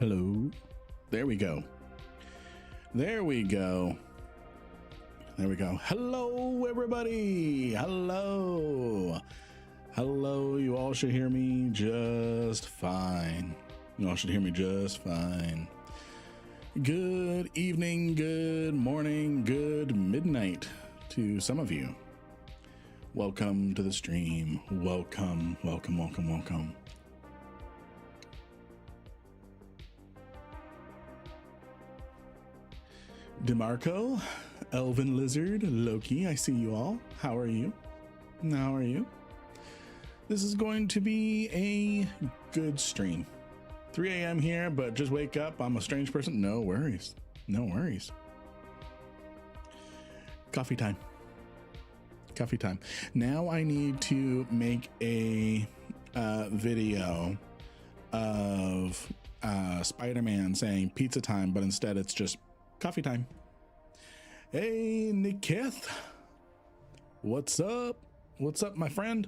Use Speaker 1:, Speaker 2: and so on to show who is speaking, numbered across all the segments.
Speaker 1: Hello. There we go. There we go. There we go. Hello, everybody. Hello. Hello. You all should hear me just fine. You all should hear me just fine. Good evening, good morning, good midnight to some of you. Welcome to the stream. Welcome, welcome, welcome, welcome. DeMarco, Elvin Lizard, Loki, I see you all. How are you? How are you? This is going to be a good stream. 3 a.m. here, but just wake up. I'm a strange person. No worries. No worries. Coffee time. Coffee time. Now I need to make a video of Spider-Man saying pizza time, but instead it's just coffee time. Hey, Nikith. What's up? What's up, my friend?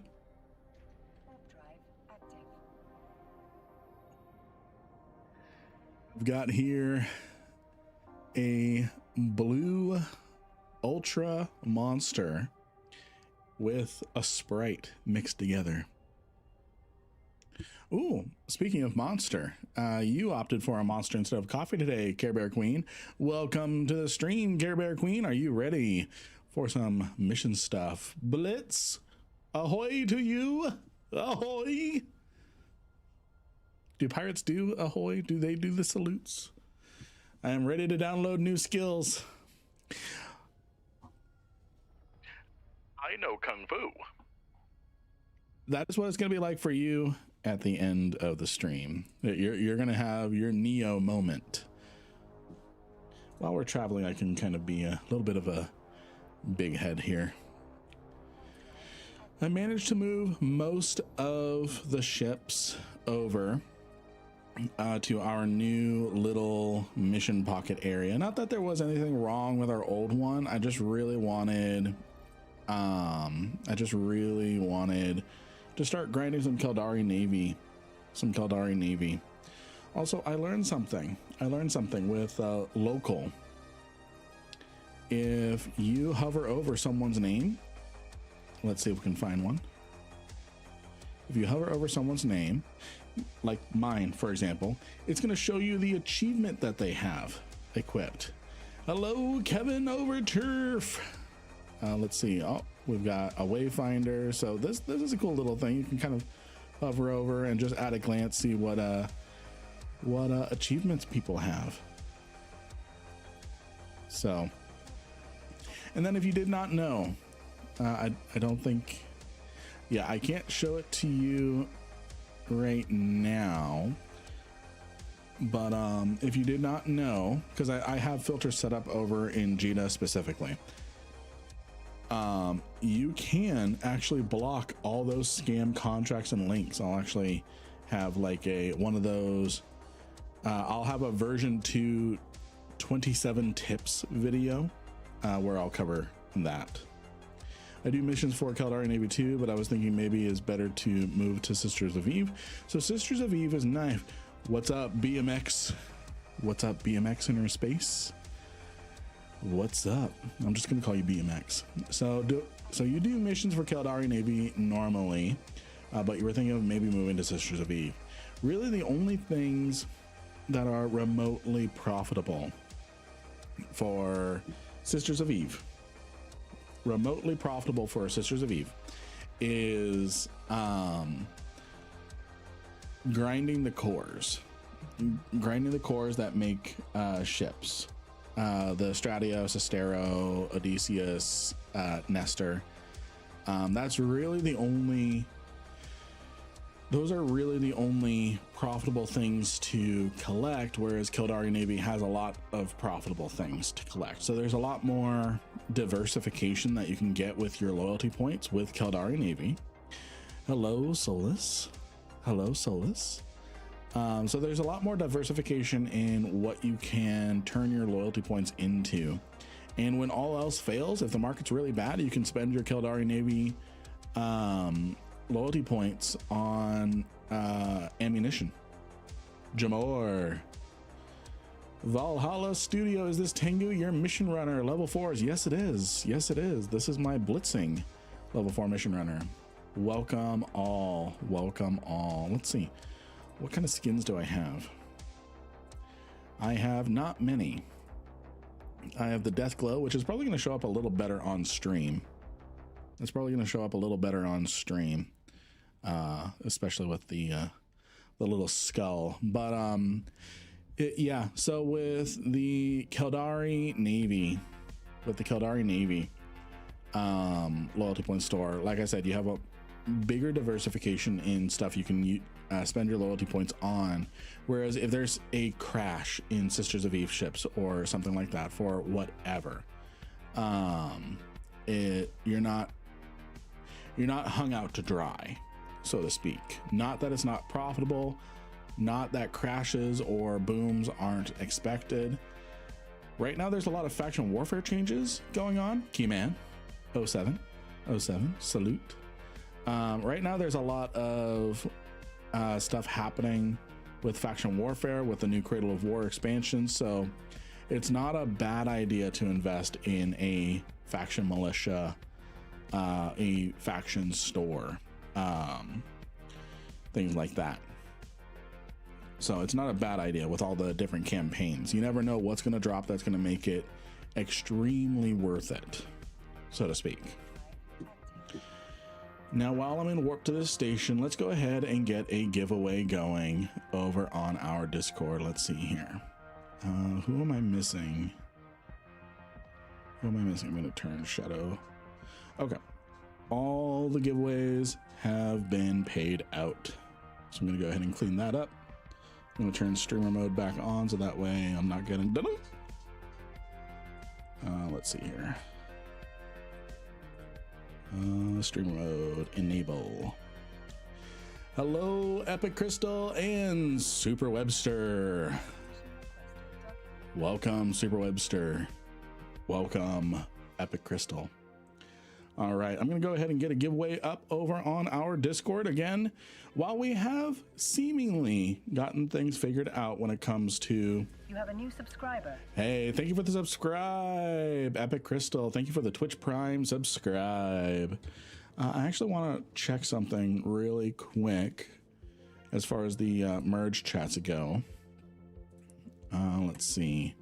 Speaker 1: I've got here a blue ultra monster with a Sprite mixed together. Ooh, speaking of monster, you opted for a monster instead of coffee today, Care Bear Queen. Welcome to the stream, Care Bear Queen. Are you ready for some mission stuff? Blitz, ahoy to you. Ahoy. Do pirates do ahoy? Do they do the salutes? I am ready to download new skills. I know Kung Fu. That is what it's going to be like for you at the end of the stream. You're going to have your Neo moment. While we're traveling, I can kind of be a little bit of a big head here. I managed to move most of the ships over to our new little mission pocket area. Not that there was anything wrong with our old one. I just really wanted to start grinding some Kaldari Navy. Also, I learned something with local. If you hover over someone's name, let's see if we can find one. If you hover over someone's name, like mine, for example, it's going to show you the achievement that they have equipped. Hello, Kevin Overturf. Let's see. Oh, we've got a wayfinder. So this is a cool little thing. You can kind of hover over and just at a glance see what achievements people have. So, and then if you did not know, I don't think, yeah, I can't show it to you right now, but if you did not know, because I have filters set up over in Jita specifically, you can actually block all those scam contracts and links. I'll actually have like one of those. I'll have a version 2 27 tips video where I'll cover that. I do missions for Kaldari Navy too, but I was thinking maybe it's better to move to Sisters of Eve. So Sisters of Eve is nice. What's up, BMX? What's up, BMX Inner Space? What's up? I'm just gonna call you BMX. So you do missions for Kaldari Navy normally, but you were thinking of maybe moving to Sisters of Eve. Really, the only things that are remotely profitable for Sisters of Eve, is grinding the cores that make ships. The Stratios, Astero, Odysseus, Nestor. Those are really the only profitable things to collect, whereas Kaldari Navy has a lot of profitable things to collect. So there's a lot more diversification that you can get with your loyalty points with Kaldari Navy. Hello, Solus. Hello, Solus. So there's a lot more diversification in what you can turn your loyalty points into. And when all else fails, if the market's really bad, you can spend your Kaldari Navy loyalty points on ammunition. Jamor, Valhalla Studio, is this Tengu your mission runner? Level 4s? Yes, it is. Yes, it is. This is my Blitzing level 4 mission runner. Welcome all. Welcome all. Let's see. What kind of skins do I have? I have not many. I have the Death Glow, which is probably going to show up a little better on stream. It's probably going to show up a little better on stream, especially with the little skull. But yeah. So with the Keldari Navy, loyalty point store, like I said, you have a bigger diversification in stuff you can spend your loyalty points on. Whereas if there's a crash in Sisters of Eve ships or something like that for whatever, you're not hung out to dry, so to speak. Not that it's not profitable, not that crashes or booms aren't expected. Right now there's a lot of faction warfare changes going on. Keyman 07 salute. Right now there's a lot of stuff happening with faction warfare with the new Cradle of War expansion, so it's not a bad idea to invest in a faction militia, a faction store, things like that. So it's not a bad idea with all the different campaigns. You never know what's going to drop that's going to make it extremely worth it, so to speak. Now, while I'm in warp to this station, let's go ahead and get a giveaway going over on our Discord. Let's see here. Who am I missing? I'm going to turn shadow. Okay. All the giveaways have been paid out. So I'm going to go ahead and clean that up. I'm going to turn streamer mode back on so that way I'm not getting done. Let's see here. Streamer mode enable. Hello, Epic Crystal and Super Webster. Welcome, Super Webster. Welcome, Epic Crystal. All right, I'm going to go ahead and get a giveaway up over on our Discord again. While we have seemingly gotten things figured out when it comes to...
Speaker 2: You have a new subscriber.
Speaker 1: Hey, thank you for the subscribe, Epic Crystal. Thank you for the Twitch Prime subscribe. I actually want to check something really quick as far as the merge chats go. Let's see.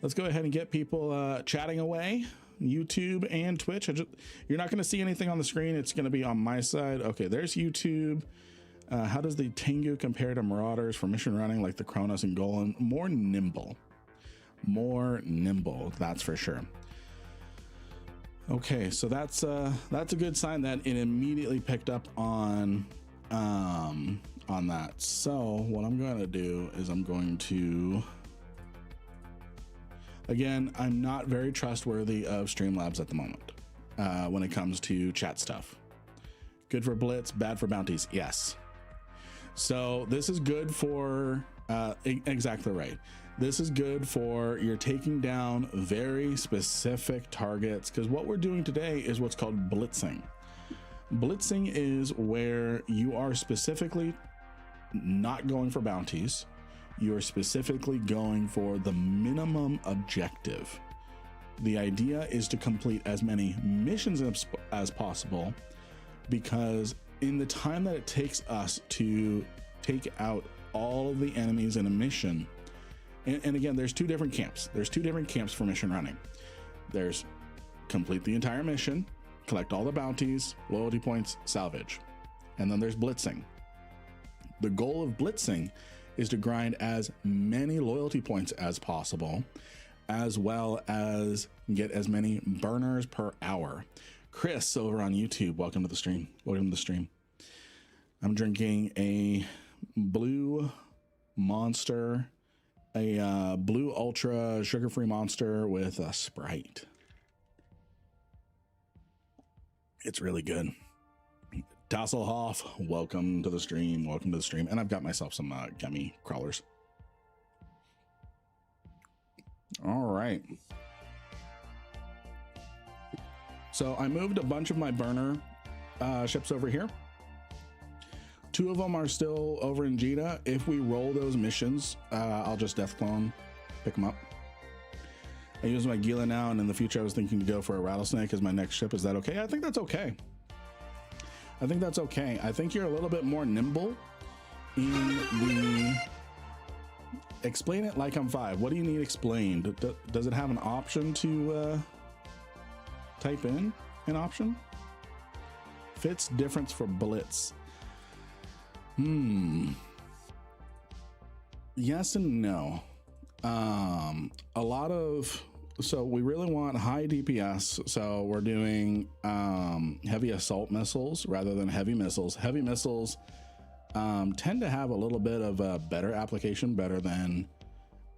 Speaker 1: Let's go ahead and get people chatting away. YouTube and Twitch. You're not going to see anything on the screen. It's going to be on my side. Okay, there's YouTube. How does the Tengu compare to Marauders for mission running like the Kronos and Golem? More nimble, that's for sure. Okay, so that's a good sign that it immediately picked up on that. So what I'm going to do is I'm going to... Again, I'm not very trustworthy of Streamlabs at the moment when it comes to chat stuff. Good for Blitz, bad for bounties. Yes. So this is good for, exactly right. This is good for you're taking down very specific targets, because what we're doing today is what's called blitzing. Blitzing is where you are specifically not going for bounties. You're specifically going for the minimum objective. The idea is to complete as many missions as possible, because in the time that it takes us to take out all of the enemies in a mission, and again, there's two different camps. There's two different camps for mission running. There's complete the entire mission, collect all the bounties, loyalty points, salvage. And then there's blitzing. The goal of blitzing is to grind as many loyalty points as possible, as well as get as many burners per hour. Chris over on YouTube, welcome to the stream. Welcome to the stream. I'm drinking a blue Monster, a blue ultra sugar-free Monster with a Sprite. It's really good. Tasselhoff, welcome to the stream. Welcome to the stream. And I've got myself some gummy crawlers. All right. So I moved a bunch of my burner ships over here. Two of them are still over in Jita. If we roll those missions, I'll just death clone pick them up. I use my Gila now, and in the future I was thinking to go for a rattlesnake as my next ship. Is that okay? I think that's okay. I think that's okay. I think you're a little bit more nimble in the explain it like I'm 5. What do you need explained? Does it have an option to type in an option? Fits difference for blitz. Yes and no. A lot of, so we really want high DPS, so we're doing heavy assault missiles rather than heavy missiles. Heavy missiles tend to have a little bit of a better application, better than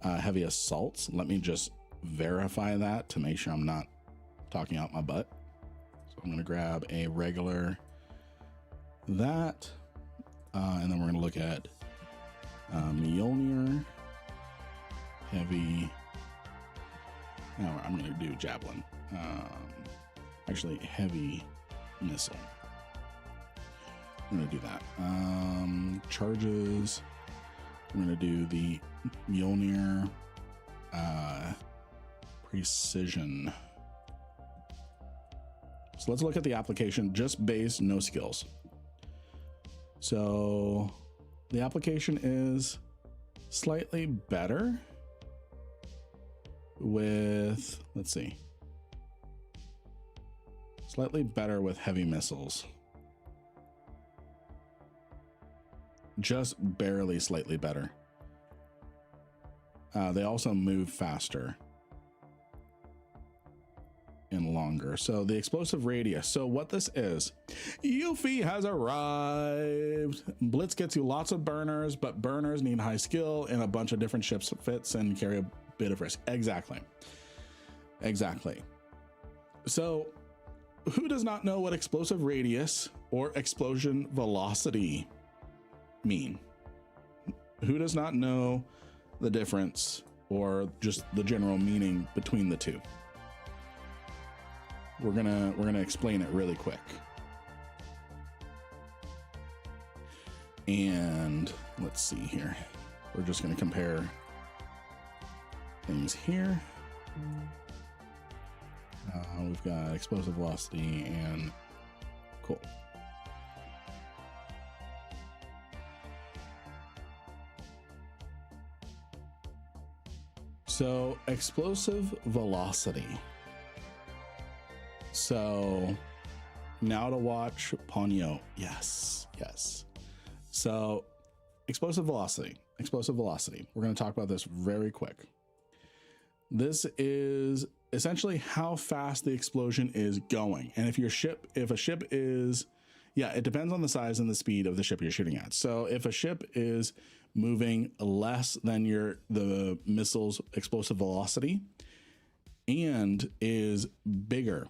Speaker 1: heavy assaults. Let me just verify that to make sure I'm not talking out my butt. So I'm going to grab a regular that, and then we're going to look at Mjolnir, heavy. Now I'm going to do javelin. Actually, heavy missile. I'm going to do that. Charges. I'm going to do the Mjolnir precision. So let's look at the application, just base, no skills. So the application is slightly better with, let's see, slightly better with heavy missiles. Just barely slightly better. They also move faster and longer. So the explosive radius. So what this is, Yuffie has arrived. Blitz gets you lots of burners, but burners need high skill and a bunch of different ships fits and carry a bit of risk. Exactly. So who does not know what explosive radius or explosion velocity mean? Who does not know the difference or just the general meaning between the two? We're gonna explain it really quick. And let's see here. We're just gonna compare things here. We've got explosive velocity and cool. So explosive velocity. So now to watch Ponyo. Yes. So explosive velocity. We're going to talk about this very quick. This is essentially how fast the explosion is going. And if a ship is, it depends on the size and the speed of the ship you're shooting at. So if a ship is moving less than the missile's explosive velocity and is bigger,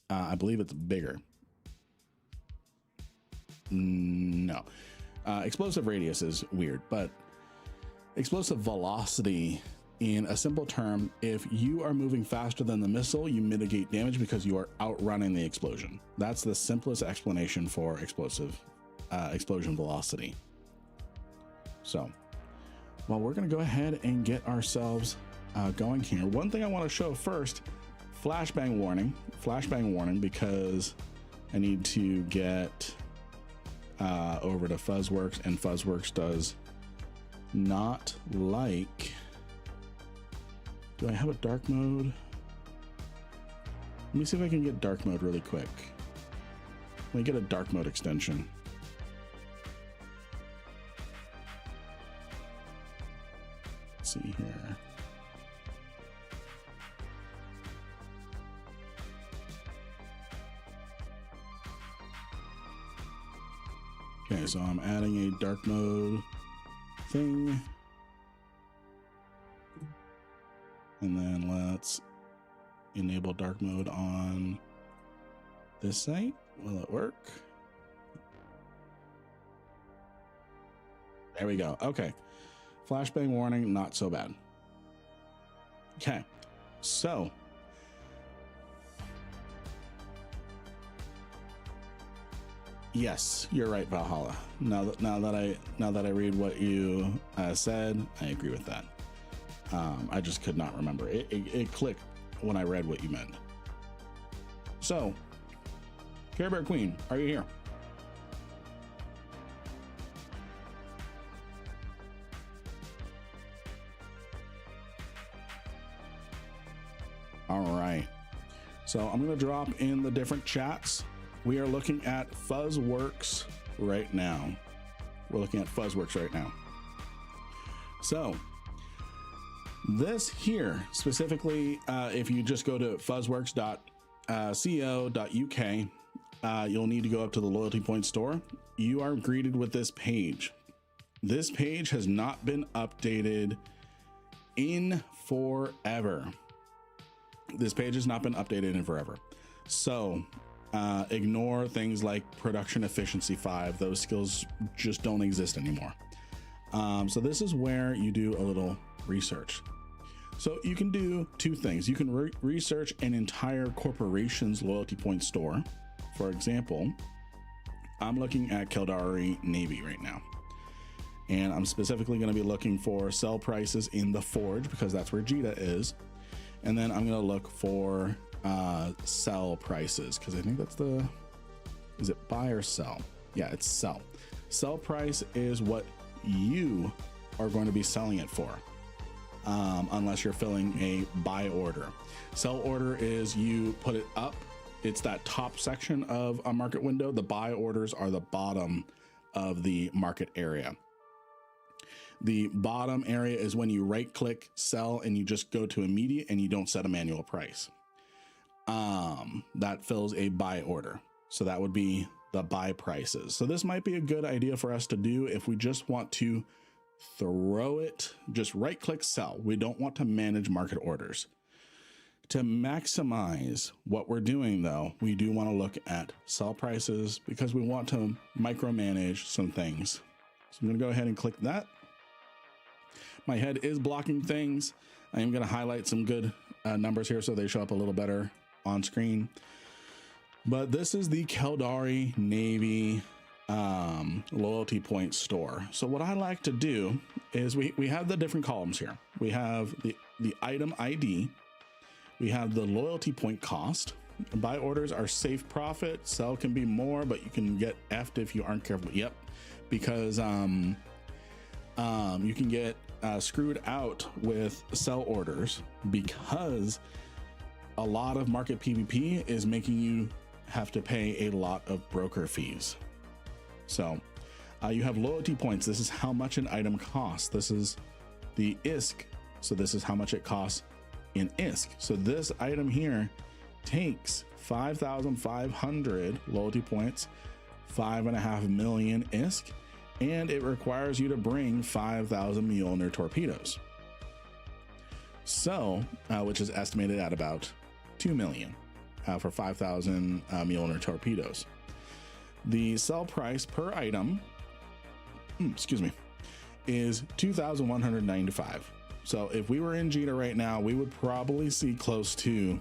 Speaker 1: I believe it's bigger. No, explosive radius is weird, but explosive velocity, in a simple term, if you are moving faster than the missile, you mitigate damage because you are outrunning the explosion. That's the simplest explanation for explosion velocity. So, well, we're going to go ahead and get ourselves going here. One thing I want to show first, flashbang warning, because I need to get over to Fuzzworks, and Fuzzworks does not like. Do I have a dark mode? Let me see if I can get dark mode really quick. Let me get a dark mode extension. Let's see here. Okay, so I'm adding a dark mode thing. And then let's enable dark mode on this site. Will it work? There we go. Okay. Flashbang warning, not so bad. Okay. So yes, you're right, Valhalla. Now that I read what you said, I agree with that. I just could not remember. It clicked when I read what you meant. So, Care Bear Queen, are you here? All right. So I'm going to drop in the different chats. We are looking at Fuzzworks right now. We're looking at Fuzzworks right now. So this here specifically, if you just go to fuzzworks.co.uk, you'll need to go up to the loyalty point store. You are greeted with this page. This page has not been updated in forever. This page has not been updated in forever. So ignore things like production efficiency 5. Those skills just don't exist anymore. So this is where you do a little research. So you can do two things. You can research an entire corporation's loyalty point store. For example, I'm looking at Keldari Navy right now. And I'm specifically going to be looking for sell prices in the Forge because that's where Jita is. And then I'm going to look for sell prices because I think that's is it buy or sell? Yeah, it's sell. Sell price is what you are going to be selling it for, unless you're filling a buy order. Sell order is you put it up. It's that top section of a market window. The buy orders are the bottom of the market area. The bottom area is when you right click sell and you just go to immediate and you don't set a manual price. That fills a buy order. So that would be the buy prices. So this might be a good idea for us to do if we just want to throw it, just right click sell. We don't want to manage market orders. To maximize what we're doing though, we do want to look at sell prices because we want to micromanage some things. So I'm going to go ahead and click that. My head is blocking things. I am going to highlight some good numbers here so they show up a little better on screen. But this is the Keldari Navy loyalty point store. So what I like to do is we have the different columns here. We have the item ID. We have the loyalty point cost. Buy orders are safe profit. Sell can be more, but you can get effed if you aren't careful. Yep, because you can get screwed out with sell orders because a lot of market PvP is making you have to pay a lot of broker fees. So you have loyalty points. This is how much an item costs. This is the ISK. So this is how much it costs in ISK. So this item here takes 5,500 loyalty points, 5.5 million ISK, and it requires you to bring 5,000 Mjolnir torpedoes. So, which is estimated at about 2 million for 5,000 Mjolnir torpedoes. The sell price per item, excuse me, is 2,195. So if we were in Jita right now, we would probably see close to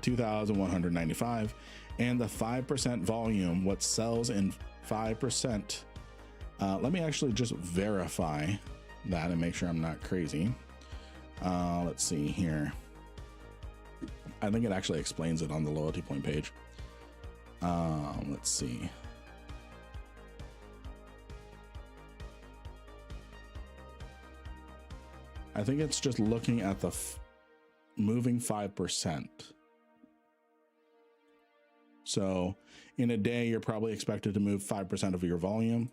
Speaker 1: 2,195, and the 5% volume, what sells in 5%. Let me actually just verify that and make sure I'm not crazy. Let's see here. I think it actually explains it on the loyalty point page. Let's see. I think it's just looking at the moving 5%. So in a day, you're probably expected to move 5% of your volume.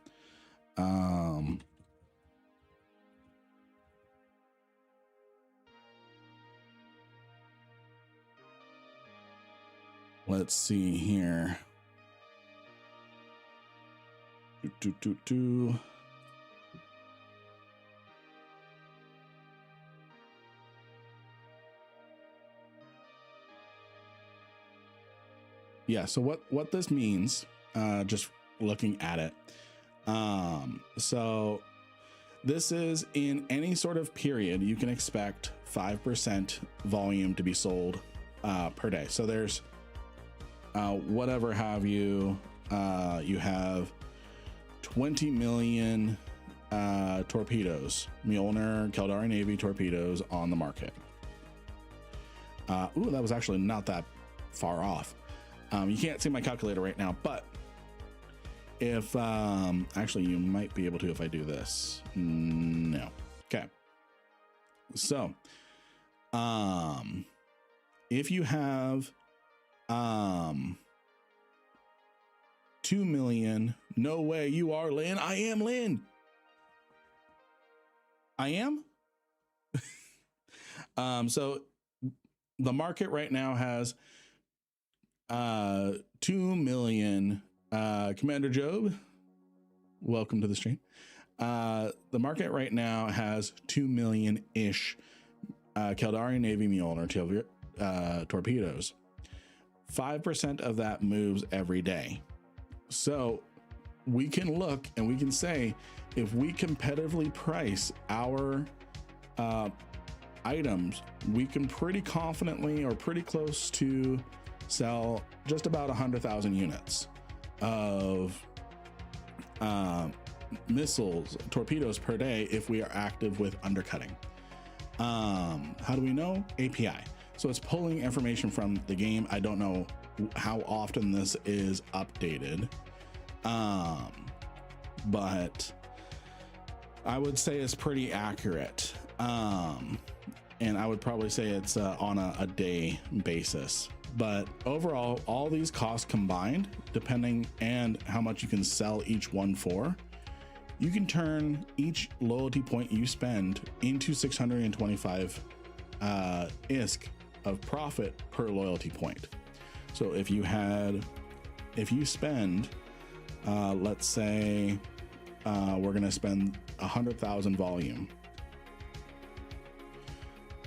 Speaker 1: Let's see here. Yeah, so what this means, just looking at it. So this is in any sort of period, you can expect 5% volume to be sold per day. So there's whatever have you, you have 20 million torpedoes, Mjolnir Keldari Navy torpedoes on the market. Ooh, that was actually not that far off. You can't see my calculator right now, but if actually you might be able to if I do this. No. Okay. So if you have 2 million, no way you are Lynn. I am Lynn. I am. So the market right now has 2 million. Commander Job, welcome to the stream. The market right now has 2 million ish Keldari Navy Mjolnir torpedoes. 5% of that moves every day. So we can look and we can say, if we competitively price our items, we can pretty confidently or pretty close to sell just about 100,000 units of missiles, torpedoes per day if we are active with undercutting. How do we know? API. So it's pulling information from the game. I don't know how often this is updated, but I would say it's pretty accurate. And I would probably say it's on a day basis. But overall, all these costs combined, depending and how much you can sell each one for, you can turn each loyalty point you spend into 625 ISK of profit per loyalty point. So if you spend, let's say we're going to spend 100,000 volume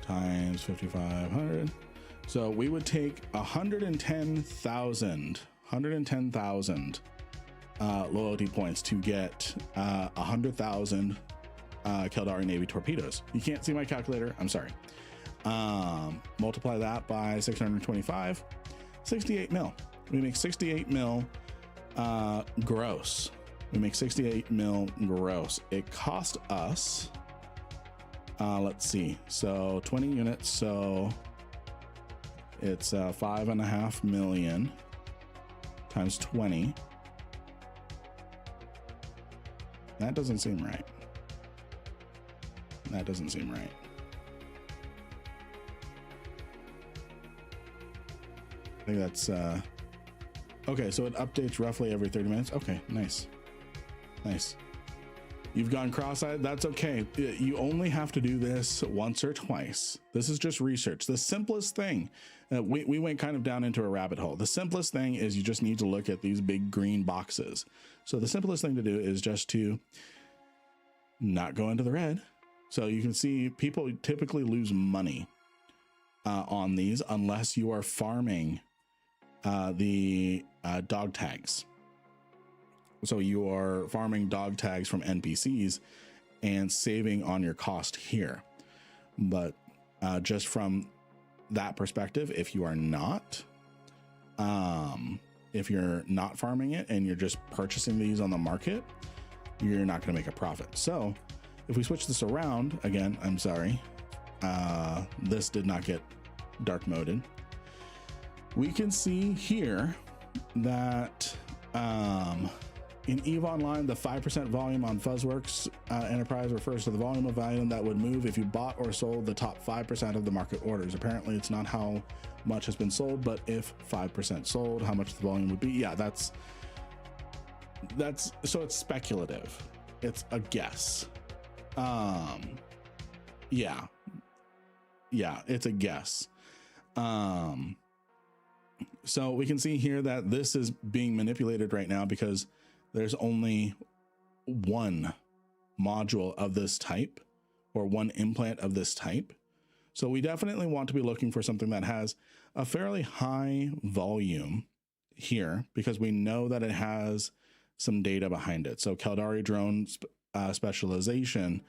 Speaker 1: times 5,500. So we would take 110,000 loyalty points to get 100,000 Keldari Navy torpedoes. You can't see my calculator. I'm sorry. Multiply that by 625, 68 mil. We make 68 mil gross. We make 68 mil gross. It cost us, let's see, so 20 units. So it's 5.5 million times 20. That doesn't seem right. That doesn't seem right. I think that's okay. So it updates roughly every 30 minutes. Okay, nice. Nice. You've gone cross-eyed. That's okay. You only have to do this once or twice. This is just research. The simplest thing, we went kind of down into a rabbit hole. The simplest thing is you just need to look at these big green boxes. So the simplest thing to do is just to not go into the red. So you can see people typically lose money on these unless you are farming the dog tags. So you are farming dog tags from NPCs and saving on your cost here. But just from that perspective, if you are not, farming it and you're just purchasing these on the market, you're not going to make a profit. So if we switch this around again, I'm sorry, this did not get dark moded. We can see here that in EVE Online, the 5% volume on Fuzzworks Enterprise refers to the volume of item that would move if you bought or sold the top 5% of the market orders. Apparently, it's not how much has been sold, but if 5% sold, how much the volume would be. Yeah, that's so it's speculative. It's a guess. Yeah, it's a guess. So we can see here that this is being manipulated right now because there's only one module of this type or one implant of this type. So we definitely want to be looking for something that has a fairly high volume here because we know that it has some data behind it. So Keldari drone specialization,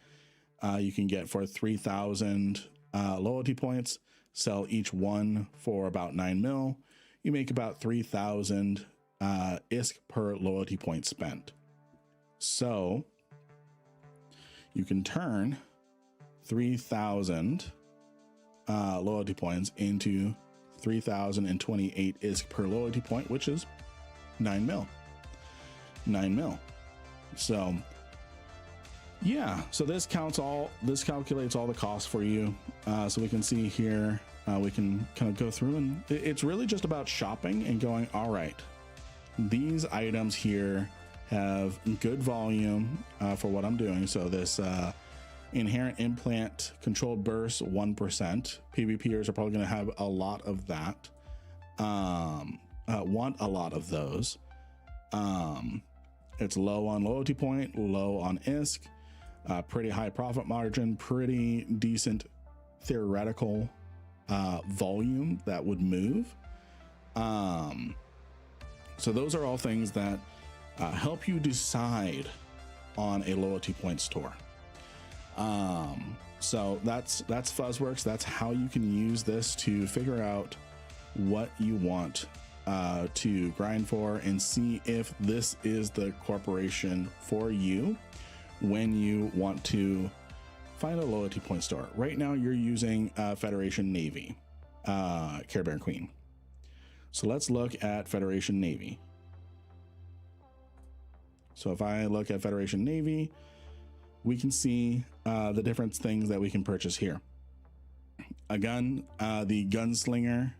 Speaker 1: you can get for 3,000 loyalty points, sell each one for about 9 mil. You make about 3,000 ISK per loyalty point spent. So you can turn 3,000 loyalty points into 3,028 ISK per loyalty point, which is 9 mil. 9 mil. So yeah, so this calculates all the costs for you. So we can see here, we can kind of go through, and it's really just about shopping and going, all right, these items here have good volume for what I'm doing. So this inherent implant controlled burst 1%. PvPers are probably going to have a lot of that. Want a lot of those. It's low on loyalty point, low on ISK, pretty high profit margin, pretty decent theoretical volume that would move. So those are all things that help you decide on a loyalty point store. So that's Fuzzworks. That's how you can use this to figure out what you want to grind for and see if this is the corporation for you when you want to find a loyalty point store. Right now you're using Federation Navy, Care Bear Queen. So let's look at Federation Navy. So if I look at Federation Navy, we can see the different things that we can purchase here. A gun, the Gunslinger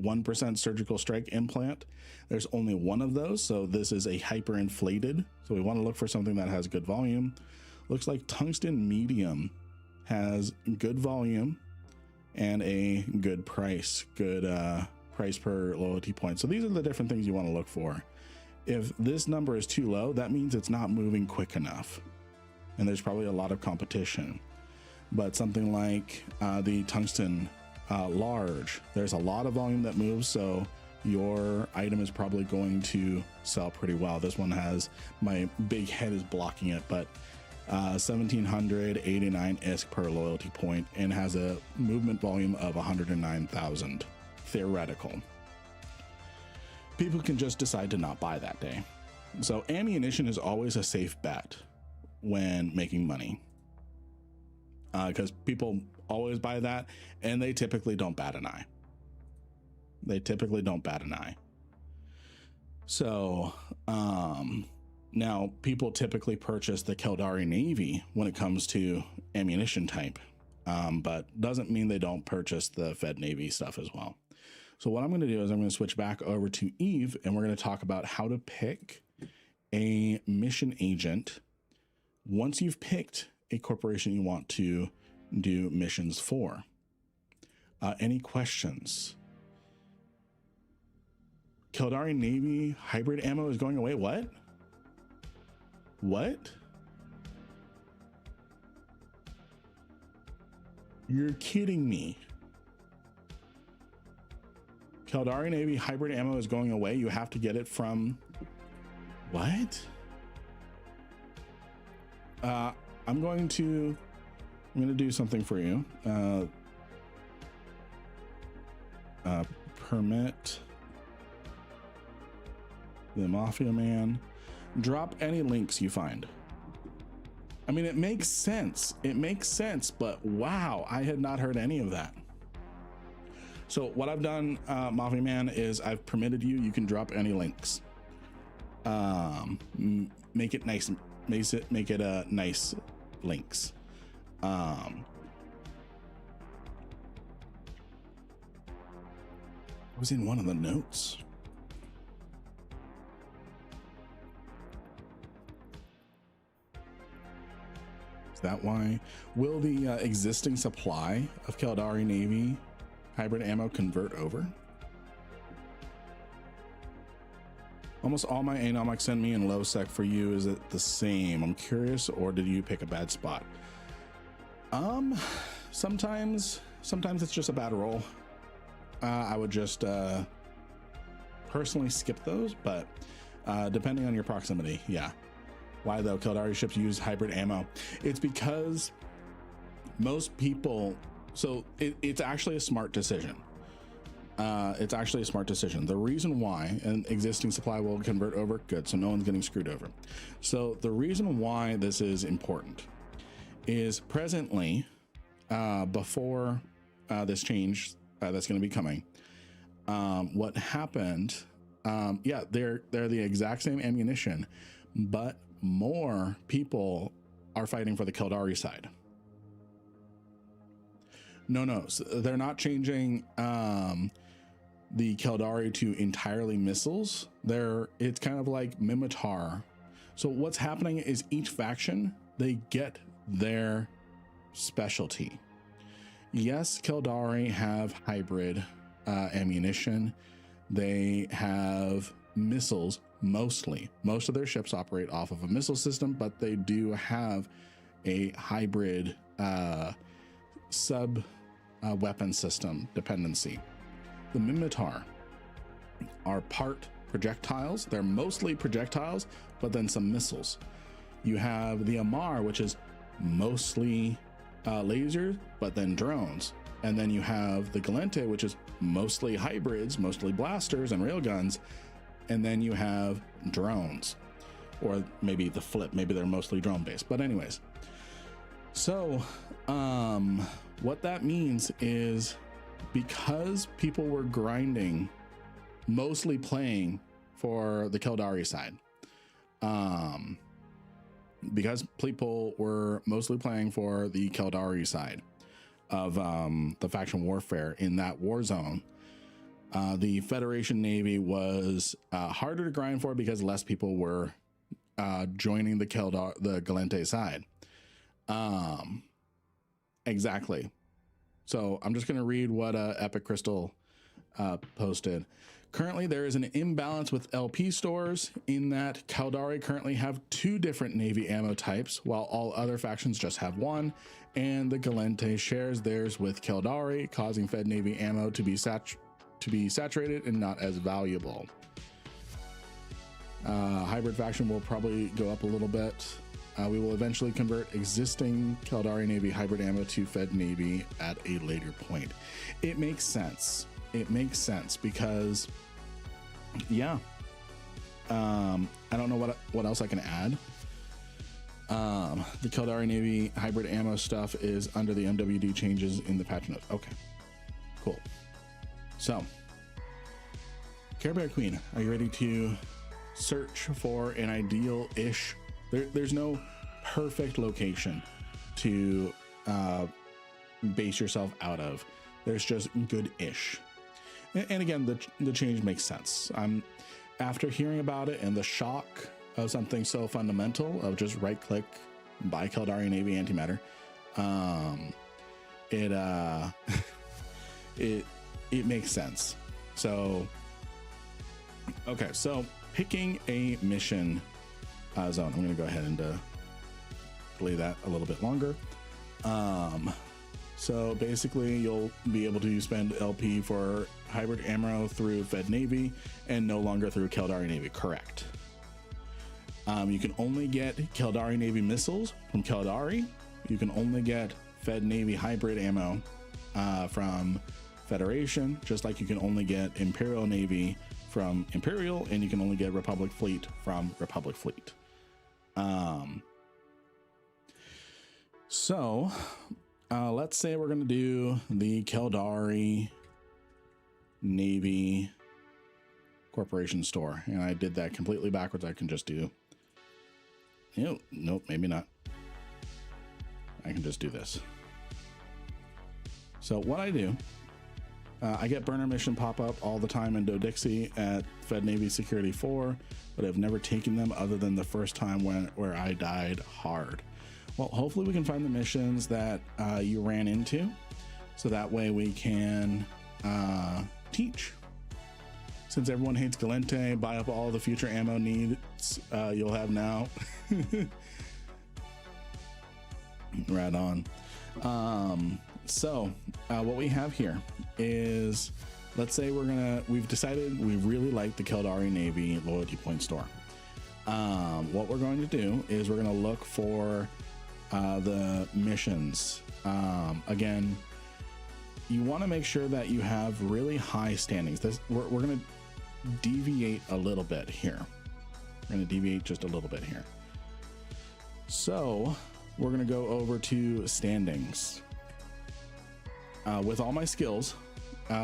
Speaker 1: 1% surgical strike implant. There's only one of those, so this is a hyper inflated. So we want to look for something that has good volume. Looks like Tungsten Medium has good volume and a good price, good price per loyalty point. So these are the different things you want to look for. If this number is too low, that means it's not moving quick enough, and there's probably a lot of competition. But something like the Tungsten large, there's a lot of volume that moves, so your item is probably going to sell pretty well. This one has, my big head is blocking it, but 1,789 ISK per loyalty point and has a movement volume of 109,000 theoretical. People can just decide to not buy that day. So ammunition is always a safe bet when making money, because people always buy that and they typically don't bat an eye. They typically don't bat an eye. So now people typically purchase the Keldari Navy when it comes to ammunition type, but doesn't mean they don't purchase the Fed Navy stuff as well. So what I'm going to do is I'm going to switch back over to Eve, and we're going to talk about how to pick a mission agent once you've picked a corporation you want to do missions for. Any questions? Keldari Navy hybrid ammo is going away. What? What? You're kidding me. Keldari Navy hybrid ammo is going away. You have to get it from what? I'm going to do something for you. Permit the Mafia Man. Drop any links you find. I mean, it makes sense. It makes sense, but wow, I had not heard any of that. So what I've done, Mafia Man, is I've permitted you. You can drop any links. Make it nice. Make it nice links. I was in one of the notes. Is that why? Will the existing supply of Keldari Navy hybrid ammo convert over? Almost all my anomics send me in low sec. For you, is it the same? I'm curious, or did you pick a bad spot? Sometimes it's just a bad roll. I would just personally skip those, but depending on your proximity, yeah. Why though? Keldari ships use hybrid ammo. It's because most people, so it's actually a smart decision. It's actually a smart decision. The reason why an existing supply will convert over, good, so no one's getting screwed over. So the reason why this is important is presently, before this change that's going to be coming, what happened, yeah, they're the exact same ammunition, but more people are fighting for the Keldari side. No, so they're not changing the Keldari to entirely missiles. It's kind of like Mimitar. So what's happening is each faction, they get their specialty. Yes, Keldari have hybrid ammunition. They have missiles mostly. Most of their ships operate off of a missile system, but they do have a hybrid sub weapon system dependency. The Mimitar are part projectiles. They're mostly projectiles, but then some missiles. You have the Amar, which is mostly lasers, but then drones. And then you have the Galente, which is mostly hybrids, mostly blasters and railguns. And then you have drones, or maybe the flip, maybe they're mostly drone based, but anyways. So what that means is, because people were grinding, mostly playing for the Keldari side, because people were mostly playing for the Keldari side of the faction warfare in that war zone, the Federation Navy was harder to grind for because less people were joining the Galente side. Exactly. So I'm just going to read what Epic Crystal posted. Currently, there is an imbalance with LP stores in that Keldari currently have 2 different Navy ammo types, while all other factions just have 1, and the Galente shares theirs with Keldari, causing Fed Navy ammo to be saturated and not as valuable. Hybrid faction will probably go up a little bit. We will eventually convert existing Keldari Navy hybrid ammo to Fed Navy at a later point. It makes sense. It makes sense because, yeah, I don't know what else I can add. The Keldari Navy hybrid ammo stuff is under the MWD changes in the patch notes. Okay, cool. So, Care Bear Queen, are you ready to search for an ideal-ish? There's no perfect location to base yourself out of. There's just good-ish. And again, the change makes sense. After hearing about it and the shock of something so fundamental of just right-click, buy Keldari Navy antimatter, it makes sense. So, okay, so picking a mission zone. I'm going to go ahead and delay that a little bit longer. So basically, you'll be able to spend LP for hybrid ammo through Fed Navy and no longer through Keldari Navy. Correct. You can only get Keldari Navy missiles from Keldari. You can only get Fed Navy hybrid ammo from Federation, just like you can only get Imperial Navy from Imperial, and you can only get Republic Fleet from Republic Fleet. So let's say we're going to do the Keldari Navy Corporation store, and I did that completely backwards. I can just do, nope, maybe not. I can just do this. So what I do, I get burner mission pop up all the time in Dodixie at Fed Navy Security 4, but I've never taken them other than the first time where I died hard. Well, hopefully we can find the missions that you ran into, so that way we can teach. Since everyone hates Galente, buy up all the future ammo needs you'll have now. Right on. So what we have here is, let's say we've decided we really like the Keldari Navy loyalty point store. What we're going to do is we're going to look for the missions. Again, you want to make sure that you have really high standings. We're going to deviate a little bit here. We're going to deviate just a little bit here. So we're going to go over to standings. With all my skills,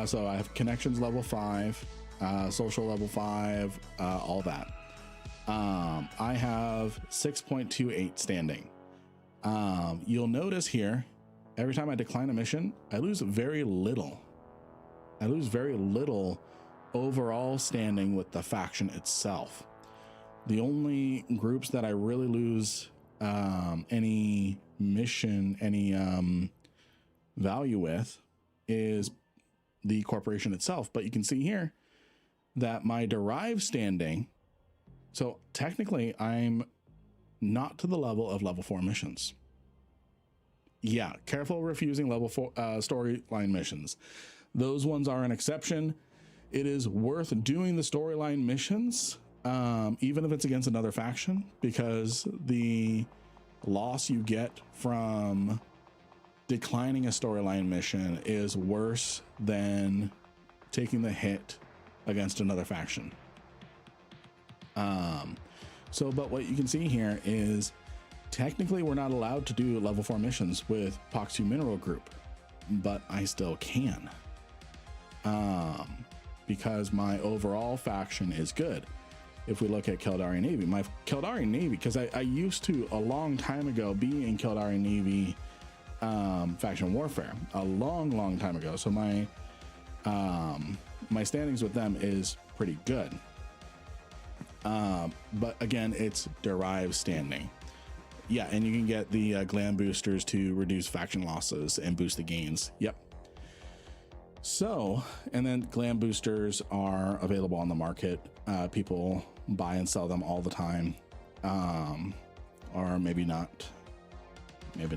Speaker 1: so I have connections level 5, social level 5, all that. I have 6.28 standing. You'll notice here, every time I decline a mission, I lose very little. I lose very little overall standing with the faction itself. The only groups that I really lose any mission, any value with is the corporation itself. But you can see here that my derived standing, so technically I'm not to the level of level 4 missions. Yeah, careful refusing level 4 storyline missions. Those ones are an exception. It is worth doing the storyline missions, even if it's against another faction, because the loss you get from declining a storyline mission is worse than taking the hit against another faction. But what you can see here is technically we're not allowed to do level 4 missions with POX2 mineral group, but I still can. Because my overall faction is good. If we look at Keldari Navy, my Keldari Navy, because I used to a long time ago be in Keldari Navy faction warfare, a long time ago. So my my standings with them is pretty good. But again, it's derived standing. Yeah, and you can get the glam boosters to reduce faction losses and boost the gains. Yep. So, and then glam boosters are available on the market. People buy and sell them all the time. Or maybe not. Maybe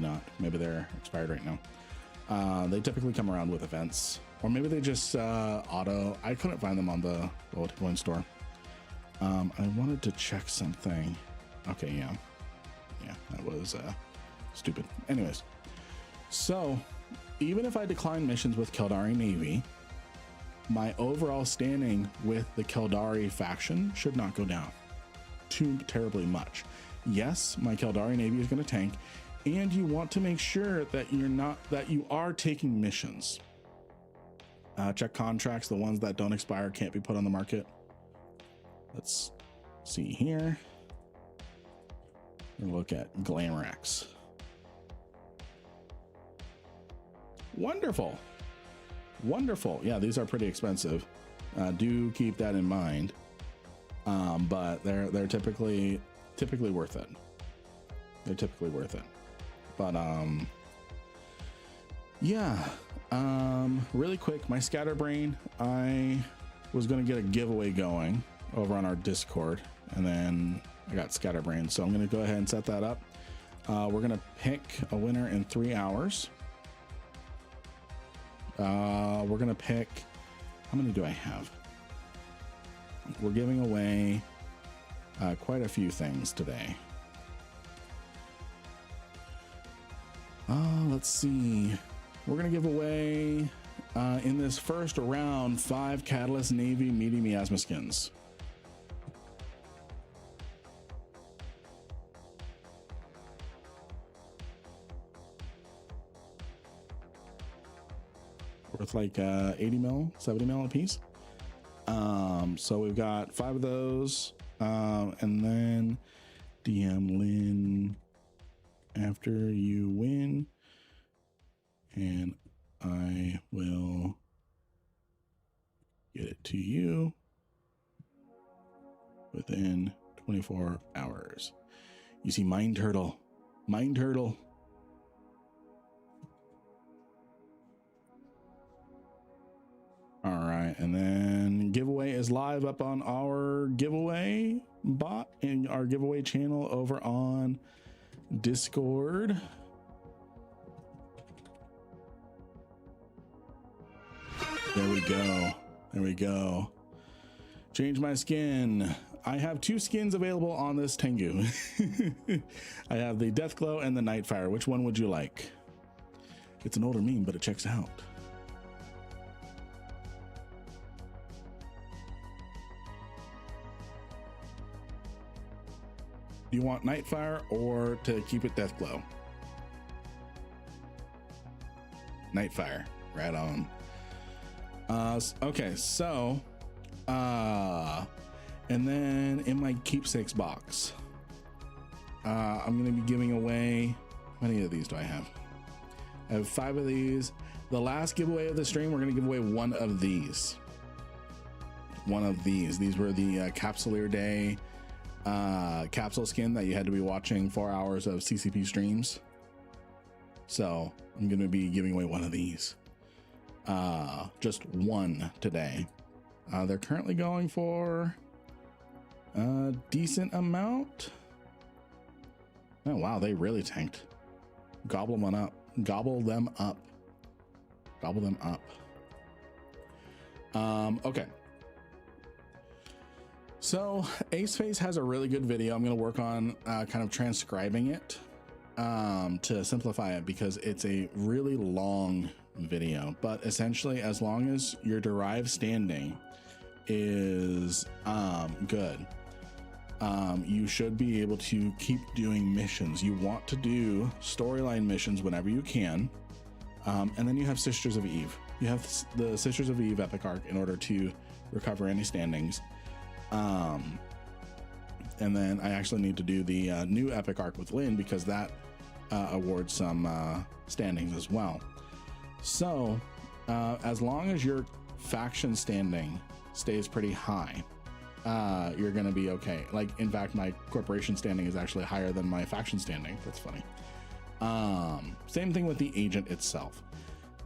Speaker 1: they're expired right now. They typically come around with events, or maybe they just auto. I couldn't find them on the loyalty point store. I wanted to check something. Okay, yeah, that was stupid. Anyways, so even if I decline missions with Keldari Navy, my overall standing with the Keldari faction should not go down too terribly much. Yes, my Keldari Navy is going to tank, and you want to make sure that you are taking missions. Check contracts. The ones that don't expire can't be put on the market. Let's see here. We'll look at Glamorex. Wonderful. Yeah, these are pretty expensive. Do keep that in mind. But they're typically worth it. They're typically worth it. But yeah. Really quick, my Scatterbrain, I was gonna get a giveaway going over on our Discord, and then I got Scatterbrain, so I'm gonna go ahead and set that up. We're gonna pick a winner in 3 hours. We're gonna pick, how many do I have? We're giving away quite a few things today. Let's see. We're gonna give away in this first round 5 Catalyst Navy Meaty Miasma skins. Worth like 80 mil, 70 mil a piece. So we've got 5 of those, and then DM Lynn after you win, and I will get it to you within 24 hours. You see Mind Turtle. All right, and then giveaway is live up on our giveaway bot and our giveaway channel over on Discord. There we go. Change my skin. I have 2 skins available on this Tengu. I have the Deathglow and the Nightfire. Which one would you like? It's an older meme, but it checks out. Do you want Nightfire or to keep it Deathglow? Nightfire, right on. Okay, so and then in my keepsakes box, I'm gonna be giving away, how many of these do I have? I have 5 of these. The last giveaway of the stream, we're gonna give away one of these. These were the Capsuleer Day capsule skin that you had to be watching 4 hours of CCP streams. So I'm gonna be giving away one of these. Just one today. They're currently going for a decent amount. Oh wow, they really tanked. Gobble them up. Gobble them up. Gobble them up. Okay. So Ace Face has a really good video. I'm going to work on kind of transcribing it to simplify it, because it's a really long video. But essentially, as long as your derived standing is good, you should be able to keep doing missions. You want to do storyline missions whenever you can. And then you have Sisters of Eve. You have the Sisters of Eve epic arc in order to recover any standings. And then I actually need to do the new epic arc with Lynn, because that awards some standings as well. So as long as your faction standing stays pretty high, you're gonna be okay. Like, in fact, my corporation standing is actually higher than my faction standing. That's funny. Same thing with the agent itself.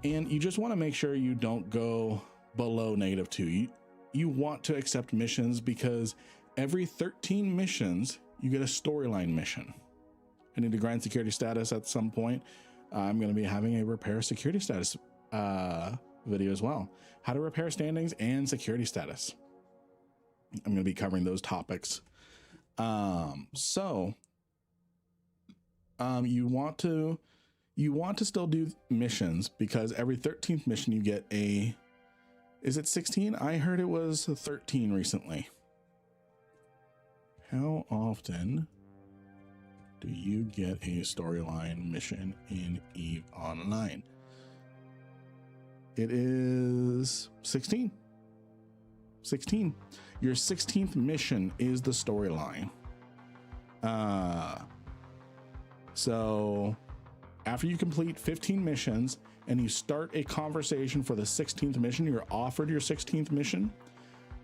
Speaker 1: And you just want to make sure you don't go below -2. You want to accept missions, because every 13 missions you get a storyline mission. I need to grind security status at some point. I'm going to be having a repair security status video as well. How to repair standings and security status. I'm going to be covering those topics. You want to still do missions, because every 13th mission you get a, is it 16? I heard it was 13 recently. How often do you get a storyline mission in EVE Online? It is 16. 16. Your 16th mission is the storyline. So after you complete 15 missions and you start a conversation for the 16th mission, you're offered your 16th mission,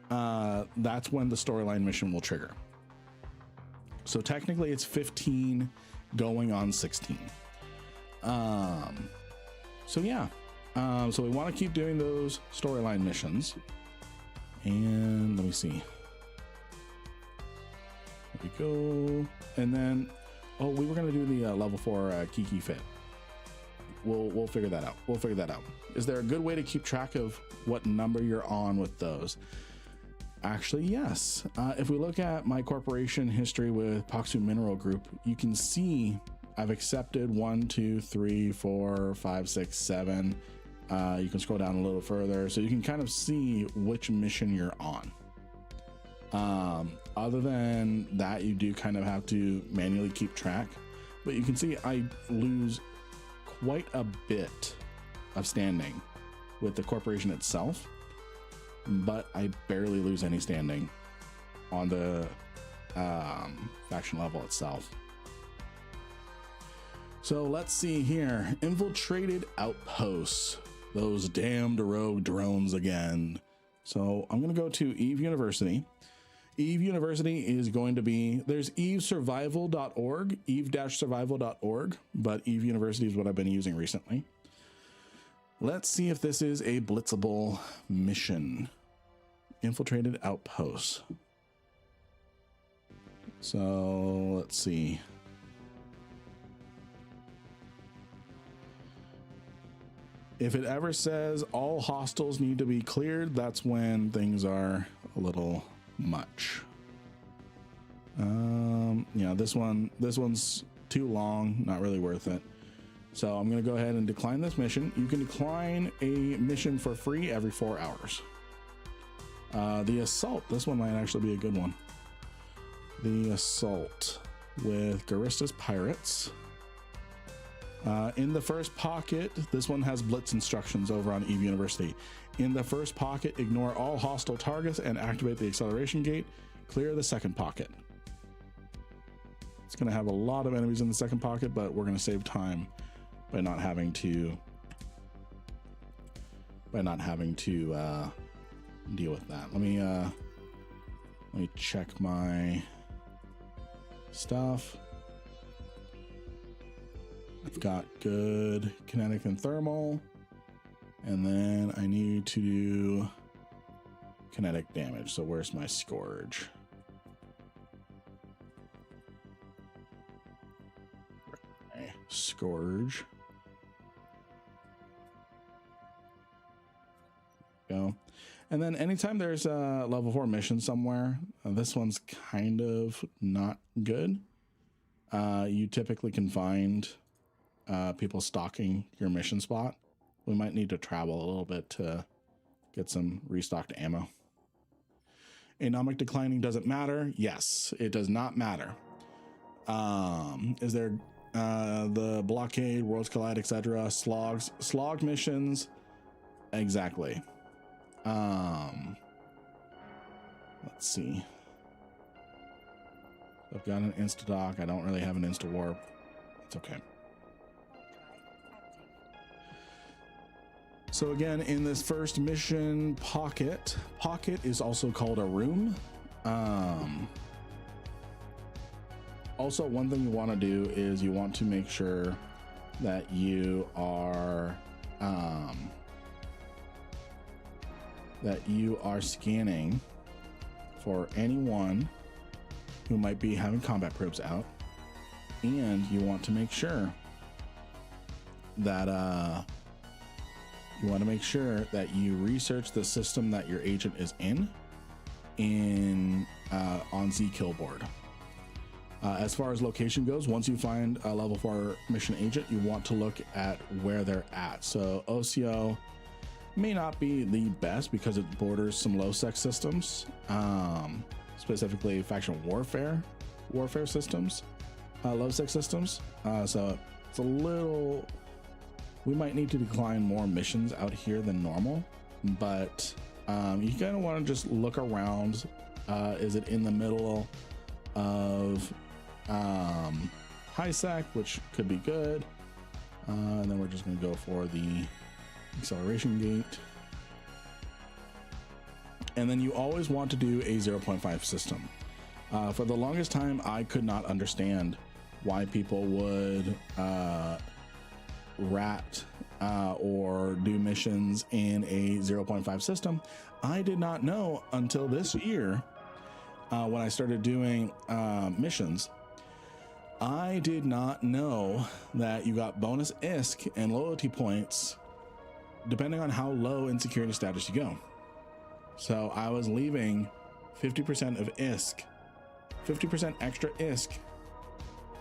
Speaker 1: that's when the storyline mission will trigger. So technically it's 15 going on 16. So yeah, so we want to keep doing those storyline missions. And let me see. There we go. And then, oh, we were going to do the level 4 Kiki Fit. We'll figure that out. We'll figure that out. Is there a good way to keep track of what number you're on with those? Actually, yes. If we look at my corporation history with Paksu Mineral Group, you can see I've accepted 1, 2, 3, 4, 5, 6, 7. You can scroll down a little further, so you can kind of see which mission you're on. Other than that, you do kind of have to manually keep track, but you can see I lose quite a bit of standing with the corporation itself, but I barely lose any standing on the faction level itself. So let's see here. Infiltrated outposts. Those damned rogue drones again. So I'm going to go to EVE University. EVE University is going to be, there's evesurvival.org, eve-survival.org, but EVE University is what I've been using recently. Let's see if this is a blitzable mission. Infiltrated outposts. So let's see. If it ever says all hostiles need to be cleared, that's when things are a little much. Yeah, this one's too long, not really worth it. So I'm gonna go ahead and decline this mission. You can decline a mission for free every 4 hours. The assault, this one might actually be a good one. The assault with Garistas Pirates. In the first pocket, this one has blitz instructions over on Eve University. In the first pocket, ignore all hostile targets and activate the acceleration gate. Clear the second pocket. It's going to have a lot of enemies in the second pocket, but we're going to save time by not having to deal with that. Let me check my stuff. I've got good kinetic and thermal, and then I need to do kinetic damage. So where's my scourge? Okay, scourge. Go. And then anytime there's a level 4 mission somewhere, this one's kind of not good. You typically can find people stalking your mission spot. We might need to travel a little bit to get some restocked ammo. Anomic declining doesn't matter. Yes, it does not matter. Is there the blockade, worlds collide, etc., slog missions? Exactly. Let's see. I've got an insta dock. I don't really have an insta warp. It's okay. So again, in this first mission, pocket is also called a room. Also, one thing you want to do is you want to make sure that you are scanning for anyone who might be having combat probes out, and you want to make sure that you research the system that your agent is in on Z Killboard. As far as location goes, once you find a level 4 mission agent, you want to look at where they're at. So OCO may not be the best because it borders some low sec systems, specifically faction warfare systems, low sec systems. So it's a little, we might need to decline more missions out here than normal, but you kind of want to just look around. Is it in the middle of high sec, which could be good, and then we're just going to go for the acceleration gate. And then you always want to do a 0.5 system. For the longest time, I could not understand why people would rat or do missions in a 0.5 system. I did not know until this year when I started doing missions. I did not know that you got bonus ISK and loyalty points depending on how low in security status you go. So I was leaving 50% of ISK, 50% extra ISK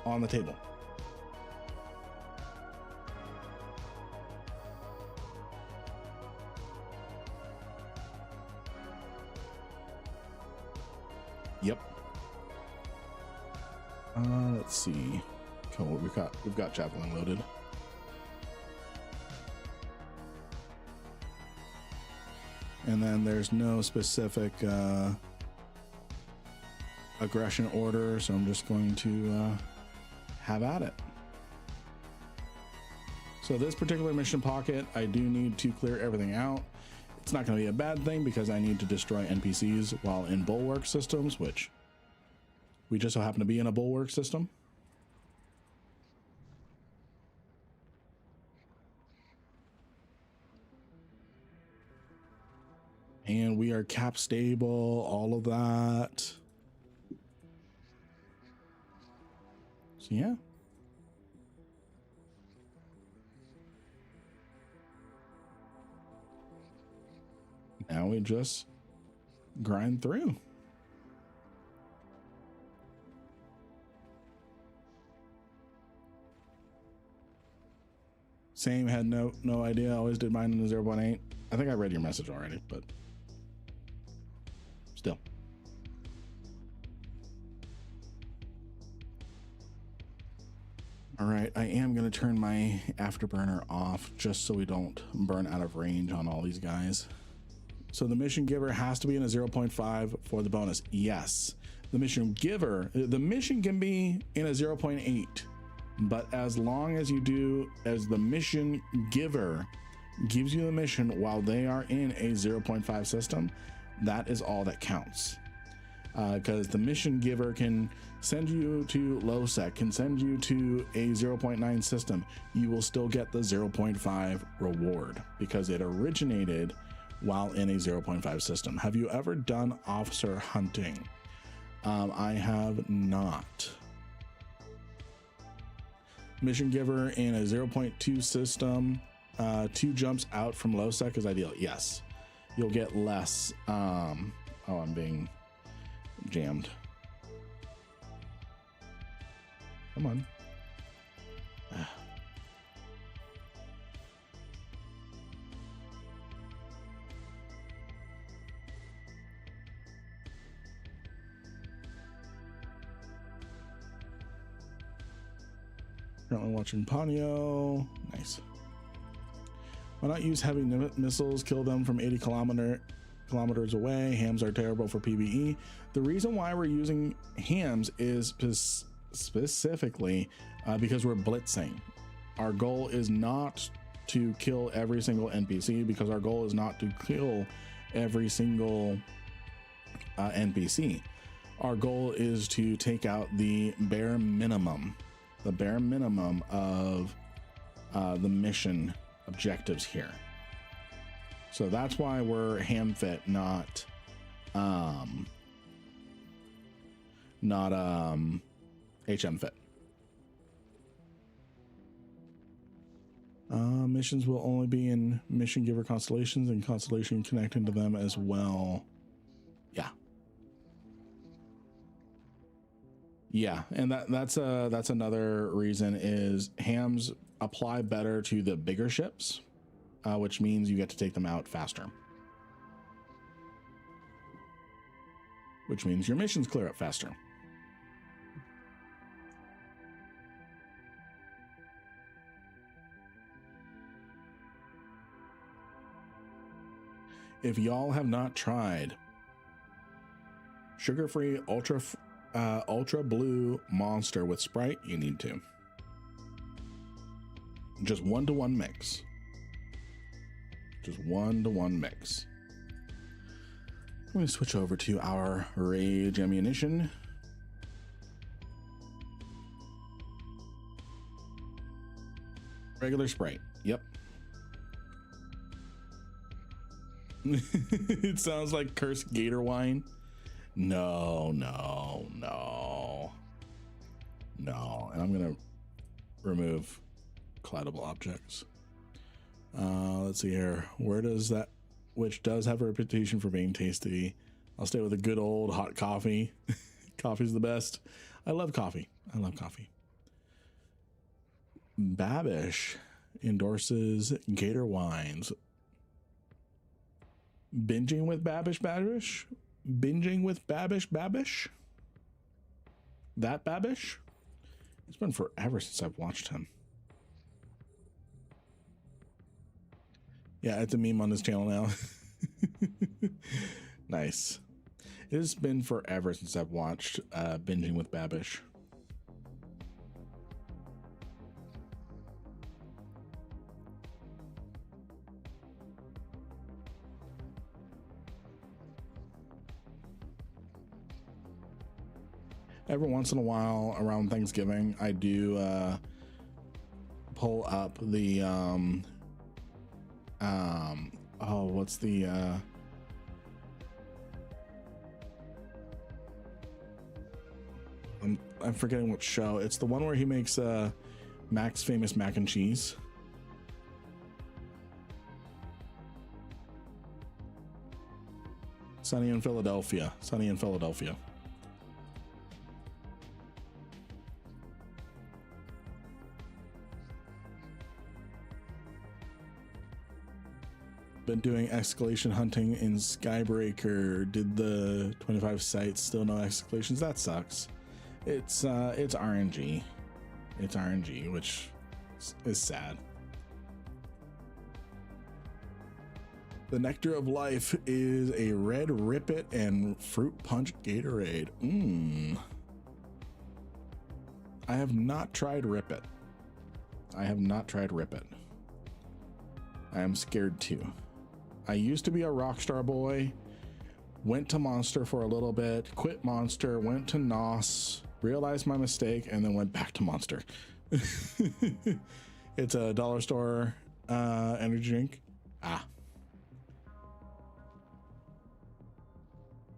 Speaker 1: on the table. Yep. Let's see. Cool. We've got javelin loaded. And then there's no specific aggression order, so I'm just going to have at it. So this particular mission pocket, I do need to clear everything out. It's not going to be a bad thing because I need to destroy NPCs while in bulwark systems, which we just so happen to be in a bulwark system. And we are cap stable, all of that. So yeah. Now we just grind through. Same, had no idea. Always did mine in the 0.8. I think I read your message already, but still. All right, I am going to turn my afterburner off just so we don't burn out of range on all these guys. So the mission giver has to be in a 0.5 for the bonus. Yes, the mission can be in a 0.8, but as long as the mission giver gives you the mission while they are in a 0.5 system, that is all that counts. Because the mission giver can send you to low sec, can send you to a 0.9 system, you will still get the 0.5 reward because it originated while in a 0.5 system. Have you ever done officer hunting? I have not. Mission giver in a 0.2 system, 2 jumps out from low sec is ideal. Yes, you'll get less. Oh, I'm being jammed. Come on. Currently watching Ponyo. Nice. Why not use heavy missiles, kill them from 80 kilometers away? Hams are terrible for PvE. The reason why we're using hams is specifically because we're blitzing. Our goal is not to kill every single NPC, because our goal is not to kill every single NPC. Our goal is to take out the bare minimum of the mission objectives here. So that's why we're ham fit, not HM fit. Missions will only be in mission giver constellations and constellation connecting to them as well. Yeah, and that's another reason is hams apply better to the bigger ships, which means you get to take them out faster, which means your missions clear up faster. If y'all have not tried sugar-free ultra blue monster with Sprite, you need to. Just 1-to-1 mix. Just 1-to-1 mix. I'm going to switch over to our rage ammunition. Regular Sprite. Yep. It sounds like cursed gator wine. No. And I'm gonna remove collidable objects. Let's see here. Where does that, which does have a reputation for being tasty? I'll stay with a good old hot coffee. Coffee's the best. I love coffee. Babish endorses Gator Wines. Binging with Babish? Binging with Babish? That Babish? It's been forever since I've watched him. Yeah, it's a meme on his channel now. Nice. It has been forever since I've watched Binging with Babish. Every once in a while around Thanksgiving, I do pull up the what's the I'm forgetting what show. It's the one where he makes Mac's Famous Mac and Cheese. Sunny in Philadelphia. Been doing escalation hunting in Skybreaker. Did the 25 sites, still no escalations? That sucks. It's RNG. It's RNG, which is sad. The Nectar of Life is a red Rip It and Fruit Punch Gatorade. I have not tried Rip It. I have not tried Rip It. I am scared to. I used to be a Rockstar boy, went to Monster for a little bit, quit Monster, went to NOS, realized my mistake, and then went back to Monster. It's a dollar store energy drink.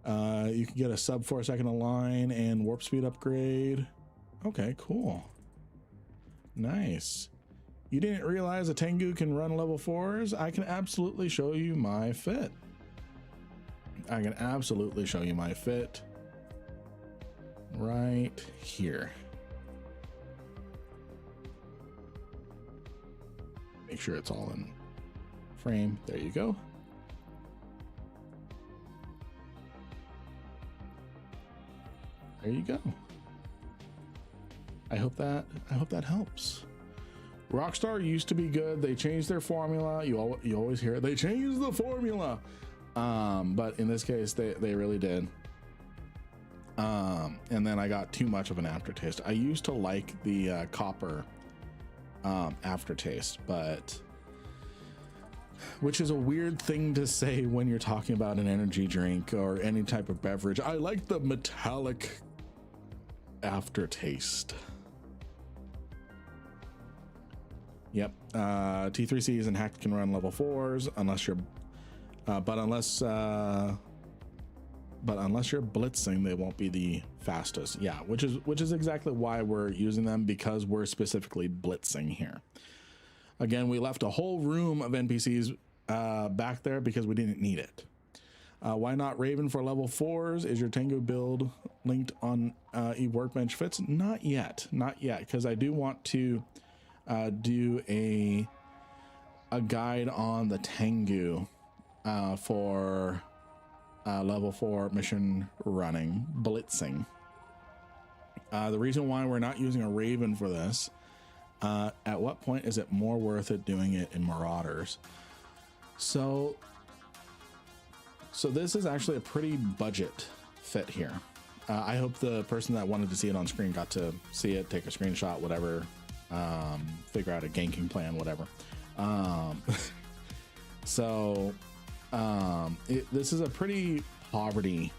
Speaker 1: You can get a sub 4 second align and warp speed upgrade. Okay, cool. Nice. You didn't realize a Tengu can run level 4s? I can absolutely show you my fit. I can absolutely show you my fit right here. Make sure it's all in frame. There you go. There you go. I hope that helps. Rockstar used to be good. They changed their formula. You always hear it. They changed the formula. But in this case, they really did. And then I got too much of an aftertaste. I used to like the copper aftertaste, but which is a weird thing to say when you're talking about an energy drink or any type of beverage. I like the metallic aftertaste. Yep. T3Cs and Hacked can run level 4s unless you're but unless you're blitzing, they won't be the fastest. Yeah, which is exactly why we're using them, because we're specifically blitzing here. Again, we left a whole room of NPCs back there because we didn't need it. Why not Raven for level 4s? Is your Tengu build linked on Eve Workbench Fits? Not yet, because I do want to do a guide on the Tengu for level 4 mission running, blitzing. The reason why we're not using a Raven for this, at what point is it more worth it doing it in Marauders? So this is actually a pretty budget fit here. I hope the person that wanted to see it on screen got to see it, take a screenshot, whatever, figure out a ganking plan, whatever. This is a pretty poverty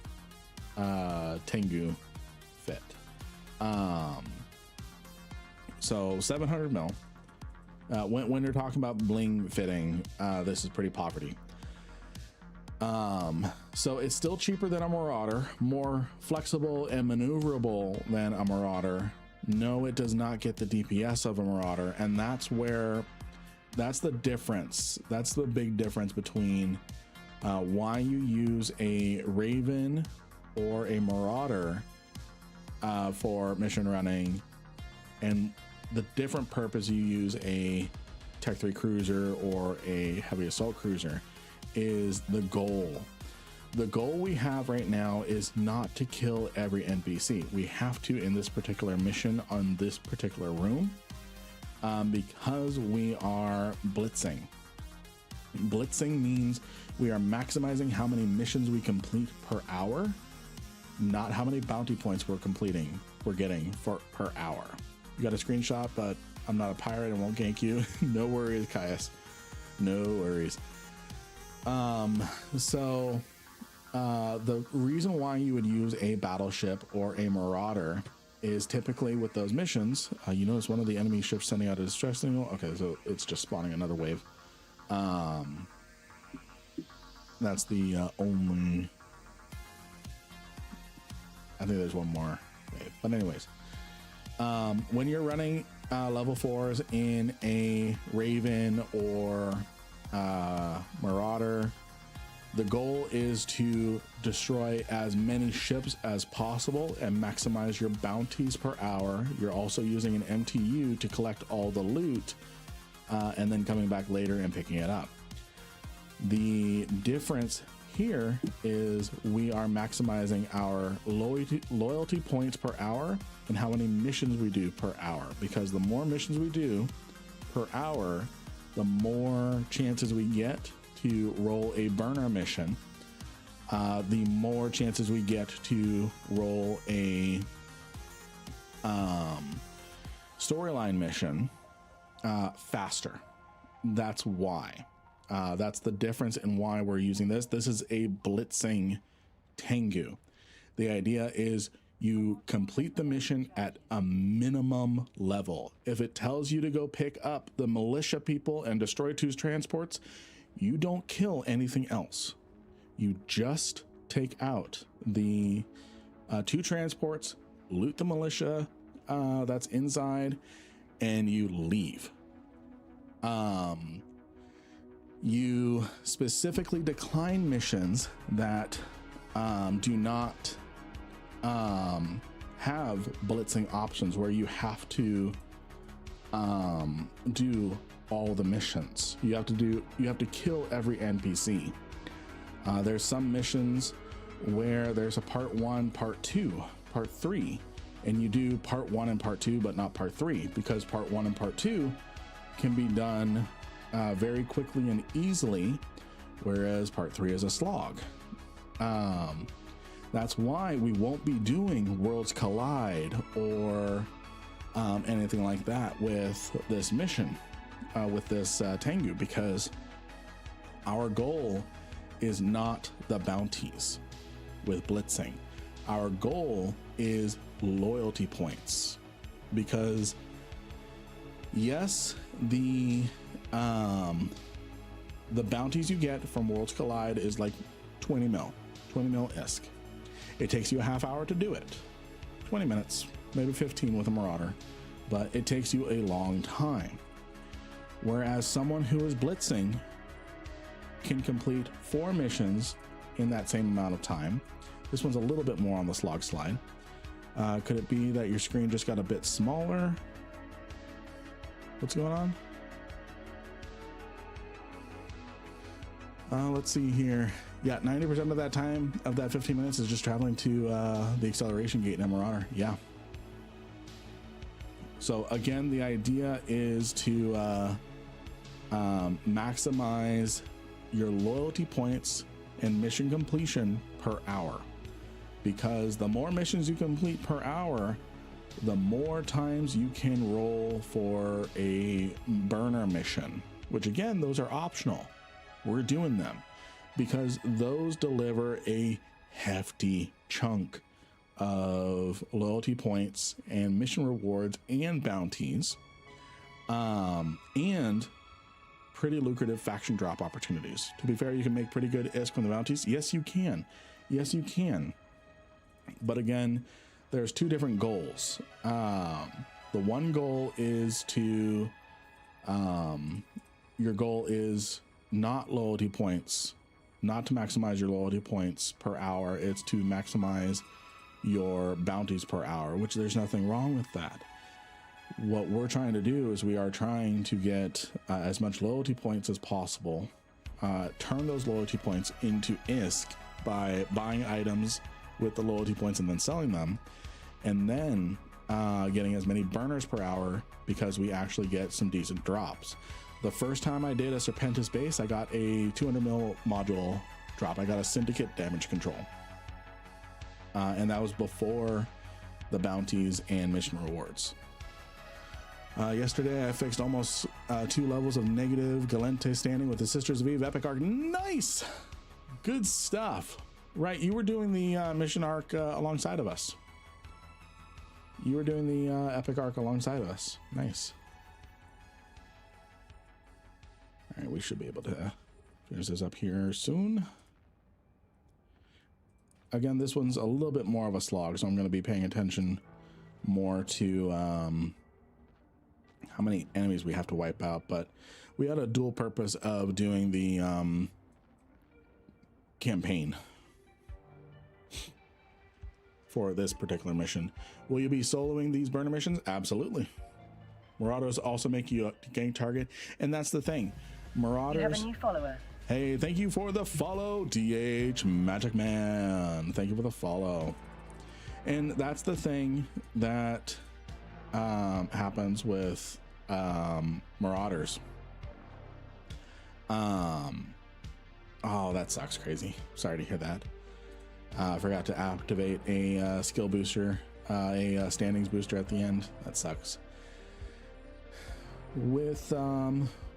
Speaker 1: Tengu fit. So 700 mil. When you're talking about bling fitting, this is pretty poverty. So it's still cheaper than a Marauder, more flexible and maneuverable than a Marauder. No, it does not get the DPS of a Marauder, and that's the difference. That's the big difference between why you use a Raven or a Marauder for mission running, and the different purpose you use a Tech 3 cruiser or a heavy assault cruiser is the goal. The goal we have right now is not to kill every NPC. We have to, in this particular mission on this particular room, because we are blitzing. Blitzing means we are maximizing how many missions we complete per hour, not how many bounty points we're getting per hour. You got a screenshot, but I'm not a pirate and won't gank you. No worries, Caius. No worries. The reason why you would use a battleship or a Marauder is typically with those missions. You notice one of the enemy ships sending out a distress signal. Okay, so it's just spawning another wave. That's the only. I think there's one more wave, but anyways, when you're running level 4s in a Raven or Marauder, the goal is to destroy as many ships as possible and maximize your bounties per hour. You're also using an MTU to collect all the loot and then coming back later and picking it up. The difference here is we are maximizing our loyalty points per hour and how many missions we do per hour, because the more missions we do per hour, the more chances we get to roll a burner mission, the more chances we get to roll a storyline mission faster. That's why. That's the difference in why we're using this. This is a blitzing Tengu. The idea is you complete the mission at a minimum level. If it tells you to go pick up the militia people and destroy 2 transports, you don't kill anything else. You just take out the 2 transports, loot the militia that's inside, and you leave. You specifically decline missions that do not have blitzing options, where you have to do all the missions. You have to kill every NPC. There's some missions where there's a part 1, part 2, part 3, and you do part 1 and part 2 but not part 3, because part 1 and part 2 can be done very quickly and easily, whereas part 3 is a slog. That's why we won't be doing Worlds Collide or anything like that with this mission, with this Tengu, because our goal is not the bounties with blitzing. Our goal is loyalty points, because yes, the bounties you get from Worlds Collide is like 20 mil ISK. It takes you a half hour to do it, 20 minutes, maybe 15 with a Marauder, but it takes you a long time. Whereas someone who is blitzing can complete 4 missions in that same amount of time. This one's a little bit more on the slog slide. Could it be that your screen just got a bit smaller? What's going on? Let's see here. Yeah, 90% of that time, of that 15 minutes, is just traveling to the acceleration gate in Marauder. Yeah. So again, the idea is to maximize your loyalty points and mission completion per hour, because the more missions you complete per hour, the more times you can roll for a burner mission, which again, those are optional. We're doing them because those deliver a hefty chunk of loyalty points and mission rewards and bounties, and pretty lucrative faction drop opportunities. To be fair, you can make pretty good ISK from the bounties. Yes, you can. Yes, you can. But again, there's 2 different goals. The one goal is to, your goal is not loyalty points, not to maximize your loyalty points per hour. It's to maximize your bounties per hour, which there's nothing wrong with that. What we're trying to do is we are trying to get as much loyalty points as possible, turn those loyalty points into ISK by buying items with the loyalty points and then selling them, and then getting as many burners per hour, because we actually get some decent drops. The first time I did a Serpentis base, I got a 200 mil module drop. I got a Syndicate damage control, and that was before the bounties and mission rewards. Yesterday I fixed almost 2 levels of negative Galente standing with the Sisters of Eve epic arc. Nice, good stuff. Right, you were doing the mission arc alongside of us. You were doing the epic arc alongside of us. Nice. All right, we should be able to finish this up here soon. Again, this one's a little bit more of a slog, so I'm going to be paying attention more to how many enemies we have to wipe out. But we had a dual purpose of doing the campaign for this particular mission. Will you be soloing these burner missions? Absolutely. Marauders also make you a gang target, and that's the thing. Marauders.
Speaker 2: You have a new follower.
Speaker 1: Hey, thank you for the follow, DH Magic Man. Thank you for the follow. And that's the thing that happens with Marauders. Oh, that sucks crazy. Sorry to hear that. I forgot to activate a skill booster, a standings booster at the end. That sucks.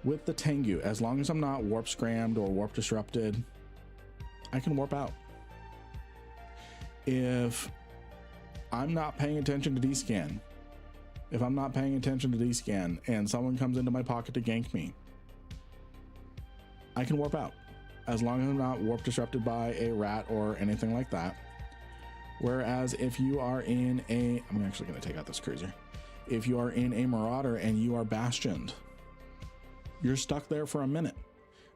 Speaker 1: With the Tengu, as long as I'm not warp scrammed or warp disrupted, I can warp out. If I'm not paying attention to D-scan, and someone comes into my pocket to gank me, I can warp out, as long as I'm not warp disrupted by a rat or anything like that. Whereas if you are in a, I'm actually going to take out this cruiser. If you are in a Marauder and you are bastioned, you're stuck there for a minute.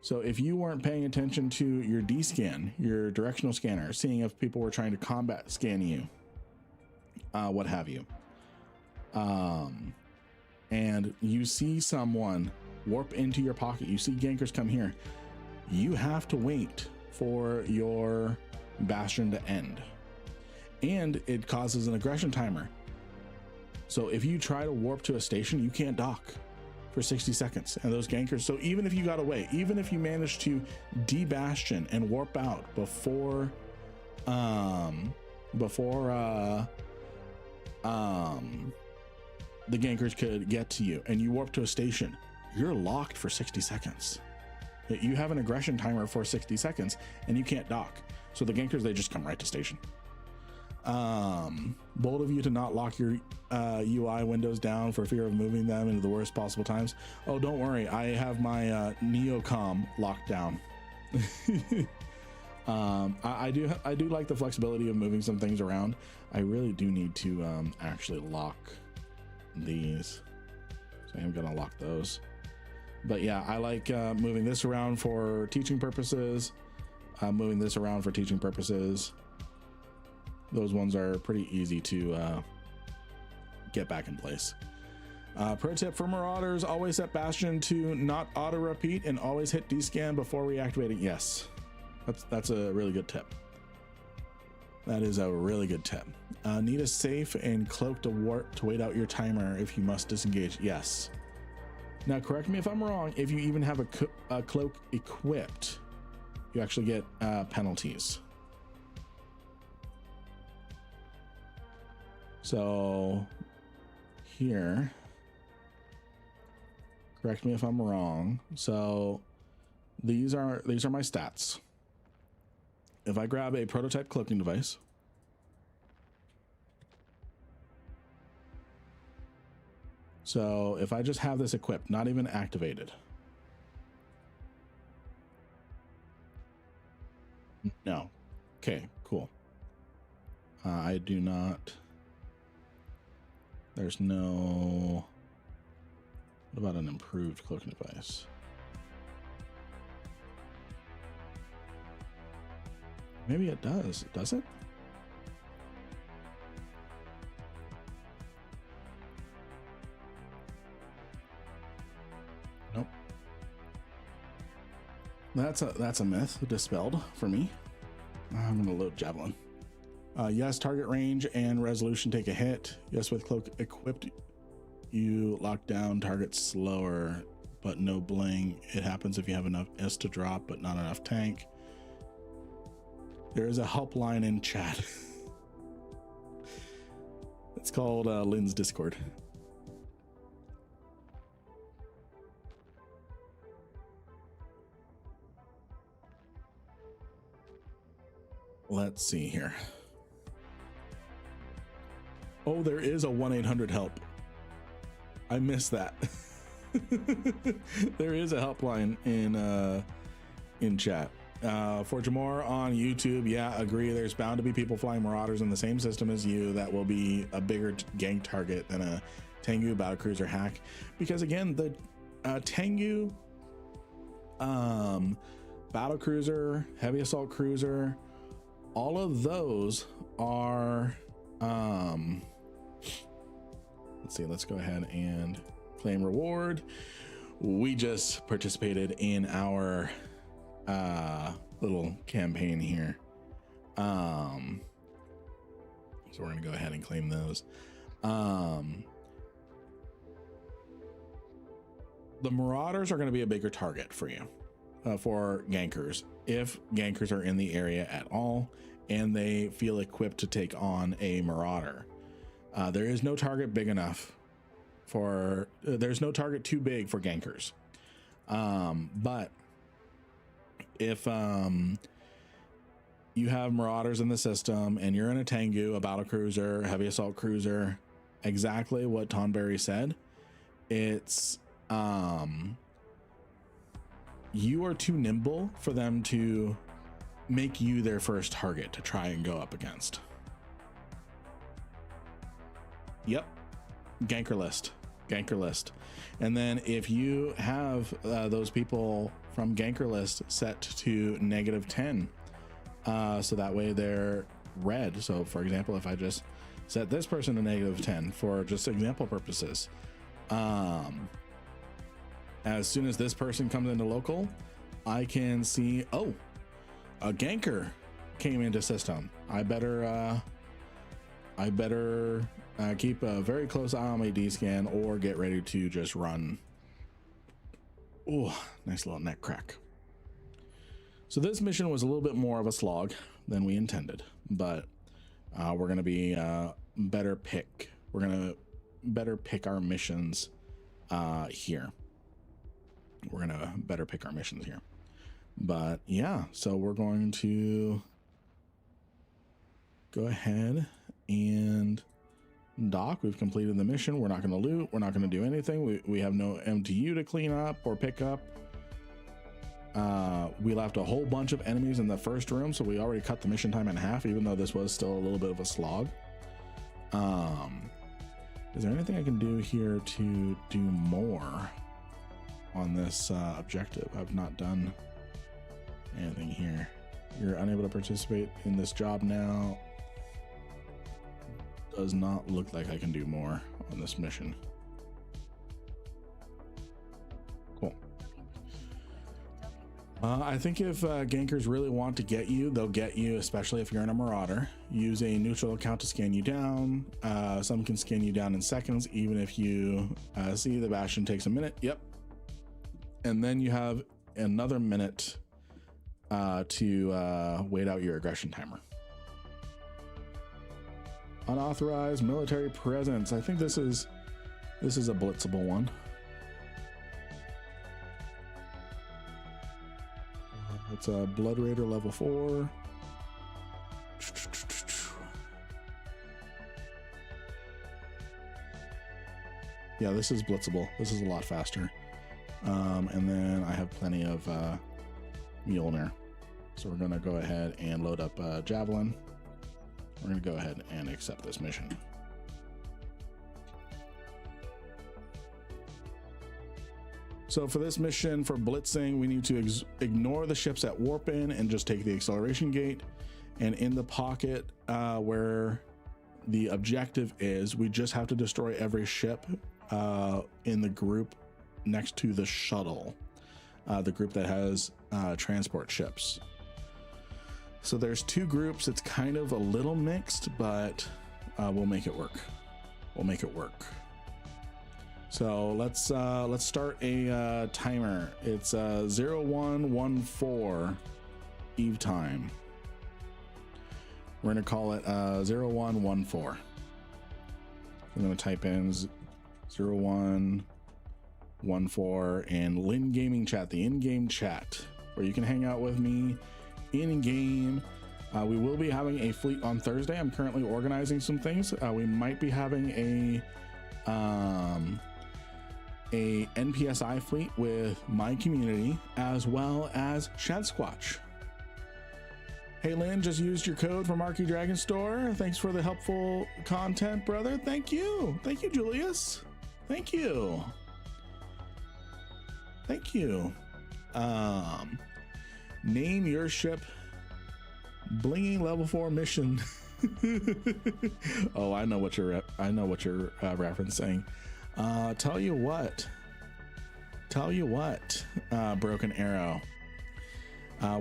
Speaker 1: So if you weren't paying attention to your D-scan, your directional scanner, seeing if people were trying to combat scan you, what have you, and you see someone warp into your pocket, you see gankers come here, you have to wait for your bastion to end. And it causes an aggression timer. So if you try to warp to a station, you can't dock for 60 seconds. And those gankers, so even if you got away, even if you managed to de-bastion and warp out before the gankers could get to you and you warp to a station, you're locked for 60 seconds. You have an aggression timer for 60 seconds and you can't dock. So the gankers, they just come right to station. Bold of you to not lock your UI windows down for fear of moving them into the worst possible times. Oh, don't worry, I have my Neocom locked down. I do like the flexibility of moving some things around. I really do need to actually lock these, so I'm gonna lock those. But yeah, I like moving this around for teaching purposes, moving this around for teaching purposes. Those ones are pretty easy to get back in place. Pro tip for Marauders, always set Bastion to not auto repeat and always hit D-scan before reactivating. Yes, that's a really good tip. That is a really good tip. Need a safe and cloak to wait out your timer if you must disengage. Yes. Now correct me if I'm wrong, if you even have a cloak equipped, you actually get penalties. So here, correct me if I'm wrong. So these are my stats. If I grab a prototype cloaking device, so if I just have this equipped, not even activated, no. Okay, cool. I do not. There's no. What about an improved cloaking device? Maybe it does. Does it? Nope. That's a myth dispelled for me. I'm gonna load Javelin. Yes, target range and resolution take a hit. Yes, with cloak equipped, you lock down targets slower, but no bling. It happens if you have enough S to drop, but not enough tank. There is a helpline in chat. It's called Lynn's Discord. Let's see here. Oh, there is a 1-800-HELP. I missed that. There is a helpline in chat. For Jamor on YouTube, yeah, agree. There's bound to be people flying Marauders in the same system as you that will be a bigger gank target than a Tengu battlecruiser hack. Because again, the Tengu battlecruiser, heavy assault cruiser, all of those are let's see, let's go ahead and claim reward. We just participated in our little campaign here. So we're gonna go ahead and claim those. The Marauders are going to be a bigger target for you, for gankers, if gankers are in the area at all and they feel equipped to take on a Marauder. There is no target big enough for, there's no target too big for gankers. But if you have Marauders in the system and you're in a Tengu, a battle cruiser, heavy assault cruiser, exactly what Tonberry said, it's you are too nimble for them to make you their first target to try and go up against. Yep, ganker list. And then if you have those people from ganker list set to -10, so that way they're red. So for example, if I just set this person to -10 for just example purposes, as soon as this person comes into local, I can see, oh, a ganker came into system. I better keep a very close eye on my D scan or get ready to just run. Oh, nice little neck crack. So this mission was a little bit more of a slog than we intended, but we're gonna be better pick. We're gonna better pick our missions here. We're gonna better pick our missions here. But yeah, so we're going to go ahead and dock. We've completed the mission. We're not going to loot. We're not going to do anything. We have no MTU to clean up or pick up. We left a whole bunch of enemies in the first room, so we already cut the mission time in half, even though this was still a little bit of a slog. Is there anything I can do here to do more on this objective? I've not done anything here. You're unable to participate in this job now. Does not look like I can do more on this mission. Cool. I think if gankers really want to get you, they'll get you, especially if you're in a Marauder. Use a neutral account to scan you down. Some can scan you down in seconds, even if you see the Bastion takes a minute. Yep. And then you have another minute to wait out your aggression timer. Unauthorized military presence. I think this is a blitzable one. It's a Blood Raider level 4. Yeah, this is blitzable. This is a lot faster. And then I have plenty of Mjolnir. So we're gonna go ahead and load up Javelin. We're gonna go ahead and accept this mission. So for this mission, for blitzing, we need to ignore the ships at warp in and just take the acceleration gate. And in the pocket where the objective is, we just have to destroy every ship in the group next to the shuttle, the group that has transport ships. So there's two groups. It's kind of a little mixed, but we'll make it work. We'll make it work. So let's start a timer. It's 0114 Eve time. We're gonna call it 0114. I'm gonna type in 0114 and Lin Gaming Chat, the in-game chat, where you can hang out with me in game. We will be having a fleet on Thursday. I'm currently organizing some things. We might be having a NPSI fleet with my community, as well as Shad Squatch. Hey Lynn, just used your code for Marquee Dragon Store. Thanks for the helpful content, brother. Thank you, Julius. Thank you. Name your ship blinging level 4 mission. Oh, I know what you're referencing. Tell you what, Broken Arrow.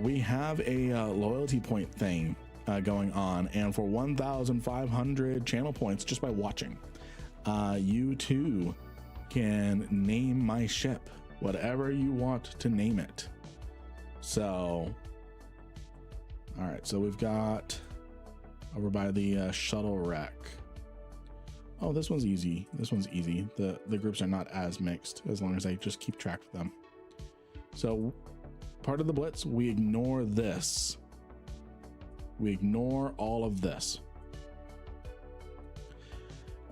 Speaker 1: We have a loyalty point thing going on, and for 1,500 channel points just by watching, you too can name my ship whatever you want to name it. So all right, so we've got over by the shuttle wreck. Oh, this one's easy. This one's easy. The groups are not as mixed as long as I just keep track of them. So part of the blitz, we ignore this. We ignore all of this.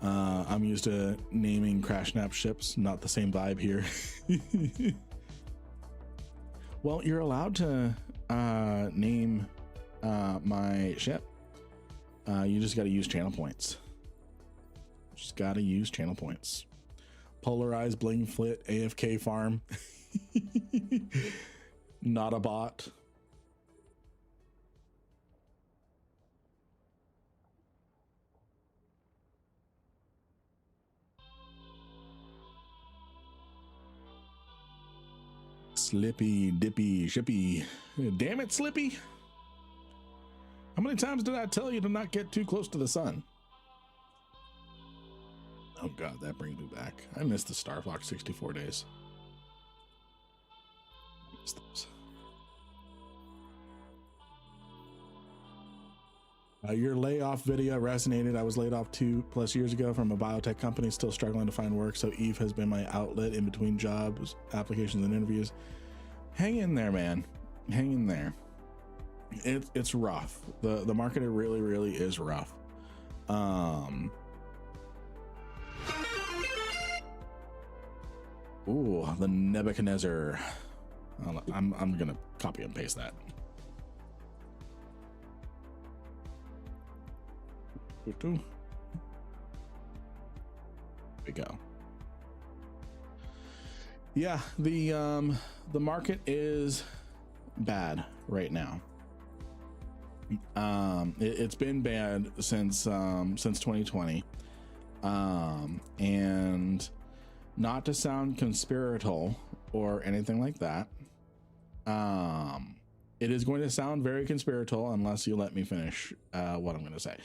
Speaker 1: I'm used to naming crash nap ships, not the same vibe here. Well, you're allowed to name my ship. You just got to use channel points. Just got to use channel points. Polarized bling flit AFK farm. Not a bot. Slippy, dippy, shippy. Damn it, Slippy. How many times did I tell you to not get too close to the sun? Oh God, that brings me back. I missed the Star Fox 64 days. I missed those. Your layoff video resonated. I was laid off 2+ years ago from a biotech company, still struggling to find work. So Eve has been my outlet in between jobs, applications, and interviews. Hang in there, man. Hang in there. It's rough. The market, it really is rough. Ooh, the Nebuchadnezzar. I'm gonna copy and paste that. There we go. Yeah, the market is bad right now. It's been bad since 2020. And not to sound conspiratorial or anything like that, it is going to sound very conspiratorial unless you let me finish what I'm going to say.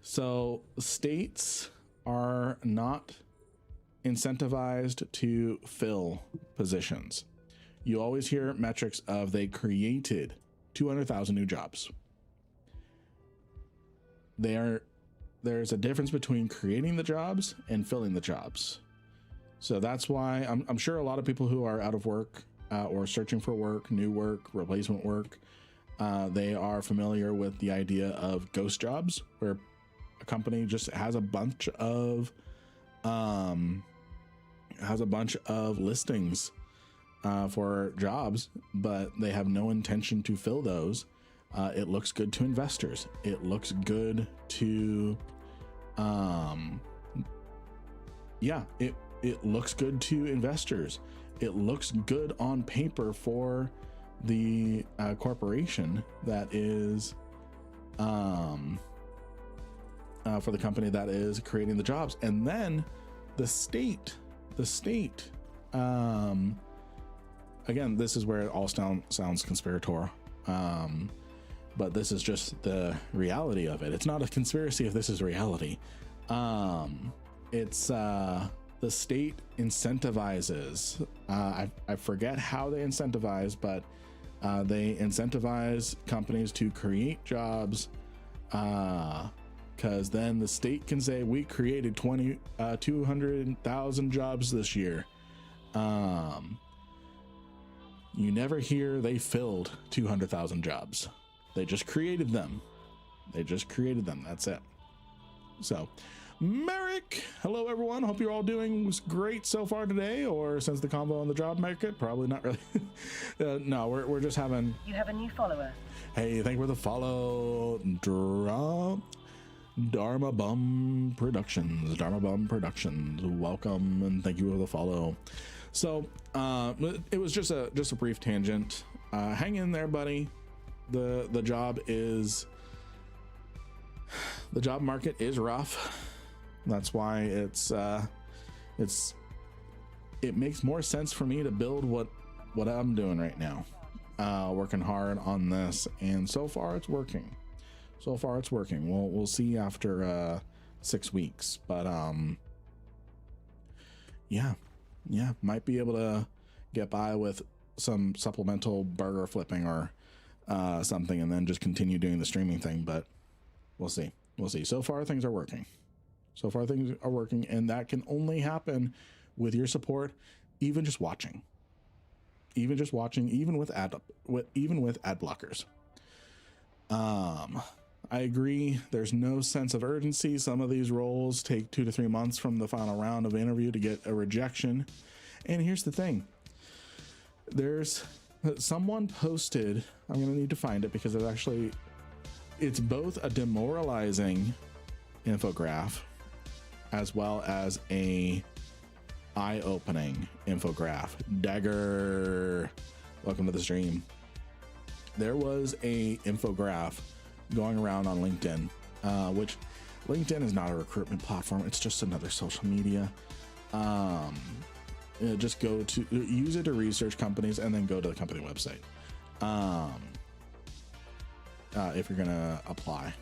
Speaker 1: So states are not incentivized to fill positions. You always hear metrics of they created 200,000 new jobs. There's a difference between creating the jobs and filling the jobs. So that's why I'm sure a lot of people who are out of work or searching for work, new work, replacement work, they are familiar with the idea of ghost jobs, where a company just has a bunch of listings for jobs, but they have no intention to fill those. It looks good to investors. It looks good to it looks good to investors. It looks good on paper for the corporation that is for the company that is creating the jobs. And then the state again, this is where it all sounds conspiratorial, but this is just the reality of it. It's not a conspiracy if this is reality. It's the state incentivizes, I forget how they incentivize, but they incentivize companies to create jobs, because then the state can say, we created 200,000 jobs this year. You never hear they filled 200,000 jobs. They just created them. That's it. So Merrick, hello everyone, hope you're all doing great so far today, or since the convo on the job market, probably not really. No, we're just having. You have a new follower. Hey, thank you for the follow. Dharma Bum Productions, welcome, and thank you for the follow. So it was just a brief tangent. Hang in there, buddy. The job market is rough. That's why it makes more sense for me to build what what I'm doing right now. Working hard on this, and so far it's working. So far it's working. We'll see after 6 weeks, but yeah, might be able to get by with some supplemental burger flipping or something, and then just continue doing the streaming thing. But we'll see. So far things are working. And that can only happen with your support, even just watching, even with ad blockers. I agree, there's no sense of urgency. Some of these roles take 2 to 3 months from the final round of interview to get a rejection. And here's the thing, there's someone posted, I'm gonna need to find it because it's both a demoralizing infograph as well as a eye-opening infograph. Dagger, welcome to the stream. There was a infograph going around on LinkedIn, which LinkedIn is not a recruitment platform, it's just another social media. Just use it to research companies and then go to the company website if you're gonna apply.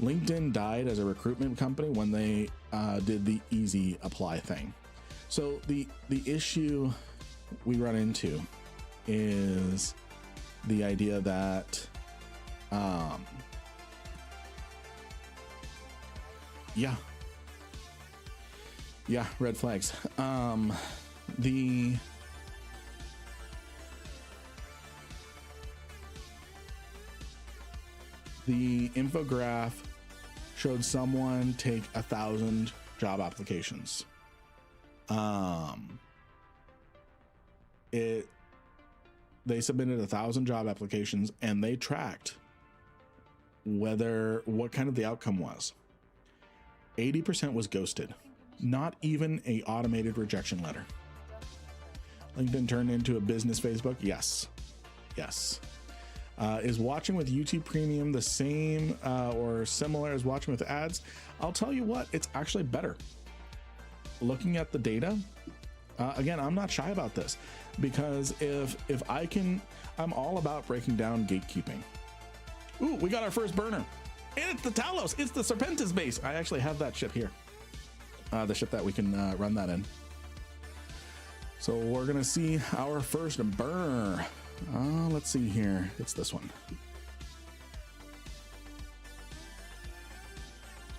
Speaker 1: LinkedIn died as a recruitment company when they did the easy apply thing. So the issue we run into is the idea that red flags. The infograph showed someone take 1,000 job applications. They submitted 1,000 job applications and they tracked what kind of the outcome was. 80% was ghosted, not even a automated rejection letter. LinkedIn turned into a business Facebook. Yes. Is watching with YouTube Premium the same or similar as watching with ads? I'll tell you what, it's actually better. Looking at the data, again, I'm not shy about this, because if I'm all about breaking down gatekeeping. Ooh, we got our first burner, and it's the Talos, it's the Serpentis base. I actually have that ship here, the ship that we can run that in. So we're gonna see our first burner. Let's see here. It's this one.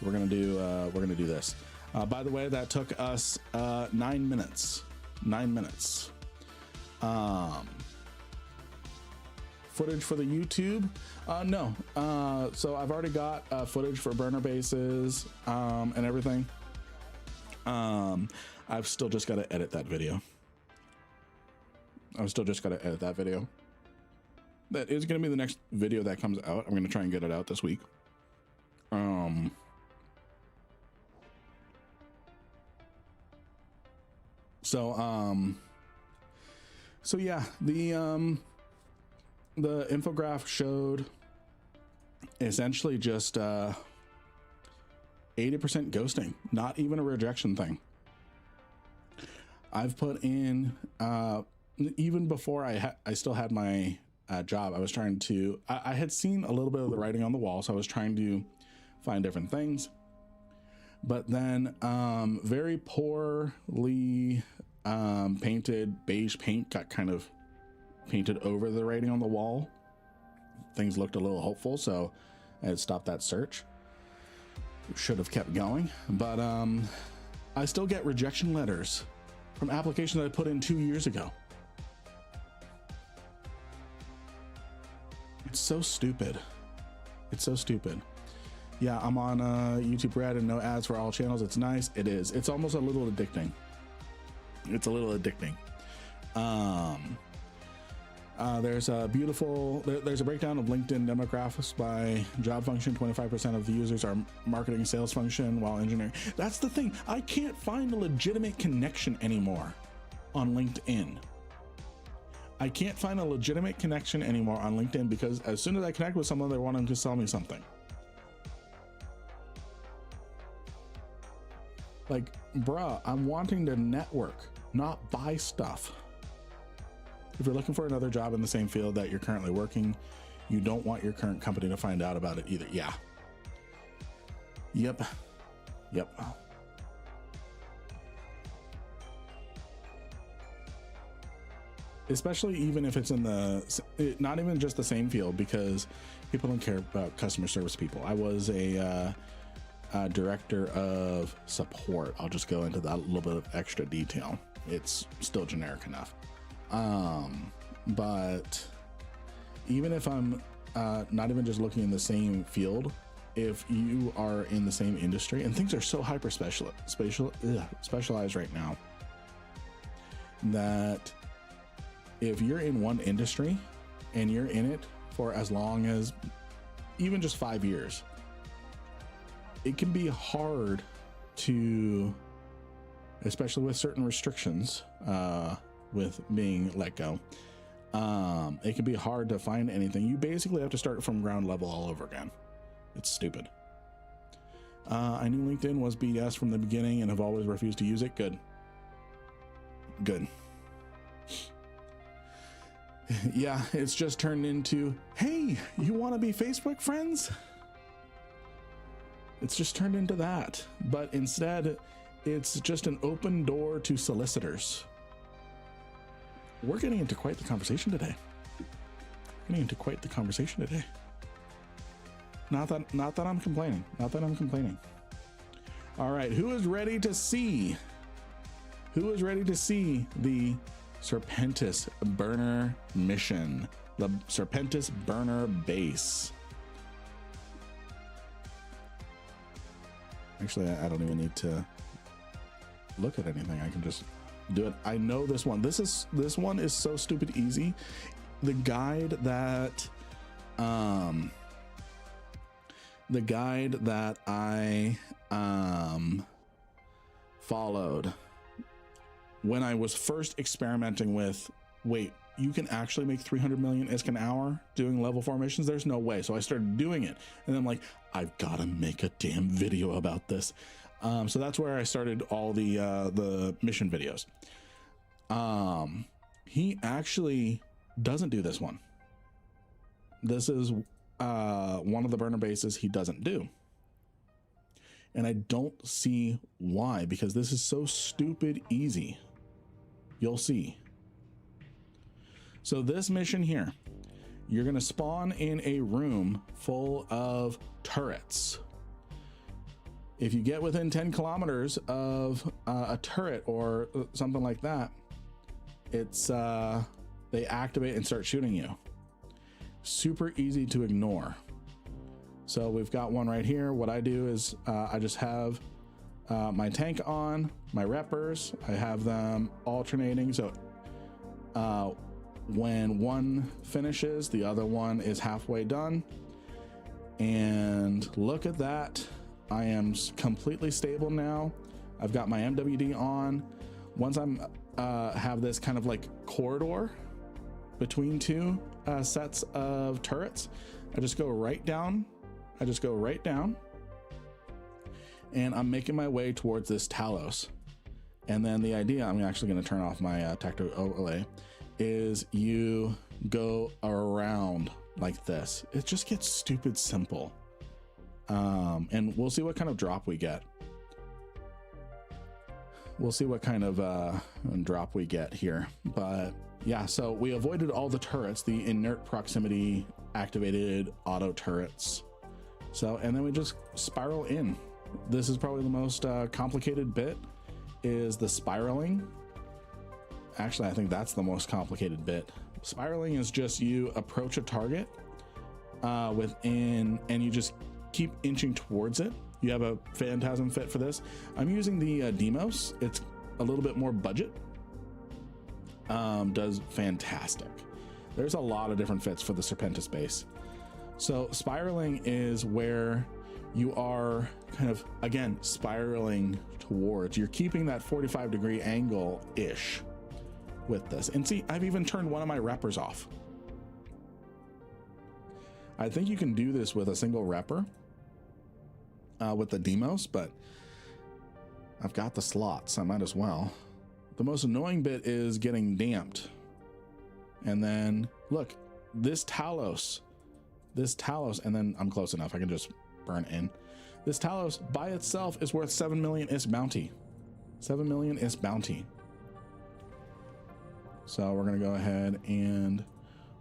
Speaker 1: We're gonna do this. By the way, that took us 9 minutes. 9 minutes. Footage for the YouTube? No. So I've already got footage for burner bases and everything. I've still just got to edit that video. That is going to be the next video that comes out. I'm going to try and get it out this week. So yeah, the infograph showed essentially just 80% ghosting, not even a rejection thing. I've put in even before I still had my job, I was trying to, I had seen a little bit of the writing on the wall, so I was trying to find different things. But then very poorly painted beige paint got kind of painted over the writing on the wall. Things looked a little hopeful, so I had stopped that search. Should have kept going, but I still get rejection letters from applications that I put in 2 years ago. It's so stupid. It's so stupid. Yeah, I'm on YouTube Red and no ads for all channels. It's nice. It is. It's almost a little addicting. It's a little addicting. There's a breakdown of LinkedIn demographics by job function. 25% of the users are marketing, sales function, while engineering. That's the thing. I can't find a legitimate connection anymore on LinkedIn. I can't find a legitimate connection anymore on LinkedIn, because as soon as I connect with someone, they're wanting to sell me something. Like, bruh, I'm wanting to network, not buy stuff. If you're looking for another job in the same field that you're currently working, you don't want your current company to find out about it either. Yeah. Yep. Especially even if it's in not even just the same field, because people don't care about customer service people. I was a director of support. I'll just go into that a little bit of extra detail. It's still generic enough. But even if I'm not even just looking in the same field, if you are in the same industry, and things are so hyper specialized right now, that if you're in one industry and you're in it for as long as even just 5 years, it can be hard to, especially with certain restrictions, with being let go, it can be hard to find anything. You basically have to start from ground level all over again. It's stupid. I knew LinkedIn was BS from the beginning and have always refused to use it. Good. Yeah, it's just turned into, hey, you want to be Facebook friends? It's just turned into that. But instead, it's just an open door to solicitors. We're getting into quite the conversation today. Not that I'm complaining. All right, who is ready to see the Serpentis burner mission, the Serpentis burner base? Actually, I don't even need to look at anything. I can just do it. I know this one. This one is so stupid easy. The guide that I followed when I was first experimenting with, wait, you can actually make 300 million ISK an hour doing level 4 missions? There's no way. So I started doing it, and I'm like, I've got to make a damn video about this. So that's where I started all the mission videos. He actually doesn't do this one. This is one of the burner bases he doesn't do. And I don't see why, because this is so stupid easy. You'll see. So this mission here, you're going to spawn in a room full of turrets. If you get within 10 kilometers of a turret or something like that, it's they activate and start shooting you. Super easy to ignore. So we've got one right here. What I do is I just have my tank on, my reppers. I have them alternating. So when one finishes, the other one is halfway done. And look at that. I am completely stable now. I've got my MWD on. Once I'm have this kind of like corridor between two sets of turrets, I just go right down. And I'm making my way towards this Talos. And then the idea, I'm actually going to turn off my tactical overlay, is you go around like this. It just gets stupid simple. And we'll see what kind of drop we get. Drop we get here. But yeah, so we avoided all the turrets, the inert proximity activated auto turrets. So, and then we just spiral in. This is probably the most complicated bit, is the spiraling. Actually, I think that's the most complicated bit. Spiraling is just you approach a target within, and you just keep inching towards it. You have a phantasm fit for this. I'm using the Demos. It's a little bit more budget. Does fantastic. There's a lot of different fits for the Serpentis base. So spiraling is where you are kind of, again, spiraling towards, you're keeping that 45-degree angle ish with this. And see, I've even turned one of my reppers off. I think you can do this with a single repper with the Demos, but I've got the slots, I might as well. The most annoying bit is getting damped. And then look, this Talos, and then I'm close enough. I can just burn in. This Talos by itself is worth 7 million is bounty. 7 million is bounty. So we're gonna go ahead and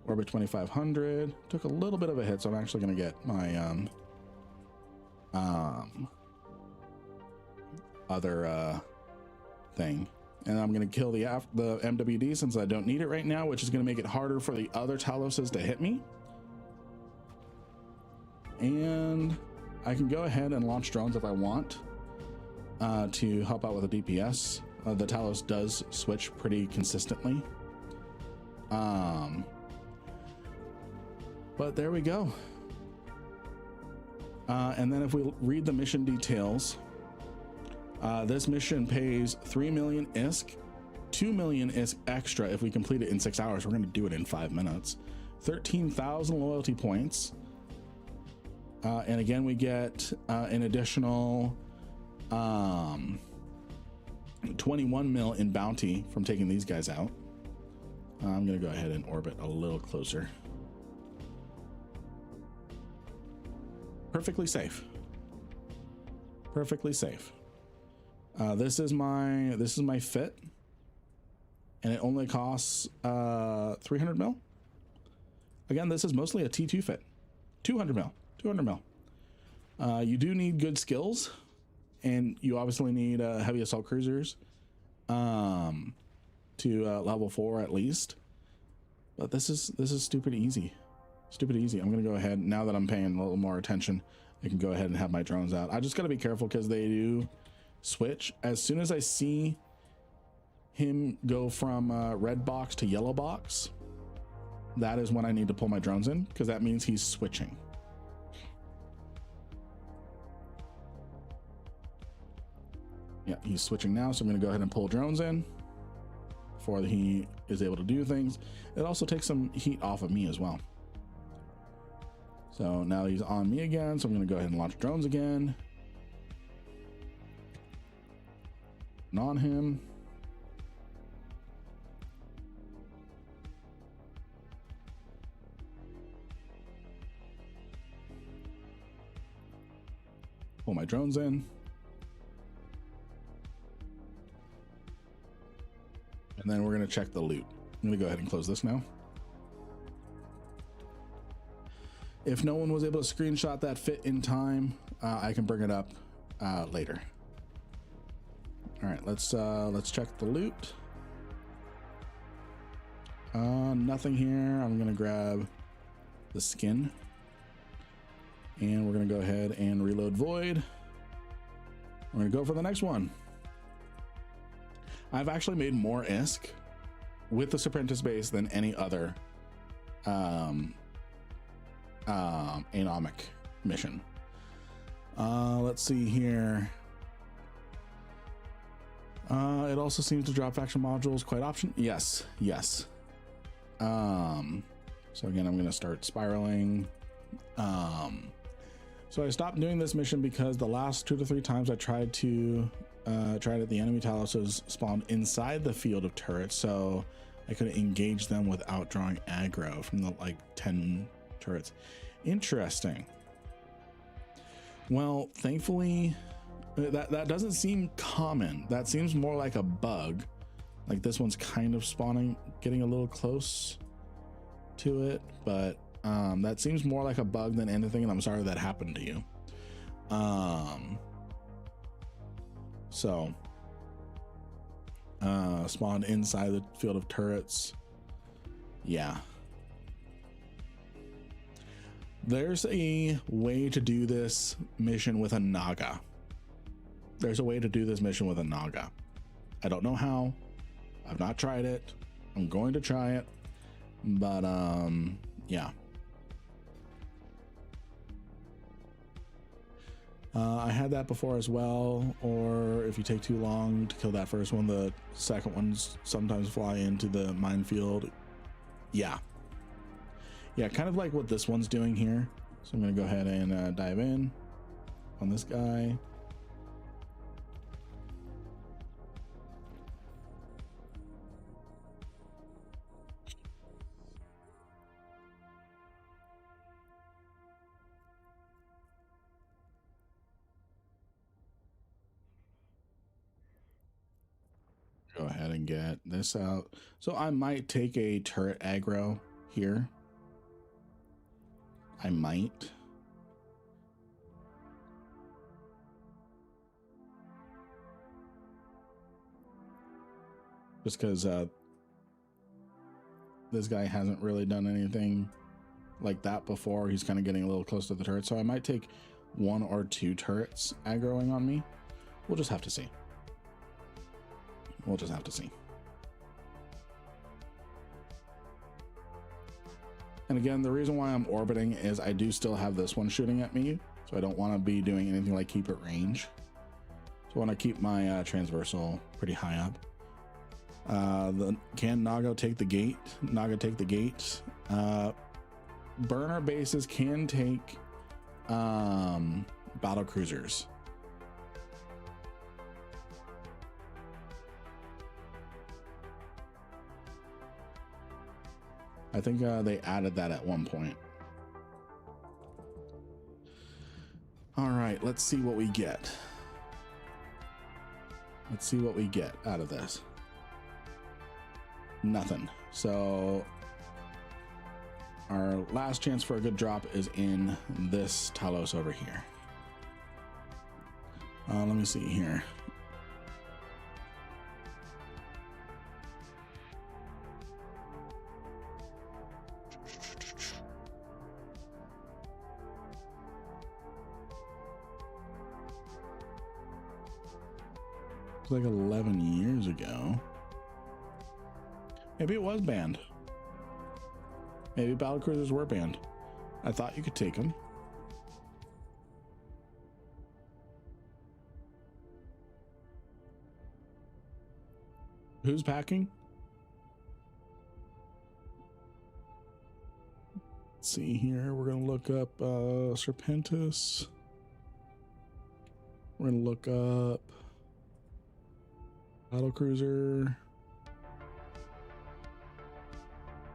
Speaker 1: orbit 2500. Took a little bit of a hit, so I'm actually gonna get my other thing, and I'm gonna kill the MWD since I don't need it right now, which is gonna make it harder for the other Taloses to hit me. And I can go ahead and launch drones if I want to help out with the DPS. The Talos does switch pretty consistently. But there we go. And then if we read the mission details, this mission pays 3 million ISK, 2 million ISK extra if we complete it in 6 hours. We're going to do it in 5 minutes. 13,000 loyalty points. And again, we get an additional 21 mil in bounty from taking these guys out. I'm going to go ahead and orbit a little closer. Perfectly safe. Perfectly safe. This is my fit, and it only costs 300 mil. Again, this is mostly a T2 fit. 200 mil. 200 mil. You do need good skills, and you obviously need heavy assault cruisers to level 4 at least. But this is stupid easy. Stupid easy. I'm gonna go ahead, now that I'm paying a little more attention, I can go ahead and have my drones out. I just gotta be careful because they do switch. As soon as I see him go from red box to yellow box, that is when I need to pull my drones in, because that means he's switching. Yeah, he's switching now, so I'm going to go ahead and pull drones in before he is able to do things. It also takes some heat off of me as well. So now he's on me again, so I'm going to go ahead and launch drones again. And on him. Pull my drones in. And then we're going to check the loot. I'm going to go ahead and close this now. If no one was able to screenshot that fit in time, I can bring it up later. All right, let's check the loot. Nothing here. I'm going to grab the skin. And we're going to go ahead and reload void. We're going to go for the next one. I've actually made more ISK with the Apprentice base than any other anomic mission. Let's see here. It also seems to drop faction modules quite option. Yes. So again, I'm going to start spiraling. So I stopped doing this mission because the last 2 to 3 times I tried it, the enemy Taloses spawned inside the field of turrets, so I couldn't engage them without drawing aggro from the like 10 turrets. Interesting. Well, thankfully, that doesn't seem common. That seems more like a bug. Like this one's kind of spawning, getting a little close to it, but that seems more like a bug than anything, and I'm sorry that happened to you. So spawned inside the field of turrets. Yeah. There's a way to do this mission with a Naga. There's a way to do this mission with a Naga. I don't know how. I've not tried it. I'm going to try it. But yeah. I had that before as well, or if you take too long to kill that first one, the second ones sometimes fly into the minefield. Yeah, kind of like what this one's doing here. So I'm gonna go ahead and dive in on this guy. ahead and get this out. So I might take a turret aggro here. I might. Just because this guy hasn't really done anything like that before. He's kind of getting a little close to the turret. So I might take 1 or 2 turrets aggroing on me. We'll just have to see. We'll just have to see. And again, the reason why I'm orbiting is I do still have this one shooting at me. So I don't want to be doing anything like keep at range. So I want to keep my transversal pretty high up. Can Nago take the gate? Naga take the gate. Burner bases can take battle cruisers. I think they added that at one point. All right, let's see what we get. Let's see what we get out of this. Nothing. So our last chance for a good drop is in this Talos over here. Let me see here. It's like 11 years ago. Maybe it was banned. Maybe battlecruisers were banned. I thought you could take them. Who's packing? Let's see here. We're gonna look up Serpentis. We're gonna look up battlecruiser.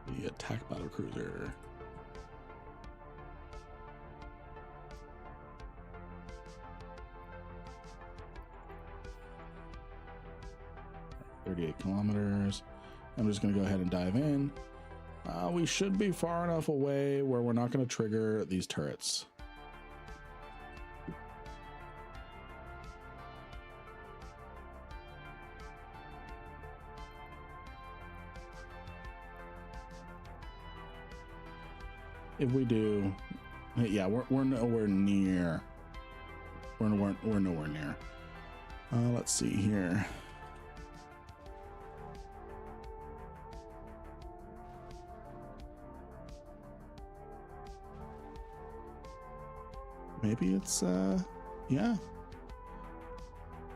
Speaker 1: The attack battlecruiser. .38 kilometers. I'm just going to go ahead and dive in. We should be far enough away where we're not going to trigger these turrets. If we do, yeah, we're nowhere near. We're nowhere near. Let's see here. Maybe it's yeah.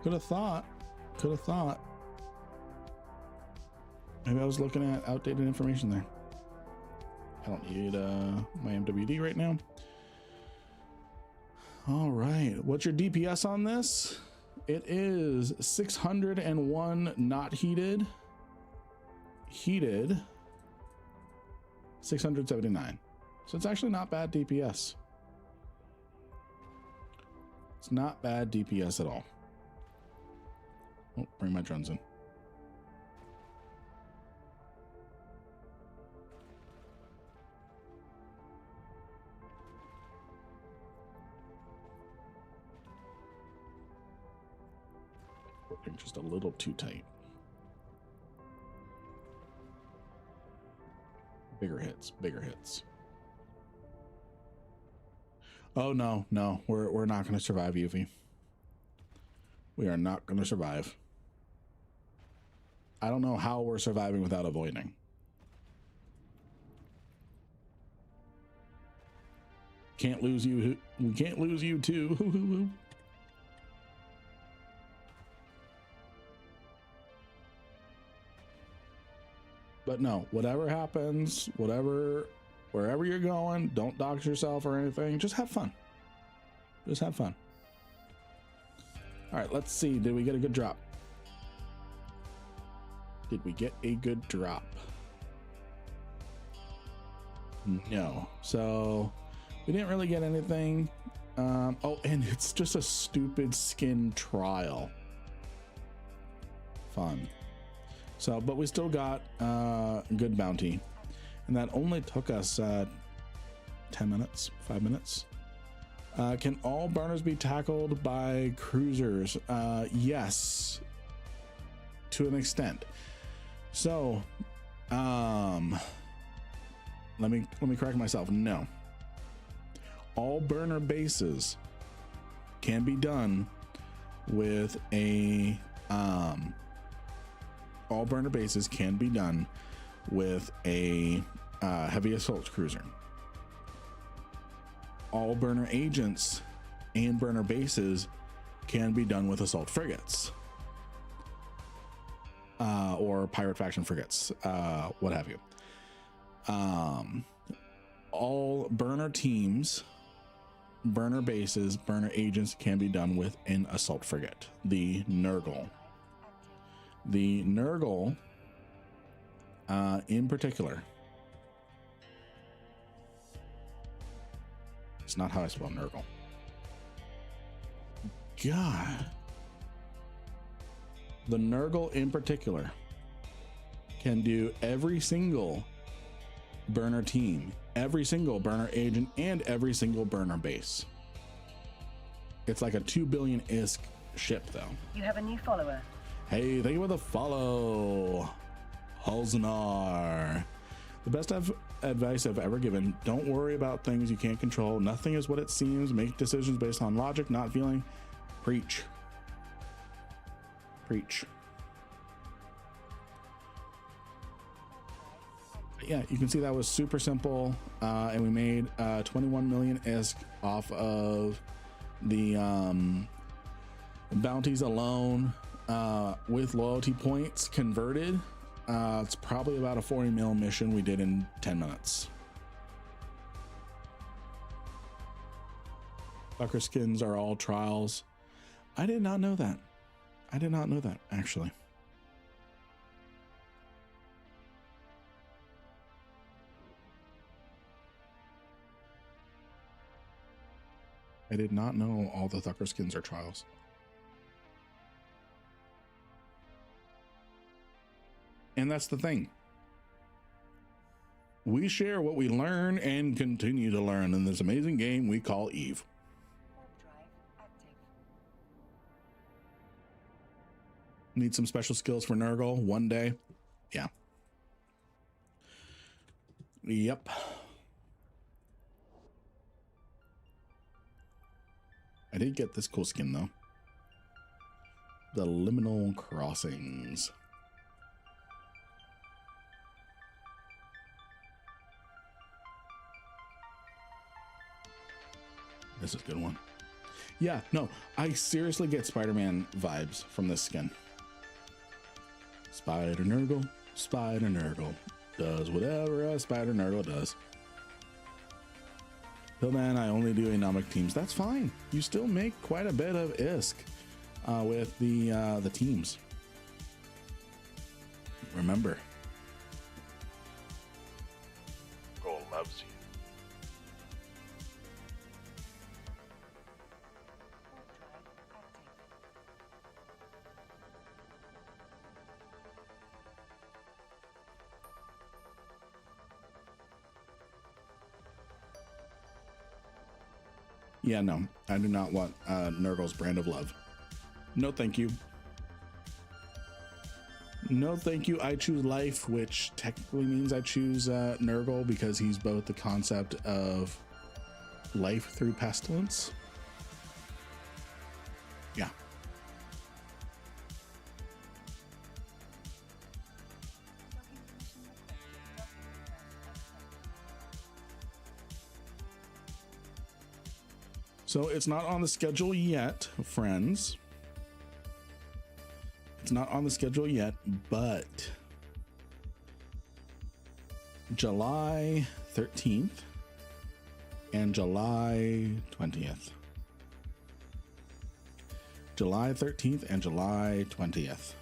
Speaker 1: Could have thought. Maybe I was looking at outdated information there. I don't need my MWD right now. All right, what's your DPS on this? It is 601 not heated. Heated 679. So it's actually not bad DPS. It's not bad DPS at all. Oh, bring my drones in. Working just a little too tight. Bigger hits, bigger hits. Oh no, we're not going to survive, Yuffie. We are not going to survive. I don't know how we're surviving without avoiding. Can't lose you. We can't lose you too. But no, whatever happens, wherever you're going, don't dox yourself or anything. Just have fun. Just have fun. All right, let's see. Did we get a good drop? Did we get a good drop? No. So we didn't really get anything. Oh, and it's just a stupid skin trial. Fun. So, but we still got good bounty, and that only took us 10 minutes, 5 minutes. Can all burners be tackled by cruisers? Yes, to an extent. So, let me correct myself. No, all burner bases can be done with a all burner bases can be done with a heavy assault cruiser. All burner agents and burner bases can be done with assault frigates or pirate faction frigates, what have you. All burner teams, burner bases, burner agents can be done with an assault frigate, the Nurgle. The Nurgle, in particular, it's not how I spell Nurgle. God. The Nurgle in particular can do every single burner team, every single burner agent, and every single burner base. It's like a 2 billion ISK ship, though.
Speaker 2: You have a new follower.
Speaker 1: Hey, thank you for the follow, Halznar. The best advice I've ever given: don't worry about things you can't control. Nothing is what it seems. Make decisions based on logic, not feeling. Preach. Preach. Yeah, you can see that was super simple, and we made 21 million ISK off of the bounties alone, with loyalty points converted. It's probably about a 40 mil mission we did in 10 minutes. Sucker skins are all trials. I did not know that. I did not know that, actually. I did not know all the Thucker skins are trials. And that's the thing. We share what we learn and continue to learn in this amazing game we call Eve. Need some special skills for Nurgle one day. Yeah. Yep. I did get this cool skin though. The Liminal Crossings. This is a good one. Yeah, no, I seriously get Spider-Man vibes from this skin. Spider Nurgle does whatever a Spider Nurgle does. Pillman, I only do anomic teams. That's fine. You still make quite a bit of ISK with the teams. Remember,
Speaker 3: Karl loves you.
Speaker 1: yeah, no, I do not want Nurgle's brand of love. No, thank you. No, thank you. I choose life, which technically means I choose Nurgle because he's both the concept of life through pestilence. Yeah. So it's not on the schedule yet, friends. It's not on the schedule yet, but July 13th and July 20th. July 13th and July 20th.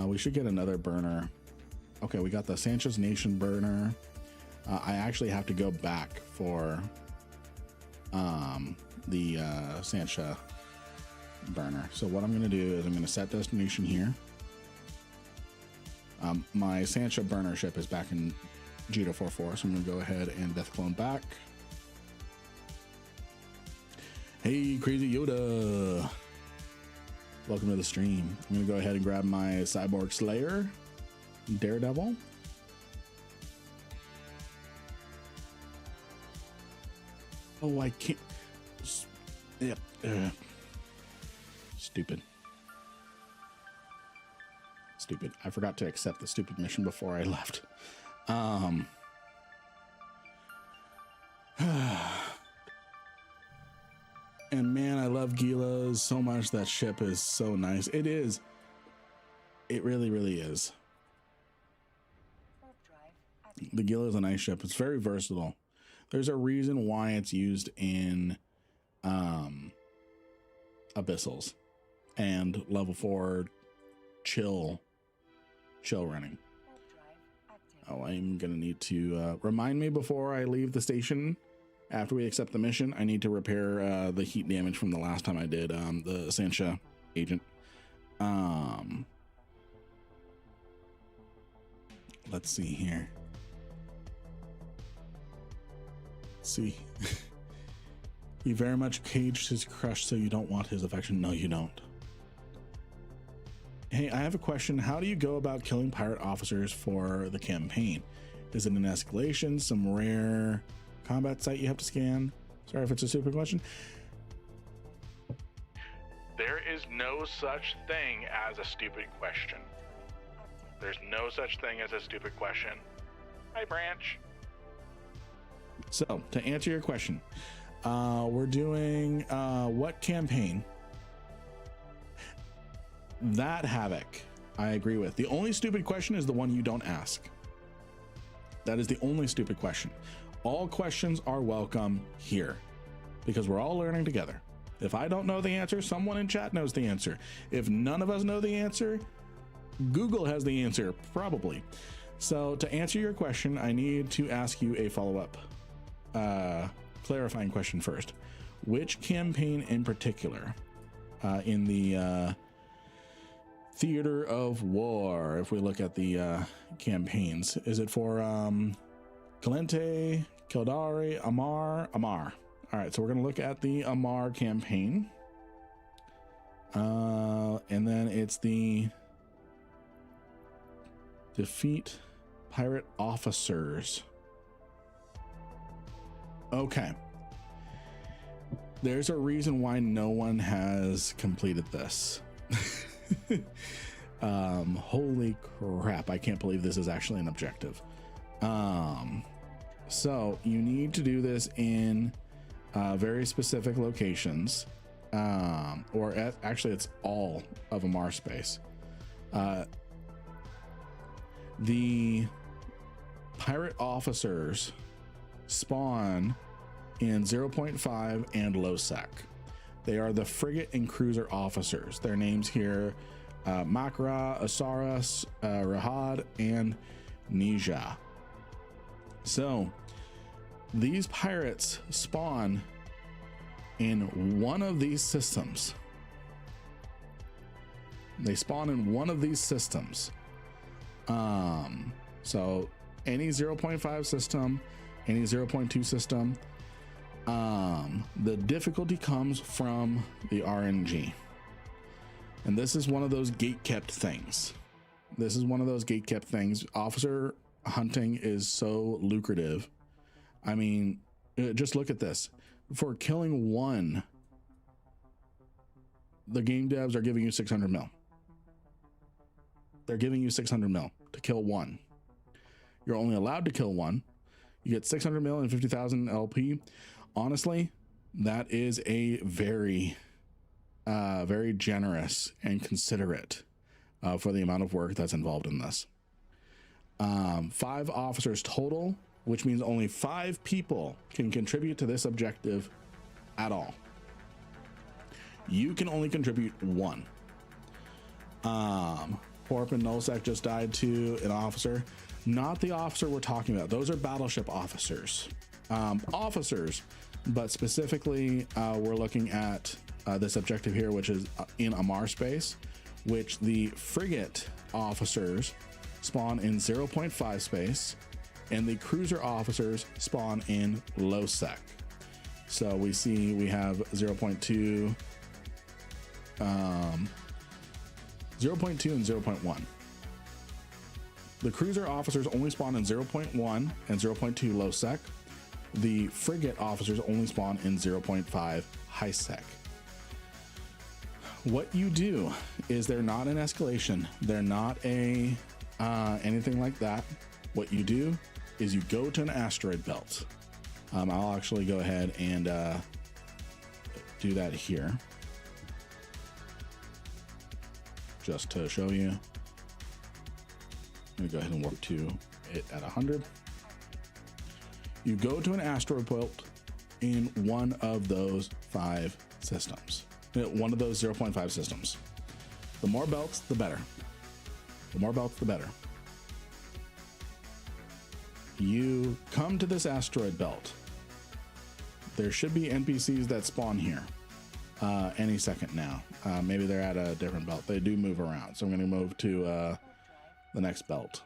Speaker 1: We should get another burner. Okay, we got the Sanchez Nation burner. I actually have to go back for the Sancha burner. So what I'm going to do is I'm going to set destination here. My Sancha burner ship is back in Jita 4-4, so I'm going to go ahead and Death Clone back. Hey, Crazy Yoda. Welcome to the stream. I'm going to go ahead and grab my Cyborg Slayer, Daredevil. Oh, I can't. Yep. Stupid. Stupid. I forgot to accept the stupid mission before I left. And man, I love Gila's so much. That ship is so nice. It is. It really, really is. The Gila is a nice ship. It's very versatile. There's a reason why it's used in abyssals and level 4 chill running. Oh, I'm gonna need to remind me before I leave the station. After we accept the mission, I need to repair the heat damage from the last time I did the Sancha agent. Let's see here. Let's see. He very much caged his crush, so you don't want his affection. No, you don't. Hey, I have a question. How do you go about killing pirate officers for the campaign? Is it an escalation, some rare combat site you have to scan? Sorry if it's a stupid question.
Speaker 3: There is no such thing as a stupid question. There's no such thing as a stupid question. Hi, Branch.
Speaker 1: So, to answer your question, we're doing what campaign? That Havoc, I agree with. The only stupid question is the one you don't ask. That is the only stupid question. All questions are welcome here because we're all learning together. If I don't know the answer, someone in chat knows the answer. If none of us know the answer, Google has the answer, probably. So to answer your question, I need to ask you a follow-up clarifying question first. Which campaign in particular in the Theater of War, if we look at the campaigns, is it for Calente, Kildari, Amar? All right, so we're going to look at the Amar campaign. And then it's the defeat pirate officers. Okay. There's a reason why no one has completed this. Holy crap, I can't believe this is actually an objective. So you need to do this in very specific locations, actually it's all of Amar space. The pirate officers spawn in 0.5 and low sec. They are the frigate and cruiser officers. Their names here, Makra, Asaras, Rahad, and Nija. So these pirates spawn in one of these systems. They spawn in one of these systems. So any 0.5 system, any 0.2 system, the difficulty comes from the RNG. And this is one of those gate-kept things. Officer hunting is so lucrative. I mean, just look at this. For killing one, the game devs are giving you 600 mil. They're giving you 600 mil to kill one. You're only allowed to kill one. You get 600 mil and 50,000 LP. Honestly, that is a very generous and considerate for the amount of work that's involved in this. 5 officers total, which means only 5 people can contribute to this objective at all. You can only contribute 1. Porp and Nullsec just died to an officer. Not the officer we're talking about. Those are battleship officers. But specifically, we're looking at this objective here, which is in Amar space, which the frigate officers spawn in 0.5 space, and the cruiser officers spawn in low sec. So we see we have 0.2, 0.2 and 0.1. The cruiser officers only spawn in 0.1 and 0.2 low sec. The frigate officers only spawn in 0.5 high sec. What you do is they're not an escalation. They're not a anything like that. What you do is you go to an asteroid belt. I'll actually go ahead and do that here, just to show you. I'm gonna go ahead and warp to it at 100. You go to an asteroid belt in one of those 5 systems, one of those 0.5 systems. The more belts, the better. The more belts, the better. You come to this asteroid belt. There should be NPCs that spawn here any second now. Maybe they're at a different belt. They do move around. So I'm going to move to the next belt.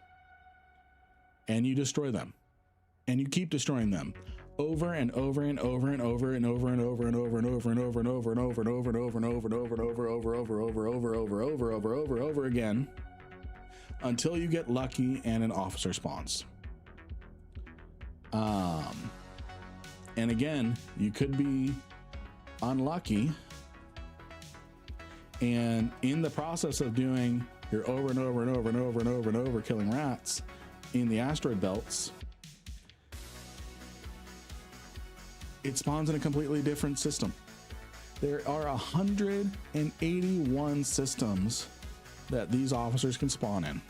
Speaker 1: And you destroy them. And you keep destroying them over and over and over and over and over and over and over and over and over and over and over and over and over and over and over and over again until you get lucky and an officer spawns. And again, you could be unlucky, and in the process of doing your over and over and over and over and over and over killing rats in the asteroid belts, it spawns in a completely different system. There are 181 systems that these officers can spawn in,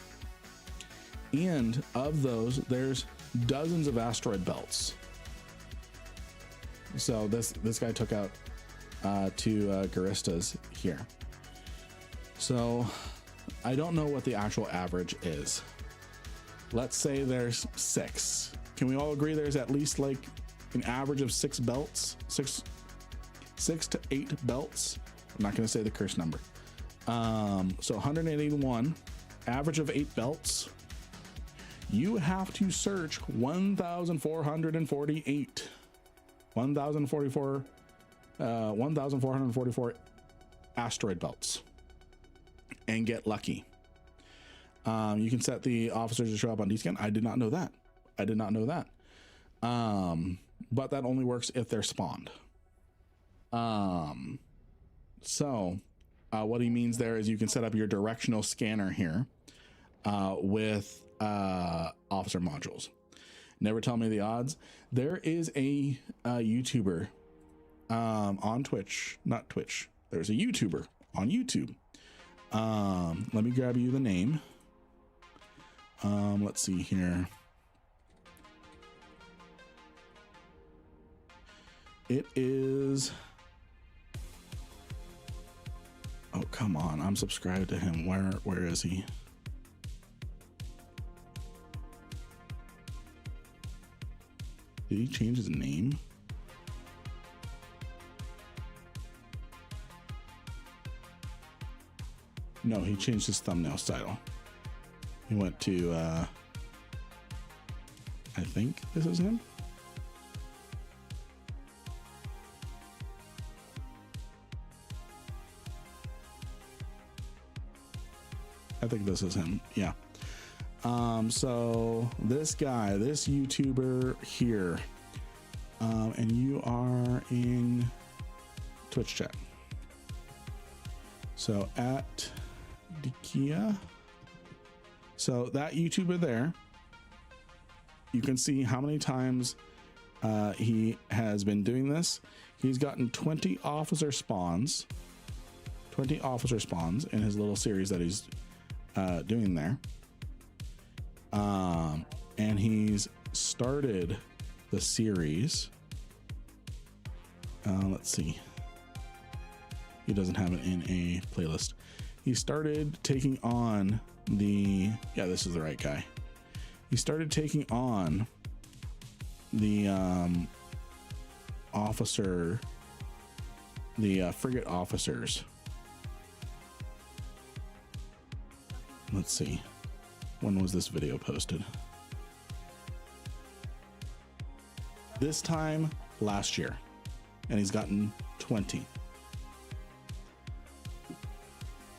Speaker 1: and of those there's dozens of asteroid belts. So this guy took out 2 Garistas here. So I don't know what the actual average is. Let's say there's 6. Can we all agree there's at least like an average of 6 belts? 6 to 8 belts. I'm not going to say the curse number. So 181, average of 8 belts. You have to search 1,448 1,444 asteroid belts and get lucky. You can set the officers to show up on D-scan. I did not know that. But that only works if they're spawned. So what he means there is you can set up your directional scanner here with officer modules. Never tell me the odds. There is a YouTuber on Twitch, not Twitch. There's a YouTuber on YouTube. Let me grab you the name. Let's see here. It is. Oh, come on. I'm subscribed to him. Where is he? Did he change his name? No, he changed his thumbnail style. He went to, I think this is him. I think this is him. Yeah. So this guy, this YouTuber here, and you are in Twitch chat. So at Dikia. So that YouTuber there, you can see how many times he has been doing this. He's gotten 20 officer spawns in his little series that he's doing there. And he's started the series. Let's see. He doesn't have it in a playlist. He started taking on yeah, this is the right guy. He started taking on the frigate officers. Let's see. When was this video posted? This time last year, and he's gotten 20.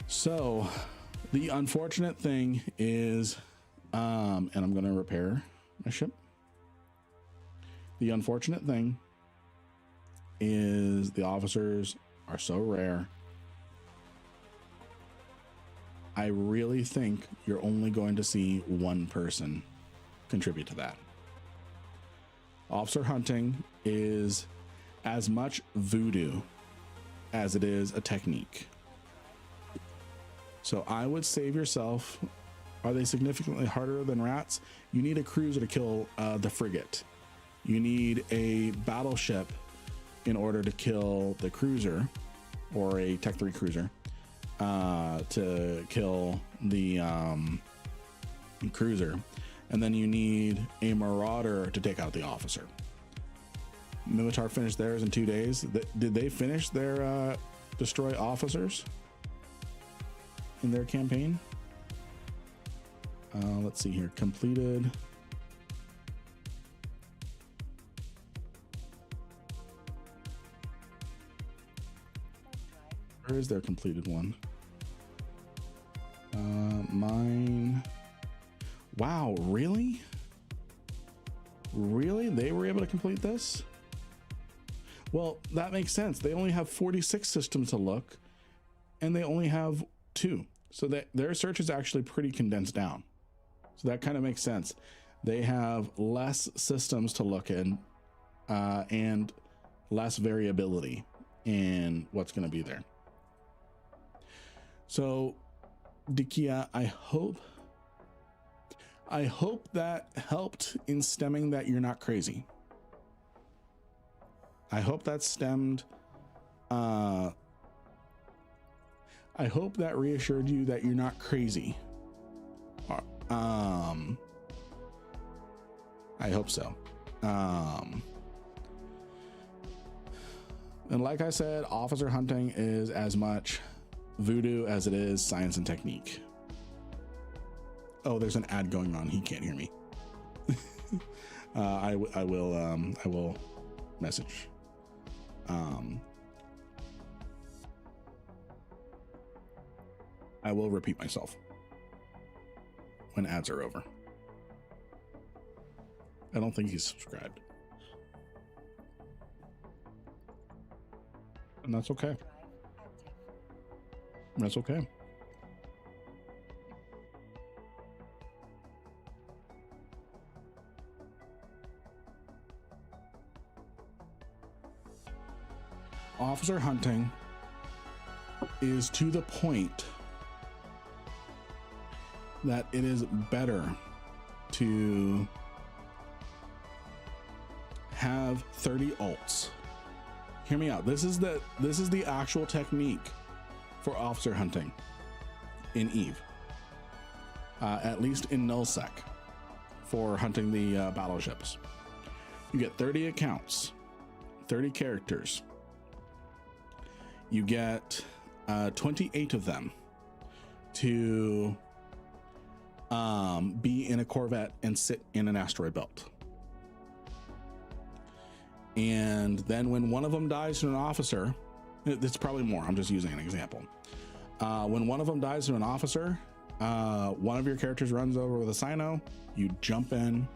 Speaker 1: So the unfortunate thing is, and I'm going to repair my ship. The unfortunate thing is the officers are so rare. I really think you're only going to see one person contribute to that. Officer hunting is as much voodoo as it is a technique. So I would save yourself. Are they significantly harder than rats? You need a cruiser to kill the frigate. You need a battleship in order to kill the cruiser, or a Tech 3 cruiser to kill the cruiser. And then you need a marauder to take out the officer. Mimitar finished theirs in 2 days. Did they finish their destroy officers in their campaign? Let's see here. Completed. Where is their completed one? Mine. Wow, really? Really? They were able to complete this? Well, that makes sense. They only have 46 systems to look, and they only have 2. So that their search is actually pretty condensed down. So that kind of makes sense. They have less systems to look in, and less variability in what's going to be there. So, Dikia, I hope that helped in stemming that you're not crazy. I hope that stemmed. I hope that reassured you that you're not crazy. I hope so. And like I said, officer hunting is as much voodoo as it is science and technique. Oh, there's an ad going on. He can't hear me. I will message. I will repeat myself when ads are over. I don't think he's subscribed. And that's okay. That's okay. Officer hunting is to the point that it is better to have 30 alts. Hear me out. This is the actual technique for officer hunting in Eve, at least in nullsec for hunting the battleships. You get 30 accounts, 30 characters. You get 28 of them to be in a Corvette and sit in an asteroid belt. And then when one of them dies to an officer, it's probably more, I'm just using an example. When one of them dies to an officer, one of your characters runs over with a cyno, you jump in.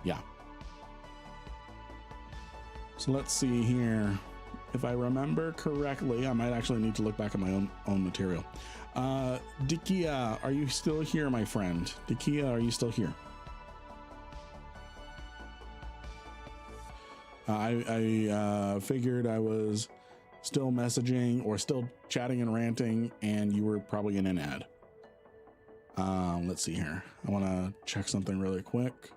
Speaker 1: Yeah. So let's see here. If I remember correctly, I might actually need to look back at my own material. Dikia, are you still here, my friend? Dikia, are you still here? I figured I was still messaging or still chatting and ranting, and you were probably in an ad. Let's see here. I want to check something really quick.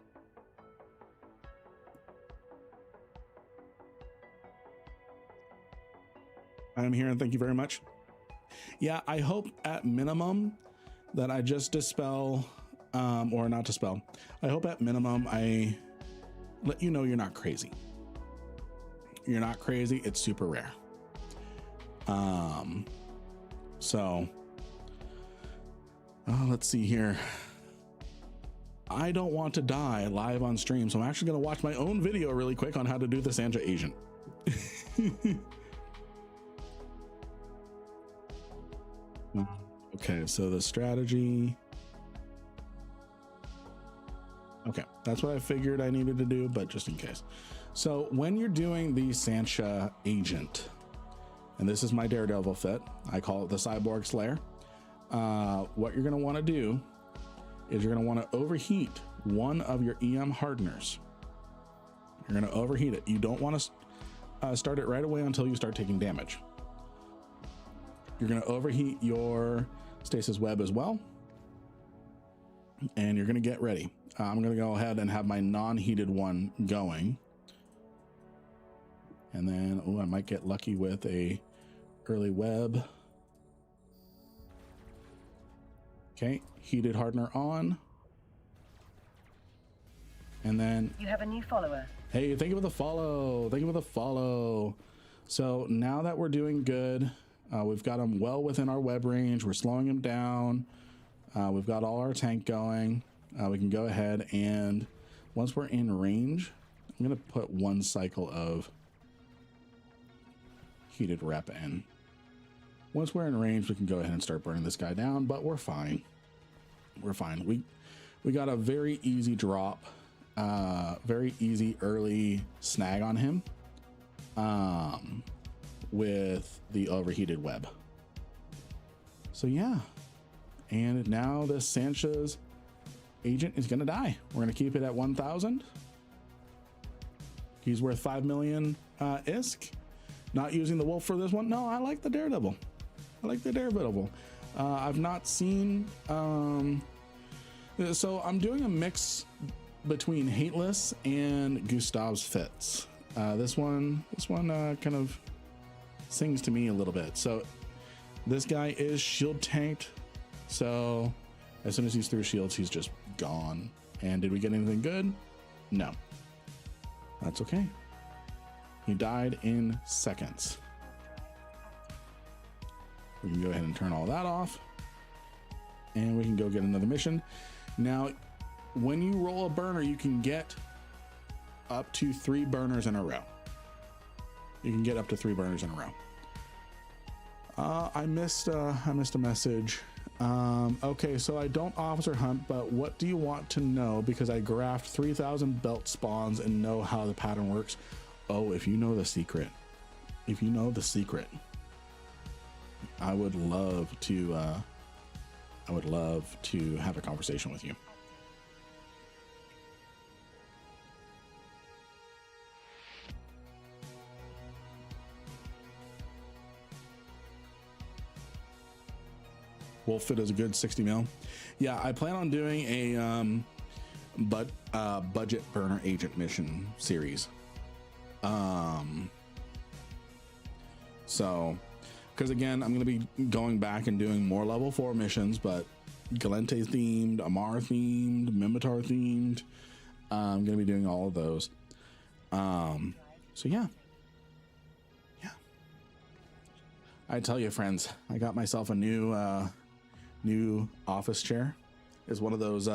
Speaker 1: I'm here and thank you very much. Yeah, I hope at minimum that I just dispel, or not dispel. I hope at minimum I let you know you're not crazy. you're not crazy, it's super rare. So let's see here. I don't want to die live on stream, so I'm actually going to watch my own video really quick on how to do the Sancha agent. Okay, so the strategy. Okay, that's what I figured I needed to do, but just in case. So when you're doing the Sancha agent, and this is my Daredevil fit, I call it the Cyborg Slayer. What you're going to want to do is you're going to want to overheat one of your EM hardeners. You're going to overheat it. You don't want to start it right away until you start taking damage. You're going to overheat your stasis web as well. And you're going to get ready. I'm going to go ahead and have my non-heated one going. And then, I might get lucky with a early web. Okay, heated hardener on. And then
Speaker 2: you have a new follower.
Speaker 1: Hey, thank you for the follow. Thank you for the follow. So now that we're doing good, we've got them well within our web range. We're slowing them down. We've got all our tank going. We can go ahead and once we're in range, I'm going to put one cycle of heated rep in. Once we're in range, we can go ahead and start burning this guy down, but we're fine. We're fine. We got a very easy drop, very easy early snag on him with the overheated web. So yeah, and now the Sancha's agent is gonna die. We're gonna keep it at 1,000. He's worth 5 million ISK. Not using the wolf for this one. No, I like the Daredevil. I like the Daredevil. I've not seen, so I'm doing a mix between Hateless and Gustav's fits. This one kind of sings to me a little bit. So this guy is shield tanked. So as soon as he's through shields, he's just gone. And did we get anything good? No. That's okay. He died in seconds. We can go ahead and turn all that off. And we can go get another mission. Now, when you roll a burner, you can get up to 3 burners in a row. You can get up to 3 burners in a row. I missed a message. Okay, so I don't officer hunt, but what do you want to know? Because I graphed 3,000 belt spawns and know how the pattern works. Oh, if you know the secret, I would love to have a conversation with you. Wolf fit is a good 60 mil. Yeah, I plan on doing a budget burner agent mission series. So because again, I'm going to be going back and doing more level 4 missions, but Galente themed, Amar themed, Mimitar themed. I'm going to be doing all of those. So yeah. I tell you, friends, I got myself a new office chair. It's one of those,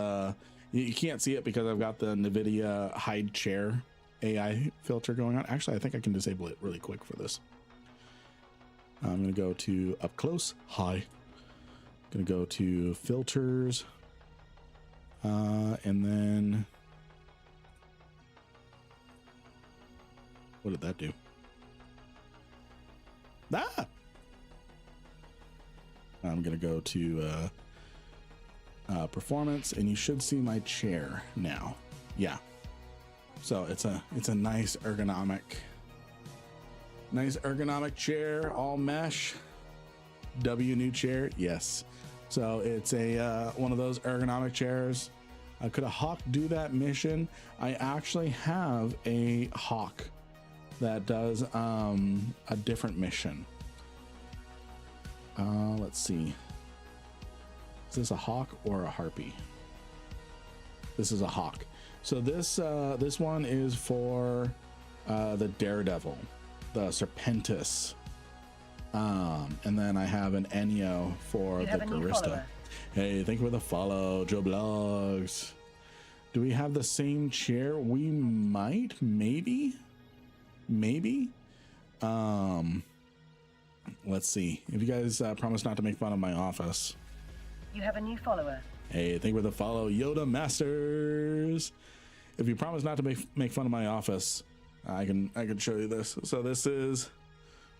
Speaker 1: you can't see it because I've got the NVIDIA hide chair AI filter going on. Actually, I think I can disable it really quick for this. I'm going to go to up close. Hi. Going to go to filters. And then what did that do? I'm going to go to performance, and you should see my chair now. Yeah. So it's a nice ergonomic chair, all mesh. New chair. Yes. So it's a one of those ergonomic chairs. Could a Hawk do that mission? I actually have a Hawk that does a different mission. Let's see. Is this a Hawk or a Harpy? This is a Hawk. So this one is for the Daredevil. the Serpentis. And then I have an Ennio for the Barista. Hey, thank you for the follow, Joe Blogs. Do we have the same chair? We might, maybe. Let's see. If you guys promise not to make fun of my office.
Speaker 2: You have a new follower.
Speaker 1: Hey, thank you for the follow, Yoda Masters. If you promise not to make fun of my office, I can show you this. So this is,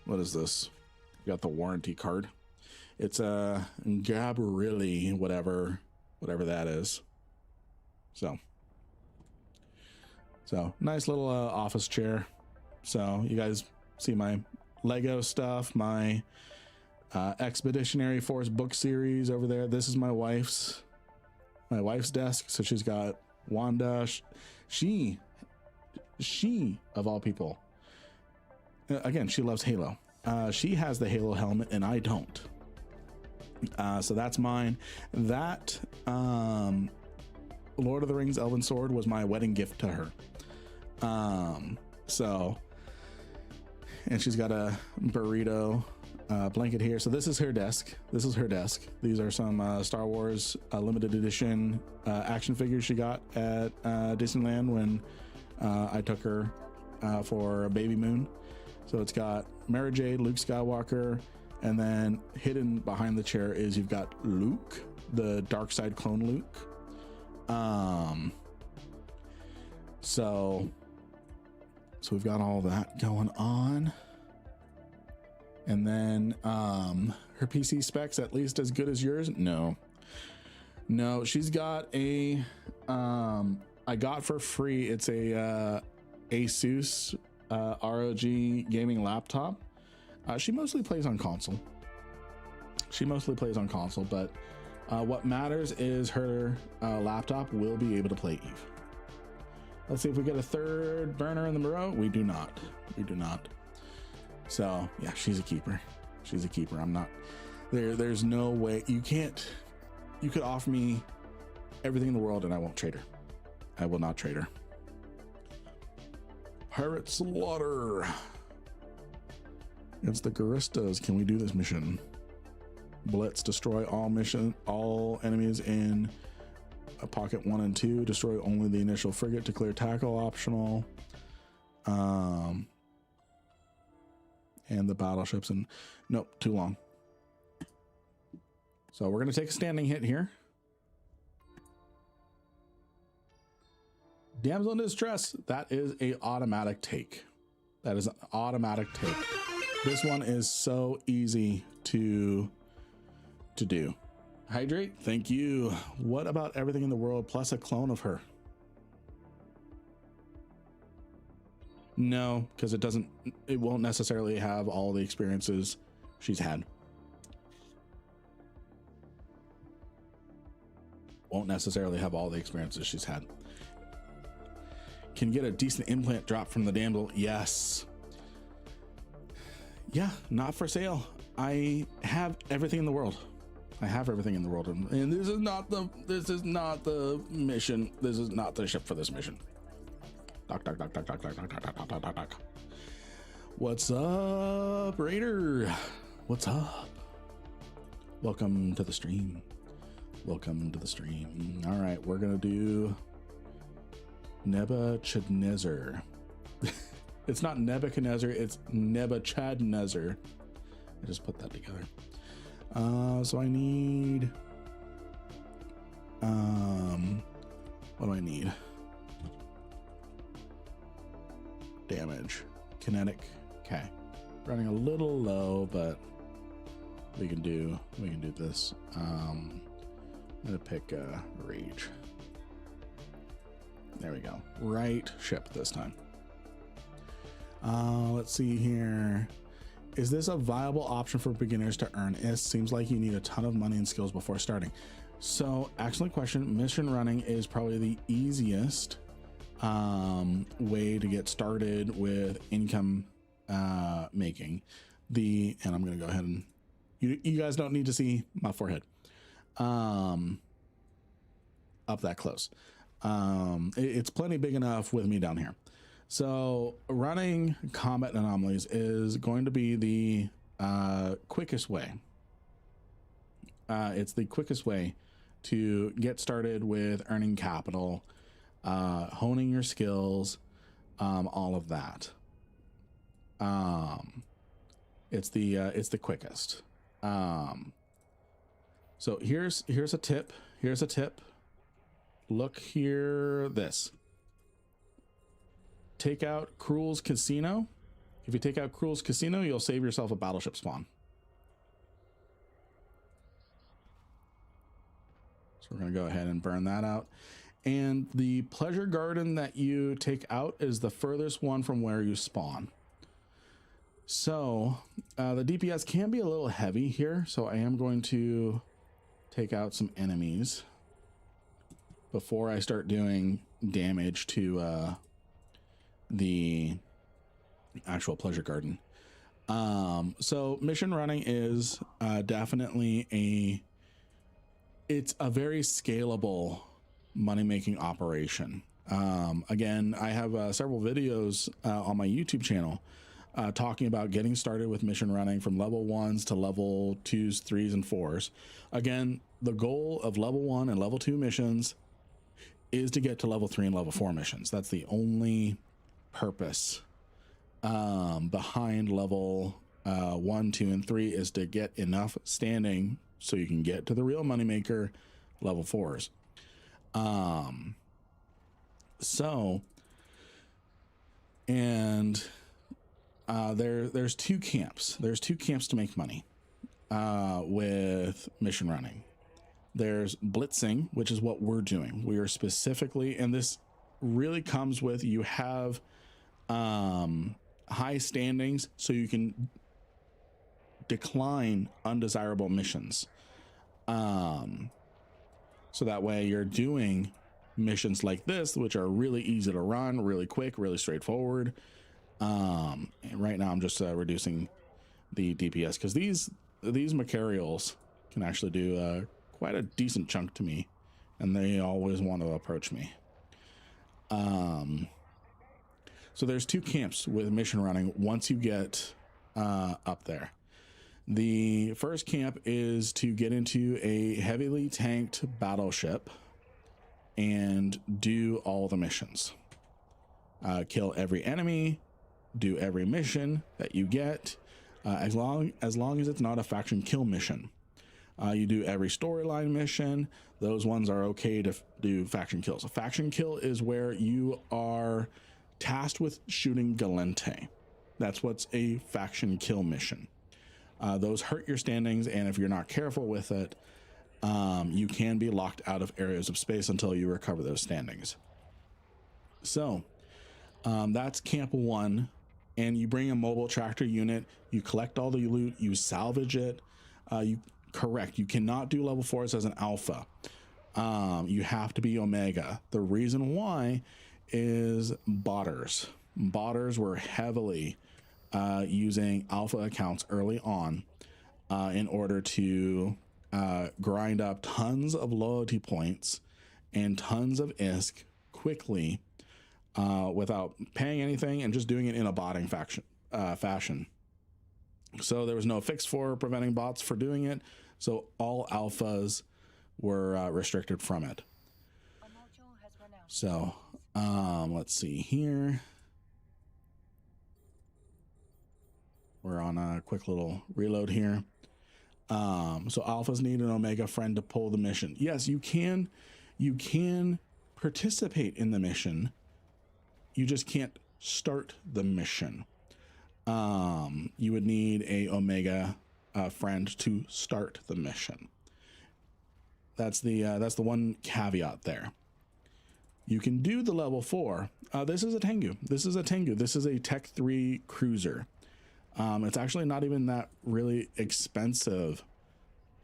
Speaker 1: what is this? You got the warranty card. It's a Gabrielli, whatever that is. So nice little office chair. So you guys see my Lego stuff, my Expeditionary Force book series over there. This is my wife's desk. So she's got Wanda. She of all people, again, she loves Halo. She has the Halo helmet and I don't. So that's mine. That Lord of the Rings Elven Sword was my wedding gift to her. And she's got a burrito blanket here. So this is her desk. These are some Star Wars limited edition action figures she got at Disneyland when I took her for a baby moon. So it's got Mara Jade, Luke Skywalker, and then hidden behind the chair is you've got Luke, the dark side clone Luke. So we've got all that going on. And then her PC specs at least as good as yours? No, she's got a I got for free. It's a Asus ROG gaming laptop. She mostly plays on console. But what matters is her laptop will be able to play Eve. Let's see if we get a third burner in the row. We do not. So yeah, she's a keeper. I'm not there's no way you could offer me everything in the world and I won't trade her. I will not trade her. Pirate Slaughter. It's the Garistas. Can we do this mission? Blitz, destroy all enemies in a pocket 1 and 2. Destroy only the initial frigate to clear tackle, optional. And the battleships, and nope, too long. So we're gonna take a standing hit here. Damsel in distress. That is a automatic take. This one is so easy to do. Hydrate, thank you. What about everything in the world plus a clone of her? No, because it won't necessarily have all the experiences she's had. Can get a decent implant drop from the damsel. Yes. Yeah, not for sale. I have everything in the world. And this is not the mission. This is not the ship for this mission. Doc. What's up, Raider? What's up? Welcome to the stream. All right, we're gonna do Nebuchadnezzar. It's not Nebuchadnezzar, it's Nebuchadnezzar. I just put that together. So I need what do I need? Damage, kinetic. Okay, running a little low, but we can do this. I'm gonna pick rage. There we go. Right ship this time. Let's see here. Is this a viable option for beginners to earn? It seems like you need a ton of money and skills before starting. So excellent question. Mission running is probably the easiest way to get started with income making. And I'm gonna go ahead and you guys don't need to see my forehead up that close. It's plenty big enough with me down here. So running combat anomalies is going to be the quickest way. It's the quickest way to get started with earning capital, honing your skills, all of that. It's the quickest. So here's a tip. Here's a tip. Look here. This. Take out Cruel's Casino. If you take out Cruel's Casino, you'll save yourself a battleship spawn. So we're going to go ahead and burn that out. And the pleasure garden that you take out is the furthest one from where you spawn. So the DPS can be a little heavy here. So I am going to take out some enemies before I start doing damage to the actual pleasure garden. So mission running is definitely it's a very scalable money-making operation. Again, I have several videos on my YouTube channel talking about getting started with mission running from level 1s to level 2s, 3s, and 4s. Again, the goal of level 1 and level 2 missions is to get to level 3 and level 4 missions. That's the only purpose behind level 1, 2, and 3 is to get enough standing so you can get to the real moneymaker level 4s. There's two camps. There's two camps to make money with mission running. There's blitzing, which is what we're doing. We are specifically, and this really comes with you have high standings so you can decline undesirable missions. So that way you're doing missions like this, which are really easy to run, really quick, really straightforward. And right now I'm just reducing the DPS because these Macarials can actually do quite a decent chunk to me, and they always want to approach me. So there's two camps with mission running once you get up there. The first camp is to get into a heavily tanked battleship and do all the missions. Kill every enemy, do every mission that you get, as long as it's not a faction kill mission. You do every storyline mission. Those ones are okay to do faction kills. A faction kill is where you are tasked with shooting Galente. That's what's a faction kill mission. Those hurt your standings, and if you're not careful with it, you can be locked out of areas of space until you recover those standings. So that's camp 1, and you bring a mobile tractor unit, you collect all the loot, you salvage it. You cannot do level 4s as an alpha. You have to be Omega. The reason why is botters. Botters were heavily using alpha accounts early on in order to grind up tons of loyalty points and tons of ISK quickly without paying anything and just doing it in a botting fashion. So there was no fix for preventing bots for doing it. So all alphas were restricted from it. So let's see here. We're on a quick little reload here. So alphas need an Omega friend to pull the mission. Yes, you can participate in the mission. You just can't start the mission. You would need a Omega friend to start the mission. That's the one caveat there. You can do the level 4. This is a Tengu. This is a Tech 3 cruiser. It's actually not even that really expensive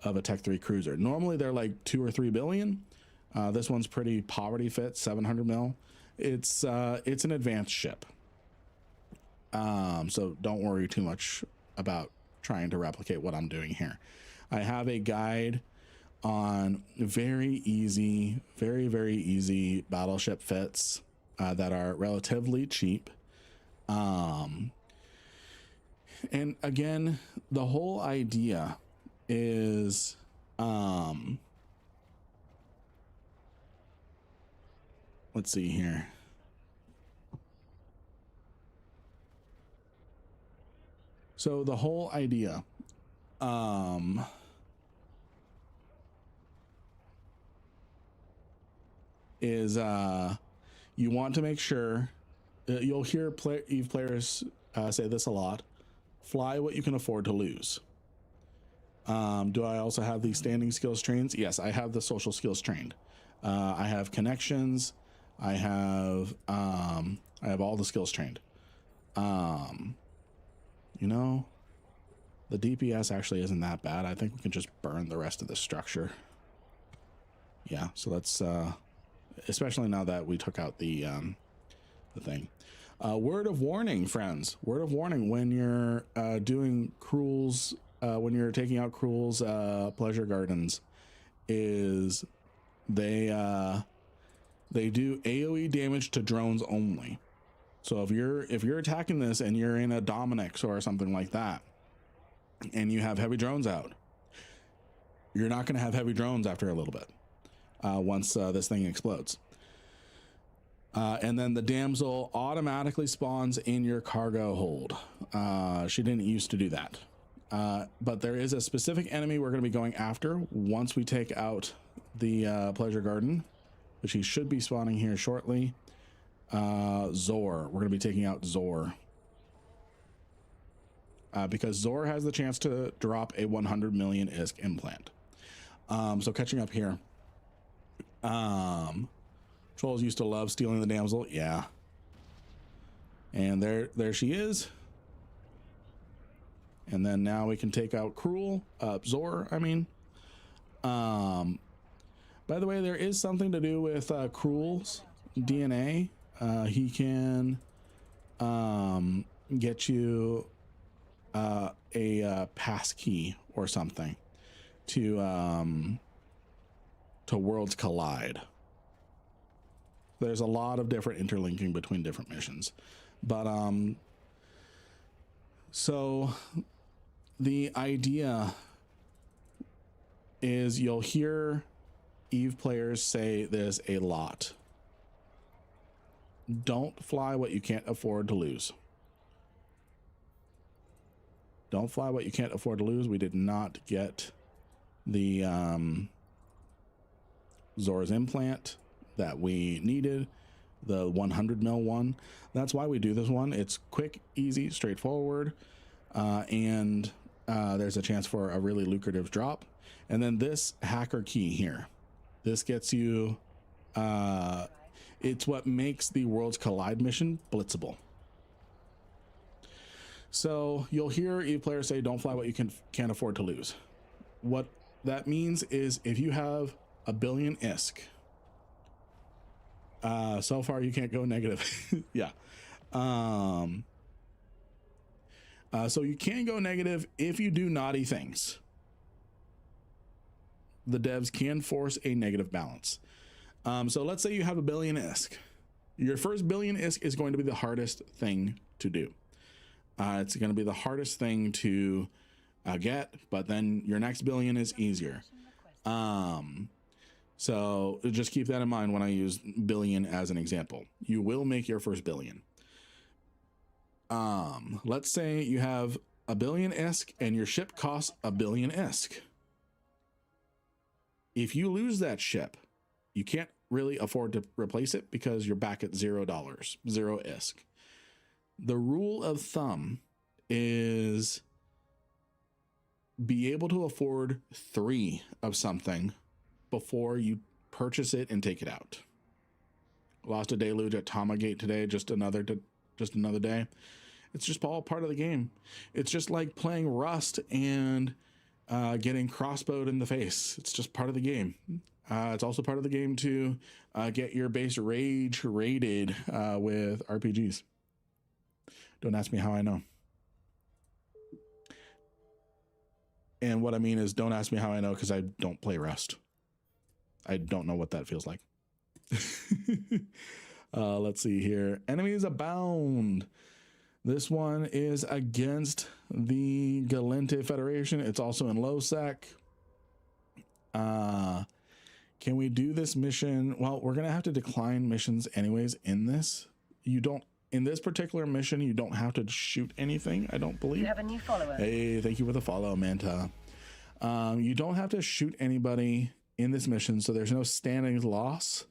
Speaker 1: of a Tech 3 cruiser. Normally they're like 2 or 3 billion. This one's pretty poverty fit, 700 mil. It's an advanced ship. So don't worry too much about trying to replicate what I'm doing here. I have a guide on very easy battleship fits. that are relatively cheap. And again, the whole idea is let's see here. So the whole idea is you want to make sure you'll hear Eve players say this a lot: fly what you can afford to lose. Do I also have the standing skills trained? Yes, I have the social skills trained. I have connections. I have all the skills trained. You know, the DPS actually isn't that bad. I think we can just burn the rest of the structure. Yeah, so let's especially now that we took out the thing. Word of warning, friends. Word of warning: when you're doing Cruel's, when you're taking out Cruel's pleasure gardens, is they do AoE damage to drones only. So if you're attacking this and you're in a Dominix or something like that, and you have heavy drones out, you're not going to have heavy drones after a little bit once this thing explodes. And then the damsel automatically spawns in your cargo hold. She didn't used to do that. But there is a specific enemy we're going to be going after once we take out the pleasure garden, which he should be spawning here shortly. Zor. We're going to be taking out Zor. Because Zor has the chance to drop a 100 million ISK implant. So catching up here. Trolls used to love stealing the damsel. Yeah. And there she is. And then now we can take out Cruel, Zor, I mean. By the way, there is something to do with Cruel's DNA. He can get you a pass key or something to Worlds Collide. There's a lot of different interlinking between different missions, but so the idea is you'll hear Eve players say this a lot: don't fly what you can't afford to lose. Don't fly what you can't afford to lose. We did not get the Zor's implant that we needed, the 100 mil one. That's why we do this one. It's quick, easy, straightforward, and there's a chance for a really lucrative drop. And then this hacker key here, this gets you it's what makes the Worlds Collide mission blitzable. So you'll hear Eve players say don't fly what you can't afford to lose. What that means is if you have a billion ISK, so far you can't go negative. Yeah. So you can go negative if you do naughty things. The devs can force a negative balance. So let's say you have a billion ISK. Your first billion ISK is going to be the hardest thing to do. It's going to be the hardest thing to get, but then your next billion is easier. So just keep that in mind when I use billion as an example. You will make your first billion. Let's say you have a billion ISK and your ship costs a billion ISK. If you lose that ship, you can't really afford to replace it because you're back at $0, 0 ISK. The rule of thumb is be able to afford 3 of something before you purchase it and take it out. Lost a deluge at Tomagate today, just another day. It's just all part of the game. It's just like playing Rust and getting crossbowed in the face. It's just part of the game. It's also part of the game to get your base rage rated with RPGs. Don't ask me how I know. And what I mean is don't ask me how I know, because I don't play Rust. I don't know what that feels like. Let's see here. Enemies abound. This one is against the Galente Federation. It's also in low sec. Can we do this mission? Well, we're gonna have to decline missions anyways in this. You don't, in this particular mission, you don't have to shoot anything, I don't believe.
Speaker 2: You have a new follower.
Speaker 1: Hey, thank you for the follow, Manta. You don't have to shoot anybody in this mission, so there's no standing loss,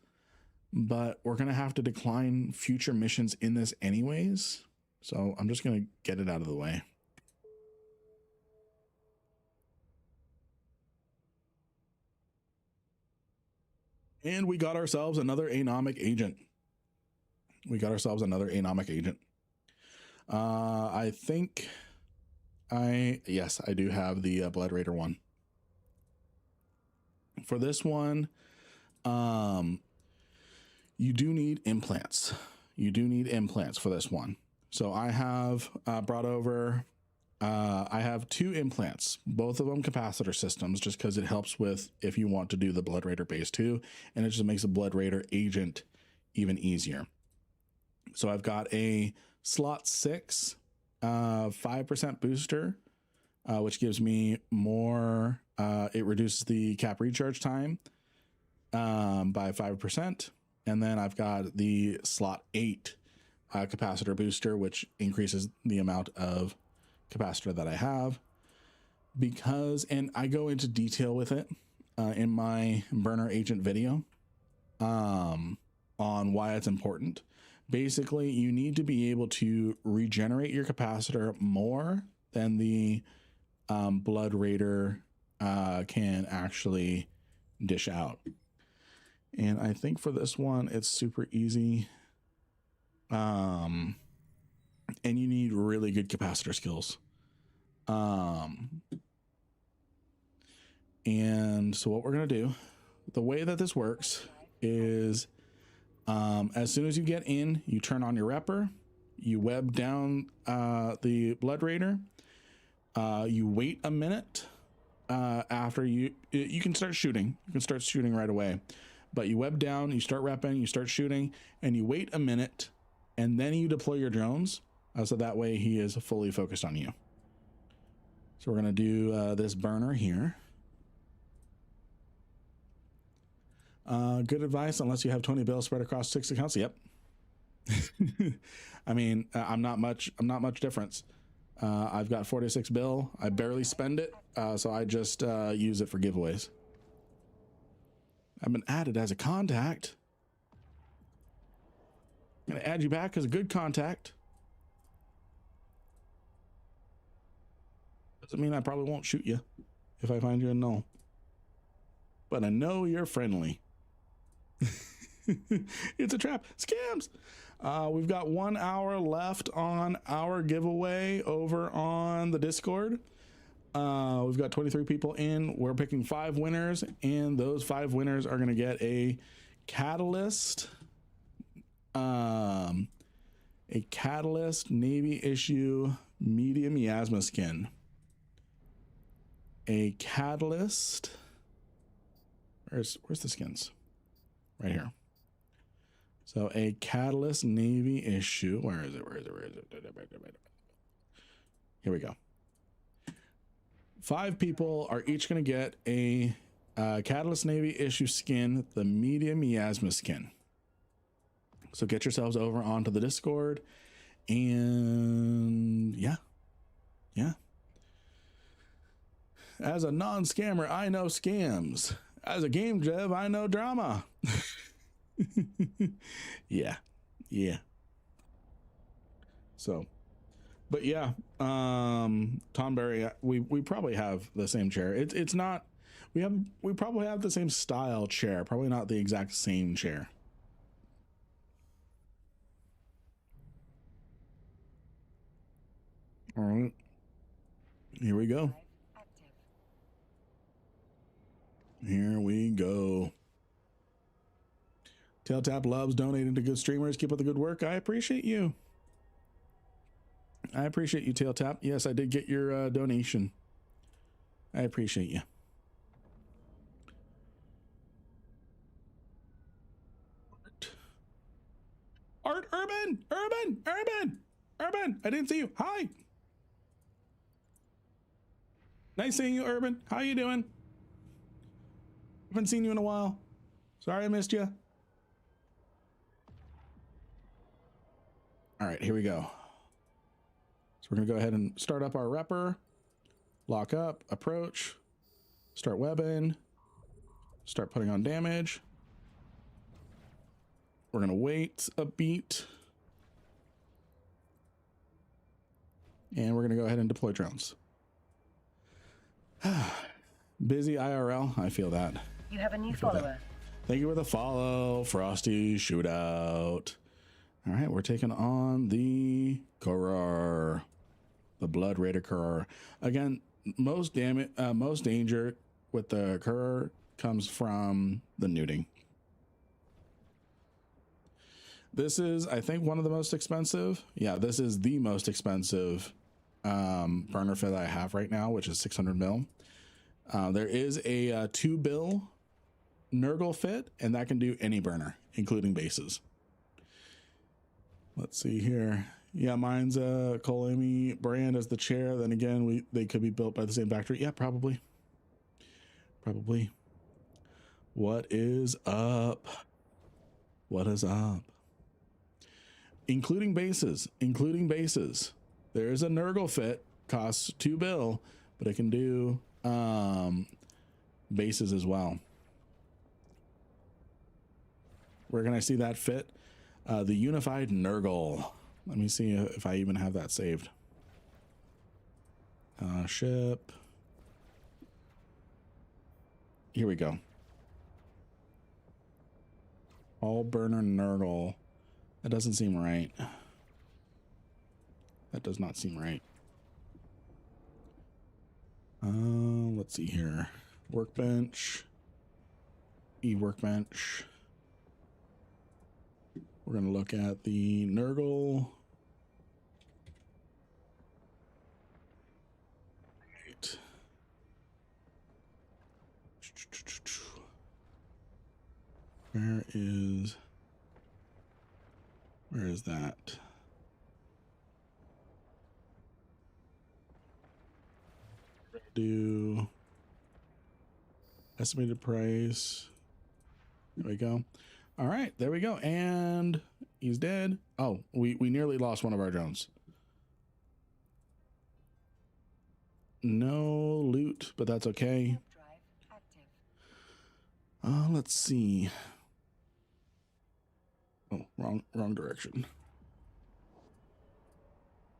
Speaker 1: but we're gonna have to decline future missions in this anyways. So I'm just gonna get it out of the way. And we got ourselves another anomic agent. I think yes, I do have the Blood Raider one. For this one, you do need implants. You do need implants for this one. So I have brought over, I have 2 implants, both of them capacitor systems, just because it helps with if you want to do the Blood Raider base too, and it just makes the Blood Raider agent even easier. So I've got a slot 6, 5% booster, which gives me more, it reduces the cap recharge time by 5%. And then I've got the slot 8 capacitor booster, which increases the amount of capacitor that I have, because, and I go into detail with it in my burner agent video on why it's important. Basically, you need to be able to regenerate your capacitor more than the Blood Raider can actually dish out. And I think for this one, it's super easy. And you need really good capacitor skills. And so what we're going to do, the way that this works is, as soon as you get in, you turn on your repper, you web down the Blood Raider, you wait a minute after you can start shooting. You can start shooting right away, but you web down, you start repping, you start shooting, and you wait a minute, and then you deploy your drones, so that way he is fully focused on you. So we're going to do this burner here. Good advice, unless you have 20 bills spread across 6 accounts. Yep. I mean, I'm not much difference. I've got 46 bill. I barely spend it, so I just use it for giveaways. I've been added as a contact. I'm gonna add you back as a good contact. Doesn't mean I probably won't shoot you if I find you a null, but I know you're friendly. It's a trap. Scams. We've got 1 hour left on our giveaway over on the Discord. We've got 23 people in. We're picking 5 winners, and those 5 winners are going to get a Catalyst, Navy issue medium miasma skin. A Catalyst. Where's the skins? Right here. So a Catalyst Navy issue. Where is it? Here we go. 5 people are each going to get a Catalyst Navy issue skin, the medium miasma skin. So get yourselves over onto the Discord, and yeah. As a non-scammer, I know scams. As a game dev, I know drama. Yeah. So, but yeah, Tonberry, we probably have the same chair. It's not, we probably have the same style chair, probably not the exact same chair. All right, here we go. Here we go. Tailtap loves donating to good streamers. Keep up the good work. I appreciate you. I appreciate you, Tailtap. Yes, I did get your donation. I appreciate you. Urban, I didn't see you. Hi. Nice seeing you, Urban. How you doing? Haven't seen you in a while. Sorry I missed you. All right, here we go. So we're gonna go ahead and start up our repper, lock up, approach, start webbing, start putting on damage. We're gonna wait a beat. And we're gonna go ahead and deploy drones. Busy IRL, I feel that.
Speaker 2: You have a new follower.
Speaker 1: Thank you for the follow, Frosty Shootout. All right, we're taking on the Karl, the Blood Raider Karl. Again, most danger with the Karl comes from the neuting. This is, I think, one of the most expensive. Yeah, this is the most expensive burner fit I have right now, which is 600 mil. There is a 2 bill Nurgle fit, and that can do any burner, including bases. Let's see here. Yeah, mine's a Kolemi brand as the chair. Then again, they could be built by the same factory. Yeah, probably. What is up? What is up? Including bases. There is a Nurgle fit, costs 2 bill, but it can do bases as well. Where can I see that fit? The Unified Nurgle. Let me see if I even have that saved. Ship. Here we go. All burner Nurgle. That doesn't seem right. That does not seem right. Let's see here. Workbench. Workbench. We're going to look at the Nurgle. Right. Where is that? Do estimated price. There we go. All right, there we go. And he's dead. Oh, we nearly lost one of our drones. No loot, but that's okay. Let's see. Oh, wrong direction.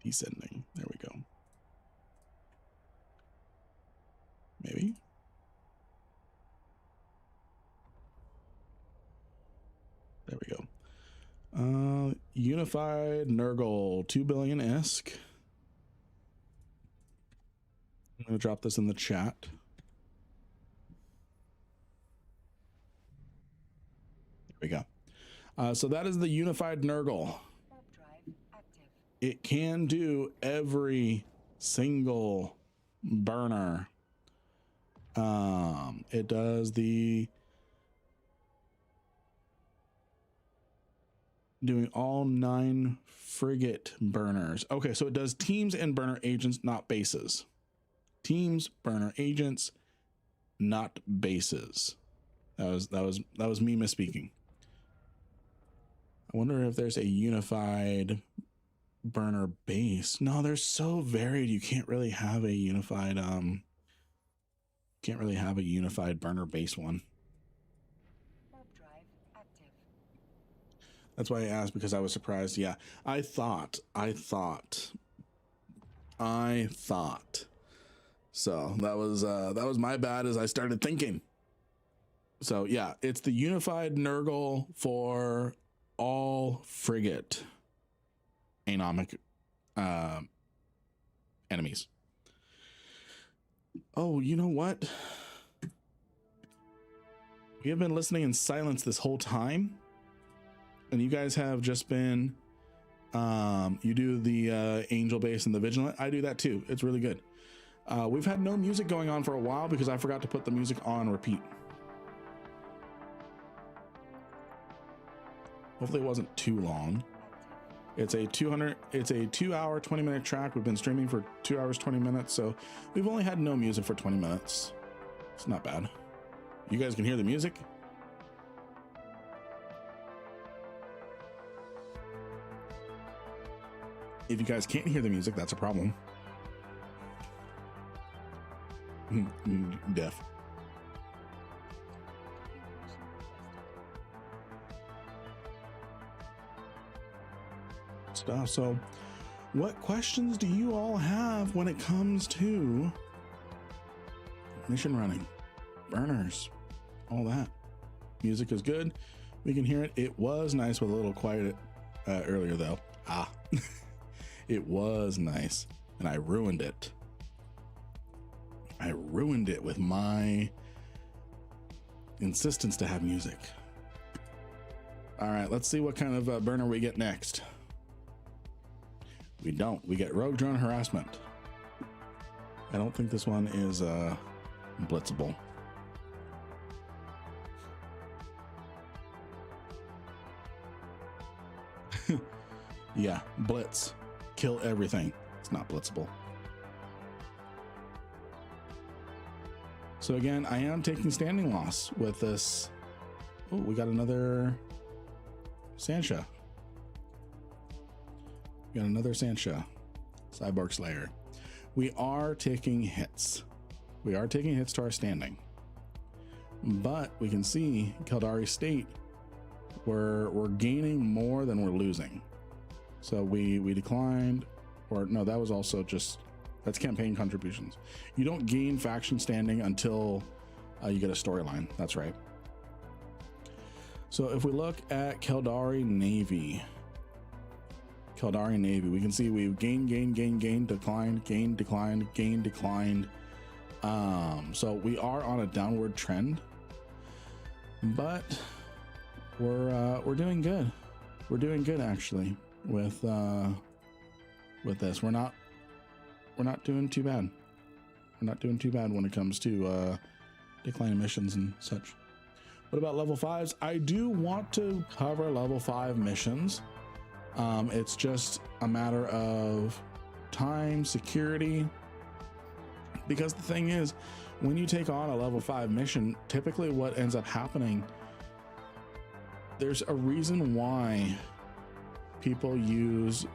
Speaker 1: Descending. There we go. Maybe. There we go. Unified Nurgle 2 billion-esque. I'm going to drop this in the chat. There we go. So that is the Unified Nurgle. It can do every single burner. It does the doing all 9 frigate burners. Okay, so it does teams and burner agents, not bases. Teams, burner agents, not bases. That was me misspeaking. I wonder if there's a unified burner base. No, they're so varied. You can't really have a unified burner base one. That's why I asked, because I was surprised. Yeah, I thought. So that was my bad as I started thinking. So yeah, it's the Unified Nurgle for all frigate anomic enemies. Oh, you know what? We have been listening in silence this whole time, and you guys have just been you do the angel base and the vigilant. I do that too. It's really good. We've had no music going on for a while because I forgot to put the music on repeat. Hopefully it wasn't too long. It's a 2 hour, 20-minute track. We've been streaming for 2 hours, 20 minutes. So we've only had no music for 20 minutes. It's not bad. You guys can hear the music. If you guys can't hear the music, that's a problem. Deaf. Stuff. So what questions do you all have when it comes to mission running, burners, all that? Music is good. We can hear it. It was nice with a little quiet earlier though. It was nice and I ruined it. I ruined it with my insistence to have music. All right, let's see what kind of burner we get next. We don't. We get rogue drone harassment. I don't think this one is blitzable. Yeah, blitz. Kill everything. It's not blitzable. So again, I am taking standing loss with this. Oh, we got another Sandsha. We got another Sandsha. Cyborg Slayer. We are taking hits. We are taking hits to our standing. But we can see Kaldari State, we're gaining more than we're losing. So we declined, or no, that was also just, that's campaign contributions. You don't gain faction standing until you get a storyline. That's right. So if we look at Kaldari Navy, we can see we've gained, declined, gained, declined, gained, declined. So we are on a downward trend, but we're doing good. We're doing good actually with this. We're not doing too bad. We're not doing too bad when it comes to decline emissions and such. What about level 5s? I do want to cover level 5 missions. It's just a matter of time, security, because the thing is, when you take on a level 5 mission, typically what ends up happening, there's a reason why people use.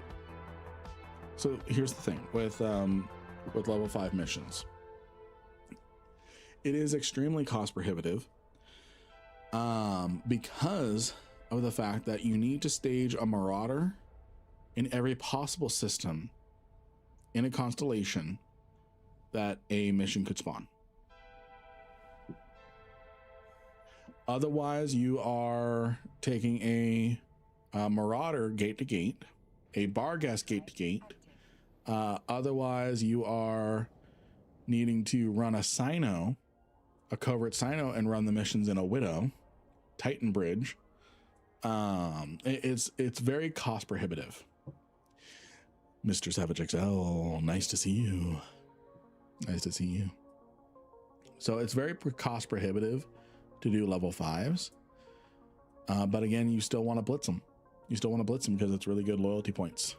Speaker 1: So here's the thing with level 5 missions. It is extremely cost prohibitive because of the fact that you need to stage a marauder in every possible system in a constellation that a mission could spawn. Otherwise, you are taking a marauder gate to gate, a Barghast gate to gate. Otherwise, you are needing to run a Sino, a covert Sino, and run the missions in a Widow, Titan Bridge. It's very cost prohibitive. Mr. Savage XL, nice to see you. Nice to see you. So it's very cost prohibitive to do level 5s. But again, you still want to blitz them. You still want to blitz them because it's really good loyalty points.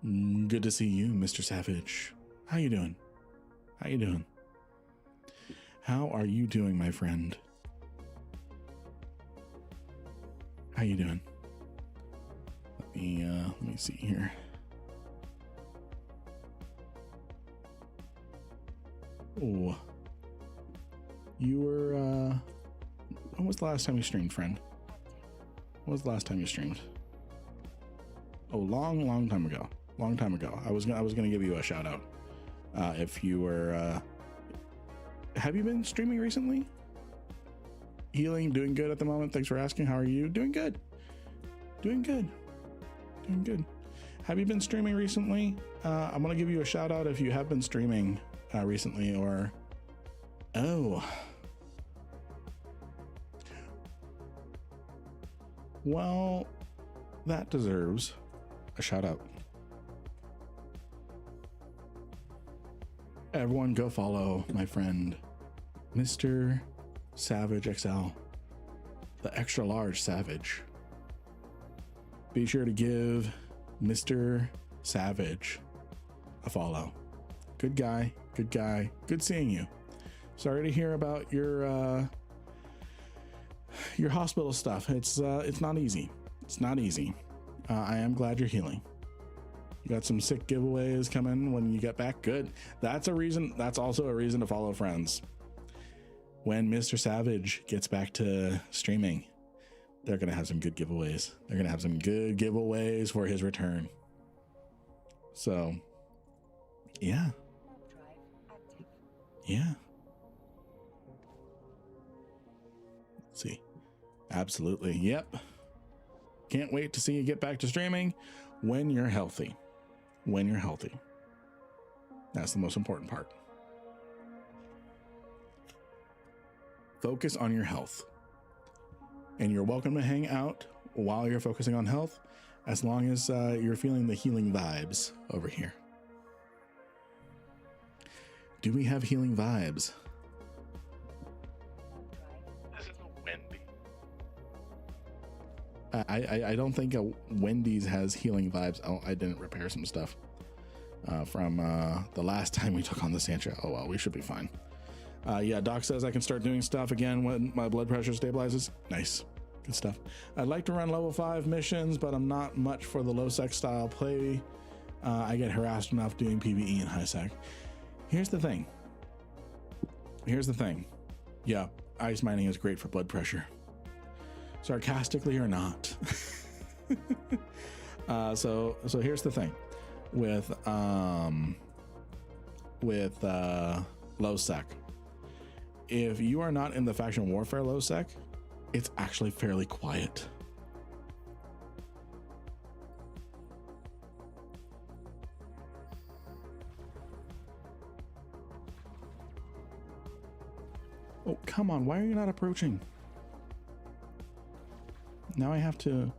Speaker 1: Good to see you, Mr. Savage. How you doing? How you doing? How are you doing, my friend? How you doing? Let me see here. Oh, you were when was the last time you streamed, friend? When was the last time you streamed? Oh, long time ago. Long time ago. I was gonna give you a shout out if you were. Have you been streaming recently? Healing, doing good at the moment. Thanks for asking. How are you? Doing good. Doing good. Doing good. Have you been streaming recently? I'm gonna give you a shout out if you have been streaming recently, or oh. Well, that deserves a shout out. Everyone go follow my friend, Mr. Savage XL, the extra large Savage. be sure to give Mr. Savage a follow. Good guy, good seeing you. Sorry to hear about your hospital stuff. It's not easy. It's not easy. I am glad you're healing. You got some sick giveaways coming when you get back. Good. That's a reason. That's also a reason to follow friends. When Mr. Savage gets back to streaming, they're going to have some good giveaways. They're going to have some good giveaways for his return. So, yeah. Yeah. Let's see. Absolutely. Yep. Can't wait to see you get back to streaming when you're healthy. When you're healthy. That's the most important part. Focus on your health. And you're welcome to hang out while you're focusing on health, as long as you're feeling the healing vibes over here. Do we have healing vibes?
Speaker 3: This is a Wendy.
Speaker 1: I don't think a Wendy's has healing vibes. Oh, I didn't repair some stuff from the last time we took on the Sancha. Oh well, we should be fine. Yeah, Doc says I can start doing stuff again when my blood pressure stabilizes. Nice, good stuff. I'd like to run level 5 missions, but I'm not much for the low sec style play. I get harassed enough doing PvE and high sec. Here's the thing. Yeah, ice mining is great for blood pressure. Sarcastically or not. So here's the thing with low sec. If you are not in the faction warfare low sec, it's actually fairly quiet. Oh, come on. Why are you not approaching? Now I have to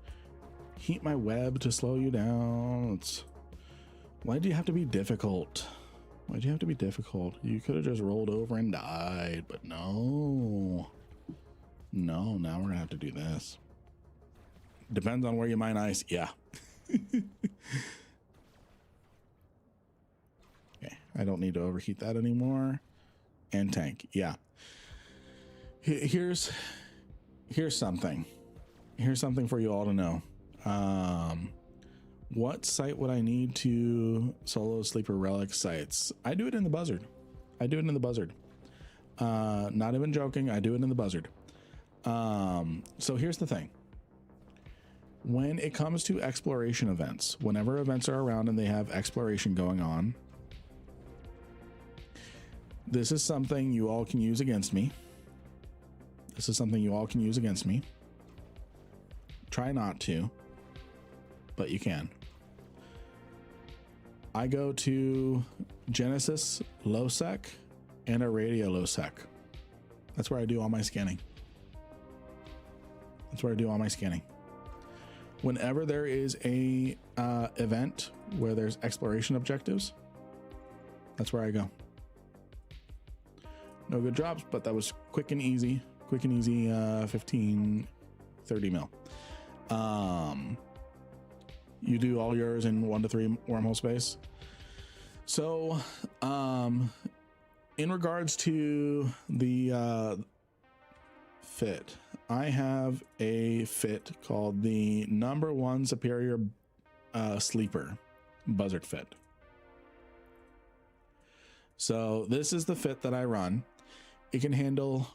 Speaker 1: heat my web to slow you down. Why do you have to be difficult? Why'd you have to be difficult? You could have just rolled over and died, but no. No, now we're gonna have to do this. Depends on where you mine ice. Yeah. Okay, I don't need to overheat that anymore. And tank, yeah. Here's something. Here's something for you all to know. What site would I need to solo sleeper relic sites? I do it in the buzzard. Not even joking. I do it in the buzzard. So here's the thing. When it comes to exploration events, whenever events are around and they have exploration going on, this is something you all can use against me. Try not to, but you can. I go to Genesis low sec and a radio low sec. That's where I do all my scanning. Whenever there is a event where there's exploration objectives, that's where I go. No good drops, but that was quick and easy 15, 30 mil. You do all yours in 1 to 3 wormhole space. So, in regards to the fit, I have a fit called the #1 superior sleeper buzzard fit. So this is the fit that I run. It can handle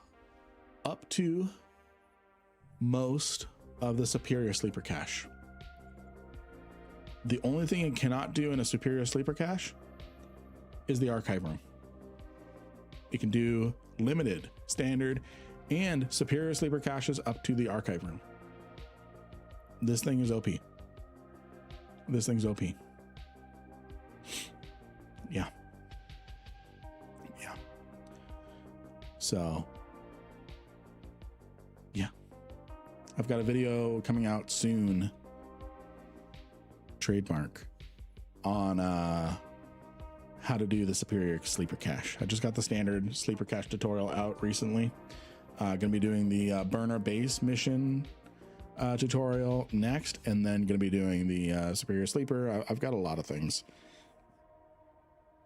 Speaker 1: up to most of the superior sleeper cache. The only thing it cannot do in a superior sleeper cache is the archive room. It can do limited, standard, and superior sleeper caches up to the archive room. This thing is OP. Yeah. So, yeah. I've got a video coming out soon, trademark, on how to do the superior sleeper cache. I just got the standard sleeper cache tutorial out recently. Gonna be doing the burner base mission tutorial next, and then going to be doing the Superior Sleeper. I've got a lot of things.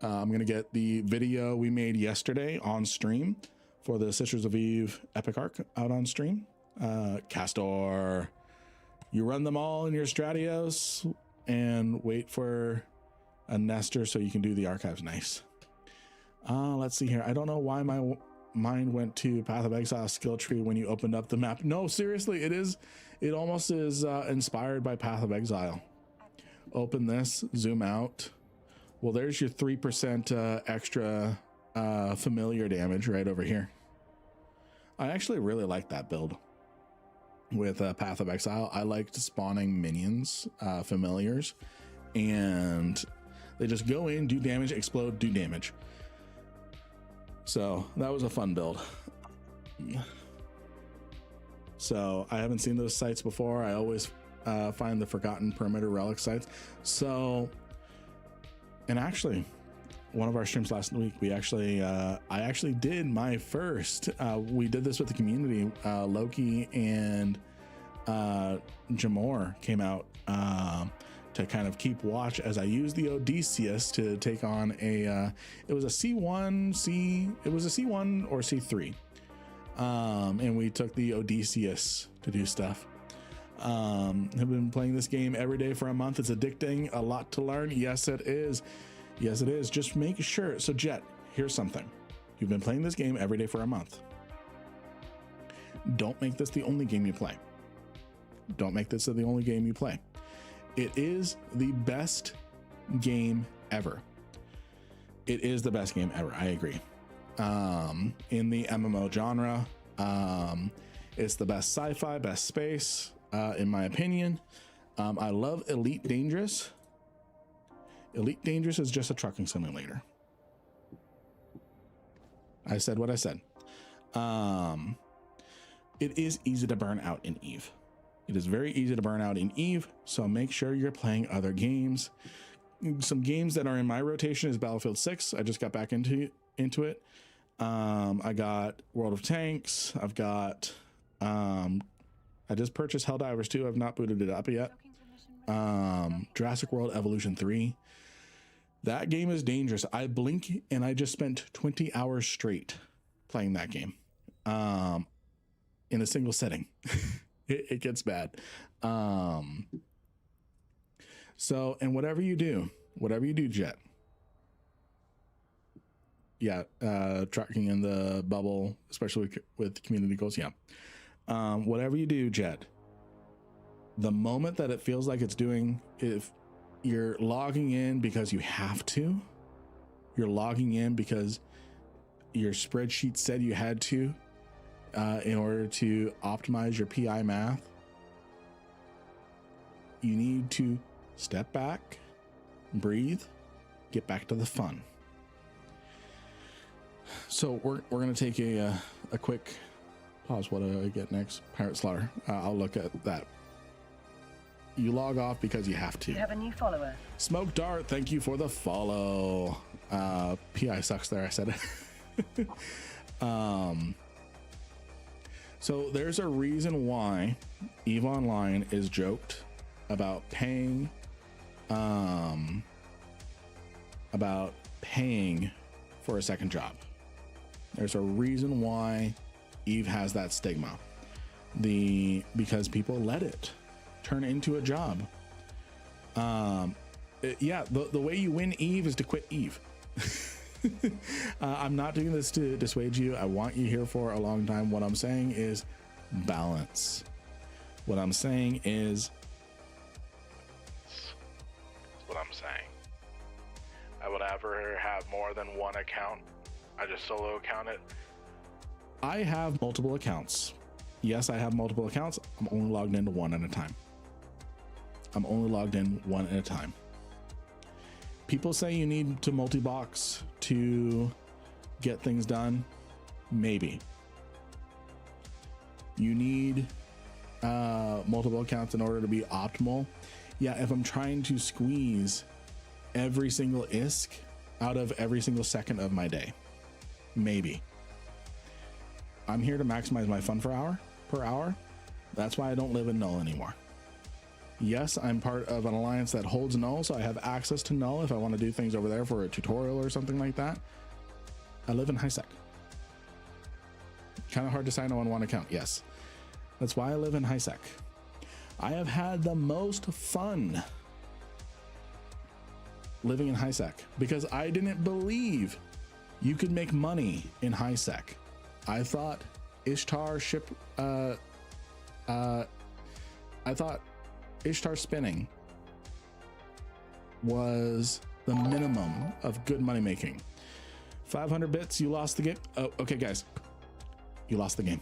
Speaker 1: I'm going to get the video we made yesterday on stream for the Sisters of Eve Epic Arc out on stream. Castor, you run them all in your Stratios and wait for a Nestor so you can do the archives. Nice. Let's see here. I don't know why my mind went to Path of Exile skill tree when you opened up the map. No, seriously, it almost is inspired by Path of Exile. Open this, zoom out. Well, there's your 3% extra familiar damage right over here. I actually really like that build with Path of Exile. I liked spawning minions, familiars, and they just go in, do damage, explode, do damage. So that was a fun build. So I haven't seen those sites before. I always find the Forgotten Perimeter Relic sites. So, and actually, one of our streams last week, we actually, I actually did my first, we did this with the community. Loki and Jamor came out to kind of keep watch as I used the Odysseus to take on a, it was a C1 or C3. And we took the Odysseus to do stuff. Have been playing this game every day for a month. It's addicting, a lot to learn. Yes, it is. Yes, it is. Just make sure. So Jet, here's something. You've been playing this game every day for a month. Don't make this the only game you play. Don't make this the only game you play. It is the best game ever. It is the best game ever. I agree. In the MMO genre, it's the best sci-fi, best space, in my opinion. I love Elite Dangerous. Elite Dangerous is just a trucking simulator. I said what I said. It is easy to burn out in Eve. It is very easy to burn out in Eve, so make sure you're playing other games. Some games that are in my rotation is Battlefield 6. I just got back into it. I got World of Tanks. I've got, I just purchased Helldivers 2. I've not booted it up yet. Jurassic World Evolution 3. That game is dangerous. I blink and I just spent 20 hours straight playing that game in a single setting. It gets bad. So, and whatever you do, Jet. Yeah, tracking in the bubble, especially with community goals. Yeah. Whatever you do, Jet, the moment that it feels like it's doing, if you're logging in because you have to, you're logging in because your spreadsheet said you had to, in order to optimize your PI math, you need to step back, breathe, get back to the fun. So we're going to take a quick pause. What do I get next? Pirate Slaughter. I'll look at that. You log off because you have to.
Speaker 2: You have a new follower.
Speaker 1: Smoke Dart, thank you for the follow. PI sucks there, I said it. So there's a reason why EVE Online is joked about paying for a second job. There's a reason why EVE has that stigma. Because people let it turn into a job. Yeah, the way you win EVE is to quit EVE. I'm not doing this to dissuade you. I want you here for a long time. What I'm saying is balance. What I'm saying is
Speaker 3: what I'm saying. I would ever have more than one account. I just solo account it.
Speaker 1: I have multiple accounts. Yes, I have multiple accounts. I'm only logged into one at a time. People say you need to multi-box to get things done. Maybe. You need multiple accounts in order to be optimal. Yeah, if I'm trying to squeeze every single ISK out of every single second of my day, maybe. I'm here to maximize my fun per hour. That's why I don't live in Null anymore. Yes, I'm part of an alliance that holds Null, so I have access to Null if I want to do things over there for a tutorial or something like that. I live in HiSec. Kind of hard to sign on one account. Yes, that's why I live in HiSec. I have had the most fun living in HiSec because I didn't believe you could make money in HiSec. I thought Ishtar Ishtar spinning was the minimum of good money making. 500 bits, you lost the game. Oh, okay, guys, you lost the game.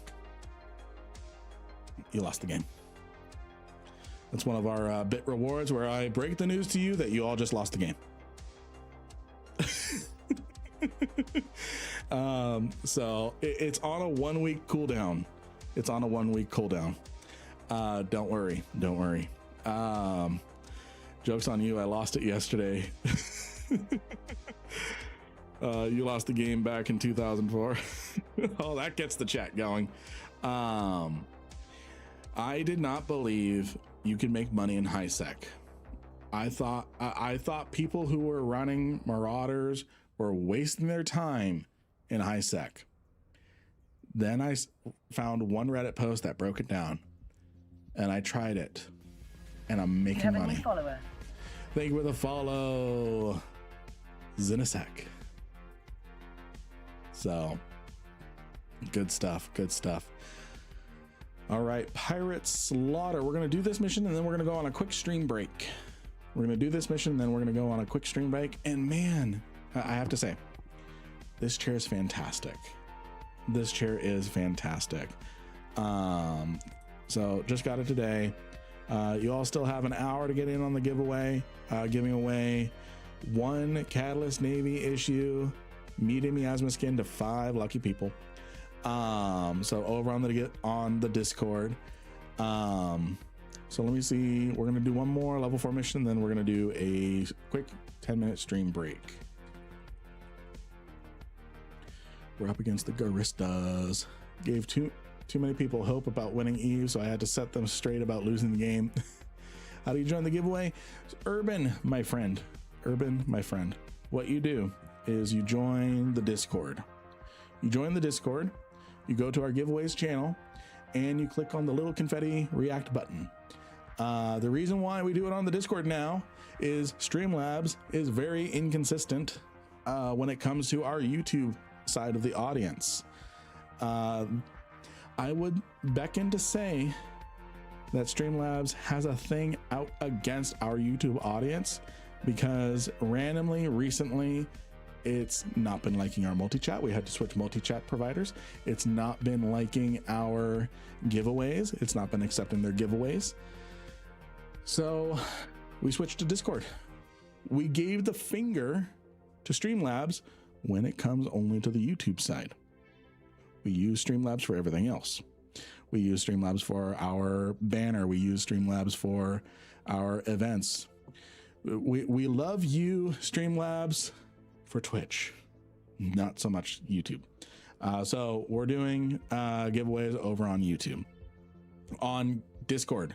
Speaker 1: You lost the game. That's one of our bit rewards where I break the news to you that you all just lost the game. So it's on a 1 week cooldown. It's on a 1 week cooldown. Don't worry. Joke's on you. I lost it yesterday. You lost the game back in 2004. Oh, that gets the chat going. I did not believe you could make money in HiSec. I thought people who were running Marauders were wasting their time in HiSec. Then I found one Reddit post that broke it down, and I tried it, and I'm making money.
Speaker 2: New follower.
Speaker 1: Thank you for the follow, Zinasek. So, good stuff. All right, Pirate Slaughter. We're going to do this mission, and then we're going to go on a quick stream break. And then we're going to go on a quick stream break. And man, I have to say, this chair is fantastic. So just got it today. You all still have an hour to get in on the giveaway. Giving away 1 Catalyst Navy issue medium miasma skin to 5 lucky people. So over on the Discord. So let me see. We're gonna do one more level 4 mission, then we're gonna do a quick 10-minute stream break. We're up against the Garistas. Gave too many people hope about winning Eve, so I had to set them straight about losing the game. How do you join the giveaway? Urban, my friend. What you do is you join the Discord. You go to our giveaways channel, and you click on the little confetti react button. The reason why we do it on the Discord now is Streamlabs is very inconsistent when it comes to our YouTube side of the audience. I would beckon to say that Streamlabs has a thing out against our YouTube audience because randomly recently it's not been liking our multi-chat. We had to switch multi-chat providers. It's not been liking our giveaways. It's not been accepting their giveaways. So we switched to Discord. We gave the finger to Streamlabs when it comes only to the YouTube side. We use Streamlabs for everything else. We use Streamlabs for our banner. We use Streamlabs for our events. We love you, Streamlabs, for Twitch, not so much YouTube. So we're doing giveaways over on YouTube. On Discord,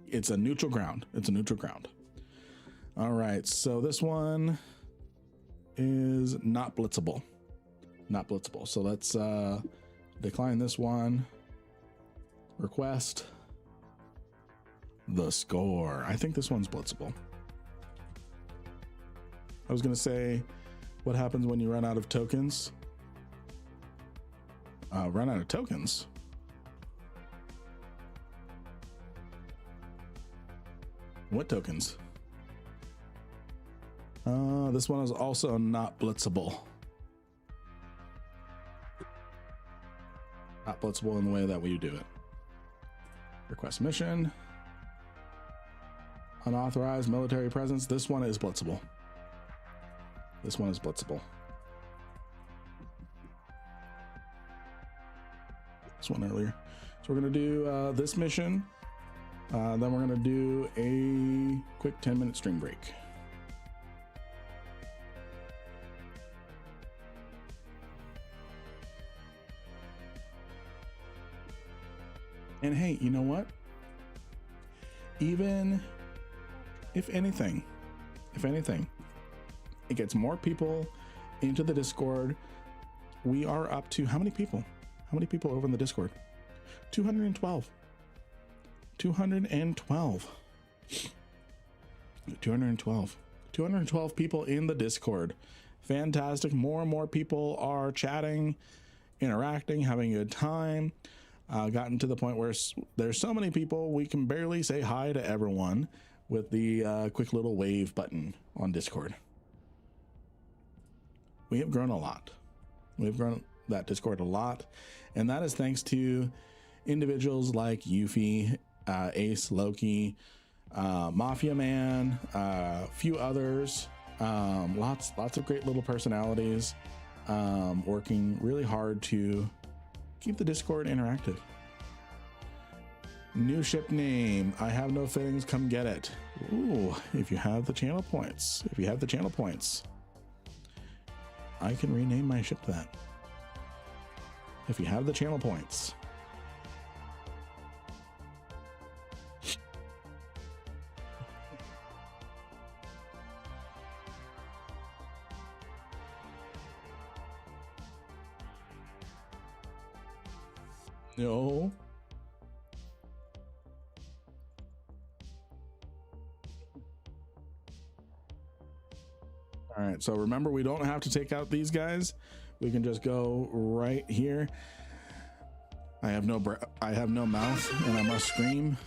Speaker 1: it's a neutral ground. All right, so this one is not blitzable. So let's decline this one. Request the score. I think this one's blitzable. I was gonna say, what happens when you run out of tokens? Run out of tokens? What tokens? This one is also not blitzable. Not blitzable in the way that we do it. Request mission. Unauthorized military presence. This one is blitzable. This one earlier. So we're gonna do this mission. Then we're gonna do a quick 10-minute stream break. And hey, you know what? Even if anything, it gets more people into the Discord. We are up to how many people? How many people over in the Discord? 212. 212 people in the Discord. Fantastic. More and more people are chatting, interacting, having a good time. Gotten to the point where there's so many people we can barely say hi to everyone with the quick little wave button on Discord. We have grown a lot. We've grown that Discord a lot, and that is thanks to individuals like Yuffie, Ace, Loki, Mafia Man, a few others, lots of great little personalities, working really hard to keep the Discord interactive. New ship name. I have no fittings. Come get it. Ooh, if you have the channel points. I can rename my ship that. If you have the channel points. No. All right, so remember, we don't have to take out these guys. We can just go right here. I have no mouth and I must scream.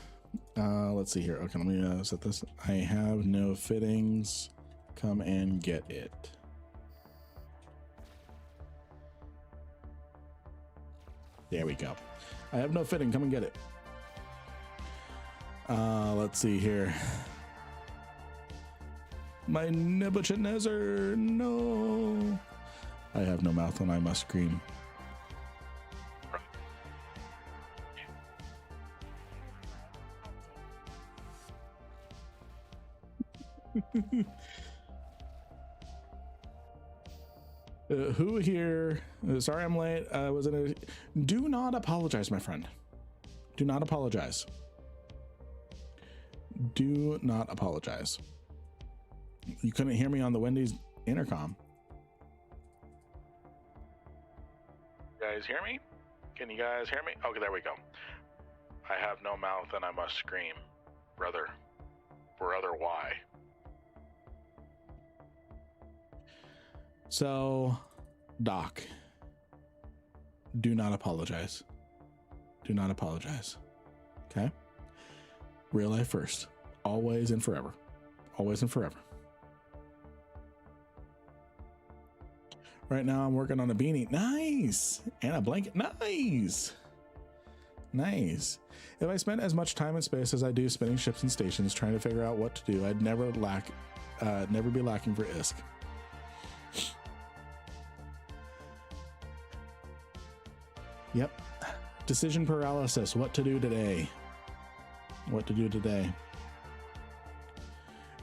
Speaker 1: Let's see here. Okay, let me set this. I have no fittings. Come and get it. There we go. I have no fitting. Come and get it. Let's see here. My Nebuchadnezzar, no. I have no mouth and I must scream. Who here? Sorry I'm late. I was in a... Do not apologize, my friend. Do not apologize. Do not apologize. You couldn't hear me on the Wendy's intercom.
Speaker 3: You guys hear me? Can you guys hear me? Okay, there we go. I have no mouth and I must scream. Brother why?
Speaker 1: So, Doc, do not apologize. Do not apologize. Okay? Real life first. Always and forever. Always and forever. Right now I'm working on a beanie. Nice. And a blanket. Nice. Nice. If I spent as much time and space as I do spinning ships and stations trying to figure out what to do, I'd never be lacking for ISK. Yep. Decision paralysis. What to do today? What to do today?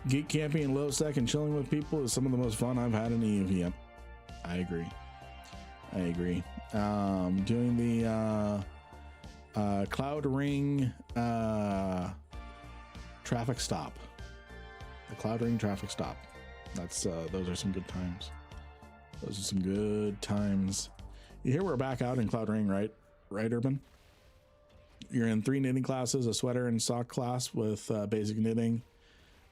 Speaker 1: Geek camping in low sec and chilling with people is some of the most fun I've had in EUV. Yep. I agree. I agree. Doing the Cloud Ring traffic stop. The Cloud Ring traffic stop. That's those are some good times. Those are some good times. You hear we're back out in Cloud Ring, right? Right, Urban? You're in 3 knitting classes, a sweater and sock class with basic knitting.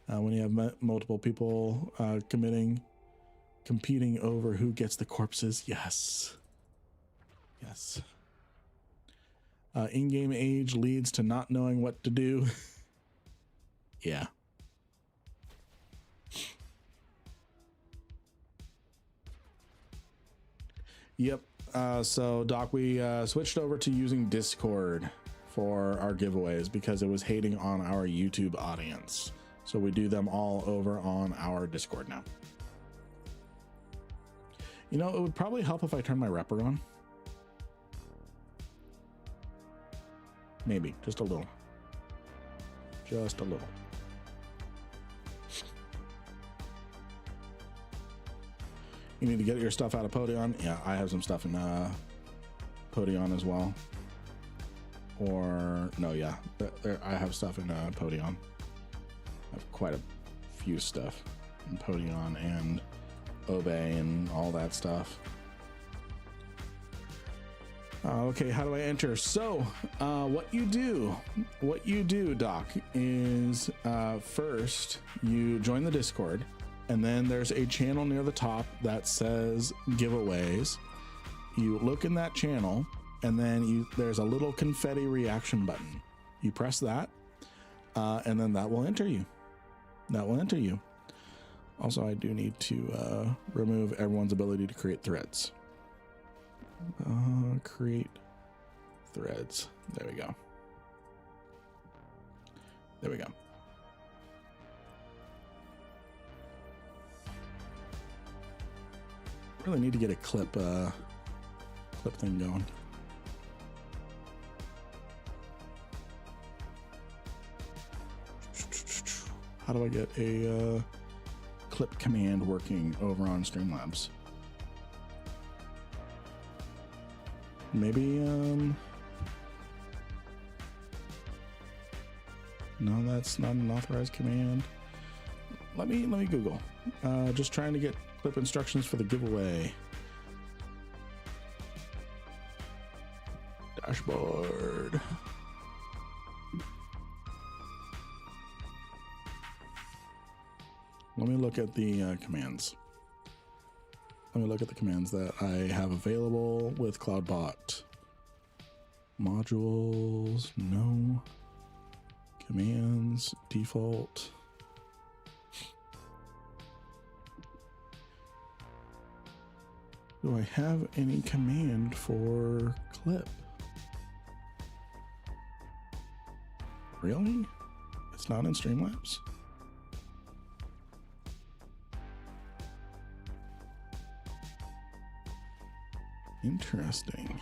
Speaker 1: When you have multiple people competing over who gets the corpses. Yes. Yes. In-game age leads to not knowing what to do. Yeah. Yep. So Doc, we switched over to using Discord for our giveaways because it was hating on our YouTube audience. So we do them all over on our Discord now. You know, it would probably help if I turn my repper on. Maybe just a little. Just a little. You need to get your stuff out of Podion. Yeah, I have some stuff in Podion as well. or no, yeah, I have stuff in Podion. I have quite a few stuff in Podion and Obey and all that stuff. Okay, how do I enter? So what you do, Doc, is first you join the Discord, and then there's a channel near the top that says giveaways. You look in that channel, and then there's a little confetti reaction button. You press that, and then that will enter you. Also, I do need to remove everyone's ability to create threads. Create threads. There we go. Really need to get a clip thing going. How do I get a clip command working over on Streamlabs? Maybe no, that's not an authorized command. Let me Google. Just trying to get clip instructions for the giveaway. Dashboard. Let me look at the commands. Let me look at the commands that I have available with CloudBot. Modules, no. Commands, default. Do I have any command for clip? Really? It's not in Streamlabs? Interesting.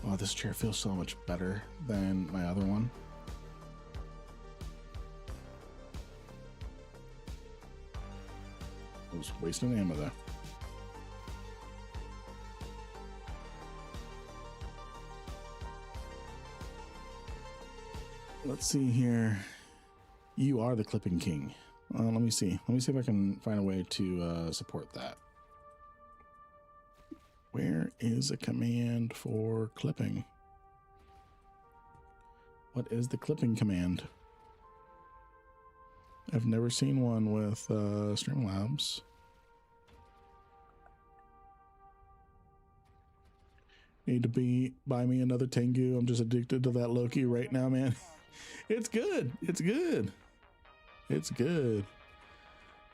Speaker 1: Wow, this chair feels so much better than my other one. I was wasting ammo there. Let's see here. You are the clipping king. Let me see if I can find a way to support that. Where is a command for clipping? What is the clipping command? I've never seen one with Streamlabs. Need to buy me another Tengu. I'm just addicted to that Loki right now, man. It's good.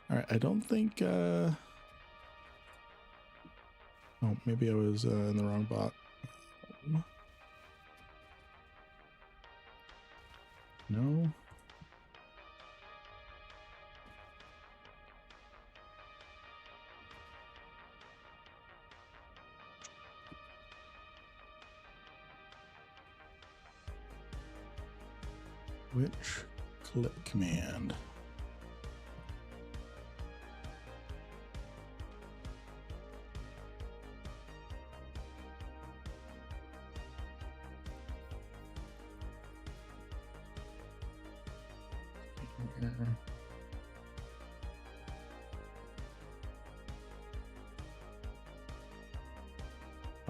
Speaker 1: All right, I don't think oh, maybe I was in the wrong bot. No. Which clip command?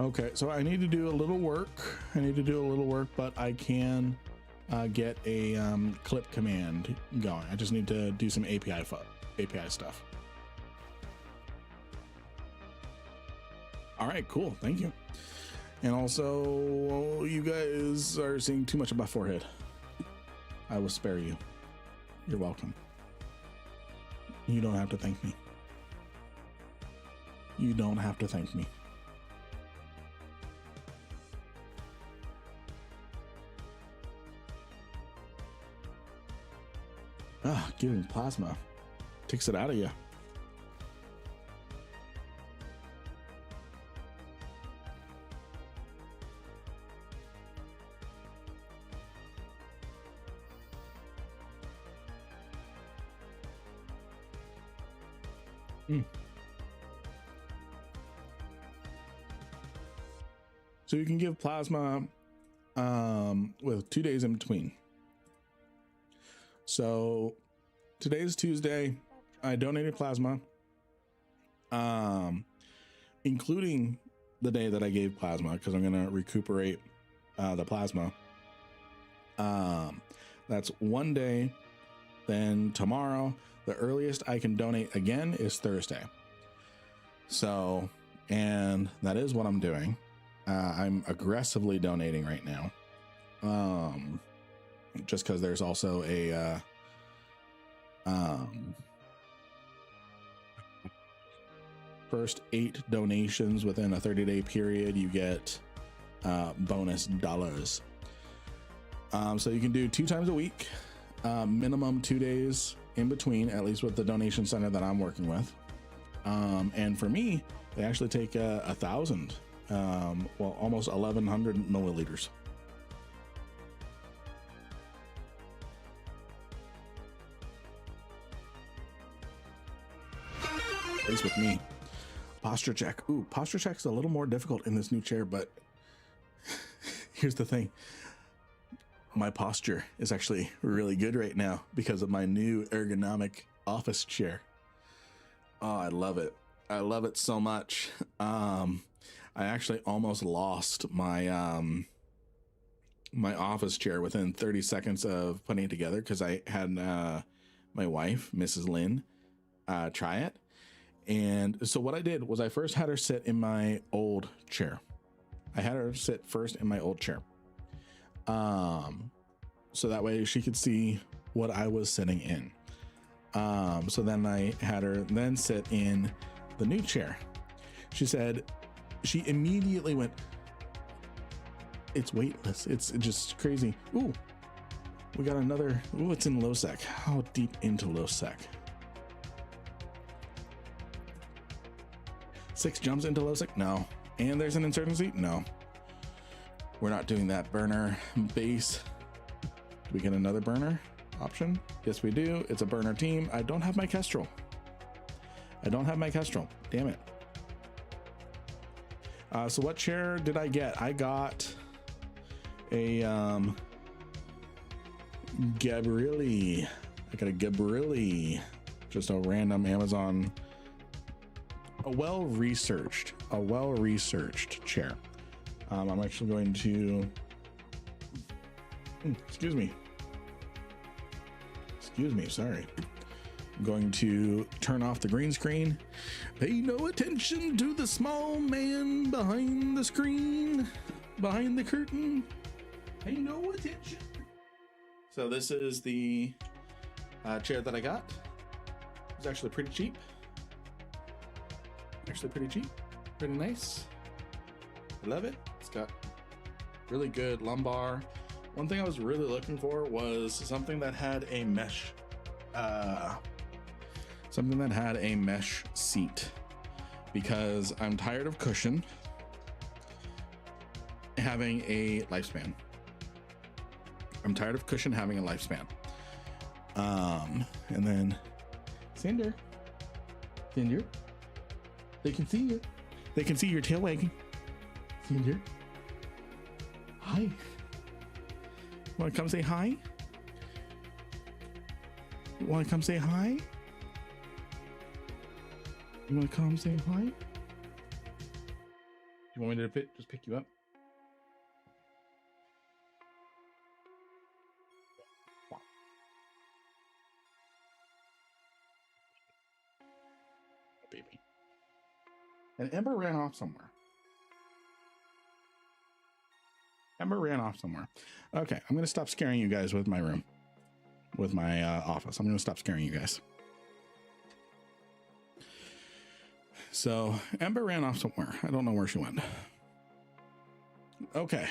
Speaker 1: Okay, so I need to do a little work. But I can get a clip command going. I just need to do some API stuff. All right, cool. Thank you. And also, you guys are seeing too much of my forehead. I will spare you. You're welcome. You don't have to thank me. You don't have to thank me. Ah, giving plasma takes it out of you. So you can give plasma with 2 days in between. So today's Tuesday. I donated plasma, including the day that I gave plasma, because I'm going to recuperate the plasma. That's 1 day. Then tomorrow, the earliest I can donate again is Thursday. So, and that is what I'm doing. I'm aggressively donating right now. Just because there's also a first 8 donations within a 30-day period, you get bonus dollars. So you can do 2 times a week, minimum 2 days in between, at least with the donation center that I'm working with. And for me, they actually take 1,000, well, almost 1,100 milliliters. At least with me. Posture check. Ooh, posture check's a little more difficult in this new chair, but here's the thing. My posture is actually really good right now because of my new ergonomic office chair. Oh, I love it. I love it so much. I actually almost lost my my office chair within 30 seconds of putting it together because I had my wife, Mrs. Lynn, try it. And so what I did was I first had her sit in my old chair. I had her sit first in my old chair. So that way she could see what I was sitting in. So then I had her then sit in the new chair. She said, she immediately went, it's weightless. It's just crazy. Ooh, we got another. Ooh, it's in low sec. How deep into low sec? 6 jumps into low sec? No. And there's an insurgency? No. We're not doing that. Burner base. Do we get another burner option? Yes, we do. It's a burner team. I don't have my Kestrel. Damn it. So what chair did I get? I got a Gabrielli. I got a Gabrielli. Just a random Amazon. A well-researched chair. I'm actually going to, excuse me, sorry. I'm going to turn off the green screen. Pay no attention to the small man behind the screen, behind the curtain. Pay no attention. So this is the chair that I got. It was actually pretty cheap. Pretty nice. I love it. It's got really good lumbar. One thing I was really looking for was something that had a mesh seat, because I'm tired of cushion having a lifespan. And then Cinder, they can see you. They can see your tail wagging. Cinder, hi. Want to come say hi? You want to come say hi? You want to come say hi? You want me to just pick you up? Baby. And Ember ran off somewhere. Okay, I'm going to stop scaring you guys with my room. With my office. I'm going to stop scaring you guys. So, Ember ran off somewhere. I don't know where she went. Okay.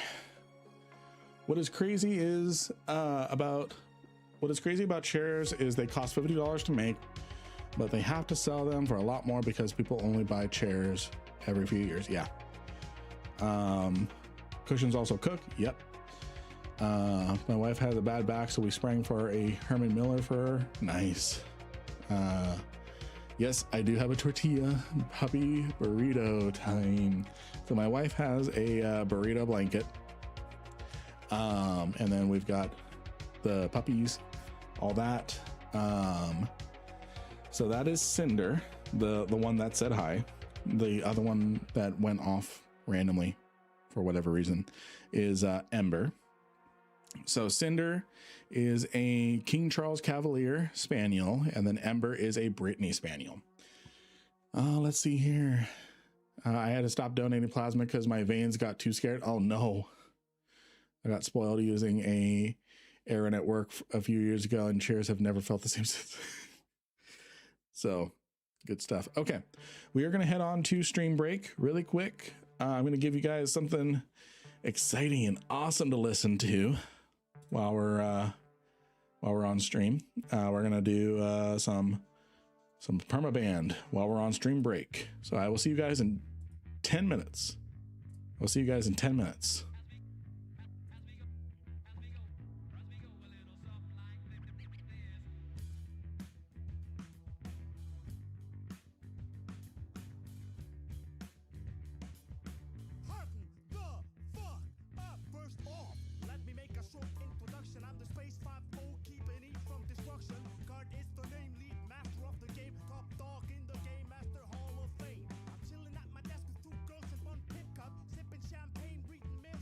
Speaker 1: What is crazy about chairs is they cost $50 to make, but they have to sell them for a lot more because people only buy chairs every few years. Yeah. Cushions also cook. Yep. My wife has a bad back, so we sprang for a Herman Miller for her. Nice. Yes, I do have a tortilla puppy burrito time. So my wife has a burrito blanket. And then we've got the puppies, all that. So that is Cinder, the one that said hi. The other one that went off randomly for whatever reason is Ember. So Cinder is a King Charles Cavalier Spaniel, and then Ember is a Brittany Spaniel. Let's see here. I had to stop donating plasma because my veins got too scared. Oh no. I got spoiled using a Aaron at work a few years ago, and chairs have never felt the same since. So good stuff. Okay. We are going to head on to stream break really quick. I'm going to give you guys something exciting and awesome to listen to while we're on stream. We're going to do some permaband while we're on stream break. So I will see you guys in 10 minutes. I'll see you guys in 10 minutes.
Speaker 4: Champagne, reading mail,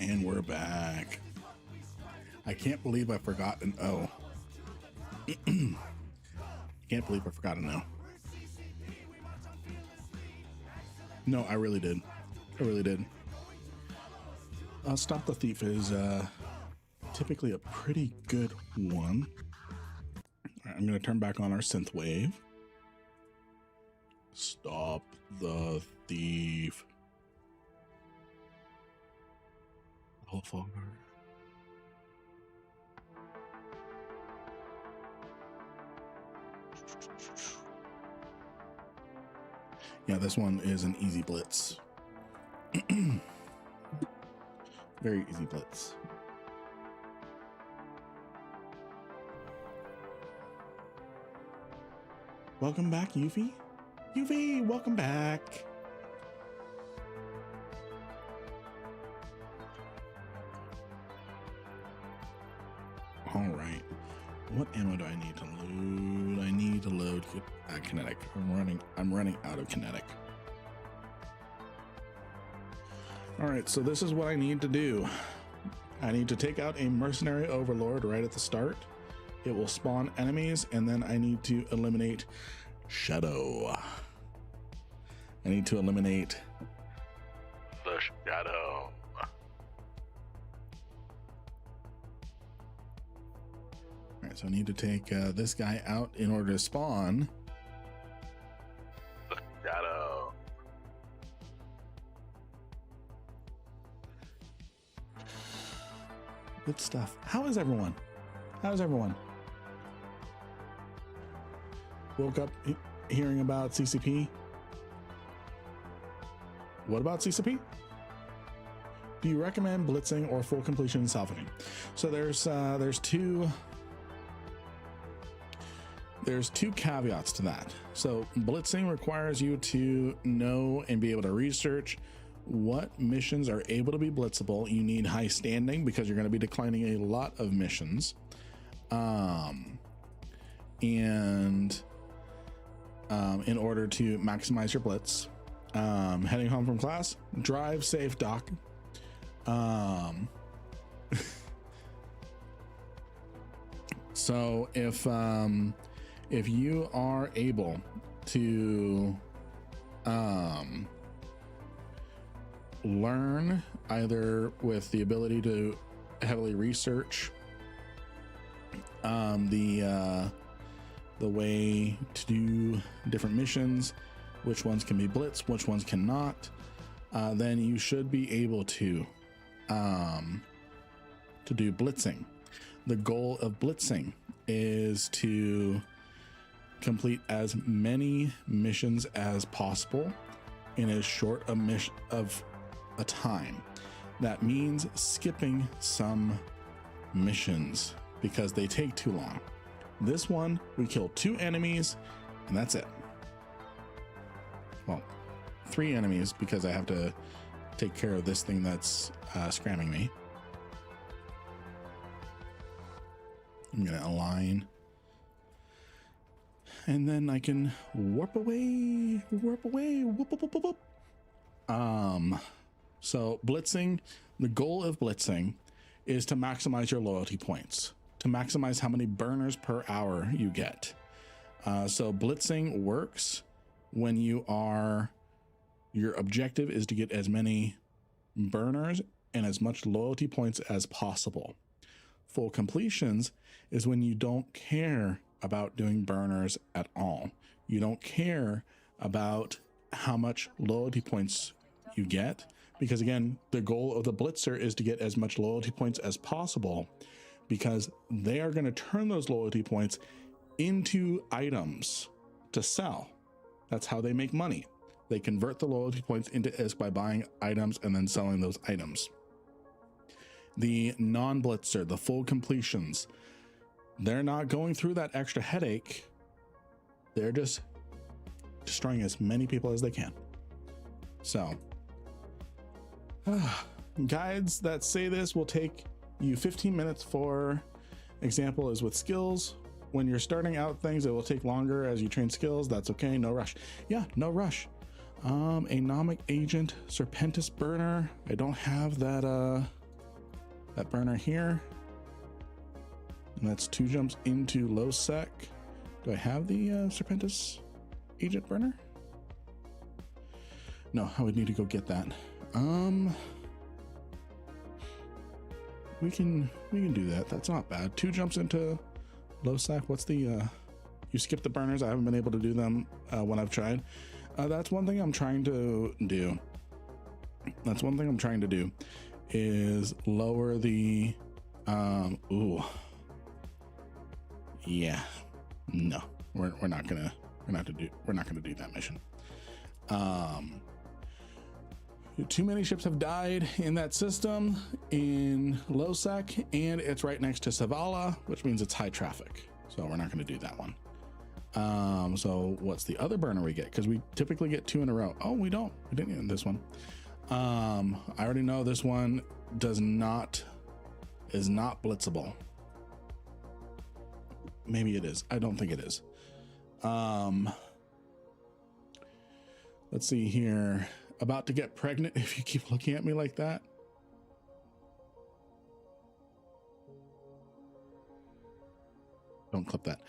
Speaker 1: And we're back. I can't believe I forgot an O. Can't believe I forgot an O. No, I really did. I really did. Stop the Thief is typically a pretty good one. All right, I'm going to turn back on our synth wave. Stop the Thief. Yeah, this one is an easy blitz. Very easy blitz. Welcome back, Yuffie. Yuffie, welcome back. All right. What ammo do I need to load? I need to load kinetic. I'm running out of kinetic. All right, so this is what I need to do. I need to take out a mercenary overlord right at the start. It will spawn enemies, and then I need to eliminate Shadow. I need to eliminate
Speaker 3: the Shadow.
Speaker 1: All right, so I need to take this guy out in order to spawn
Speaker 3: the Shadow.
Speaker 1: Good stuff. How is everyone? How's everyone? Woke up hearing about CCP. What about CCP? Do you recommend blitzing or full completion and salvaging? So there's two caveats to that. So blitzing requires you to know and be able to research what missions are able to be blitzable. You need high standing because you're going to be declining a lot of missions. In order to maximize your blitz, heading home from class, drive safe, doc. So if you are able to learn either with the ability to heavily research the way to do different missions, which ones can be blitzed, which ones cannot, then you should be able to do blitzing. The goal of blitzing is to complete as many missions as possible in as short of a time. That means skipping some missions because they take too long. This one, we kill 2 enemies and that's it. Well, 3 enemies because I have to take care of this thing that's scramming me. I'm gonna align. And then I can warp away, whoop, whoop, whoop, whoop. So blitzing, the goal of blitzing is to maximize your loyalty points, to maximize how many burners per hour you get. So blitzing works when your objective is to get as many burners and as much loyalty points as possible. Full completions is when you don't care about doing burners at all. You don't care about how much loyalty points you get, because again, the goal of the blitzer is to get as much loyalty points as possible, because they are going to turn those loyalty points into items to sell. That's how they make money. They convert the loyalty points into ISK by buying items and then selling those items. The non-blitzer, the full completions, they're not going through that extra headache. They're just destroying as many people as they can. So guides that say this will take you 15 minutes. For example is with skills. When you're starting out things, it will take longer as you train skills. That's okay, no rush. Yeah, no rush. Anomic agent, Serpentis burner. I don't have that that burner here. And that's 2 jumps into low sec. Do I have the Serpentis agent burner? No, I would need to go get that. We can do that. That's not bad. 2 jumps into low sec. What's the you skip the burners? I haven't been able to do them when I've tried. That's one thing I'm trying to do. That's one thing I'm trying to do is lower the ooh. Yeah. No. We're not gonna do that mission. Too many ships have died in that system in low sec, and it's right next to Savala, which means it's high traffic. So we're not going to do that one. So what's the other burner we get? Because we typically get 2 in a row. Oh, we don't. We didn't get this one. I already know this one is not blitzable. Maybe it is. I don't think it is. Let's see here. About to get pregnant if you keep looking at me like that. Don't clip that.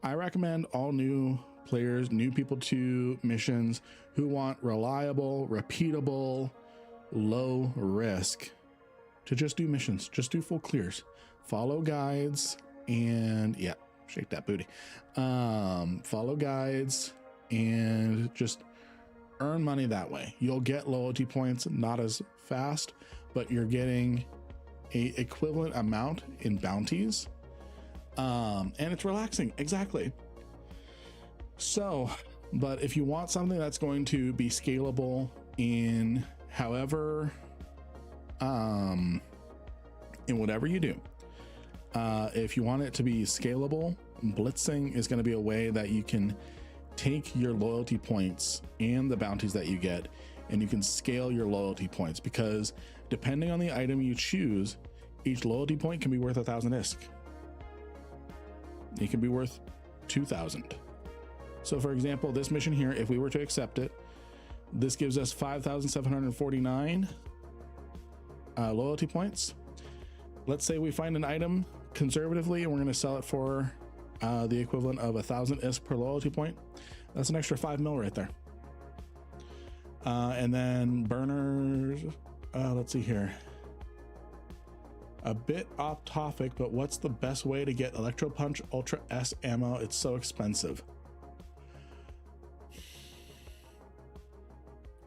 Speaker 1: I recommend all new players, new people to missions who want reliable, repeatable, low risk to just do missions, just do full clears, follow guides, and yeah, shake that booty. Follow guides and just earn money that way. You'll get loyalty points, not as fast, but you're getting a equivalent amount in bounties. And it's relaxing. Exactly. So, but if you want something that's going to be scalable in however, in whatever you do, if you want it to be scalable, blitzing is going to be a way that you can take your loyalty points and the bounties that you get, and you can scale your loyalty points, because depending on the item you choose, each loyalty point can be worth 1,000 ISK. It can be worth 2,000. So for example, this mission here, if we were to accept it, this gives us 5,749 loyalty points. Let's say we find an item conservatively and we're going to sell it for the equivalent of 1,000 ISK per loyalty point. That's an extra 5 mil right there. And then burners, let's see here. A bit off topic, but what's the best way to get Electro Punch Ultra S ammo? It's so expensive.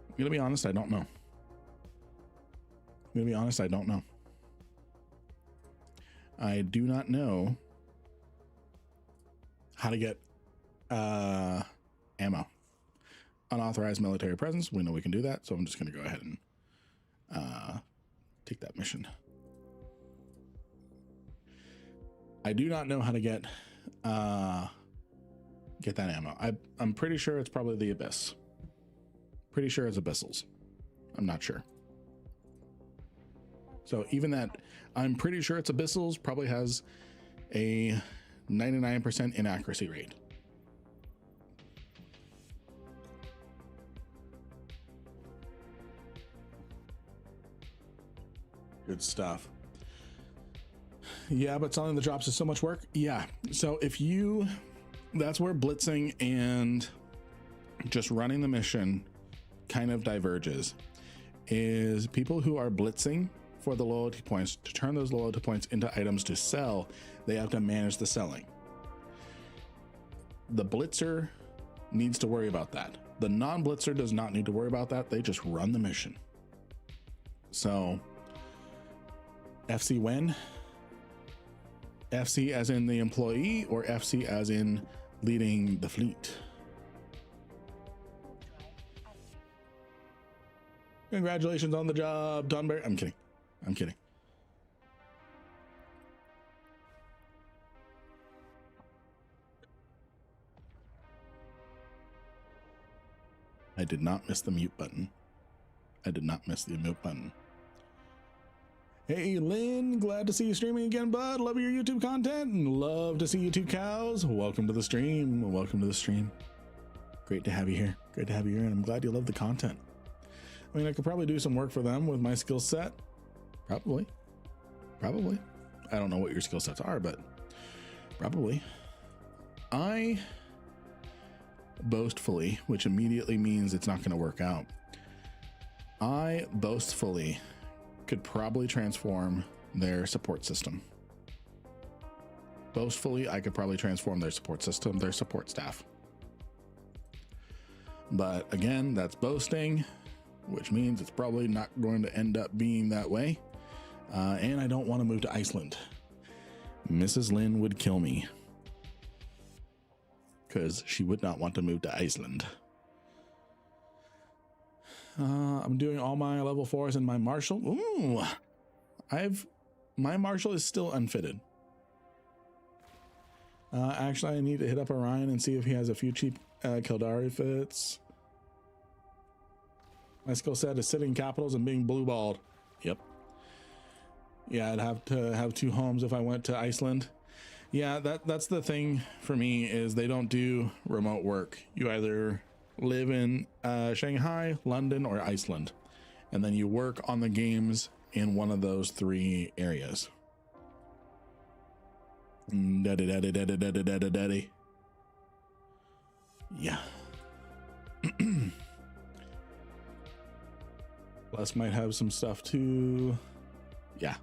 Speaker 1: I'm gonna be honest, I don't know. I do not know how to get ammo. Unauthorized military presence, we know we can do that, so I'm just gonna go ahead and take that mission. I do not know how to get that ammo. I'm pretty sure it's probably the Abyss. Pretty sure it's Abyssals. I'm not sure. So even that, I'm pretty sure it's Abyssals, probably has a 99% inaccuracy rate. Good stuff. Yeah, but selling the drops is so much work. Yeah. So if you, that's where blitzing and just running the mission kind of diverges, is people who are blitzing for the loyalty points, to turn those loyalty points into items to sell, they have to manage the selling. The blitzer needs to worry about that. The non-blitzer does not need to worry about that. They just run the mission. So FC when? FC as in the employee, or FC as in leading the fleet? Congratulations on the job, Dunbury. I'm kidding. I did not miss the mute button. Hey, Lynn, glad to see you streaming again, bud. Love your YouTube content and love to see you two cows. Welcome to the stream. Great to have you here. Great to have you here, and I'm glad you love the content. I mean, I could probably do some work for them with my skill set. Probably. I don't know what your skill sets are, but probably. I boastfully, which immediately means it's not going to work out. I boastfully could probably transform their support system. Boastfully, I could probably transform their support system, their support staff. But again, that's boasting, which means it's probably not going to end up being that way. And I don't want to move to Iceland. Mrs. Lynn would kill me because she would not want to move to Iceland. I'm doing all my level 4s and my marshal. Ooh, my marshal is still unfitted. Actually, I need to hit up Orion and see if he has a few cheap Kildari fits. My skill set is sitting capitals and being blue balled. Yep. Yeah, I'd have to have 2 homes if I went to Iceland. Yeah, that's the thing for me is they don't do remote work. You either live in Shanghai, London, or Iceland, and then you work on the games in one of those 3 areas. Daddy. Yeah. Plus might have some stuff too. Yeah.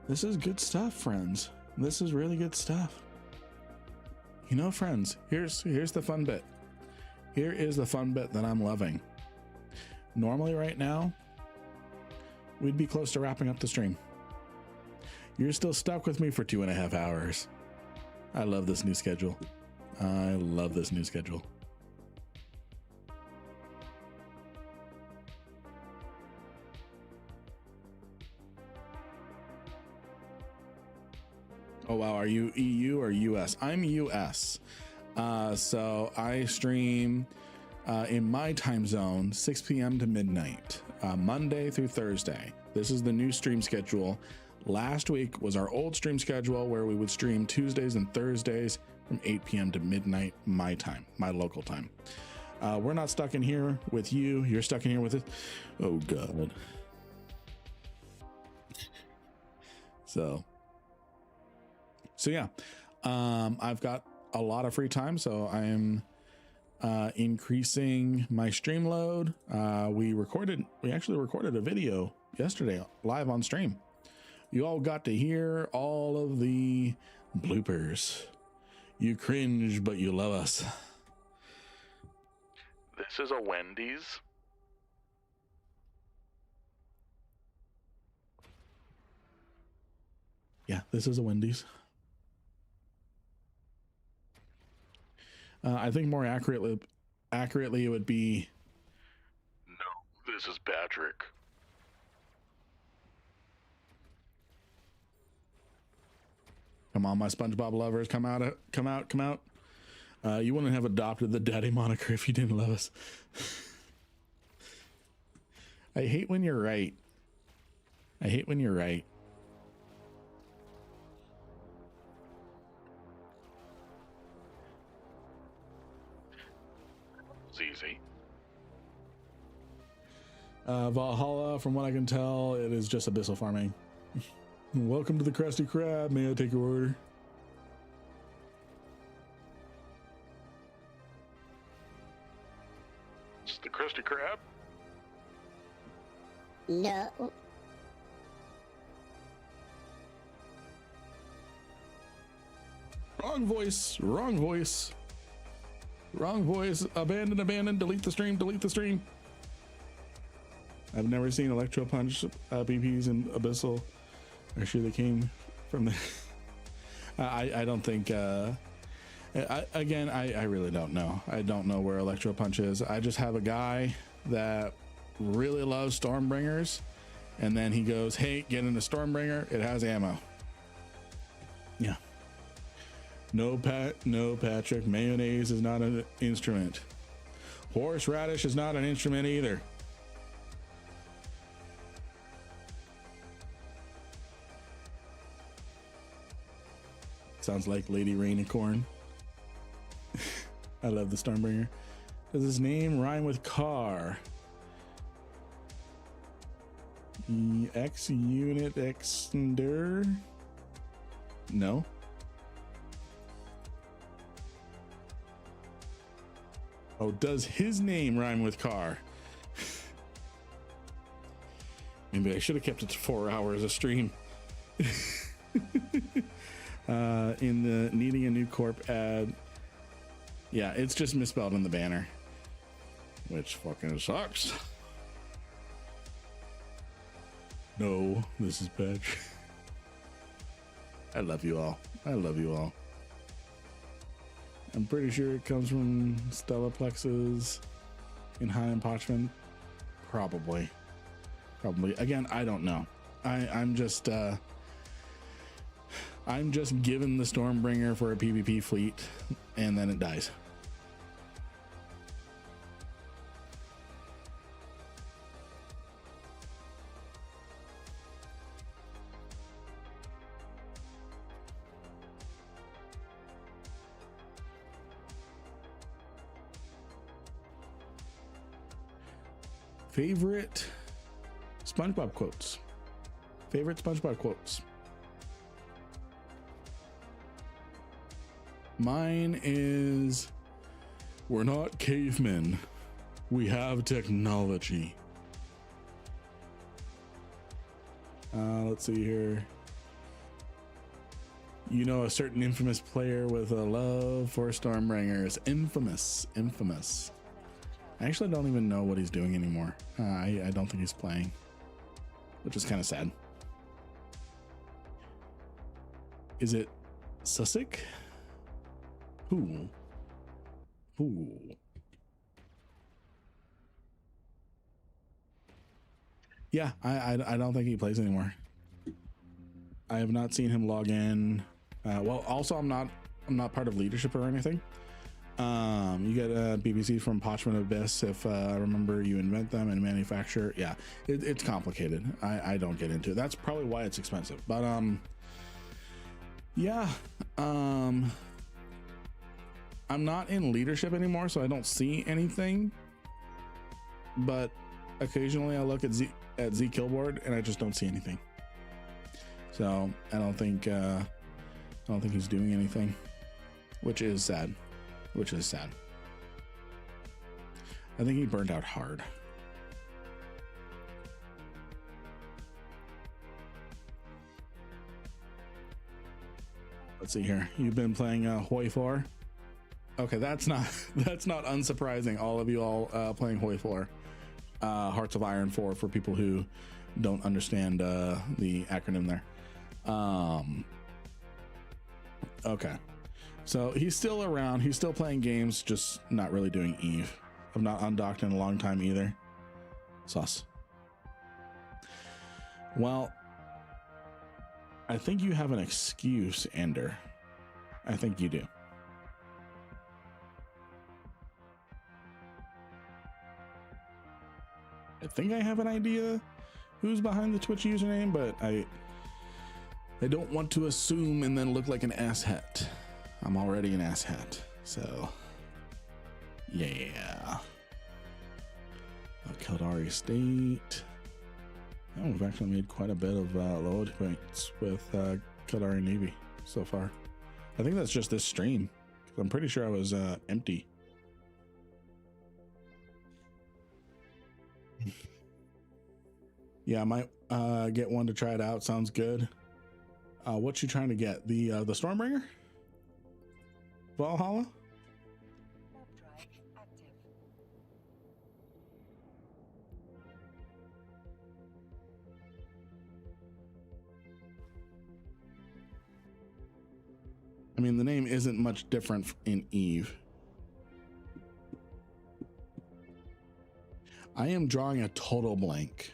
Speaker 1: This is good stuff, friends. This is really good stuff. You know, friends, here's the fun bit. Here is the fun bit that I'm loving. Normally right now, we'd be close to wrapping up the stream. You're still stuck with me for 2.5 hours. I love this new schedule. I love this new schedule. Oh wow, are you EU or US? I'm US. So I stream in my time zone 6 p.m. to midnight, Monday through Thursday. This is the new stream schedule. Last week was our old stream schedule where we would stream Tuesdays and Thursdays from 8 p.m. to midnight, my time, my local time. We're not stuck in here with you. You're stuck in here with it. Oh God. So yeah, I've got a lot of free time, so I am increasing my stream load. We actually recorded a video yesterday live on stream. You all got to hear all of the bloopers. You cringe, but you love us.
Speaker 3: This is a Wendy's.
Speaker 1: Yeah, this is a Wendy's. I think more accurately it would be.
Speaker 3: No, this is Patrick.
Speaker 1: Come on, my SpongeBob lovers, come out. You wouldn't have adopted the daddy moniker if you didn't love us. I hate when you're right. It's
Speaker 3: easy.
Speaker 1: Valhalla, from what I can tell, it is just abyssal farming. Welcome to the Krusty Krab. May I take your order?
Speaker 3: It's the Krusty Krab?
Speaker 4: No.
Speaker 1: Wrong voice. Abandon, delete the stream. I've never seen Electro Punch BPs in Abyssal. I'm sure they came from the I don't think I really don't know. I don't know where Electro Punch is. I just have a guy that really loves Stormbringers, and then he goes, hey, get in the Stormbringer, it has ammo. Yeah. No, Patrick, mayonnaise is not an instrument. Horseradish is not an instrument either. Sounds like Lady Rainicorn. I love the Stormbringer. Does his name rhyme with car? X unit extender? No. Oh, does his name rhyme with car? Maybe I should have kept it to 4 hours of stream. In the needing a new corp ad. Yeah, it's just misspelled in the banner, which fucking sucks. No, this is bad. I love you all. I love you all. I'm pretty sure it comes from Stella Plexus in High and Parchment. Probably. Again, I don't know. I'm just given the Stormbringer for a PvP fleet, and then it dies. Favorite SpongeBob quotes. Mine is, we're not cavemen. We have technology. Let's see here. You know, a certain infamous player with a love for Stormbringers. Infamous. I actually don't even know what he's doing anymore. I don't think he's playing, which is kind of sad. Is it Sussex? Who? Yeah, I don't think he plays anymore. I have not seen him log in. Well, also I'm not part of leadership or anything. You get a BBC from Parchment Abyss if I remember you invent them and manufacture. Yeah, it's complicated. I don't get into it. That's probably why it's expensive. But yeah, I'm not in leadership anymore, so I don't see anything. But occasionally I look at Z Killboard and I just don't see anything. So I don't think he's doing anything, which is sad. I think he burned out hard. Let's see here. You've been playing Hoi 4. Okay, that's not unsurprising. All of you playing Hoi 4. Hearts of Iron 4 for people who don't understand the acronym there. Okay. So he's still around. He's still playing games, just not really doing Eve. I've not undocked in a long time either. Sus. Well, I think you have an excuse, Ender. I think you do. I think I have an idea who's behind the Twitch username, but I don't want to assume and then look like an asshat. I'm already an asshat, so yeah. Kildari State. Oh, we've actually made quite a bit of load points with Kildari Navy so far. I think that's just this stream, because I'm pretty sure I was empty. Yeah, I might get one to try it out. Sounds good. What you trying to get? The Stormbringer? Valhalla? I mean, the name isn't much different in Eve. I am drawing a total blank.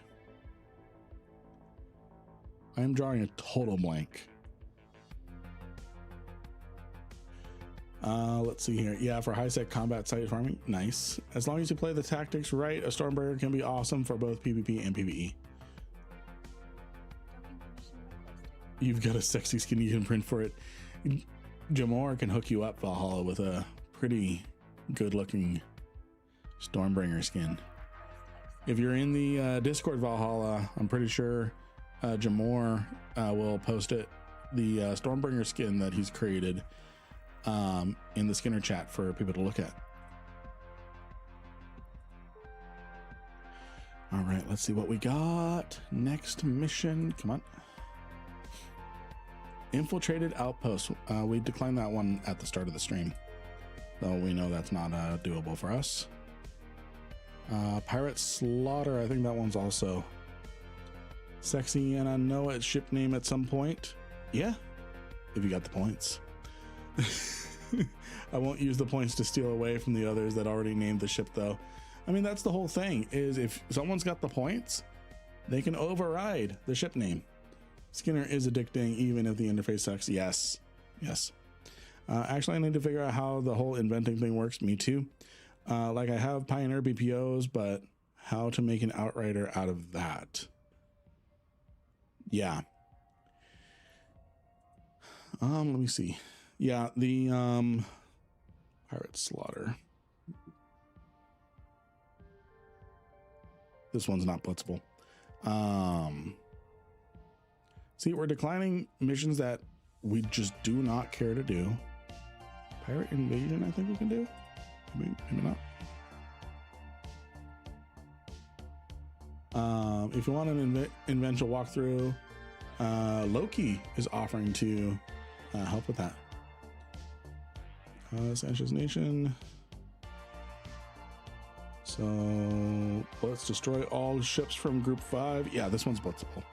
Speaker 1: Let's see here. Yeah, for high-sec combat site farming, nice. As long as you play the tactics right, a Stormbringer can be awesome for both PvP and PvE. You've got a sexy skin you can print for it. Jamor can hook you up, Valhalla, with a pretty good looking Stormbringer skin. If you're in the Discord, Valhalla, I'm pretty sure Jamor will post it, the Stormbringer skin that he's created in the Skinner chat for people to look at. All right, let's see what we got. Next mission, come on. Infiltrated outpost. We declined that one at the start of the stream, so we know that's not doable for us. Pirate Slaughter, I think that one's also sexy, and I know it's ship name at some point. Yeah, if you got the points. I won't use the points to steal away from the others that already named the ship, though. I mean, that's the whole thing, is if someone's got the points, they can override the ship name. Skinner is addicting, even if the interface sucks. Yes, yes. Actually, I need to figure out how the whole inventing thing works. Me too. Like, I have Pioneer BPOs, but how to make an outrider out of that? Yeah. Let me see. Yeah, the Pirate Slaughter. This one's not blitzable. See, we're declining missions that we just do not care to do. Pirate Invasion, I think we can do. Maybe not. If you want an invention walkthrough, Loki is offering to help with that. Sanchez Nation. So let's destroy all ships from Group 5. Yeah, this one's blitzable.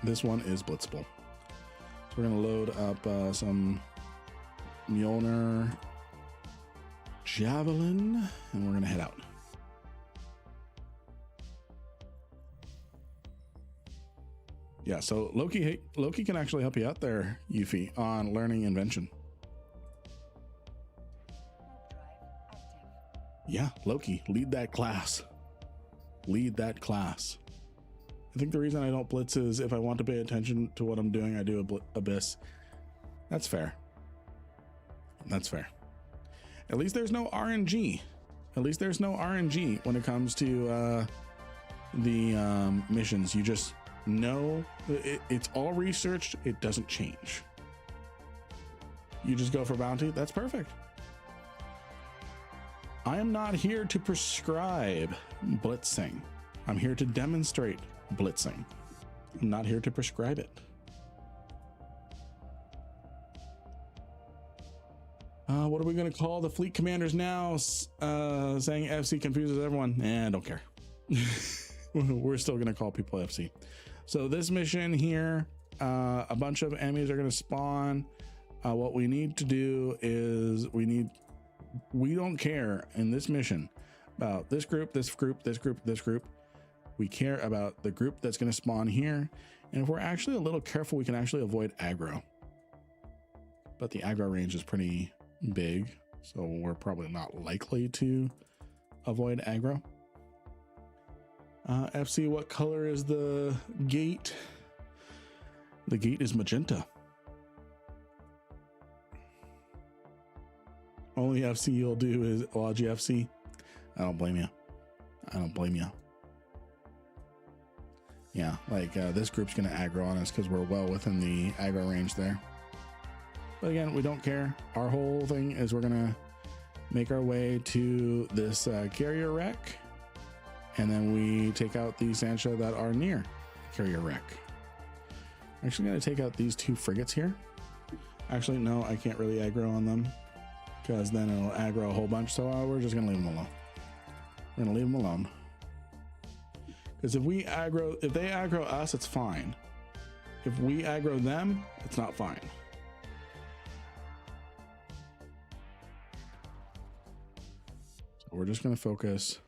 Speaker 1: This one is blitzable. So we're gonna load up some Mjolnir Javelin, and we're gonna head out. Yeah, so Loki can actually help you out there, Yuffie, on learning invention. Yeah, Loki, lead that class. Lead that class. I think the reason I don't blitz is if I want to pay attention to what I'm doing, I do Abyss. That's fair. That's fair. At least there's no RNG. At least there's no RNG when it comes to the missions. You just know it's all researched. It doesn't change. You just go for bounty. That's perfect. I am not here to prescribe blitzing. I'm here to demonstrate blitzing. I'm not here to prescribe it. What are we going to call the fleet commanders now? Saying FC confuses everyone. I don't care. We're still going to call people FC. So this mission here, a bunch of enemies are going to spawn. What we need to do is we don't care in this mission about this group, this group, this group, this group. We care about the group that's going to spawn here. And if we're actually a little careful, we can actually avoid aggro. But the aggro range is pretty big, so we're probably not likely to avoid aggro. FC, what color is the gate? The gate is magenta. Only FC you'll do is Logi FC. I don't blame you. I don't blame you. Yeah, like this group's gonna aggro on us because we're well within the aggro range there. But again, we don't care. Our whole thing is we're gonna make our way to this carrier wreck, and then we take out the Sancha that are near carrier wreck. I'm actually gonna take out these two frigates here. Actually, no, I can't really aggro on them because then it'll aggro a whole bunch. So we're just gonna leave them alone. We're gonna leave them alone. Because if they aggro us, it's fine. If we aggro them, it's not fine. So we're just going to focus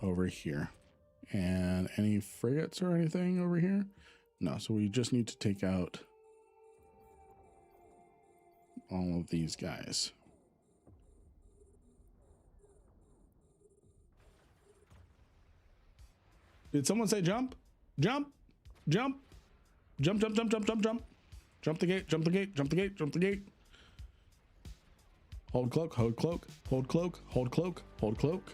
Speaker 1: over here. And any frigates or anything over here? No, so we just need to take out all of these guys. Did someone say jump? Jump? Jump? Jump, jump, jump, jump, jump, jump. Jump the gate, jump the gate, jump the gate, jump the gate. Hold cloak, hold cloak, hold cloak, hold cloak, hold cloak.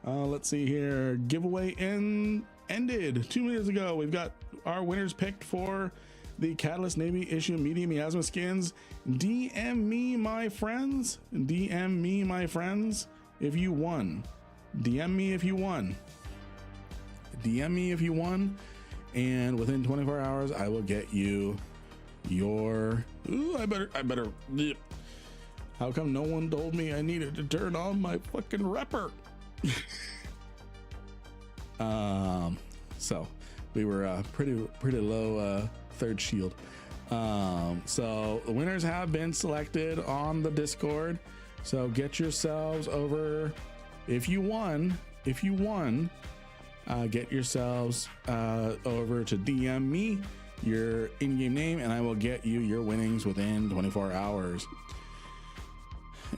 Speaker 1: Let's see here. Giveaway ended 2 minutes ago. We've got our winners picked for the Catalyst Navy issue medium miasma skins. DM me, my friends. DM me, my friends, if you won. DM me if you won. DM me if you won, and within 24 hours I will get you your I better how come no one told me I needed to turn on my fucking repper? So we were pretty low third shield. So the winners have been selected on the Discord, so get yourselves over. If you won, get yourselves over to DM me your in-game name, and I will get you your winnings within 24 hours.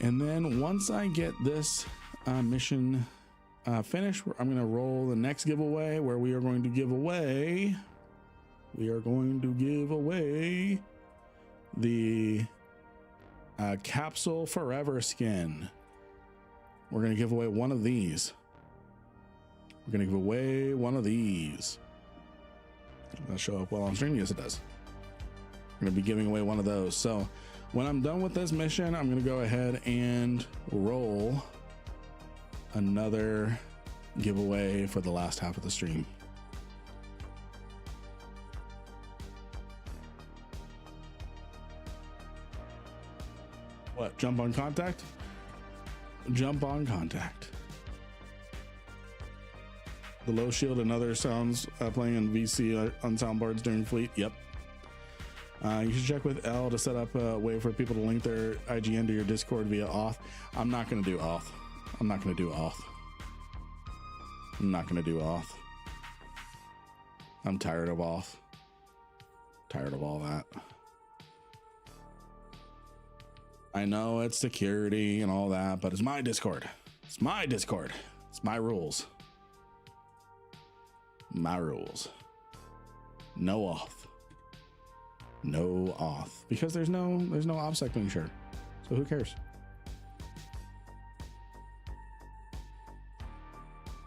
Speaker 1: And then once I get this mission finished, I'm going to roll the next giveaway, where we are going to give away the Capsule Forever skin. We're going to give away one of these. We're going to give away one of these. Does that show up while I'm streaming? Yes, it does. I'm going to be giving away one of those. So when I'm done with this mission, I'm going to go ahead and roll another giveaway for the last half of the stream. What? Jump on contact? Jump on contact. The low shield and other sounds playing on VC on soundboards during fleet. Yep. You should check with L to set up a way for people to link their IGN to your Discord via auth. I'm not going to do auth. I'm not going to do auth. I'm not going to do auth. I'm tired of auth. Tired of all that. I know it's security and all that, but it's my Discord. It's my Discord. It's my rules. My rules. No auth. No auth. Because there's no OPSEC being shared. So who cares?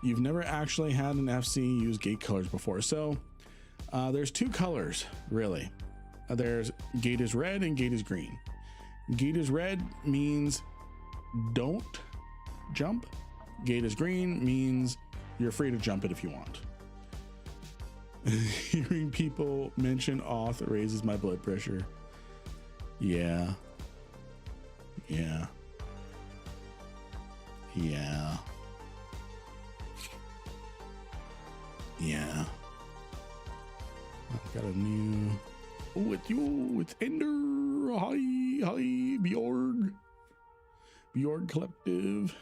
Speaker 1: You've never actually had an FC use gate colors before. So there's two colors, really. There's gate is red and gate is green. Gate is red means don't jump. Gate is green means you're free to jump it if you want. Hearing people mention auth raises my blood pressure. Yeah. Yeah. Yeah. Yeah. I've got a new... Oh, it's you. It's Ender. Hi, Bjorg. Bjorg Collective.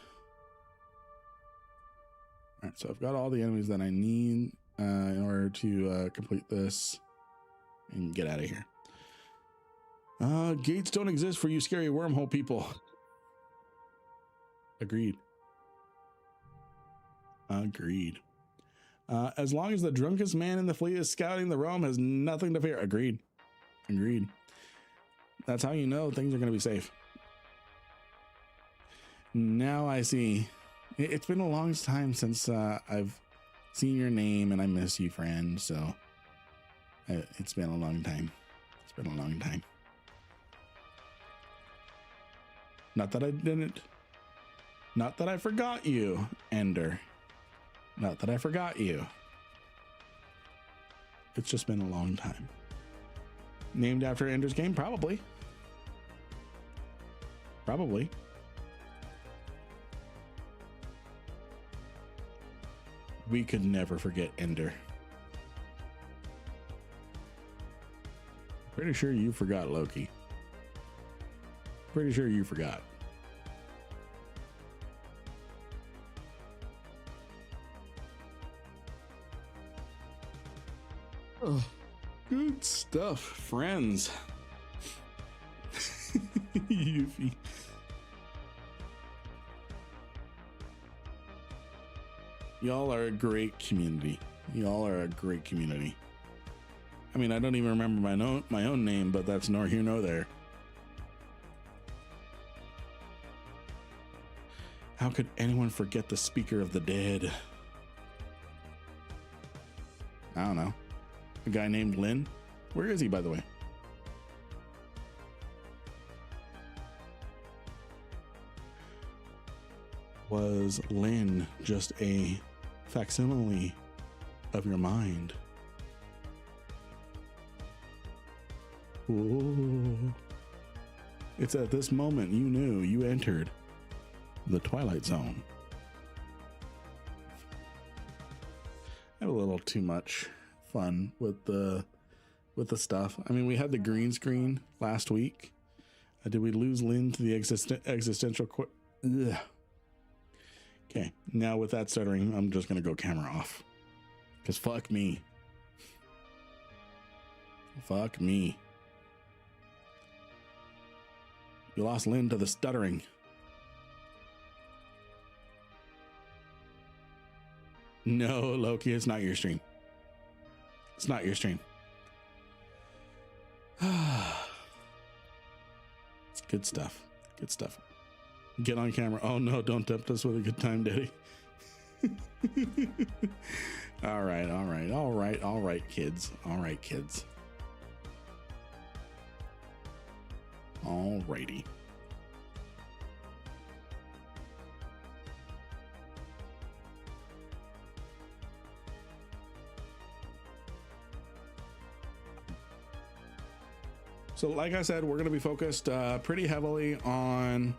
Speaker 1: All right, so I've got all the enemies that I need in order to complete this and get out of here. Gates don't exist for you scary wormhole people. Agreed. Agreed. As long as the drunkest man in the fleet is scouting, the realm has nothing to fear. Agreed. Agreed. That's how you know things are going to be safe. Now I see. It's been a long time since I've seen your name, and I miss you, friend. So it's been a long time. It's been a long time. Not that I didn't. Not that I forgot you, Ender. Not that I forgot you. It's just been a long time. Named after Ender's Game? Probably. Probably. We could never forget Ender. Pretty sure you forgot Loki. Pretty sure you forgot. Oh, good stuff, friends. Yuffie. Y'all are a great community. Y'all are a great community. I mean, I don't even remember my own name, but that's nor here nor there. How could anyone forget the speaker of the dead? I don't know. A guy named Lynn? Where is he, by the way? Was Lynn just a facsimile of your mind? Ooh. It's at this moment you knew you entered the Twilight Zone. I had a little too much fun with the stuff. I mean, we had the green screen last week. Did we lose Lynn to the existential? Ugh. Okay, now with that stuttering, I'm just gonna go camera off. Cause fuck me. Fuck me. You lost Lynn to the stuttering. No, Loki, it's not your stream. It's not your stream. It's good stuff. Good stuff. Get on camera. Oh no, don't tempt us with a good time, Daddy. All right, kids. All right, kids. All righty. So like I said, we're going to be focused pretty heavily on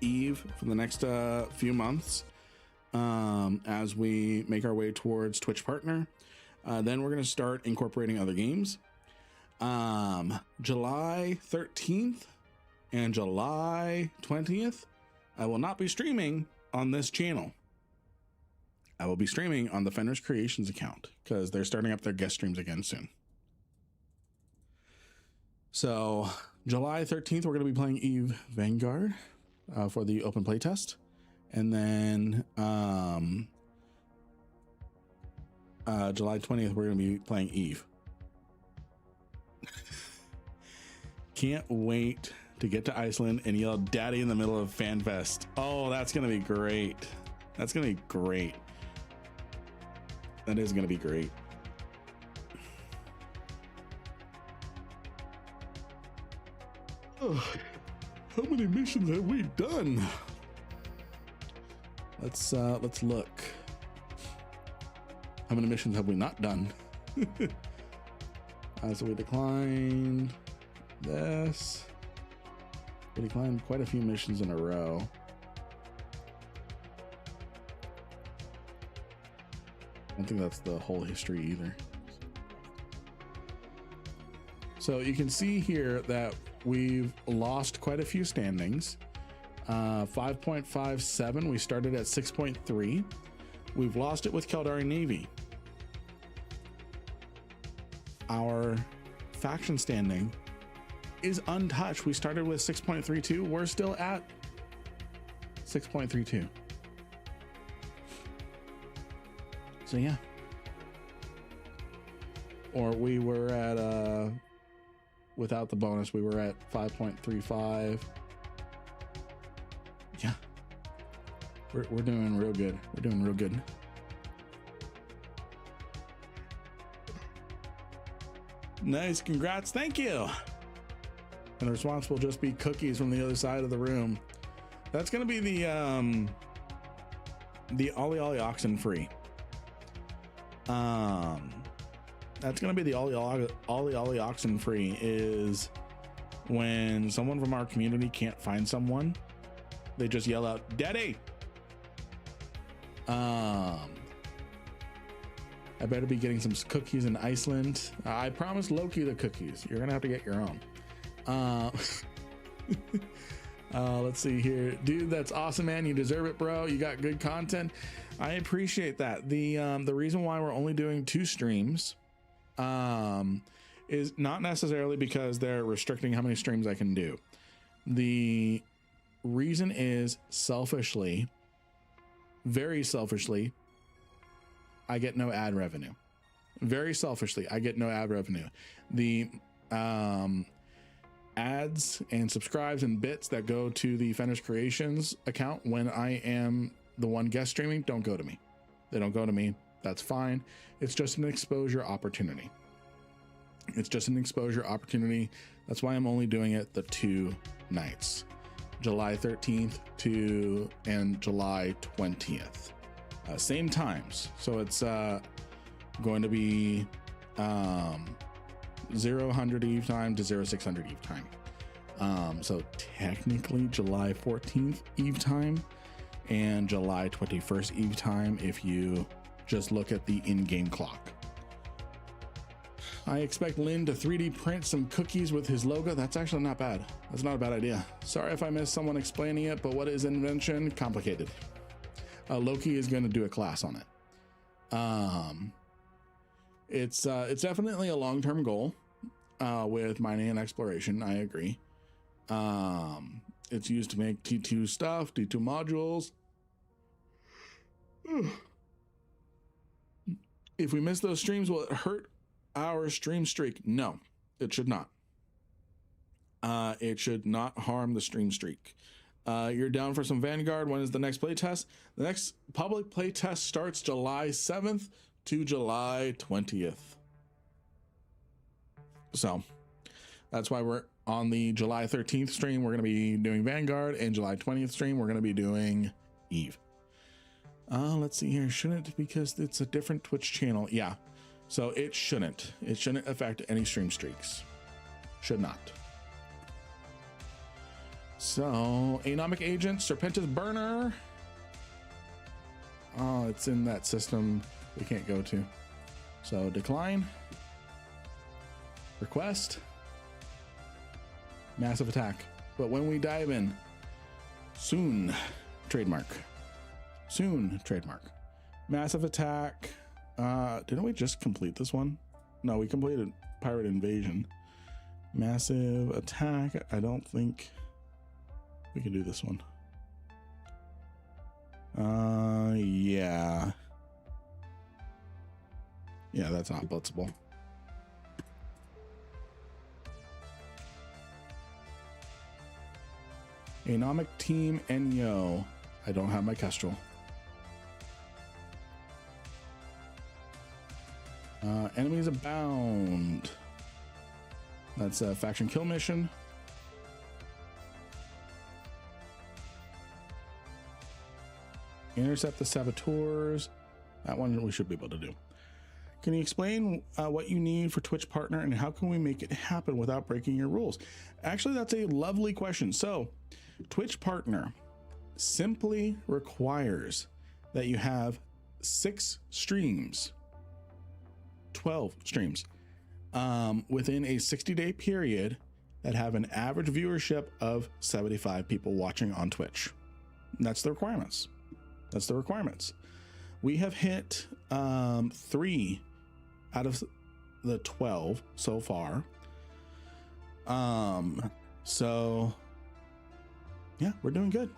Speaker 1: Eve for the next few months as we make our way towards Twitch partner. Then we're going to start incorporating other games. July 13th and July 20th, I will not be streaming on this channel. I will be streaming on the Fenris Creations account because they're starting up their guest streams again soon. So July 13th, we're going to be playing Eve Vanguard for the open playtest. And then July 20th, we're going to be playing Eve. Can't wait to get to Iceland and yell daddy in the middle of FanFest. Oh, that's going to be great. That's going to be great. That is going to be great. Oh, how many missions have we done? Let's look. How many missions have we not done? So we declined this. We declined quite a few missions in a row. I don't think that's the whole history either. So you can see here that we've lost quite a few standings. 5.57, we started at 6.3. We've lost it with Caldari Navy. Our faction standing is untouched. We started with 6.32. We're still at 6.32. So yeah. Or we were at without the bonus, we were at 5.35. Yeah. We're doing real good. We're doing real good. Nice, congrats, thank you. And the response will just be cookies from the other side of the room. That's gonna be the Ollie Ollie Oxen free. That's gonna be the Ollie Ollie Oxen free is when someone from our community can't find someone, they just yell out, Daddy! I better be getting some cookies in Iceland. I promised Loki the cookies. You're gonna have to get your own. Let's see here. Dude, that's awesome, man. You deserve it, bro. You got good content. I appreciate that. The reason why we're only doing 2 streams is not necessarily because they're restricting how many streams I can do. The reason is selfishly, very selfishly, I get no ad revenue. Very selfishly, I get no ad revenue. The ads and subscribes and bits that go to the Fender's Creations account when I am the one guest streaming don't go to me. They don't go to me. That's fine. It's just an exposure opportunity. It's just an exposure opportunity. That's why I'm only doing it the 2 nights, July 13th and July 20th, same times. So it's going to be 0100 Eve time to 0600 Eve time. So technically July 14th Eve time and July 21st Eve time if you just look at the in-game clock. I expect Lynn to 3D print some cookies with his logo. That's actually not bad. That's not a bad idea. Sorry if I missed someone explaining it, but what is invention? Complicated. Loki is going to do a class on it. It's definitely a long-term goal with mining and exploration. I agree. It's used to make T2 stuff, T2 modules. If we miss those streams, will it hurt our stream streak? No, it should not. It should not harm the stream streak. You're down for some Vanguard. When is the next playtest? The next public playtest starts July 7th to July 20th. So that's why we're on the July 13th stream. We're going to be doing Vanguard, and July 20th stream, we're going to be doing Eve. Let's see here. Shouldn't, because it's a different Twitch channel. Yeah. So it shouldn't affect any stream streaks. Should not. So Anomic Agent, Serpentis Burner. Oh, it's in that system we can't go to. So decline. Request. Massive attack. But when we dive in, soon trademark. Soon trademark. Massive attack. Didn't we just complete this one? No, we completed Pirate Invasion. Massive attack. I don't think we can do this one. Yeah. Yeah, that's not blitzable. Anomic Team Enyo. I don't have my Kestrel. Enemies abound. That's a faction kill mission. Intercept the saboteurs. That one we should be able to do. Can you explain what you need for Twitch partner and how can we make it happen without breaking your rules? Actually, that's a lovely question. So Twitch partner simply requires that you have 6 streams, 12 streams within a 60-day period that have an average viewership of 75 people watching on Twitch. That's the requirements. That's the requirements. We have hit 3 out of the 12 so far. So yeah, we're doing good.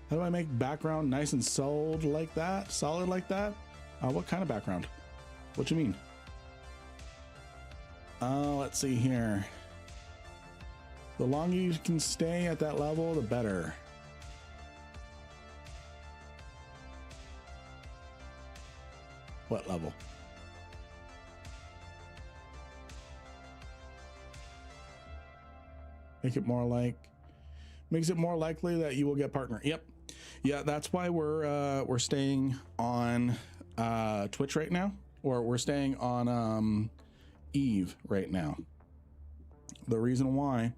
Speaker 1: How do I make background nice and solid like that? Solid like that? What kind of background? What you mean? Let's see here. The longer you can stay at that level, the better. What level? Makes it more likely that you will get partner. Yep. Yeah, that's why we're staying on Twitch right now, or we're staying on Eve right now. The reason why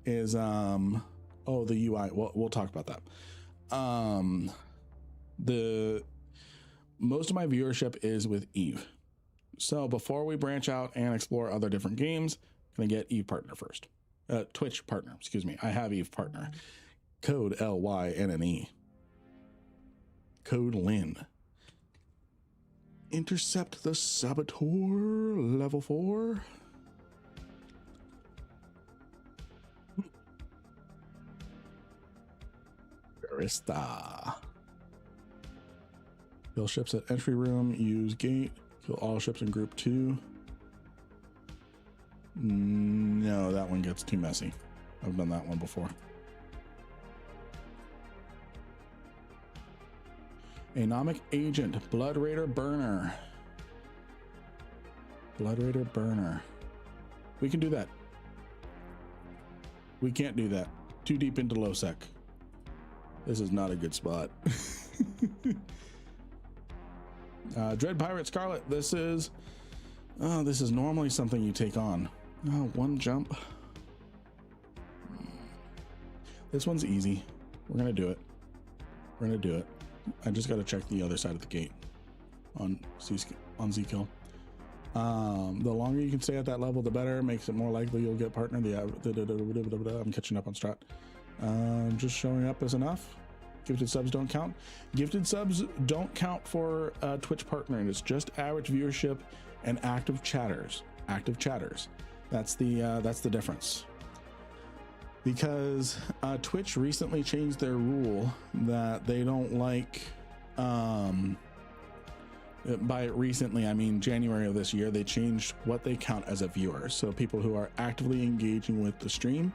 Speaker 1: is the UI. We'll talk about that. The most of my viewership is with Eve. So before we branch out and explore other different games, I'm gonna get Eve partner first. Twitch partner, excuse me. I have Eve partner. Code LYNNE. Code Lynn. Intercept the saboteur, level 4. Barista. Kill ships at entry room, use gate, kill all ships in group 2. No, that one gets too messy. I've done that one before. Anomic agent, Blood Raider burner. Blood Raider burner. We can do that. We can't do that. Too deep into low sec. This is not a good spot. Dread Pirate Scarlet. This is normally something you take on. Oh, one jump. This one's easy. We're gonna do it. We're gonna do it. I just gotta check the other side of the gate on Z-kill. The longer you can stay at that level, the better. Makes it more likely you'll get partnered. I'm catching up on strat. Just showing up is enough. Gifted subs don't count. Gifted subs don't count for Twitch partnering. It's just average viewership and active chatters. Active chatters. That's the difference. Because Twitch recently changed their rule that they don't like. By recently, I mean January of this year, they changed what they count as a viewer. So people who are actively engaging with the stream,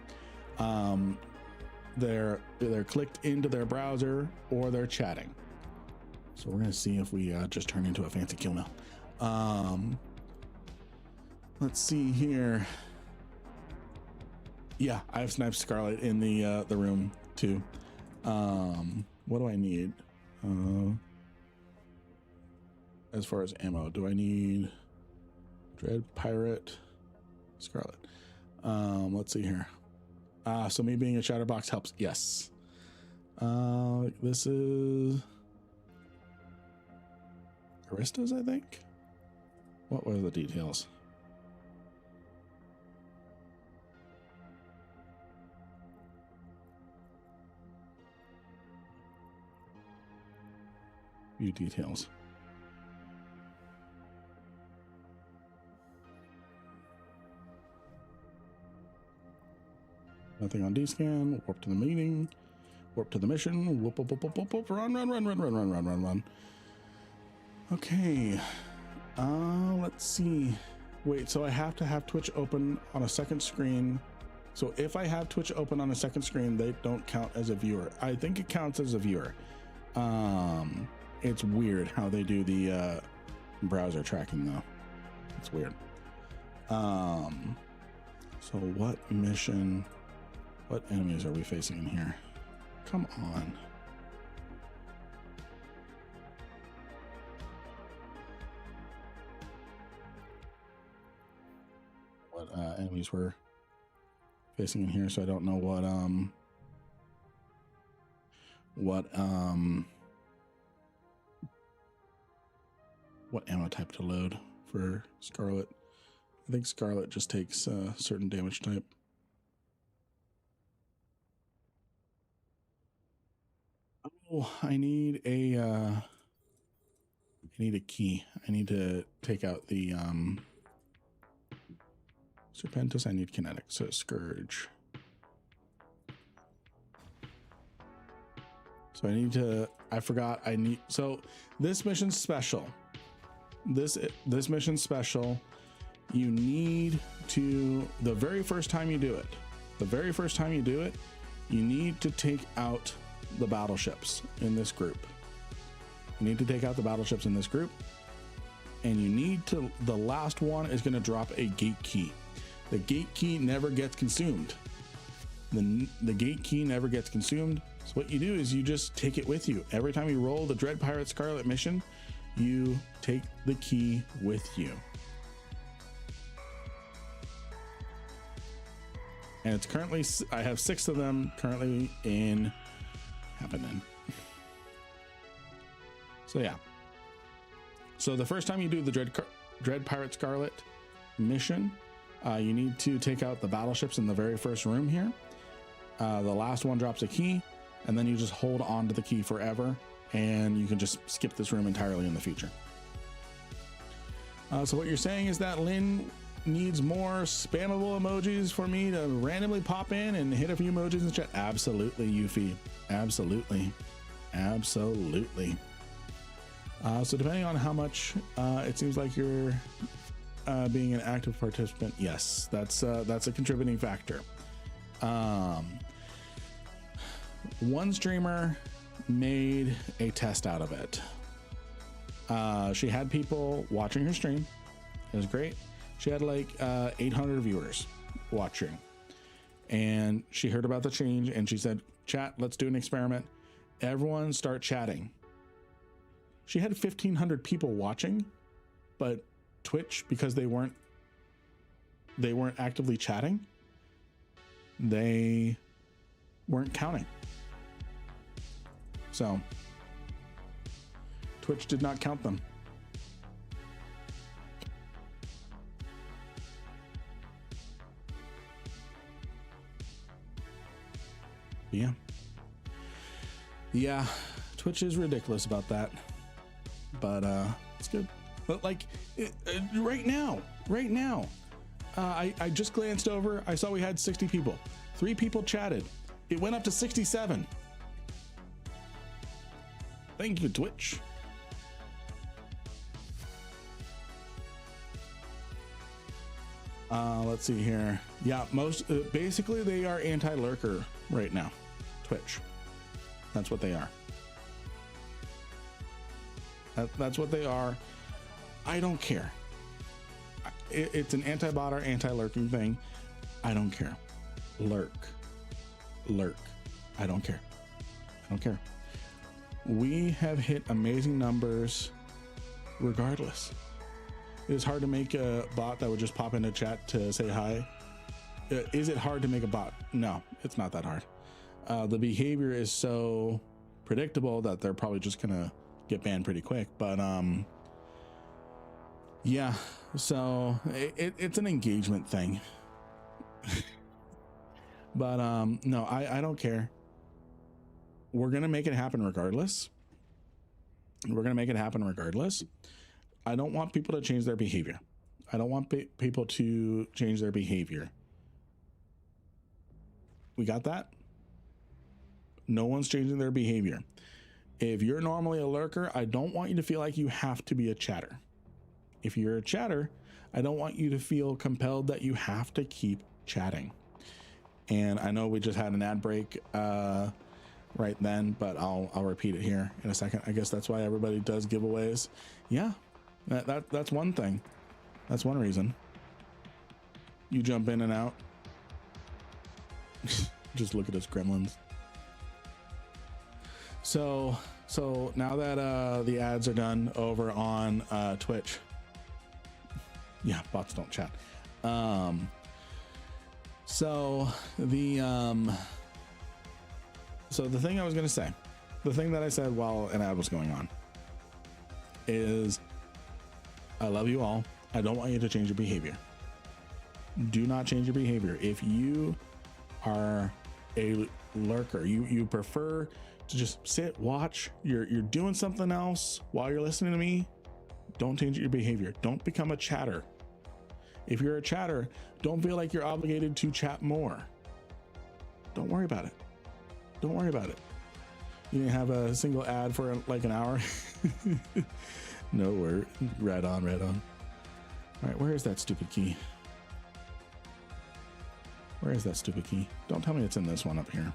Speaker 1: they're clicked into their browser or they're chatting. So we're gonna see if we just turn into a fancy kill now. Let's see here. Yeah, I have sniped Scarlet in the room too. What do I need? As far as ammo, do I need Dread Pirate Scarlet? Let's see here. So me being a chatterbox helps. Yes. This is Aristas, I think. What were the details? Few details. Nothing on D-scan. Warp to the meeting. Warp to the mission. Whoop, whoop, whoop, whoop, whoop, whoop. Run. Okay. Let's see. Wait, so I have to have Twitch open on a second screen. So if I have Twitch open on a second screen, they don't count as a viewer. I think it counts as a viewer. It's weird how they do the browser tracking though. It's weird. So what mission? What enemies are we facing in here? Come on. What enemies we're facing in here, so I don't know what ammo type to load for Scarlet. I think Scarlet just takes a certain damage type. Oh, I need a key. I need to take out the Serpentis. I need kinetic, so Scourge. So so this mission's special. This mission's special. You need to, the very first time you do it, you need to take out the battleships in this group. You need to take out the battleships in this group, and you need to, the last one is going to drop a gate key. The gate key never gets consumed. The gate key never gets consumed. So what you do is you just take it with you. Every time you roll the Dread Pirate Scarlet mission, you take the key with you. And it's currently, I have 6 of them currently in happening. So yeah. So the first time you do the Dread Pirate Scarlet mission, you need to take out the battleships in the very first room here. The last one drops a key, and then you just hold on to the key forever, and you can just skip this room entirely in the future. So what you're saying is that Lynn needs more spammable emojis for me to randomly pop in and hit a few emojis in the chat. Absolutely, Yuffie. Absolutely. So depending on how much it seems like you're being an active participant, yes, that's a contributing factor. One streamer made a test out of it. She had people watching her stream. It was great. She had like 800 viewers watching, and she heard about the change and she said, chat, let's do an experiment. Everyone start chatting. She had 1,500 people watching, but Twitch, because they weren't actively chatting, they weren't counting. So Twitch did not count them. Yeah, Twitch is ridiculous about that, but it's good. But like right now, I just glanced over. I saw we had 60 people. 3 people chatted. It went up to 67. Thank you, Twitch. Let's see here. Yeah, most basically they are anti-lurker right now. Twitch. That's what they are. That's what they are. I don't care. It's an anti-bot or anti-lurking thing. I don't care. Lurk. I don't care. We have hit amazing numbers regardless. It is hard to make a bot that would just pop into chat to say hi. Is it hard to make a bot? No, it's not that hard. The behavior is so predictable that they're probably just gonna get banned pretty quick. But yeah, so it's an engagement thing. But no, I don't care. We're gonna make it happen regardless. I don't want people to change their behavior. I don't want people to change their behavior. We got that? No one's changing their behavior. If you're normally a lurker, I don't want you to feel like you have to be a chatter. If you're a chatter, I don't want you to feel compelled that you have to keep chatting. And I know we just had an ad break right then, but I'll repeat it here in a second. I guess that's why everybody does giveaways. Yeah, that's one thing. That's one reason. You jump in and out. Just look at us gremlins. So now that the ads are done over on Twitch, yeah, bots don't chat. So the thing I was gonna say, the thing that I said while an ad was going on is, I love you all. I don't want you to change your behavior. Do not change your behavior. If you are a lurker, you prefer to just sit, watch, you're doing something else while you're listening to me, don't change your behavior. Don't become a chatter. If you're a chatter, don't feel like you're obligated to chat more. Don't worry about it. Don't worry about it. You didn't have a single ad for like an hour. No word. Right on. All right, where is that stupid key? Where is that stupid key? Don't tell me it's in this one up here.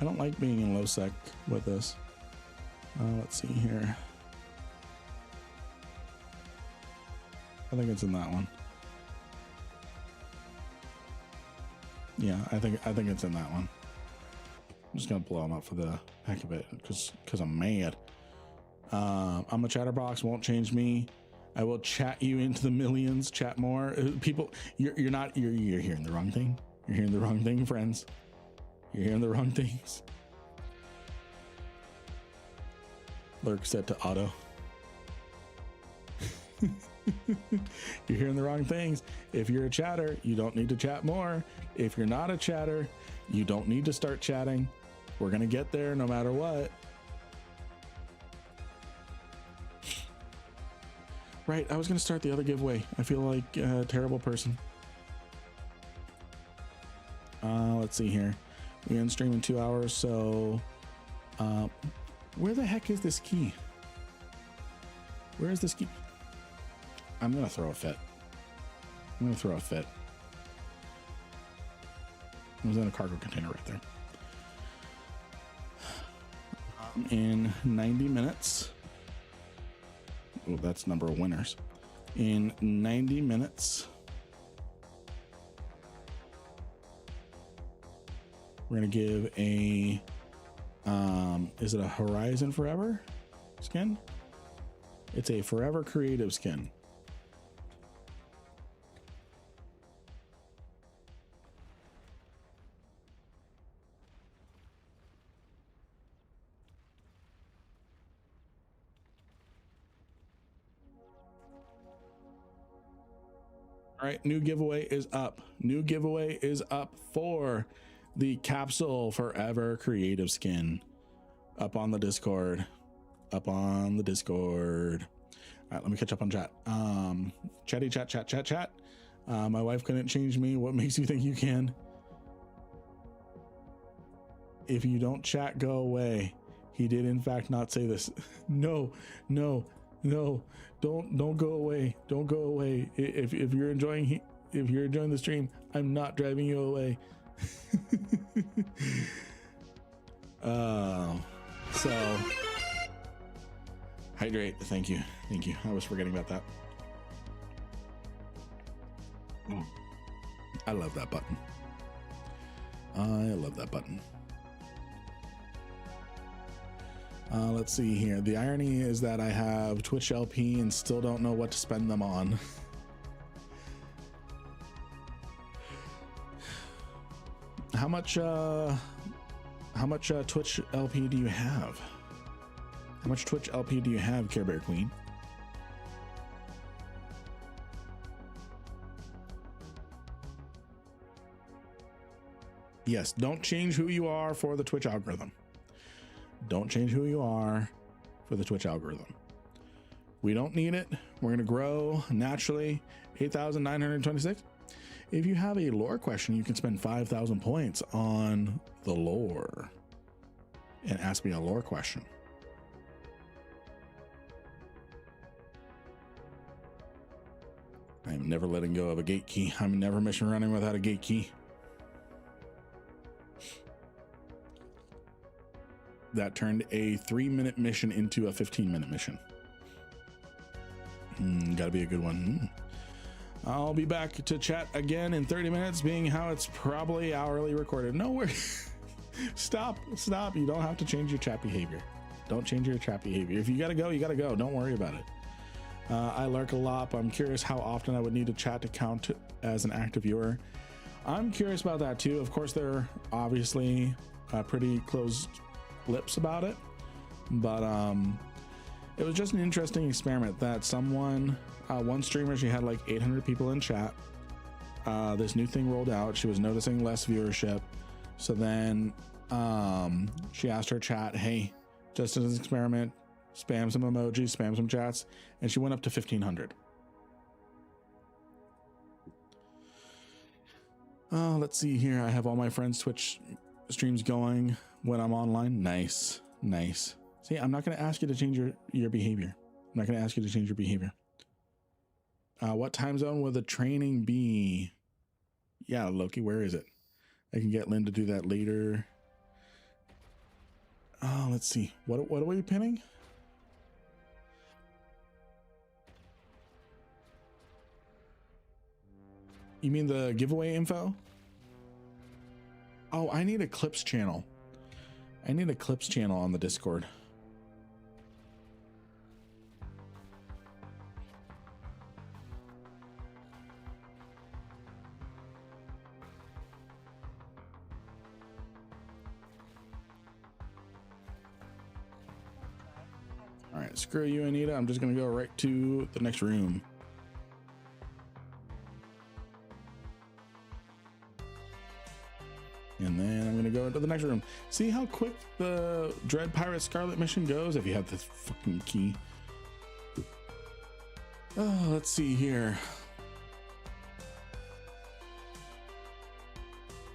Speaker 1: I don't like being in low sec with this. Let's see here. I think it's in that one. Yeah, I think it's in that one. I'm just gonna blow them up for the heck of it, because I'm mad. I'm a chatterbox, won't change me. I will chat you into the millions. Chat more. People, you're hearing the wrong thing. You're hearing the wrong thing, friends. You're hearing the wrong things. Lurk set to auto. You're hearing the wrong things. If you're a chatter, you don't need to chat more. If you're not a chatter, you don't need to start chatting. We're gonna get there no matter what. Right, I was gonna start the other giveaway. I feel like a terrible person. Let's see here. We end stream in 2 hours, so Where the heck is this key? Where is this key? I'm gonna throw a fit. I'm gonna throw a fit. It was in a cargo container right there. In 90 minutes. Oh, that's number of winners. In 90 minutes, we're gonna give a is it a Horizon Forever skin? It's a Forever Creative skin. All right, new giveaway is up. New giveaway is up for the Capsule Forever Creative skin. Up on the Discord. Up on the Discord. All right, let me catch up on chat. Chatty chat. My wife couldn't change me. What makes you think you can? If you don't chat, go away. He did in fact not say this. No. Don't go away. Don't go away. If you're enjoying the stream, I'm not driving you away. So hydrate. Thank you. I was forgetting about that. I love that button. Let's see here. The irony is that I have Twitch LP and still don't know what to spend them on. How much Twitch LP do you have? How much Twitch LP do you have, Care Bear Queen? Yes, don't change who you are for the Twitch algorithm. Don't change who you are for the Twitch algorithm. We don't need it. We're gonna grow naturally. 8,926. If you have a lore question, you can spend 5,000 points on the lore and ask me a lore question. I'm never letting go of a gate key. I'm never mission running without a gate key. That turned a 3-minute mission into a 15-minute mission. Gotta be a good one. I'll be back to chat again in 30 minutes, being how it's probably hourly recorded. No worries. Stop. You don't have to change your chat behavior. Don't change your chat behavior. If you gotta go, you gotta go. Don't worry about it. I lurk a lot, but I'm curious how often I would need to chat to count as an active viewer. I'm curious about that too. Of course, they're obviously pretty closed lips about it, but it was just an interesting experiment that someone, one streamer, she had like 800 people in chat. This new thing rolled out. She was noticing less viewership, so then she asked her chat, hey, just as an experiment, spam some emojis, spam some chats, and she went up to 1,500. Let's see here. I have all my friends' Twitch streams going when I'm online. Nice. See, I'm not going to ask you to change your behavior. I'm not going to ask you to change your behavior. What time zone will the training be? Yeah, Loki, where is it? I can get Lynn to do that later. Let's see. What are we pinning? You mean the giveaway info? Oh, I need a clips channel. I need a clips channel on the Discord. All right, screw you, Anita. I'm just gonna go right to the next room. And then I'm gonna go into the next room. See how quick the Dread Pirate Scarlet mission goes if you have this fucking key. Oh, let's see here.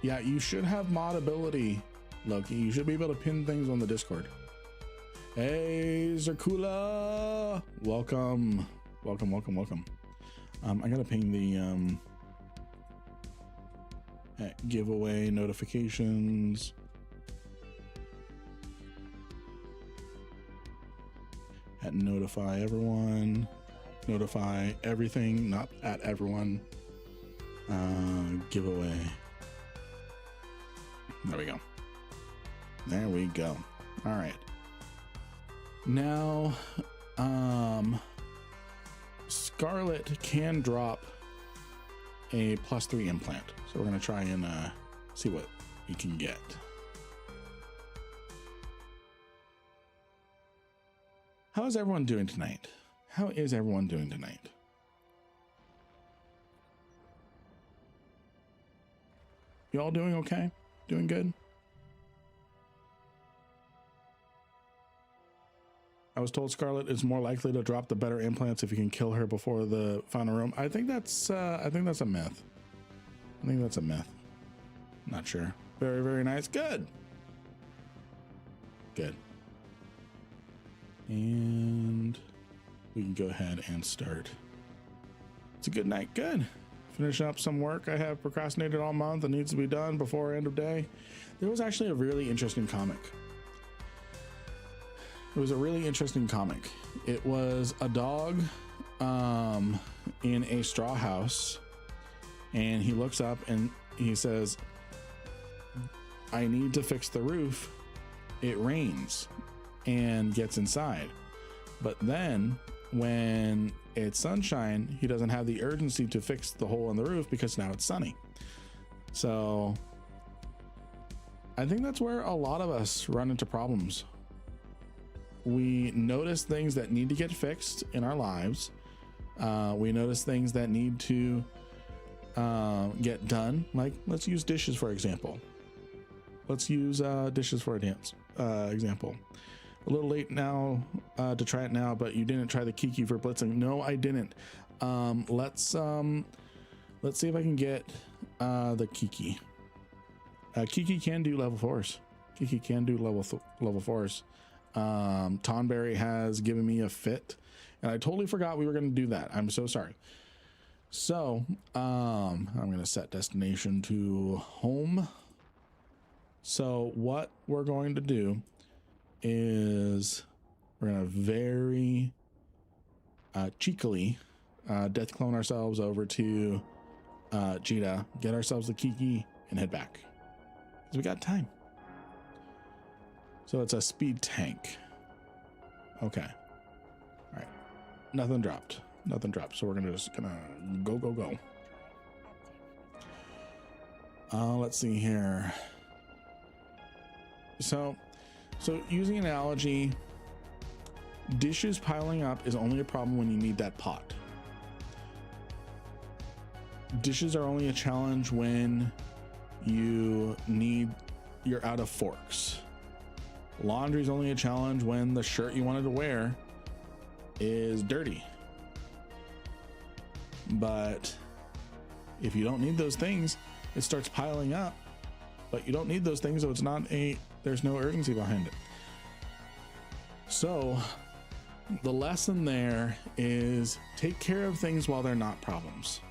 Speaker 1: Yeah, you should have mod ability Loki, you should be able to pin things on the Discord. Hey, Zerkula, welcome. I gotta ping the giveaway notifications. At notify everyone, notify everything, not at everyone. Giveaway. There we go. There we go. All right. Now, Scarlet can drop a +3 implant. So we're going to try and see what we can get. How is everyone doing tonight? How is everyone doing tonight? You all doing okay? Doing good? I was told Scarlet is more likely to drop the better implants if you can kill her before the final room. I think that's a myth. I think that's a myth. Not sure. Very, very nice. Good. Good. And we can go ahead and start. It's a good night. Good. Finish up some work I have procrastinated all month and needs to be done before end of day. There was actually a really interesting comic. It was a really interesting comic. It was a dog in a straw house, and he looks up and he says, I need to fix the roof. It rains, and gets inside. But then when it's sunshine, he doesn't have the urgency to fix the hole in the roof because now it's sunny. So I think that's where a lot of us run into problems. We notice things that need to get fixed in our lives. We notice things that need to get done. Like, let's use dishes, for example. Let's use dishes for example. A little late now to try it now, but you didn't try the Kiki for blitzing. No, I didn't. Let's see if I can get the Kiki. Kiki can do level 4s. Kiki can do level 4s. Tonberry has given me a fit, and I totally forgot we were going to do that. I'm so sorry. So I'm going to set destination to home. So what we're going to do is we're going to very cheekily death clone ourselves over to Jita, get ourselves the Kiki, and head back because we got time. So it's a speed tank. Okay. All right. Nothing dropped. So we're just gonna go. Let's see here. So using an analogy, dishes piling up is only a problem when you need that pot. Dishes are only a challenge when you're out of forks. Laundry is only a challenge when the shirt you wanted to wear is dirty. But if you don't need those things, it starts piling up. But you don't need those things, so there's no urgency behind it. So the lesson there is take care of things while they're not problems,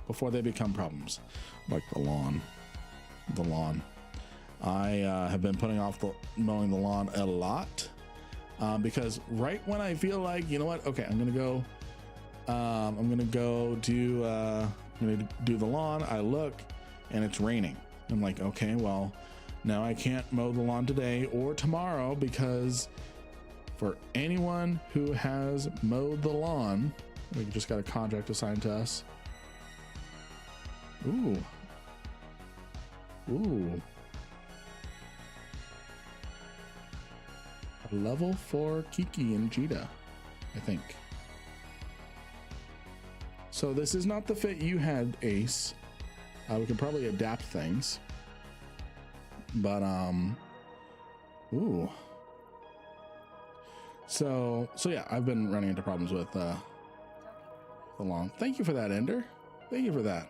Speaker 1: before they become problems, like the lawn. I have been putting off mowing the lawn a lot because right when I feel like, you know what, okay, I'm gonna do the lawn, I look and it's raining. I'm like, okay, well, now I can't mow the lawn today or tomorrow, because for anyone who has mowed the lawn, we just got a contract assigned to us. Ooh. Level 4 Kiki and Jita, I think. So this is not the fit you had, Ace. We can probably adapt things, but ooh. So yeah, I've been running into problems with the lawn. Thank you for that, Ender. Thank you for that.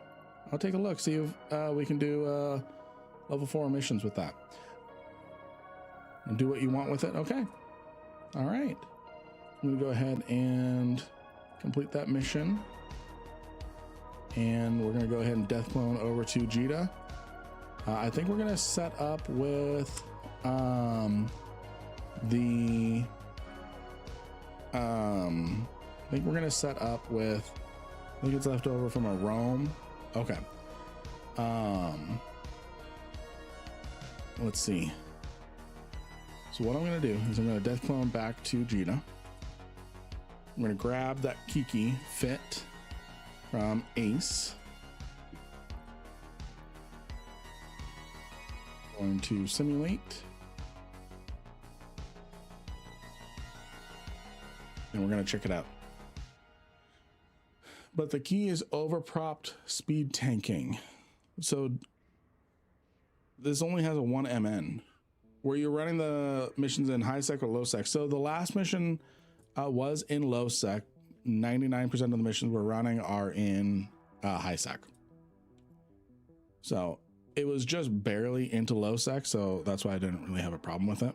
Speaker 1: I'll take a look, see if we can do level 4 missions with that. And do what you want with it. Okay. All right. I'm gonna go ahead and complete that mission. And we're gonna go ahead and death clone over to Jita. I think we're gonna set up with I think we're gonna set up with, I think it's left over from a roam. Okay. Let's see. So what I'm gonna do is I'm gonna death clone back to Jita. I'm gonna grab that Kiki fit from Ace. Going to simulate. And we're gonna check it out. But the key is overpropped speed tanking. So this only has a 1 MN. Where you're running the missions in high sec or low sec. So the last mission was in low sec. 99% of the missions we're running are in high sec. So it was just barely into low sec, so that's why I didn't really have a problem with it.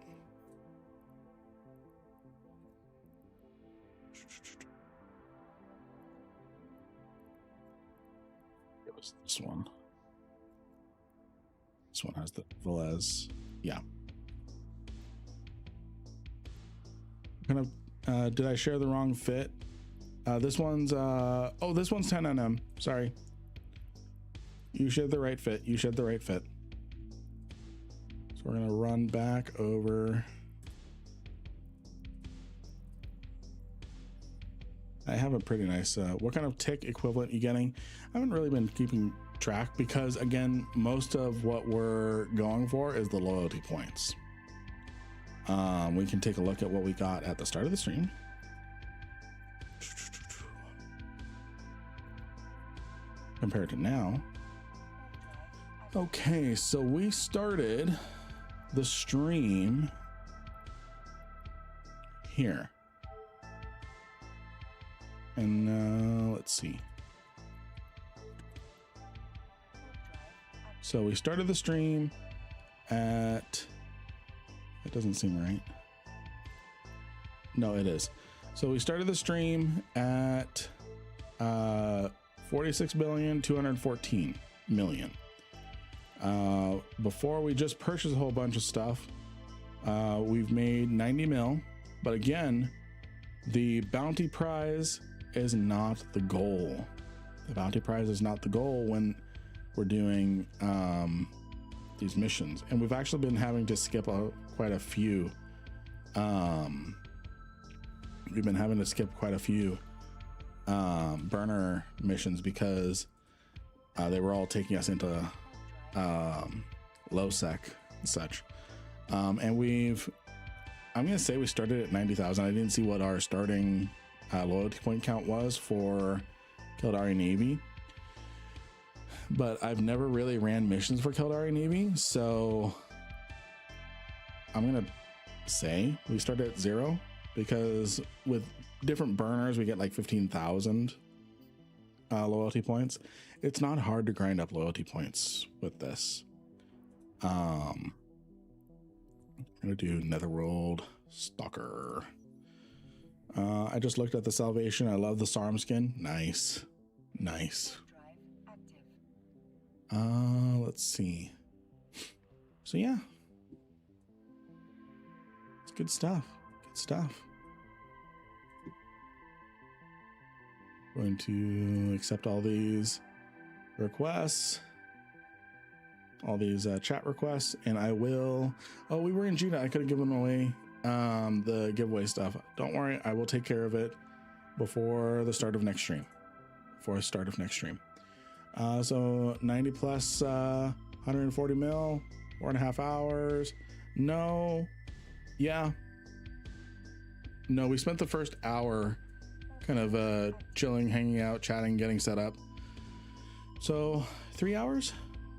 Speaker 1: It was this one. This one has the Velez. Yeah. Kind of did I share the wrong fit? This one's oh, this one's 10 NM. Sorry. You shared the right fit. You shared the right fit. So we're gonna run back over. I have a pretty nice what kind of tick equivalent you getting? I haven't really been keeping track because again, most of what we're going for is the loyalty points. We can take a look at what we got at the start of the stream. Compared to now. Okay, so we started the stream here. And let's see. So we started the stream at, it doesn't seem right. No, it is. So we started the stream at 46,214,000,000. Before we just purchased a whole bunch of stuff, we've made 90 mil, but again, the bounty prize is not the goal. The bounty prize is not the goal when we're doing these missions, and we've actually been having to skip quite a few. We've been having to skip quite a few burner missions because they were all taking us into low sec and such. And I'm gonna say we started at 90,000. I didn't see what our starting loyalty point count was for Keldari Navy, but I've never really ran missions for Keldari Navy, so I'm gonna say we started at 0 because with different burners we get like 15,000 loyalty points. It's not hard to grind up loyalty points with this. I'm gonna do Netherworld Stalker. I just looked at the Salvation. I love the SARM skin. Nice. Let's see. So yeah, it's good stuff. Going to accept all these requests, all these chat requests, and I will. Oh, we were in Jita. I could have given away the giveaway stuff. Don't worry, I will take care of it before the start of next stream. So 90 plus 140 mil, 4.5 hours. No, yeah, no, we spent the first hour kind of chilling, hanging out, chatting, getting set up. So 3 hours.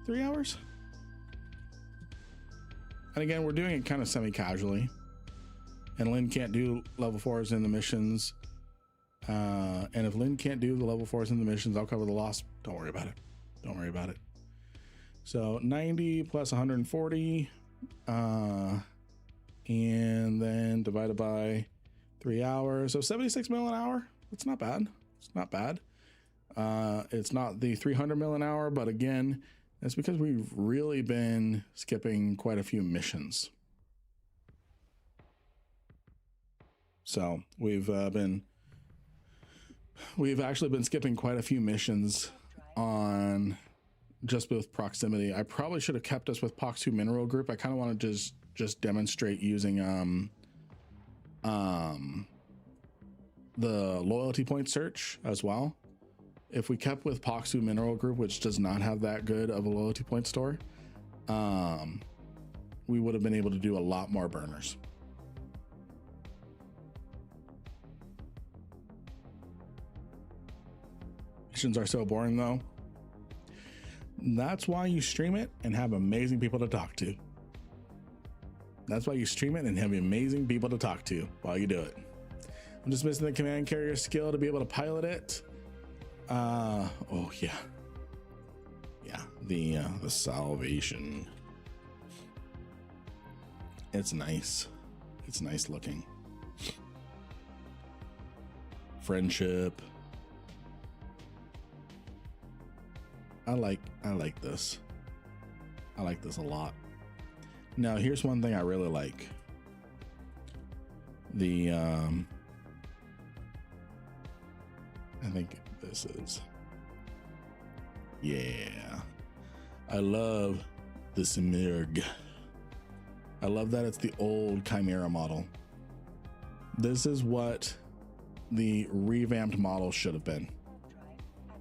Speaker 1: And again, we're doing it kind of semi-casually. And Lynn can't do level 4s in the missions. And if Lynn can't do the level 4s in the missions, I'll cover the loss. Don't worry about it. So 90 plus 140, and then divided by 3 hours. So 76 mil an hour. It's not bad. It's not bad. It's not the 300 mil an hour, but again, that's because we've really been skipping quite a few missions. So we've actually been skipping quite a few missions on just with proximity. I probably should have kept us with POX 2 mineral group. I kind of want to just demonstrate using the loyalty point search as well. If we kept with POX 2 mineral group, which does not have that good of a loyalty point store, we would have been able to do a lot more burners. Missions are so boring though. That's why you stream it and have amazing people to talk to. That's why you stream it and have amazing people to talk to while you do it. I'm just missing the command carrier skill to be able to pilot it. Oh yeah. Yeah, the salvation. It's nice. It's nice looking. Friendship. I like this. I like this a lot. Now here's one thing I really like. The I think this is, yeah, I love the Simirg. I love that it's the old Chimera model. This is what the revamped model should have been.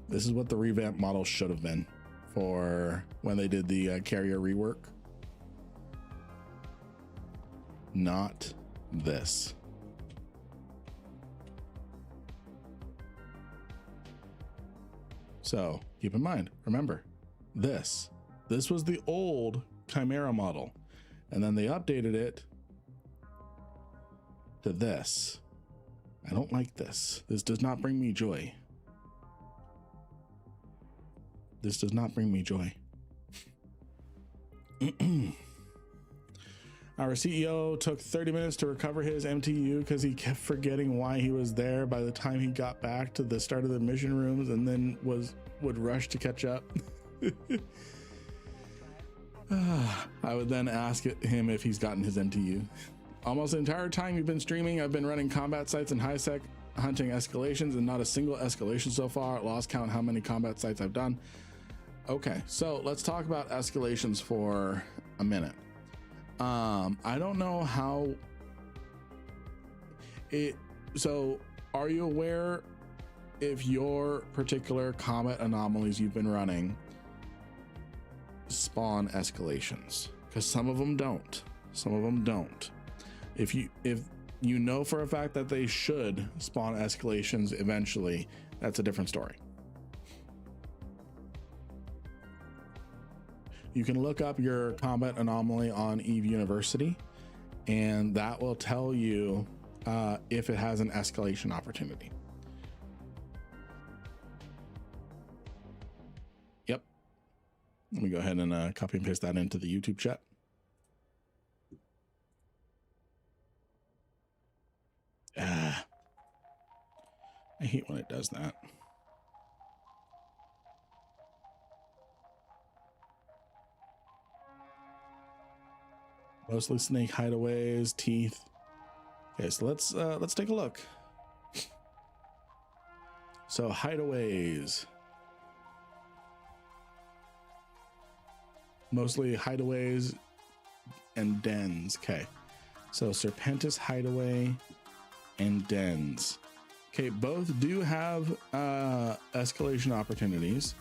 Speaker 1: This is what the revamped model should have been for when they did the carrier rework. Not this. So keep in mind, remember, this was the old Chimera model, and then they updated it to this. I don't like this. This does not bring me joy. This does not bring me joy. Our CEO took 30 minutes to recover his MTU because he kept forgetting why he was there by the time he got back to the start of the mission rooms, and then would rush to catch up. I would then ask him if he's gotten his MTU. Almost the entire time you've been streaming, I've been running combat sites and high sec hunting escalations, and not a single escalation so far. Lost count how many combat sites I've done. Okay, so let's talk about escalations for a minute. I don't know how it, so are you aware if your particular combat anomalies you've been running spawn escalations? Because some of them don't. If you know for a fact that they should spawn escalations eventually, that's a different story. You can look up your combat anomaly on Eve University, and that will tell you if it has an escalation opportunity. Yep. Let me go ahead and copy and paste that into the YouTube chat. I hate when it does that. Mostly snake hideaways, teeth. Okay, so let's take a look. So hideaways. Mostly hideaways and dens. Okay. So Serpentis hideaway and dens. Okay, both do have escalation opportunities.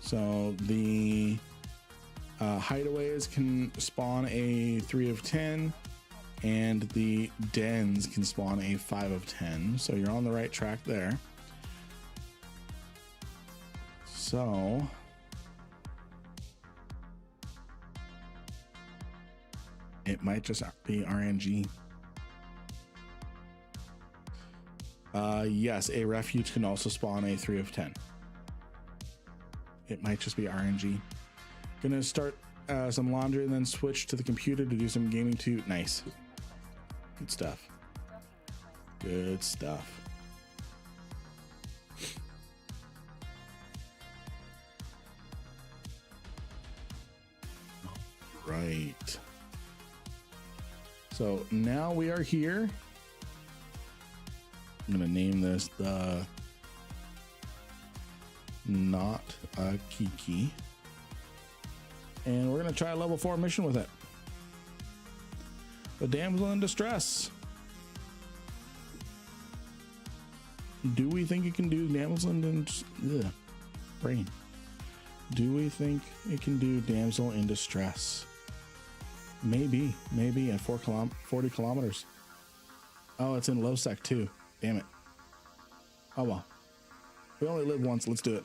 Speaker 1: So the hideaways can spawn a 3 of 10, and the dens can spawn a 5 of 10. So you're on the right track there. So it might just be RNG. Yes, a refuge can also spawn a 3 of 10. It might just be RNG. Gonna start some laundry and then switch to the computer to do some gaming too. Nice. Good stuff. Good stuff. Right. So now we are here. I'm gonna name this the Not a Kiki. And we're gonna try a level 4 mission with it. The damsel in distress. Do we think it can do damsel in brain? Do we think it can do damsel in distress? Maybe at 40 kilometers. Oh, it's in low sec too. Damn it. Oh well. We only live once. Let's do it.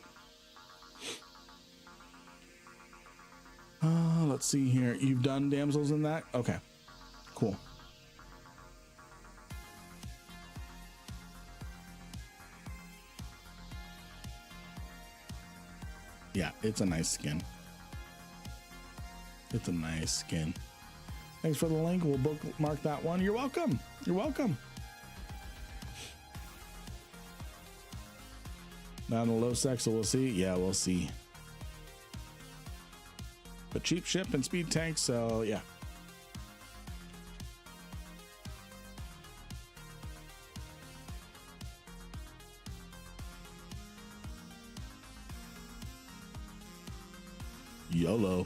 Speaker 1: Let's see here. You've done damsels in that? Okay, cool. Yeah, it's a nice skin. It's a nice skin. Thanks for the link. We'll bookmark that one. You're welcome. You're welcome. Not in a low sec, so we'll see. Yeah, we'll see. But cheap ship and speed tank, so yeah. YOLO.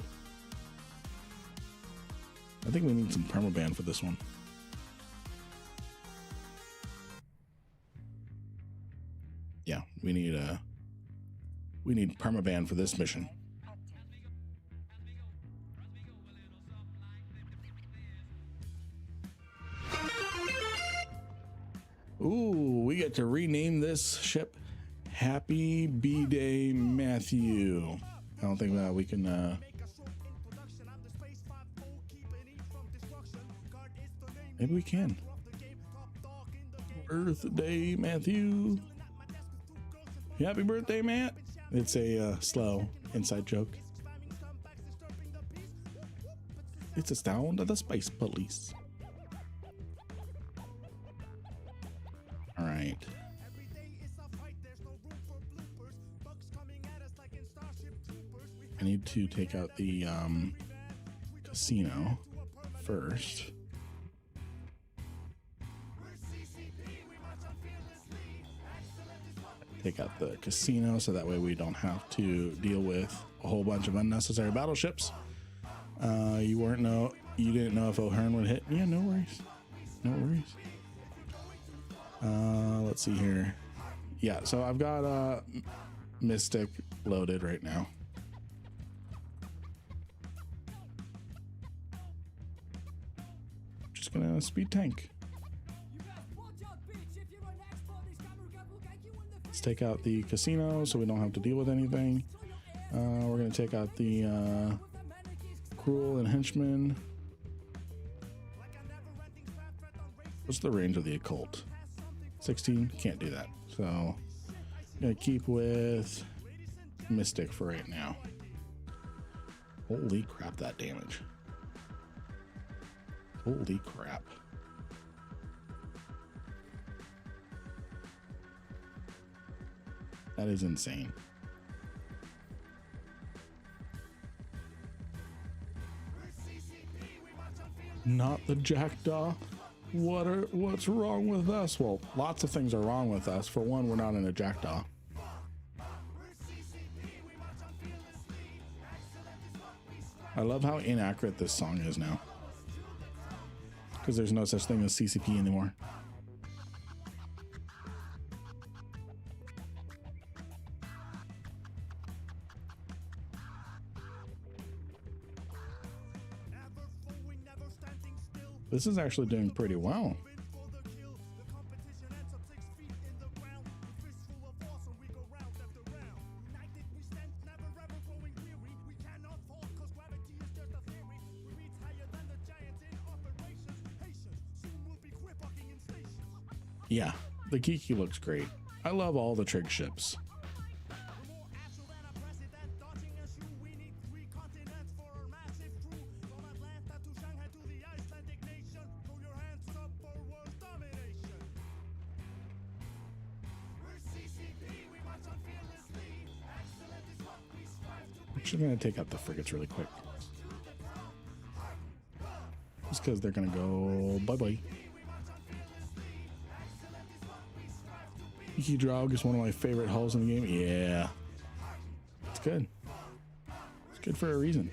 Speaker 1: I think we need some permaban for this one. Yeah, we need permaban for this mission. Ooh, we get to rename this ship Happy B-Day Matthew. I don't think that we can maybe we can. Birthday Matthew. Happy birthday, Matt. It's a slow inside joke. It's a sound of the Space Police. All right. I need to take out the casino first. Take out the casino so that way we don't have to deal with a whole bunch of unnecessary battleships. You didn't know if O'Hearn would hit. Yeah, no worries. No worries. Let's see here. Yeah, so I've got Mystic loaded right now. Just gonna speed tank. Let's take out the casino so we don't have to deal with anything. We're gonna take out the Cruel and Henchman. What's the range of the occult? 16? Can't do that. So I'm gonna keep with Mystic for right now. Holy crap, that damage. Holy crap. That is insane. Not the jackdaw. What's wrong with us? Well, lots of things are wrong with us. For one, we're not in a jackdaw. I love how inaccurate this song is now. Because there's no such thing as CCP anymore. This is actually doing pretty well. Yeah, the Kiki looks great. I love all the trig ships. Actually, I'm gonna take out the frigates really quick. Just because they're gonna go bye-bye. Iki Draug is one of my favorite hulls in the game. Yeah. It's good. It's good for a reason.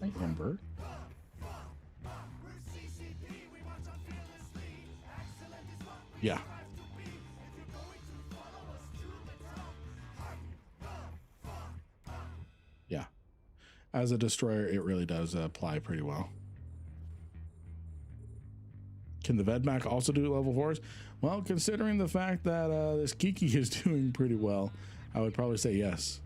Speaker 1: Hi, Ember. Yeah. Yeah. As a destroyer, it really does apply pretty well. Can the Vedmak also do level 4s? Well, considering the fact that this Kiki is doing pretty well, I would probably say yes.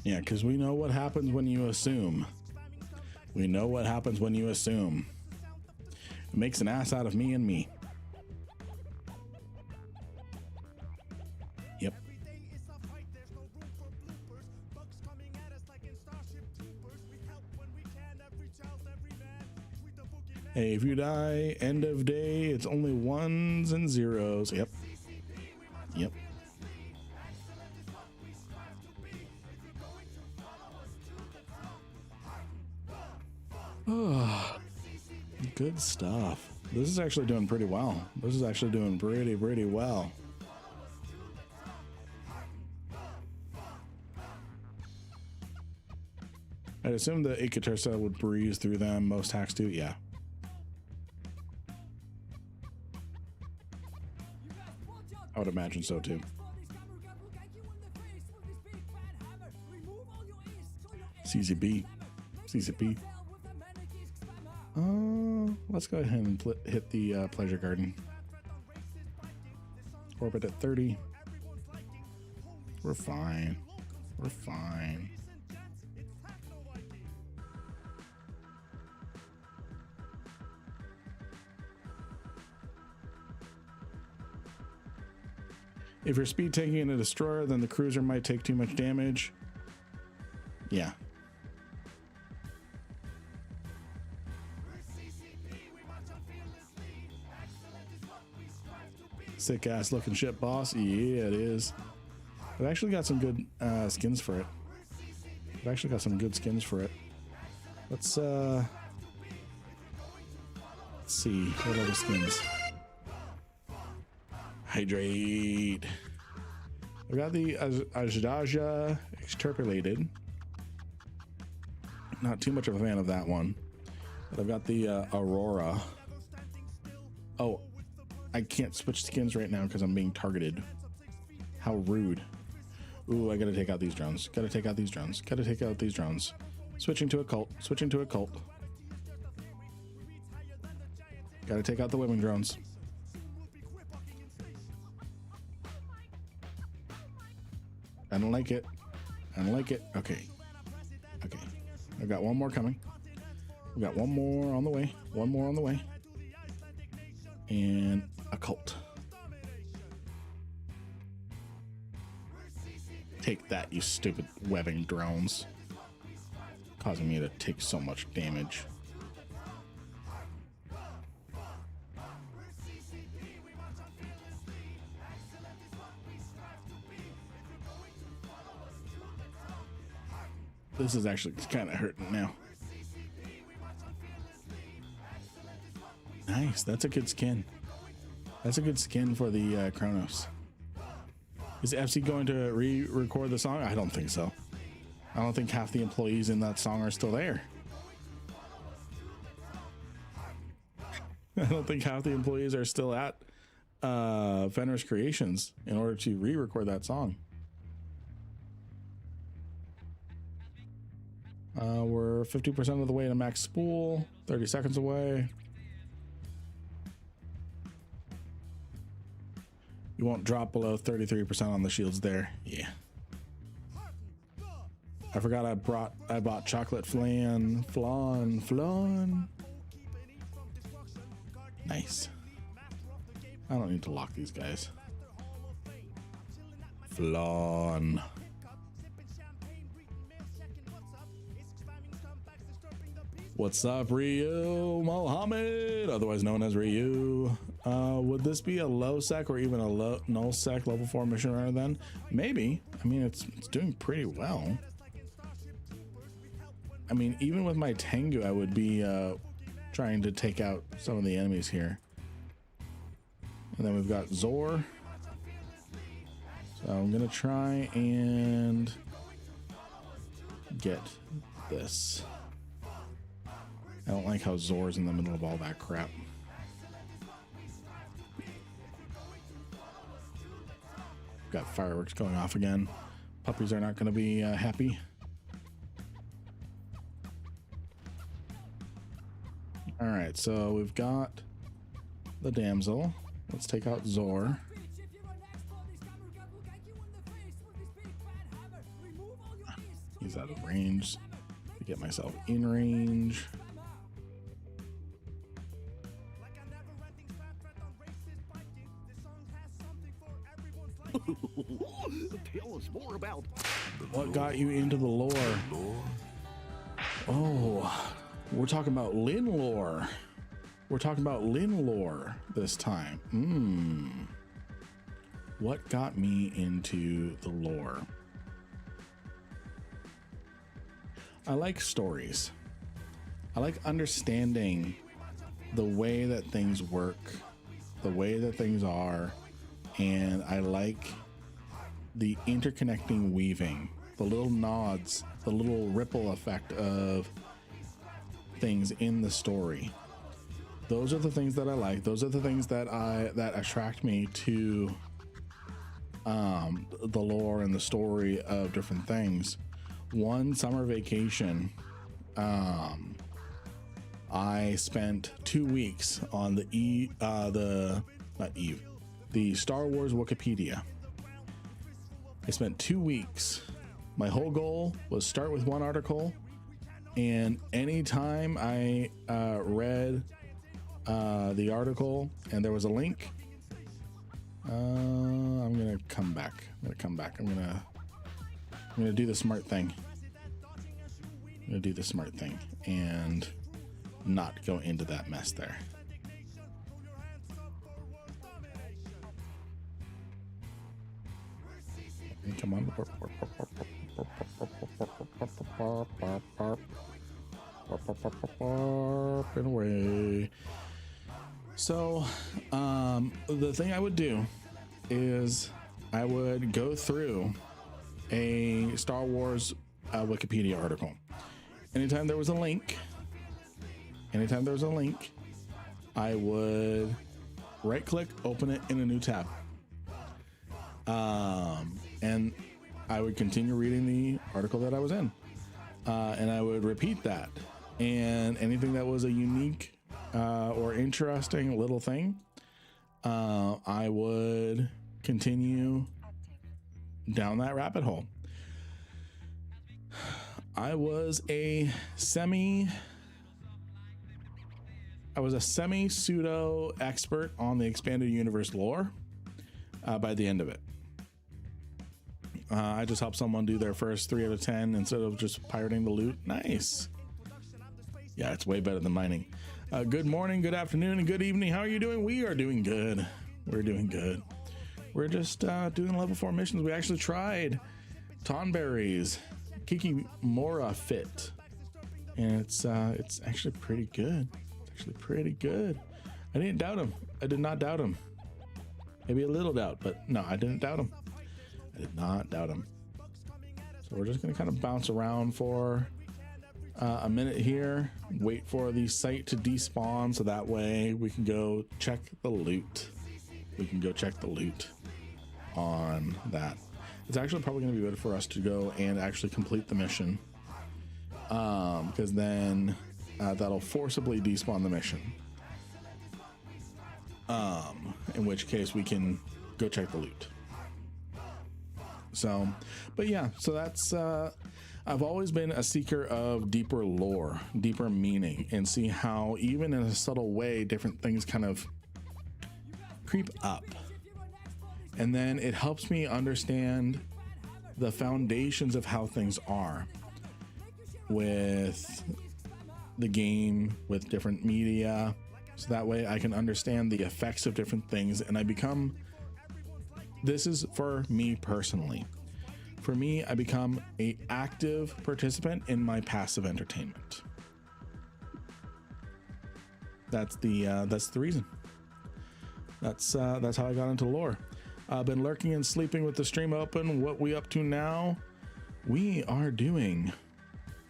Speaker 1: Yeah, because we know what happens when you assume. We know what happens when you assume. It makes an ass out of me and me. Yep. Hey, if you die, end of day, it's only 1s and 0s. Yep. Yep. Oh, good stuff. This is actually doing pretty well. This is actually doing pretty well. I'd assume the Ikatersa would breeze through them. Most hacks do, yeah. I would imagine so too. CZB. CZB. Let's go ahead and hit the pleasure garden. Orbit at 30. We're fine. We're fine. If you're speed taking in a destroyer, then the cruiser might take too much damage. Yeah. Sick ass looking ship, boss. Yeah, it is. I've actually got some good skins for it. I've actually got some good skins for it. Let's see what other skins. Hydrate. I've got the Ajdaja Exterpolated. Not too much of a fan of that one. But I've got the Aurora. Oh, I can't switch skins right now because I'm being targeted. How rude. Ooh, I gotta take out these drones. Gotta take out these drones. Gotta take out these drones. Switching to a cult. Switching to a cult. Gotta take out the women drones. I don't like it. I don't like it. Okay. Okay. I've got one more coming. We've got one more on the way. One more on the way. And a cult. Take that, you stupid webbing drones. Causing me to take so much damage. This is actually kind of hurting now. Nice, that's a good skin. That's a good skin for the Kronos. Is FC going to re-record the song? I don't think so. I don't think half the employees in that song are still there. I don't think half the employees are still at Fenris Creations in order to re-record that song. We're 50% of the way to max spool, 30 seconds away. You won't drop below 33% on the shields there. Yeah. I forgot I bought chocolate flan. Nice. I don't need to lock these guys. Flan. What's up, Ryu Mohammed, otherwise known as Ryu? Would this be a low sec or even a null sec level 4 mission runner then? Maybe. I mean, it's doing pretty well. I mean, even with my Tengu, I would be trying to take out some of the enemies here. And then we've got Zor. So I'm gonna try and get this. I don't like how Zor's in the middle of all that crap. Got fireworks going off again. Puppies are not going to be happy. All right, so we've got the damsel. Let's take out Zor. He's out of range. To get myself in range.
Speaker 4: Tell us more about
Speaker 1: What got you into the lore? Oh, we're talking about Lin lore. We're talking about Lin lore this time. What got me into the lore? I like stories. I like understanding the way that things work, the way that things are, and I like the interconnecting weaving, the little nods, the little ripple effect of things in the story. Those are the things that I like. Those are the things that attract me to the lore and the story of different things. One summer vacation, I spent 2 weeks on the Star Wars Wikipedia. I spent 2 weeks. My whole goal was start with one article, and anytime I read the article and there was a link, I'm gonna come back. I'm gonna do the smart thing. I'm gonna do the smart thing and not go into that mess there. Come on. And away. So, the thing I would do is I would go through a Star Wars Wikipedia article. Anytime there was a link, I would right click, open it in a new tab. And I would continue reading the article that I was in, and I would repeat that, and anything that was a unique or interesting little thing, I would continue down that rabbit hole. I was a semi pseudo expert on the expanded universe lore by the end of it. I just helped someone do their first 3 out of 10 instead of just pirating the loot. Nice. Yeah, it's way better than mining. Good morning, good afternoon, and good evening. How are you doing? We are doing good. We're doing good. We're just doing level 4 missions. We actually tried Tonberry's Kikimora Fit, and it's actually pretty good. It's actually pretty good. I didn't doubt him. I did not doubt him. Maybe a little doubt, but no, I didn't doubt him. I did not doubt him. So we're just going to kind of bounce around for a minute here, wait for the site to despawn so that way we can go check the loot. We can go check the loot on that. It's actually probably going to be better for us to go and actually complete the mission, because then that'll forcibly despawn the mission, in which case we can go check the loot. So, but yeah, so that's I've always been a seeker of deeper lore, deeper meaning, and see how even in a subtle way, different things kind of creep up. And then it helps me understand the foundations of how things are with the game, with different media. So that way I can understand the effects of different things, and I become, this is for me personally. For me, I become an active participant in my passive entertainment. That's the reason. That's how I got into lore. I've been lurking and sleeping with the stream open. What we up to now? We are doing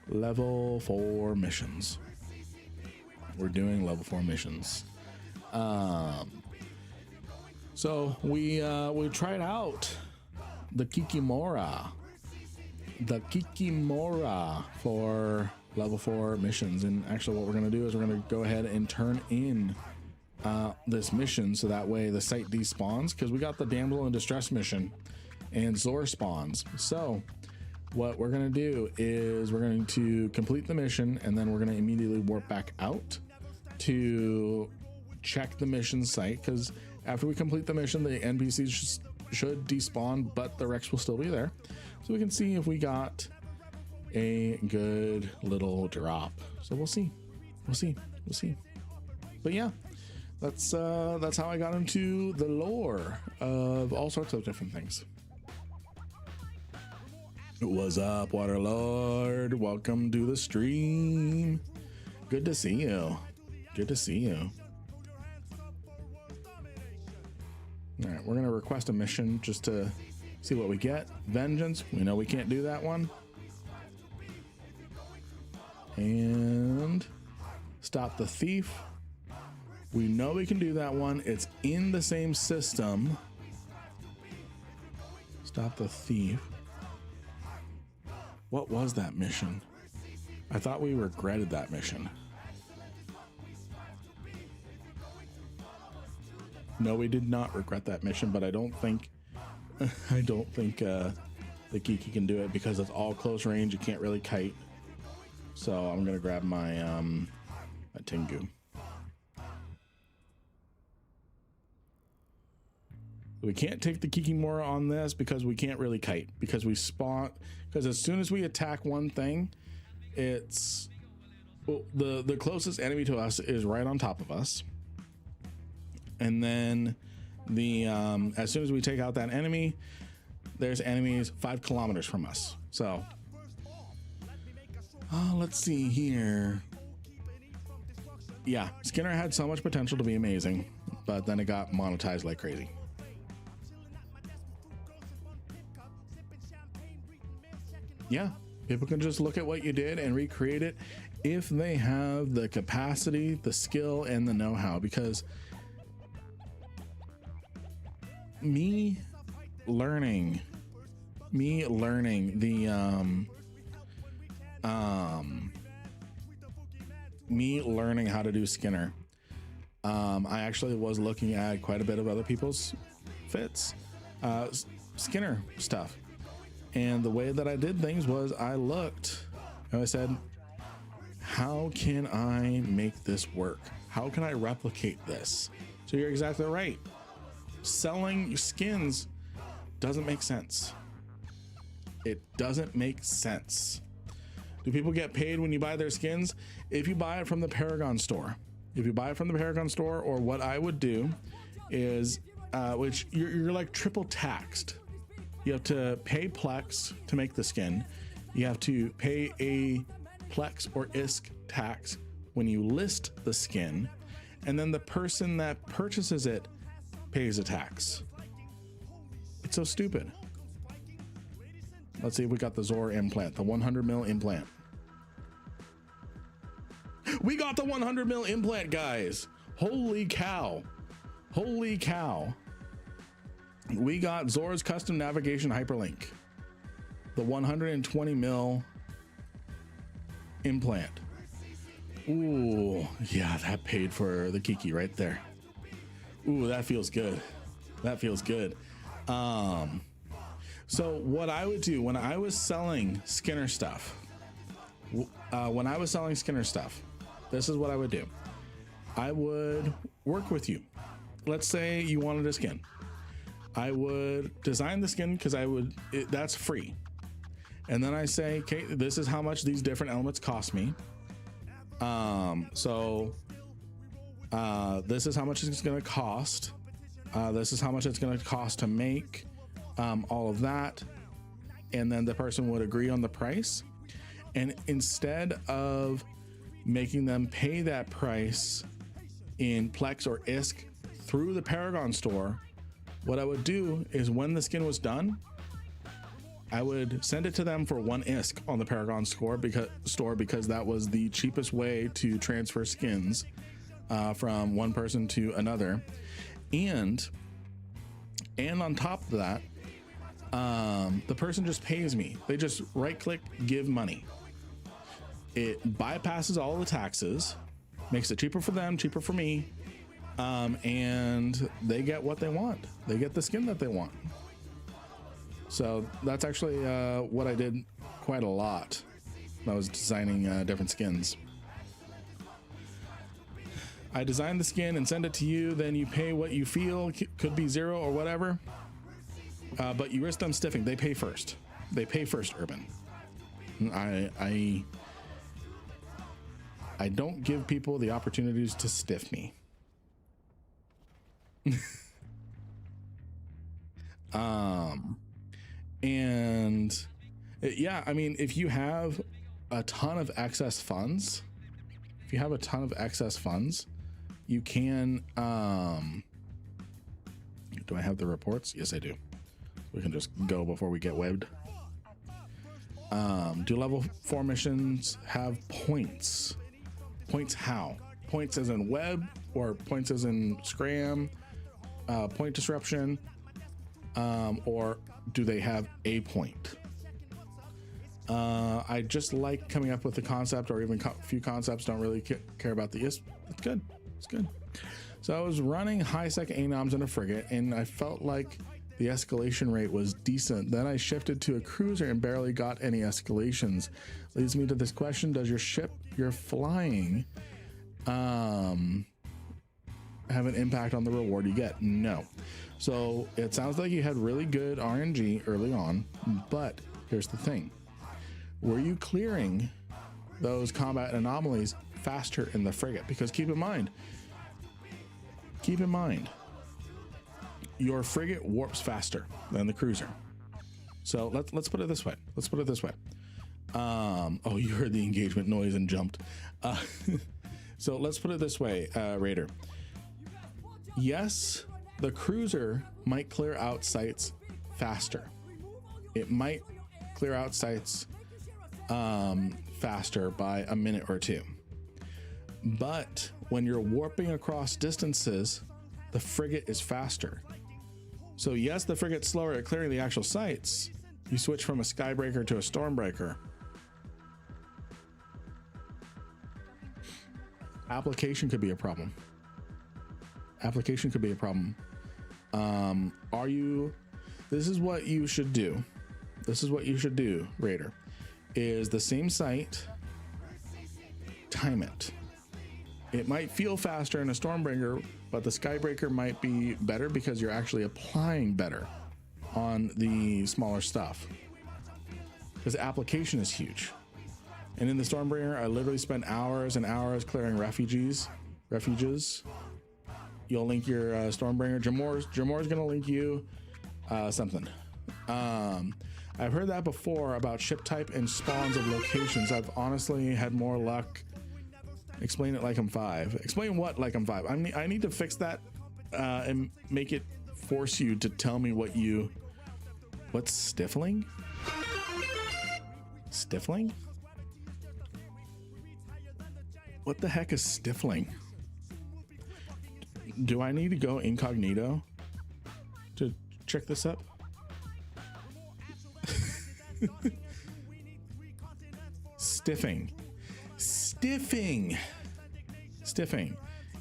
Speaker 1: level 4 missions. We're doing level 4 missions. So we tried out the Kikimora for level 4 missions, and actually what we're going to do is we're going to go ahead and turn in this mission so that way the site despawns, because we got the damsel in distress mission and Zor spawns. So what we're going to do is we're going to complete the mission, and then we're going to immediately warp back out to check the mission site, because after we complete the mission the NPCs should despawn, but the Rex will still be there, so we can see if we got a good little drop. So we'll see. But yeah, that's how I got into the lore of all sorts of different things. What's up, Waterlord? Welcome to the stream. Good to see you. All right, we're gonna request a mission just to see what we get. Vengeance, we know we can't do that one. And stop the thief, we know we can do that one. It's in the same system. Stop the thief. What was that mission? I thought we regretted that mission. No, we did not regret that mission, but I don't think the Kiki can do it because it's all close range. You can't really kite. So I'm gonna grab my my Tengu. We can't take the Kikimora on this because we can't really kite, because we spawn, because as soon as we attack one thing, it's, well, the closest enemy to us is right on top of us. And then the as soon as we take out that enemy, there's enemies 5 kilometers from us. So let's see here. Yeah, Skinner had so much potential to be amazing, but then it got monetized like crazy. Yeah, people can just look at what you did and recreate it if they have the capacity, the skill, and the know-how. Because me learning how to do Skinner, I actually was looking at quite a bit of other people's Skinner stuff, and the way that I did things was I looked and I said, how can I make this work? How can I replicate this? So you're exactly right. Selling skins doesn't make sense. It doesn't make sense. Do people get paid when you buy their skins? If you buy it from the Paragon store, or what I would do is, which you're like triple taxed. You have to pay Plex to make the skin. You have to pay a Plex or ISK tax when you list the skin, and then the person that purchases it pays a tax. It's so stupid. Let's see if we got the Zor implant, the 100 mil implant. We got the 100 mil implant, guys. Holy cow. Holy cow. We got Zor's custom navigation hyperlink, the 120 mil implant. Ooh, yeah, that paid for the Kiki right there. Ooh, that feels good. That feels good. So what I would do when I was selling Skinner stuff, this is what I would do. I would work with you. Let's say you wanted a skin. I would design the skin because that's free. And then I say, okay, this is how much these different elements cost me. This is how much it's going to cost. This is how much it's going to cost to make all of that. And then the person would agree on the price. And instead of making them pay that price in Plex or ISK through the Paragon store, what I would do is when the skin was done, I would send it to them for 1 ISK on the Paragon store because that was the cheapest way to transfer skins from one person to another. And on top of that, the person just pays me. They just right click, give money. It bypasses all the taxes, makes it cheaper for them, cheaper for me. And they get what they want. They get the skin that they want. So that's actually what I did quite a lot when I was designing different skins. I design the skin and send it to you, then you pay what you feel, could be 0 or whatever, but you risk them stiffing. They pay first. They pay first, Urban. I don't give people the opportunities to stiff me. Yeah, I mean, if you have a ton of excess funds, you can, do I have the reports? Yes, I do. We can just go before we get webbed. Do level 4 missions have points? Points how? Points as in web or points as in scram, point disruption, or do they have a point? I just like coming up with the concept, or even a few concepts. Don't really care about the ISP. It's good. It's good. So I was running high sec anoms in a frigate, and I felt like the escalation rate was decent. Then I shifted to a cruiser and barely got any escalations. Leads me to this question: does your ship you're flying have an impact on the reward you get? No. So it sounds like you had really good RNG early on, but here's the thing. Were you clearing those combat anomalies faster in the frigate? Because keep in mind, your frigate warps faster than the cruiser. So let's put it this way. Oh, you heard the engagement noise and jumped. So let's put it this way, Raider. Yes, the cruiser might clear out sites faster. It might clear out sites faster by a minute or two. But when you're warping across distances, the frigate is faster. So yes, the frigate's slower at clearing the actual sites. You switch from a skybreaker to a stormbreaker. Application could be a problem. This is what you should do. Raider, is the same site, time it. It might feel faster in a Stormbreaker, but the Skybreaker might be better because you're actually applying better on the smaller stuff. Because the application is huge. And in the Stormbringer, I literally spent hours and hours clearing refuges. You'll link your Stormbringer. Jamor's gonna link you something. I've heard that before about ship type and spawns of locations. I've honestly had more luck. Explain it like I'm 5. Explain what like I'm 5. I need to fix that and make it force you to tell me what's stifling? Stifling? What the heck is stifling? Do I need to go incognito to check this up? Stiffing.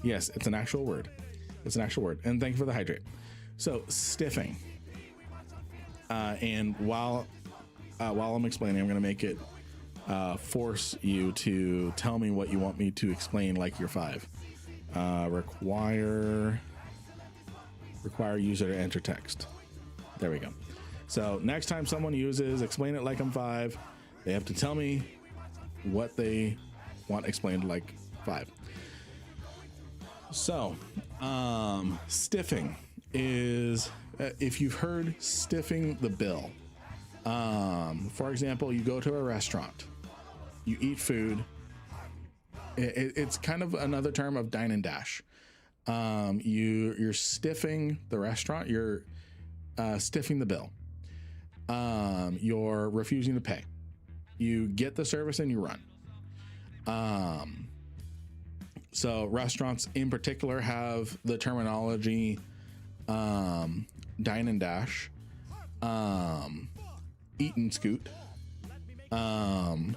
Speaker 1: Yes, it's an actual word. And thank you for the hydrate. So stiffing. And while I'm explaining, I'm going to make it force you to tell me what you want me to explain, like your 5. Require user to enter text. There we go. So next time someone uses explain it like I'm 5, they have to tell me what they want explained like 5. So stiffing is, if you've heard stiffing the bill, for example, you go to a restaurant, you eat food. It's kind of another term of dine and dash. You're stiffing the restaurant. You're stiffing the bill. You're refusing to pay. You get the service and you run. So restaurants in particular have the terminology dine and dash, eat and scoot.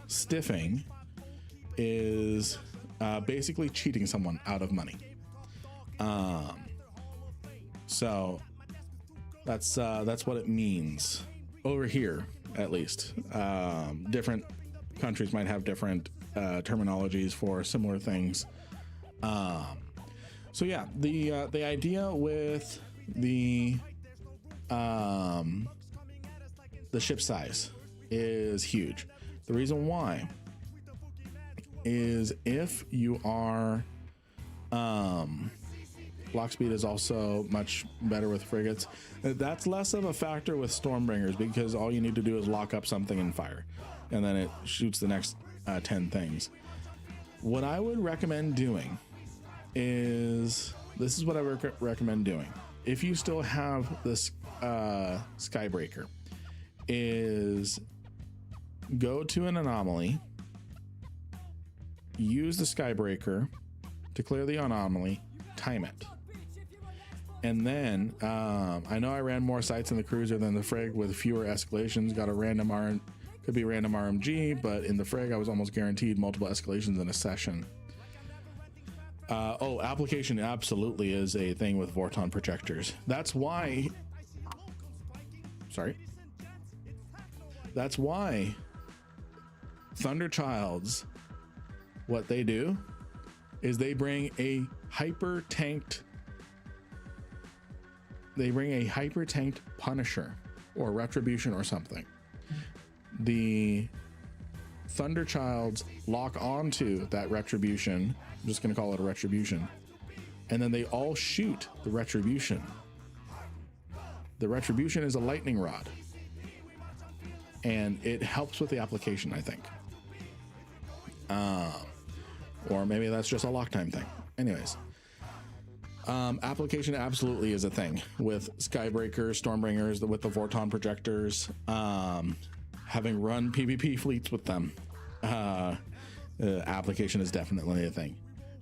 Speaker 1: Stiffing is basically cheating someone out of money. So that's what it means over here, at least. Different countries might have different terminologies for similar things. So yeah, the idea with the ship size is huge. The reason why is if you are block speed is also much better with frigates. That's less of a factor with Stormbringers, because all you need to do is lock up something and fire, and then it shoots the next 10 things. What I would recommend doing is, this is what I recommend doing. If you still have this Skybreaker, is go to an anomaly, use the Skybreaker to clear the anomaly, time it. And then I know I ran more sites in the cruiser than the frig with fewer escalations, got a random could be random RMG, but in the frig I was almost guaranteed multiple escalations in a session. Application absolutely is a thing with Vorton projectors. That's why Thunderchilds, what they do is they bring a hyper tanked Punisher or Retribution or something. The Thunderchilds lock onto that Retribution. I'm just going to call it a Retribution. And then they all shoot the Retribution. The Retribution is a lightning rod. And it helps with the application, I think. Or maybe that's just a lock time thing. Anyways. Application absolutely is a thing with Skybreakers, Stormbringers, with the Vorton projectors, having run PvP fleets with them. Application is definitely a thing.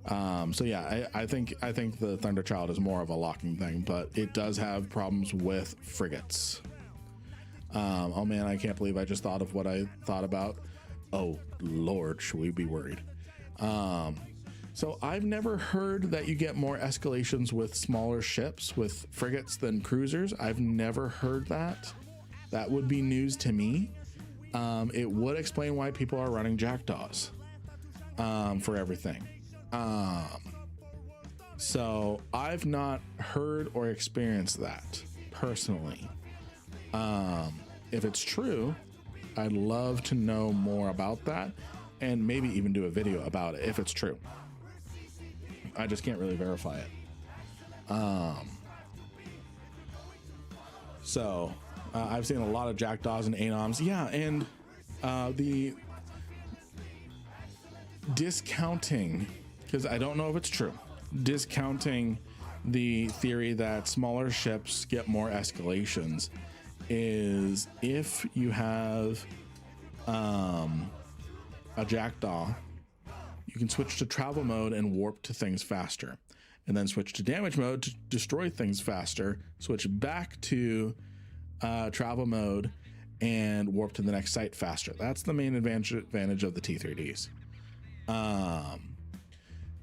Speaker 1: So yeah, I think the Thunderchild is more of a locking thing, but it does have problems with frigates. Oh man, I can't believe I just thought of what I thought about. Oh Lord, should we be worried? So I've never heard that you get more escalations with smaller ships, with frigates, than cruisers. I've never heard that. That would be news to me. It would explain why people are running jackdaws for everything. So I've not heard or experienced that personally. If it's true, I'd love to know more about that, and maybe even do a video about it if it's true. I just can't really verify it. So I've seen a lot of jackdaws and anoms. Yeah, and the discounting, because I don't know if it's true, discounting the theory that smaller ships get more escalations is if you have a jackdaw, you can switch to travel mode and warp to things faster, and then switch to damage mode to destroy things faster, switch back to travel mode and warp to the next site faster. That's the main advantage of the T3Ds.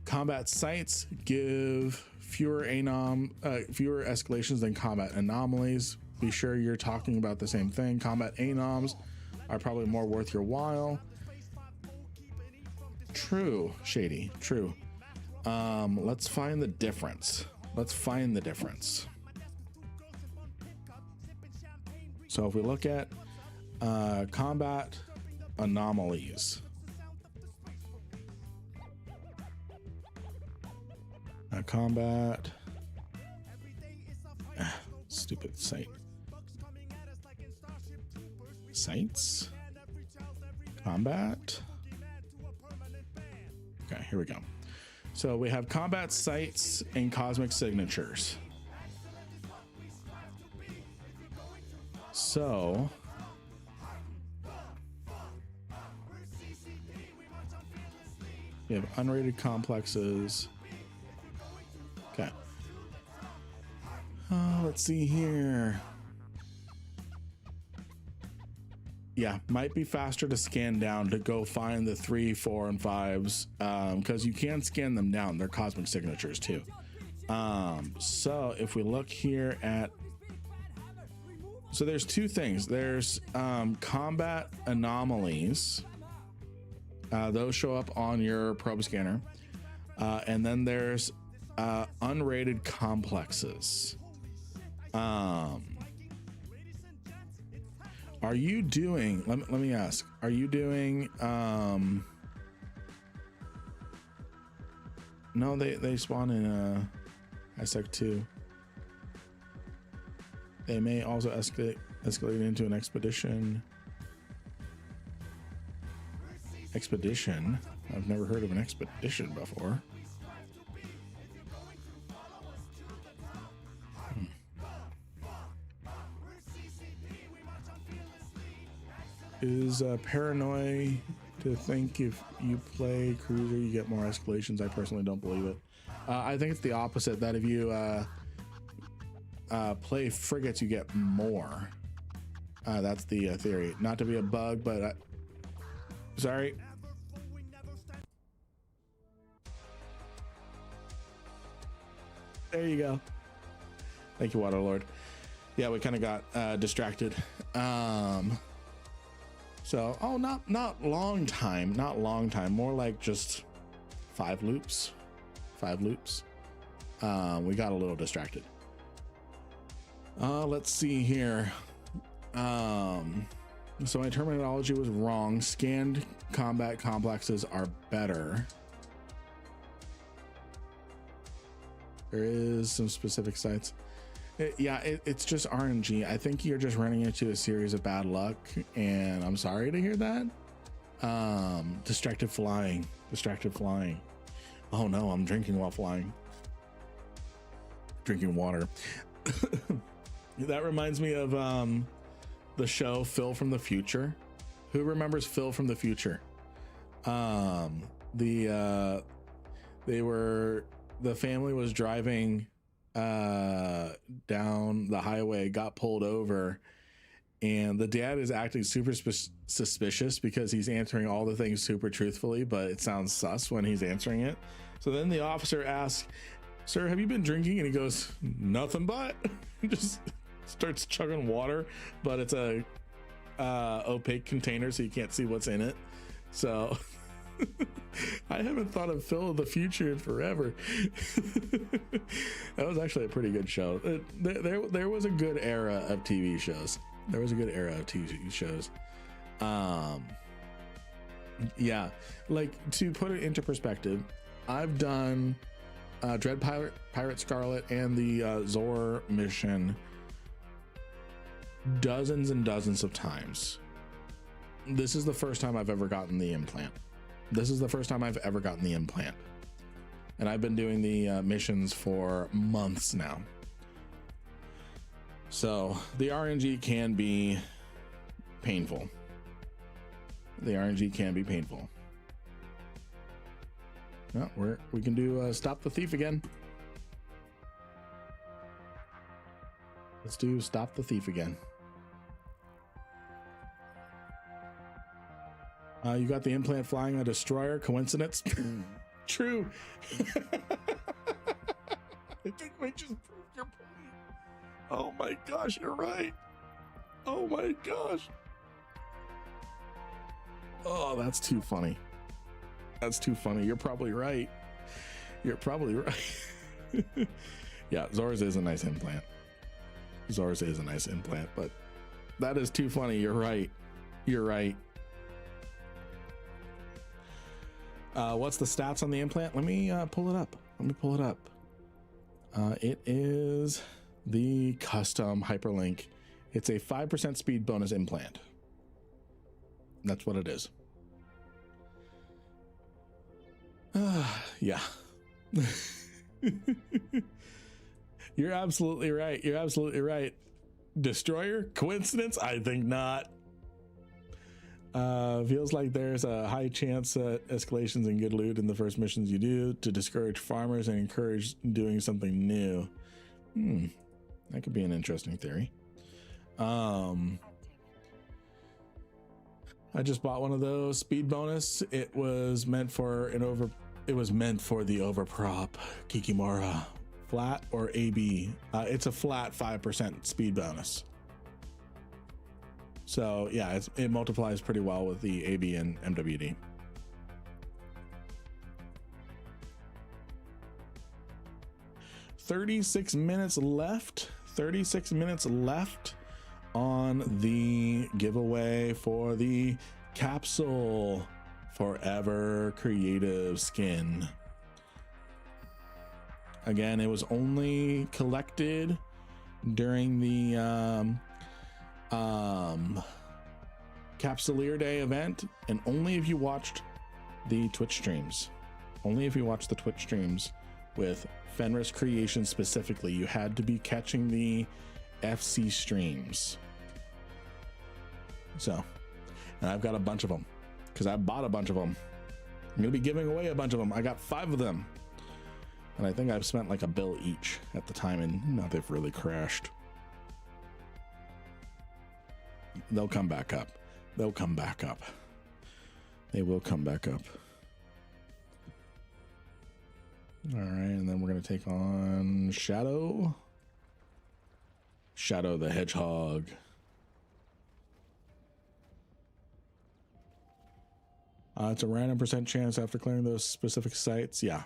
Speaker 1: Combat sites give fewer escalations than combat anomalies. be sure you're talking about the same thing. Combat anoms are probably more worth your while. True, Shady, true. Let's find the difference. Let's find the difference. So if we look at combat anomalies, combat, stupid site, sites, combat. Okay, here we go. So we have combat sites and cosmic signatures. So we have unrated complexes. Okay. Let's see here. Yeah, might be faster to scan down to go find the 3, 4, and 5s, because you can scan them down. They're cosmic signatures too. So if we look here at, so there's two things. There's combat anomalies. Those show up on your probe scanner. And then there's unrated complexes. Are you doing, let me ask, are you doing, no, they spawn in ISEC 2. They may also escalate into an expedition. Expedition? I've never heard of an expedition before. Is paranoid to think if you play cruiser you get more escalations? I personally don't believe it. I think it's the opposite, that if you play frigates you get more. That's the theory. Not to be a bug, but sorry. There you go. Thank you, Waterlord. Yeah, we kind of got distracted. So, oh, not long time, more like just 5 loops. We got a little distracted. Let's see here. So my terminology was wrong. Scanned combat complexes are better. There is some specific sites. It's just RNG. I think you're just running into a series of bad luck, and I'm sorry to hear that. Distracted flying. Oh no, I'm drinking while flying. Drinking water. That reminds me of the show Phil from the Future. Who remembers Phil from the Future? The family was driving down the highway, got pulled over, and the dad is acting super suspicious because he's answering all the things super truthfully, but it sounds sus when he's answering it. So then the officer asks, "Sir, have you been drinking?" And he goes, "Nothing but." Just starts chugging water, but it's a opaque container, so you can't see what's in it. So I haven't thought of Phil of the Future in forever. That was actually a pretty good show. There was a good era of TV shows. Yeah, like, to put it into perspective, I've done Dread Pirate Scarlet and the Zor mission dozens and dozens of times. This is the first time I've ever gotten the implant. And I've been doing the missions for months now. So the RNG can be painful. No, we can do Stop the Thief again. Let's do Stop the Thief again. You got the implant flying a destroyer. Coincidence? True. I think we just proved your point. Oh my gosh, you're right. Oh my gosh. Oh, that's too funny. That's too funny. You're probably right. You're probably right. Yeah, Zora's is a nice implant. Zora's is a nice implant, but that is too funny. You're right. You're right. What's the stats on the implant? Let me pull it up. Let me pull it up. It is the custom hyperlink. It's a 5% speed bonus implant. That's what it is. Yeah. You're absolutely right. You're absolutely right. Destroyer? Coincidence? I think not. Feels like there's a high chance that escalations and good loot in the first missions you do to discourage farmers and encourage doing something new. That could be an interesting theory. I just bought one of those speed bonus. It was meant for the overprop Kikimora. Flat or AB? It's a flat 5% speed bonus. So yeah, it multiplies pretty well with the AB and MWD. $36 minutes left. 36 minutes left on the giveaway for the capsule forever creative skin. Again, it was only collected during the Capsuleer Day event, and only if you watched the Twitch streams. Only if you watched the Twitch streams with Fenris Creation specifically. You had to be catching the FC streams. So, and I've got a bunch of them because I bought a bunch of them. I'm gonna be giving away a bunch of them. I got 5 of them, and I think I've spent like $1 bill each at the time, and now they've really crashed. They'll come back up. They'll come back up. They will come back up. All right, and then we're gonna take on Shadow the Hedgehog. It's a random % chance after clearing those specific sites. Yeah.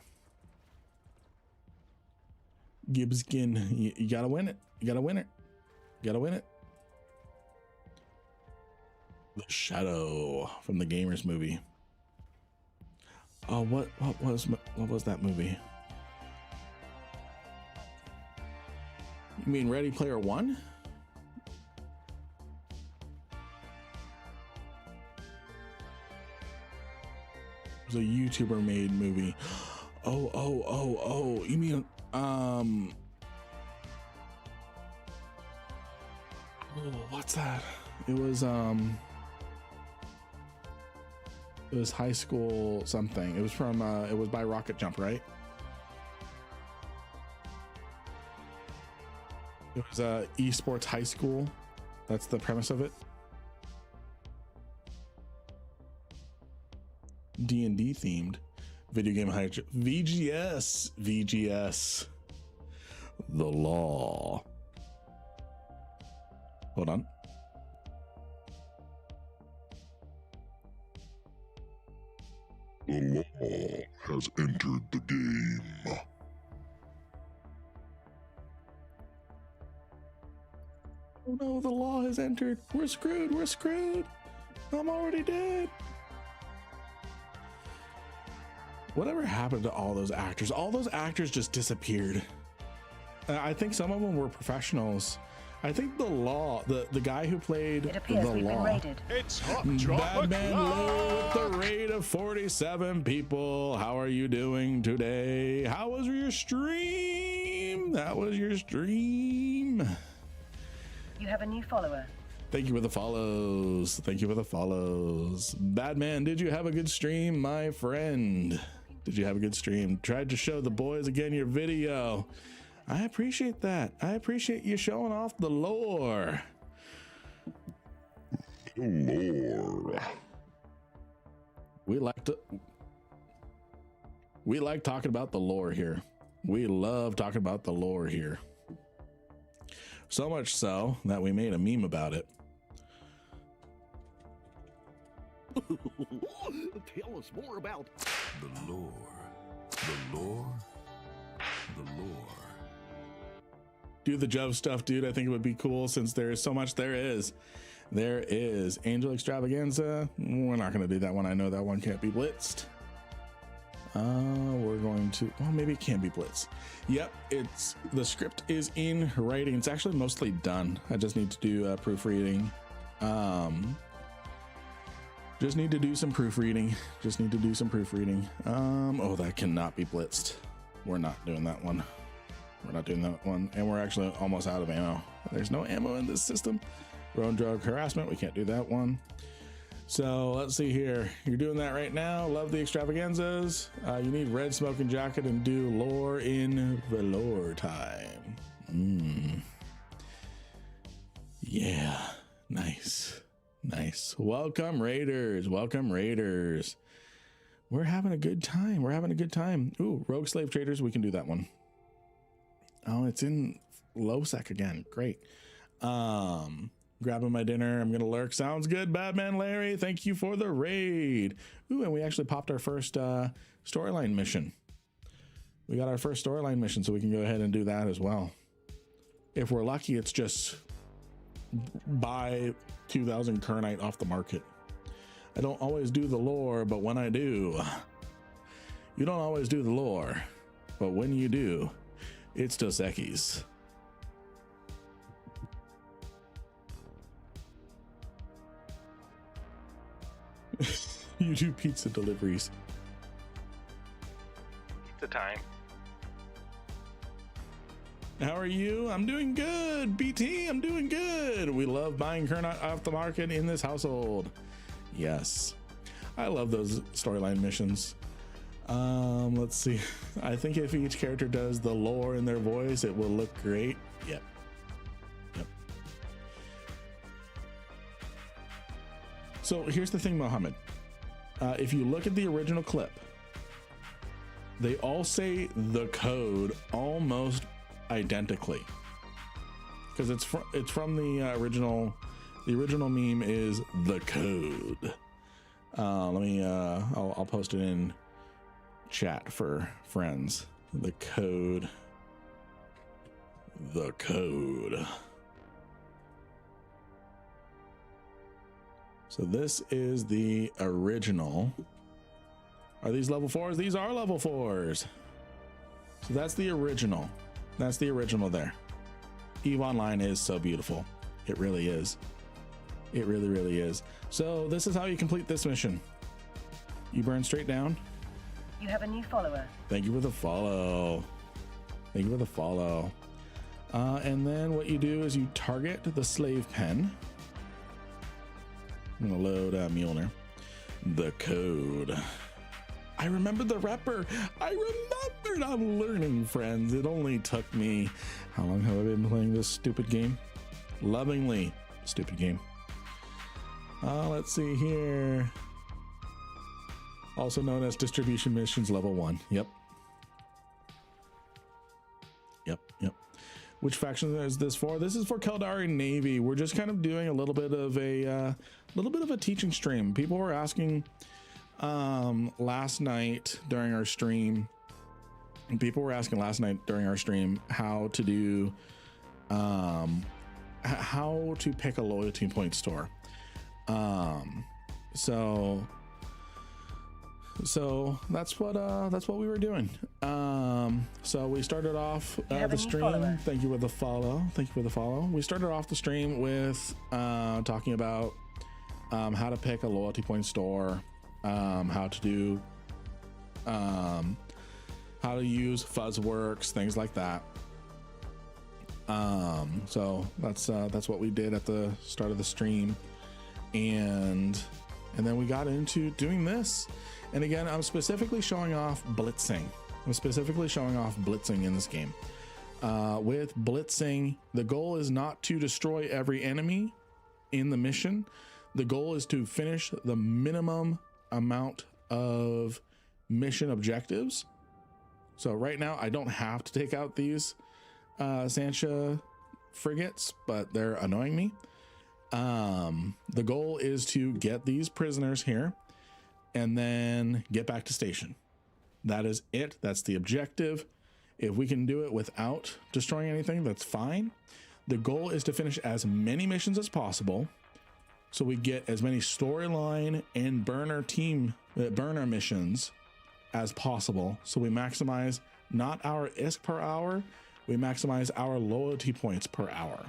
Speaker 1: Gibbskin, you gotta win it. You gotta win it. You gotta win it. The Shadow from the Gamers movie. Oh, what was that movie? You mean Ready Player One? It was a YouTuber made movie. Oh, you mean what's that? It was high school something. It was from it was by Rocket Jump, right? It was esports high school. That's the premise of it. D&D themed video game high VGS. The law. Hold on.
Speaker 5: The law has entered the game.
Speaker 1: Oh no, the law has entered. We're screwed. We're screwed. I'm already dead. Whatever happened to all those actors? All those actors just disappeared. I think some of them were professionals. I think the law, the guy who played
Speaker 2: It appears
Speaker 1: the
Speaker 2: we've been
Speaker 1: law.
Speaker 2: raided.
Speaker 4: It's hot chocolate
Speaker 1: Batman Lou with the rate of 47 people. How are you doing today? How was your stream? That was your stream.
Speaker 2: You have a new follower.
Speaker 1: Thank you for the follows. Thank you for the follows. Batman, did you have a good stream, my friend? Did you have a good stream? Tried to show the boys again your video. I appreciate that. I appreciate you showing off the lore.
Speaker 5: Lore.
Speaker 1: We like talking about the lore here. We love talking about the lore here. So much so that we made a meme about it.
Speaker 4: Tell us more about
Speaker 6: The lore. The lore. The lore.
Speaker 1: Do the Jove stuff, dude. I think it would be cool since there is so much. There is Angel Extravaganza. We're not going to do that one. I know that one can't be blitzed. We're going to, well, maybe it can be blitzed. Yep, it's the script is in writing. It's actually mostly done. I just need to do proofreading. Just need to do some proofreading. Oh, that cannot be blitzed. We're not doing that one. And we're actually almost out of ammo. There's no ammo in this system. Road drug harassment, we can't do that one. So let's see here. You're doing that right now. Love the extravaganzas. You need red smoking jacket and do lore in velour time. Yeah, nice. Welcome Raiders. We're having a good time. Ooh, rogue slave traders, we can do that one. Oh, it's in low sec again. Great. Grabbing my dinner. I'm gonna lurk. Sounds good, Batman Larry. Thank you for the raid. Ooh, and we actually popped our first storyline mission. We got our first storyline mission, so we can go ahead and do that as well. If we're lucky, it's just buy 2,000 Kernite off the market. I don't always do the lore, but when I do, you don't always do the lore, but when you do, it's Dos Equis. You do pizza deliveries.
Speaker 3: Pizza time.
Speaker 1: How are you? I'm doing good. BT, I'm doing good. We love buying Kernite off the market in this household. Yes. I love those storyline missions. Let's see. I think if each character does the lore in their voice, it will look great. Yep. So here's the thing, Mohammed. If you look at the original clip, they all say the code almost identically, because it's from the original. The original meme is the code. I'll post it in chat for friends. The code. So this is the original. Are these level 4s? These are level 4s. So that's the original. That's the original there. EVE Online is so beautiful. It really is. It really, really is. So this is how you complete this mission. You burn straight down.
Speaker 2: You have a new follower.
Speaker 1: Thank you for the follow. And then what you do is you target the slave pen. I'm gonna load Mjolnir. The code. I remember the rapper. I'm learning, friends. It only took me, how long have I been playing this stupid game? Lovingly stupid game. Let's see here. Also known as distribution missions level 1. Yep. Which faction is this for? This is for Keldari Navy. We're just kind of doing a little bit of a teaching stream. People were asking last night during our stream. How to do how to pick a loyalty point store. So that's what we were doing. So we started off the stream.
Speaker 2: Follower.
Speaker 1: Thank you for the follow. We started off the stream with talking about how to pick a loyalty point store, how to do how to use Fuzzworks, things like that. So that's what we did at the start of the stream, and then we got into doing this. And again, I'm specifically showing off blitzing. In this game. With blitzing, the goal is not to destroy every enemy in the mission. The goal is to finish the minimum amount of mission objectives. So right now, I don't have to take out these Sancha frigates, but they're annoying me. The goal is to get these prisoners here and then get back to station. That is it. That's the objective. If we can do it without destroying anything, that's fine. The goal is to finish as many missions as possible, so we get as many storyline and burner missions as possible. So we maximize not our ISK per hour, we maximize our loyalty points per hour.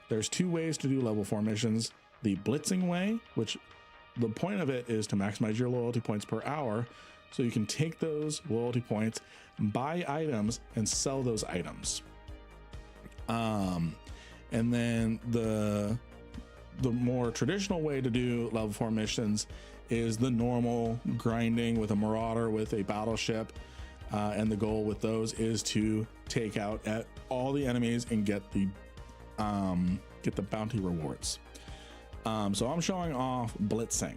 Speaker 1: There's two ways to do level 4 missions. The blitzing way, which the point of it is to maximize your loyalty points per hour, so you can take those loyalty points, buy items, and sell those items. And then the more traditional way to do level 4 missions is the normal grinding with a marauder with a battleship, and the goal with those is to take out at all the enemies and get the bounty rewards. So I'm showing off blitzing.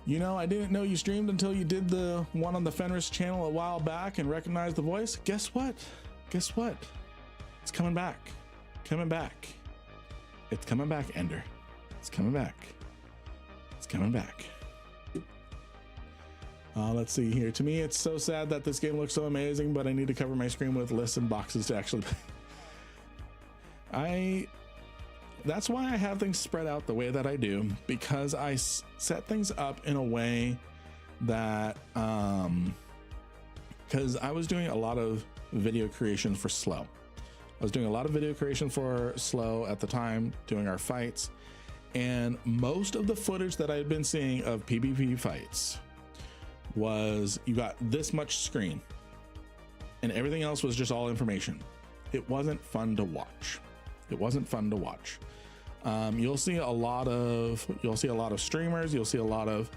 Speaker 1: You know, I didn't know you streamed until you did the one on the Fenris channel a while back and recognized the voice. Guess what? Guess what? It's coming back. Coming back. It's coming back, Ender. It's coming back. It's coming back. Let's see here. To me, it's so sad that this game looks so amazing, but I need to cover my screen with lists and boxes to actually play. That's why I have things spread out the way that I do, because I set things up in a way that, because I was doing a lot of video creation for Slow. I was doing a lot of video creation for Slow at the time, doing our fights, and most of the footage that I had been seeing of PvP fights was you got this much screen and everything else was just all information. It wasn't fun to watch. It wasn't fun to watch. You'll see a lot of streamers. You'll see a lot of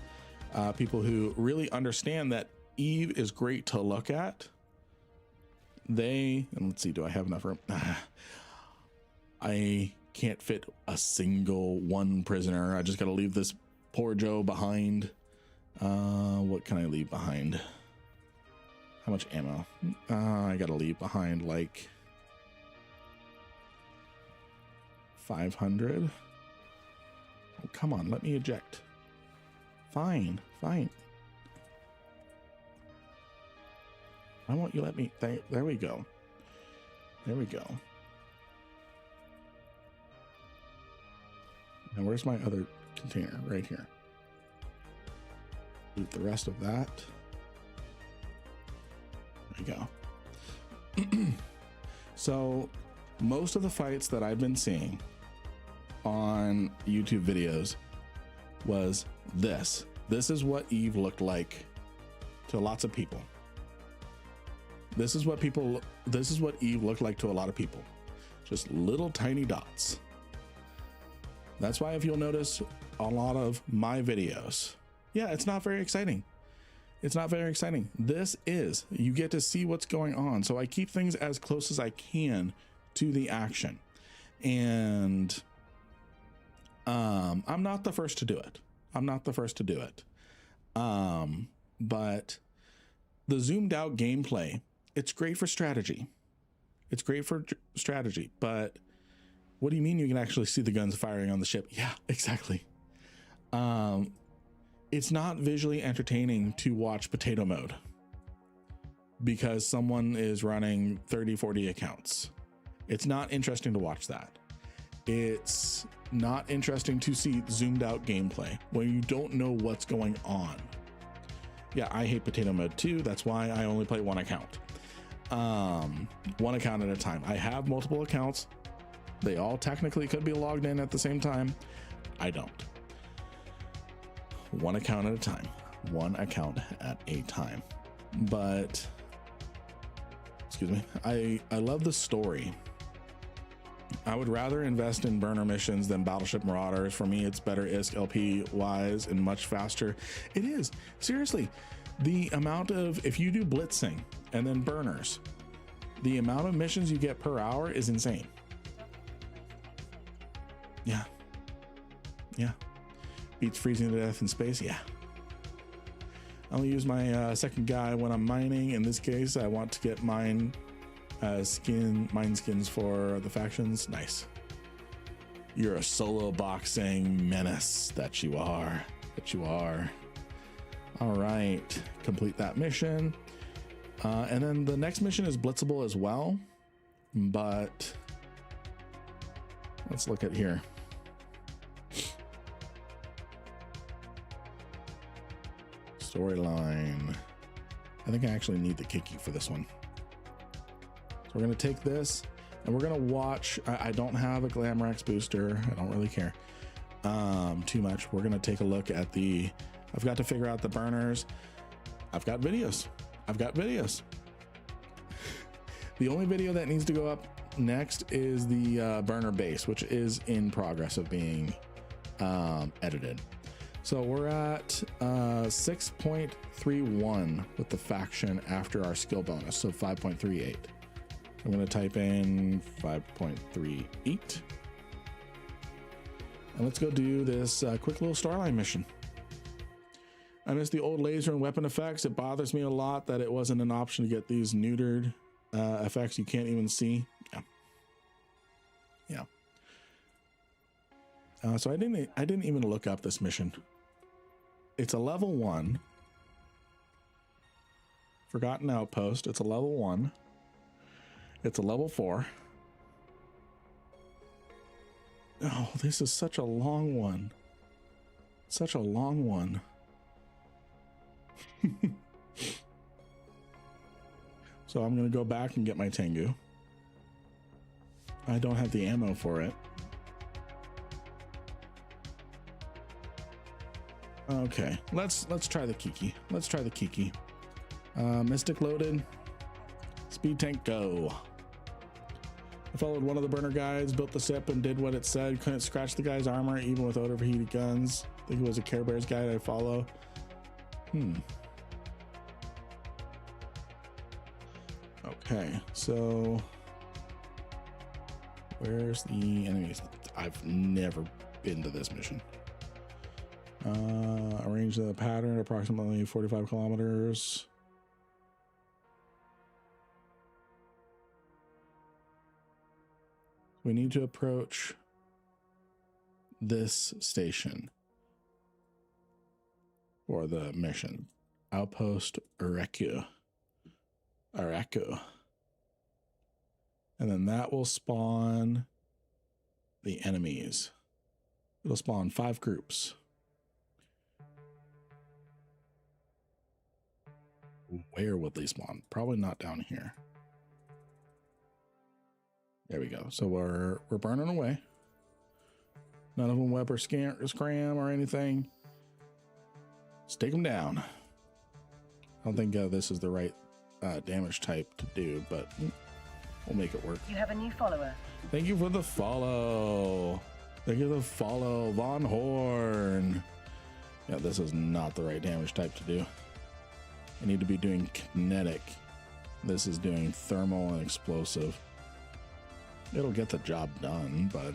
Speaker 1: people who really understand that Eve is great to look at. And let's see, do I have enough room? I can't fit a single one prisoner. I just got to leave this poor Joe behind. What can I leave behind? How much ammo? I got to leave behind like 500. Oh, come on, let me eject. Fine. Why won't you let me? There we go. Now where's my other container? Right here. Loot the rest of that. There we go. So most of the fights that I've been seeing on YouTube videos was this. This is what Eve looked like to lots of people. This is what Eve looked like to a lot of people. Just little tiny dots. That's why if you'll notice a lot of my videos, yeah, it's not very exciting. It's not very exciting. You get to see what's going on. So I keep things as close as I can to the action. And I'm not the first to do it. But the zoomed out gameplay, it's great for strategy. But what do you mean you can actually see the guns firing on the ship? Yeah, exactly. It's not visually entertaining to watch potato mode because someone is running 30, 40 accounts. It's not interesting to watch that. It's not interesting to see zoomed out gameplay when you don't know what's going on. Yeah, I hate potato mode too. That's why I only play one account. One account at a time. I have multiple accounts. They all technically could be logged in at the same time. I don't. One account at a time. But excuse me, I love the story. I would rather invest in burner missions than Battleship Marauders. For me, it's better ISK LP wise and much faster. It is, seriously, the amount of, if you do blitzing and then burners, the amount of missions you get per hour is insane. Yeah. Beats freezing to death in space. Yeah. I only use my second guy when I'm mining. In this case, I want to get mine mind skins for the factions. Nice. You're a solo boxing menace that you are. All right, complete that mission. And then the next mission is blitzable as well, but let's look at here. Storyline. I think I actually need the Kiki for this one. So we're gonna take this and we're gonna watch. I don't have a Glamrax booster. I don't really care too much. We're gonna take a look at the, I've got to figure out the burners. I've got videos. The only video that needs to go up next is the burner base, which is in progress of being edited. So we're at 6.31 with the faction after our skill bonus, so 5.38. I'm going to type in 5.38 and let's go do this quick little storyline mission. I miss the old laser and weapon effects. It bothers me a lot that it wasn't an option to get these neutered effects you can't even see. Yeah. So I didn't even look up this mission. It's a level 1 Forgotten Outpost. It's a level 1. It's a level 4. Oh, this is such a long one. So I'm going to go back and get my Tengu. I don't have the ammo for it. Okay, let's try the Kiki. Mystic loaded. Speed tank go. I followed one of the burner guides, built the SIP and did what it said. Couldn't scratch the guy's armor even with overheated guns. I think it was a Care Bears guide I follow. Okay, so where's the enemies? I've never been to this mission. Arrange the pattern approximately 45 kilometers. We need to approach this station for the mission. Outpost Araku. And then that will spawn the enemies. It'll spawn 5 groups. Where would they spawn? Probably not down here. There we go. So we're burning away. None of them web or scram or anything. Let's take them down. I don't think this is the right damage type to do, but we'll make it work.
Speaker 2: You have a new follower.
Speaker 1: Thank you for the follow. Von Horn. Yeah, this is not the right damage type to do. I need to be doing kinetic. This is doing thermal and explosive. It'll get the job done, but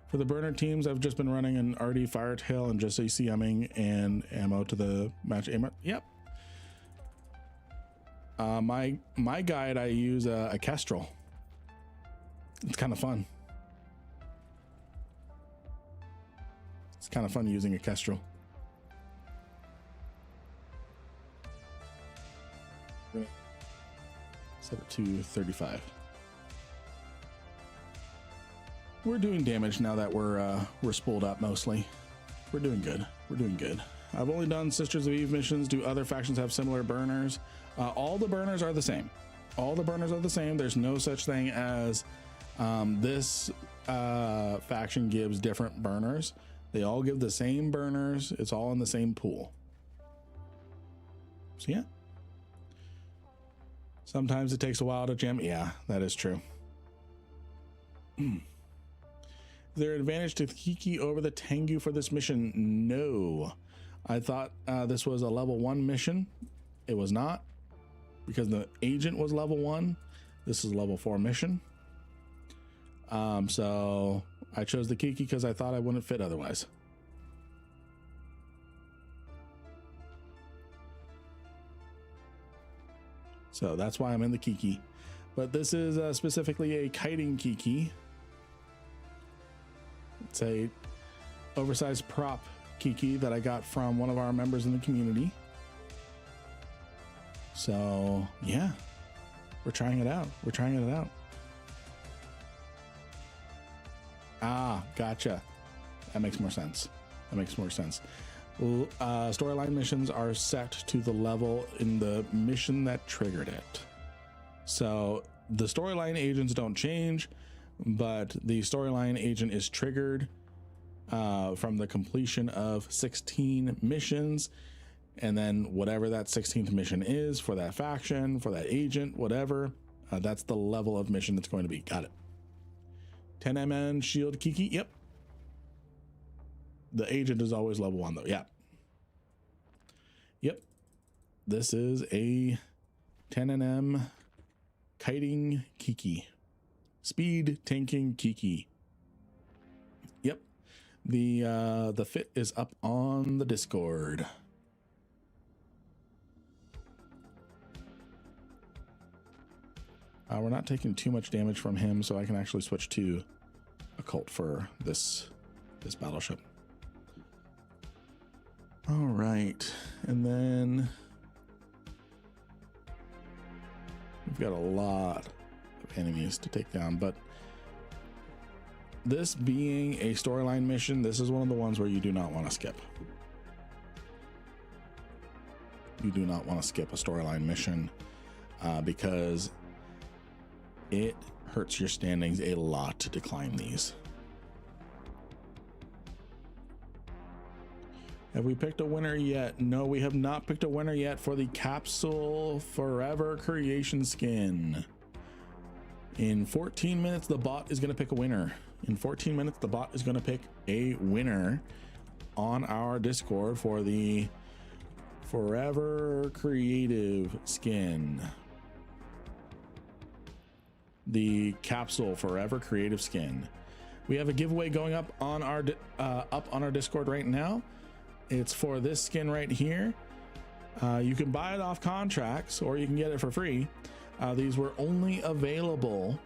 Speaker 1: for the burner teams, I've just been running an RD Firetail and just ACMing and ammo to the match ammo. Yep. My guide, I use a Kestrel. It's kind of fun. It's kind of fun using a Kestrel. Set it to 35. We're doing damage now that we're spooled up mostly. We're doing good. I've only done Sisters of Eve missions. Do other factions have similar burners? All the burners are the same. There's no such thing as this faction gives different burners. They all give the same burners. It's all in the same pool. So yeah. Sometimes it takes a while to gem. Yeah, that is true. Is there an advantage to Kiki over the Tengu for this mission? No. I thought this was a level 1 mission. It was not, because the agent was level 1. This is a level 4 mission. So I chose the Kiki because I thought I wouldn't fit otherwise. So that's why I'm in the Kiki. But this is specifically a kiting Kiki. It's a oversized prop Kiki that I got from one of our members in the community. So yeah, we're trying it out. We're trying it out. Ah, gotcha. That makes more sense. That makes more sense. Storyline missions are set to the level in the mission that triggered it. So the storyline agents don't change, but the storyline agent is triggered from the completion of 16 missions. And then whatever that 16th mission is for that faction, for that agent, whatever, that's the level of mission that's going to be. Got it. 10 MN shield Kiki. Yep. The agent is always level 1 though. Yeah. Yep. This is a 10 NM kiting Kiki. Speed tanking Kiki. Yep. The fit is up on the Discord. We're not taking too much damage from him, so I can actually switch to Occult for this battleship. All right, and then we've got a lot of enemies to take down, but this being a storyline mission, this is one of the ones where you do not want to skip. You do not want to skip a storyline mission because it hurts your standings a lot to decline these. Have we picked a winner yet? No, we have not picked a winner yet for the Capsule Forever Creation skin. In 14 minutes, the bot is going to pick a winner. In 14 minutes, the bot is going to pick a winner on our Discord for the Forever Creative skin. The Capsule Forever Creative skin. We have a giveaway going up on our Discord right now. It's for this skin right here. You can buy it off contracts or you can get it for free. These were only available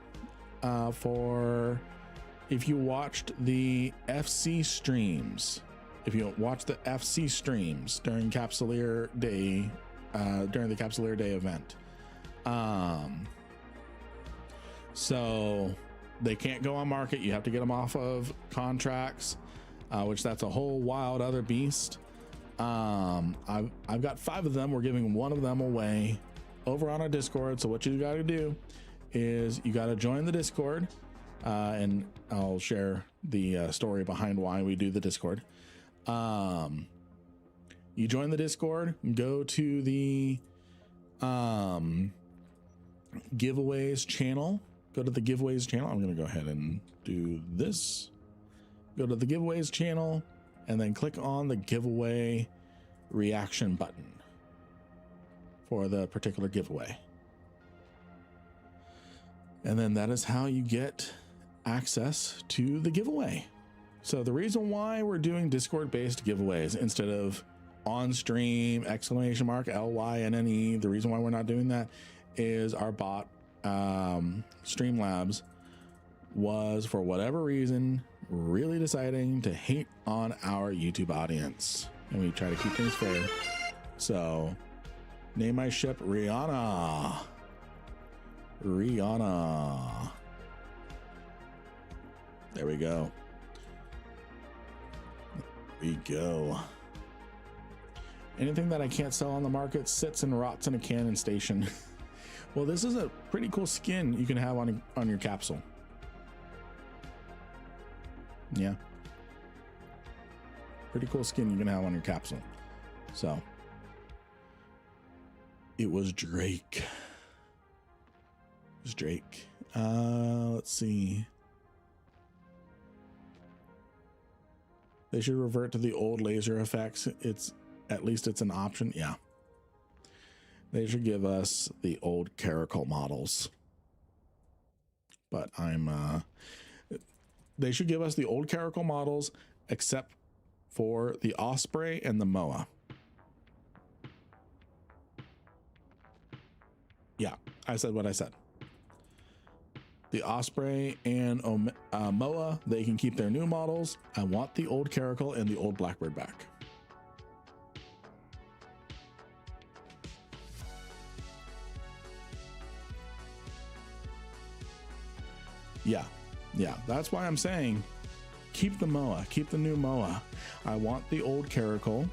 Speaker 1: for if you watched the FC streams. If you watched the FC streams during Capsuleer Day, during the Capsuleer Day event. So they can't go on market. You have to get them off of contracts, which that's a whole wild other beast. I've got 5 of them. We're giving 1 of them away over on our Discord. So what you got to do is you got to join the Discord, and I'll share the story behind why we do the Discord. You join the Discord, go to the giveaways channel. Go to the giveaways channel. I'm going to go ahead and do this. Go to the giveaways channel and then click on the giveaway reaction button for the particular giveaway. And then that is how you get access to the giveaway. So the reason why we're doing Discord based giveaways instead of on stream !LYNNE, the reason why we're not doing that is our bot Streamlabs was, for whatever reason, really deciding to hate on our YouTube audience, and we try to keep things fair. So name my ship Rihanna. There we go. Anything that I can't sell on the market sits and rots in a cannon station. Well, this is a pretty cool skin you can have on your capsule. Yeah. Pretty cool skin you can have on your capsule. So it was Drake. Let's see. They should revert to the old laser effects. It's at least it's an option. Yeah. They should give us the old Caracal models. But they should give us the old Caracal models except for the Osprey and the Moa. Yeah, I said what I said. The Osprey and Moa, they can keep their new models. I want the old Caracal and the old Blackbird back. Yeah, that's why I'm saying keep the Moa, keep the new Moa. I want the old Caracal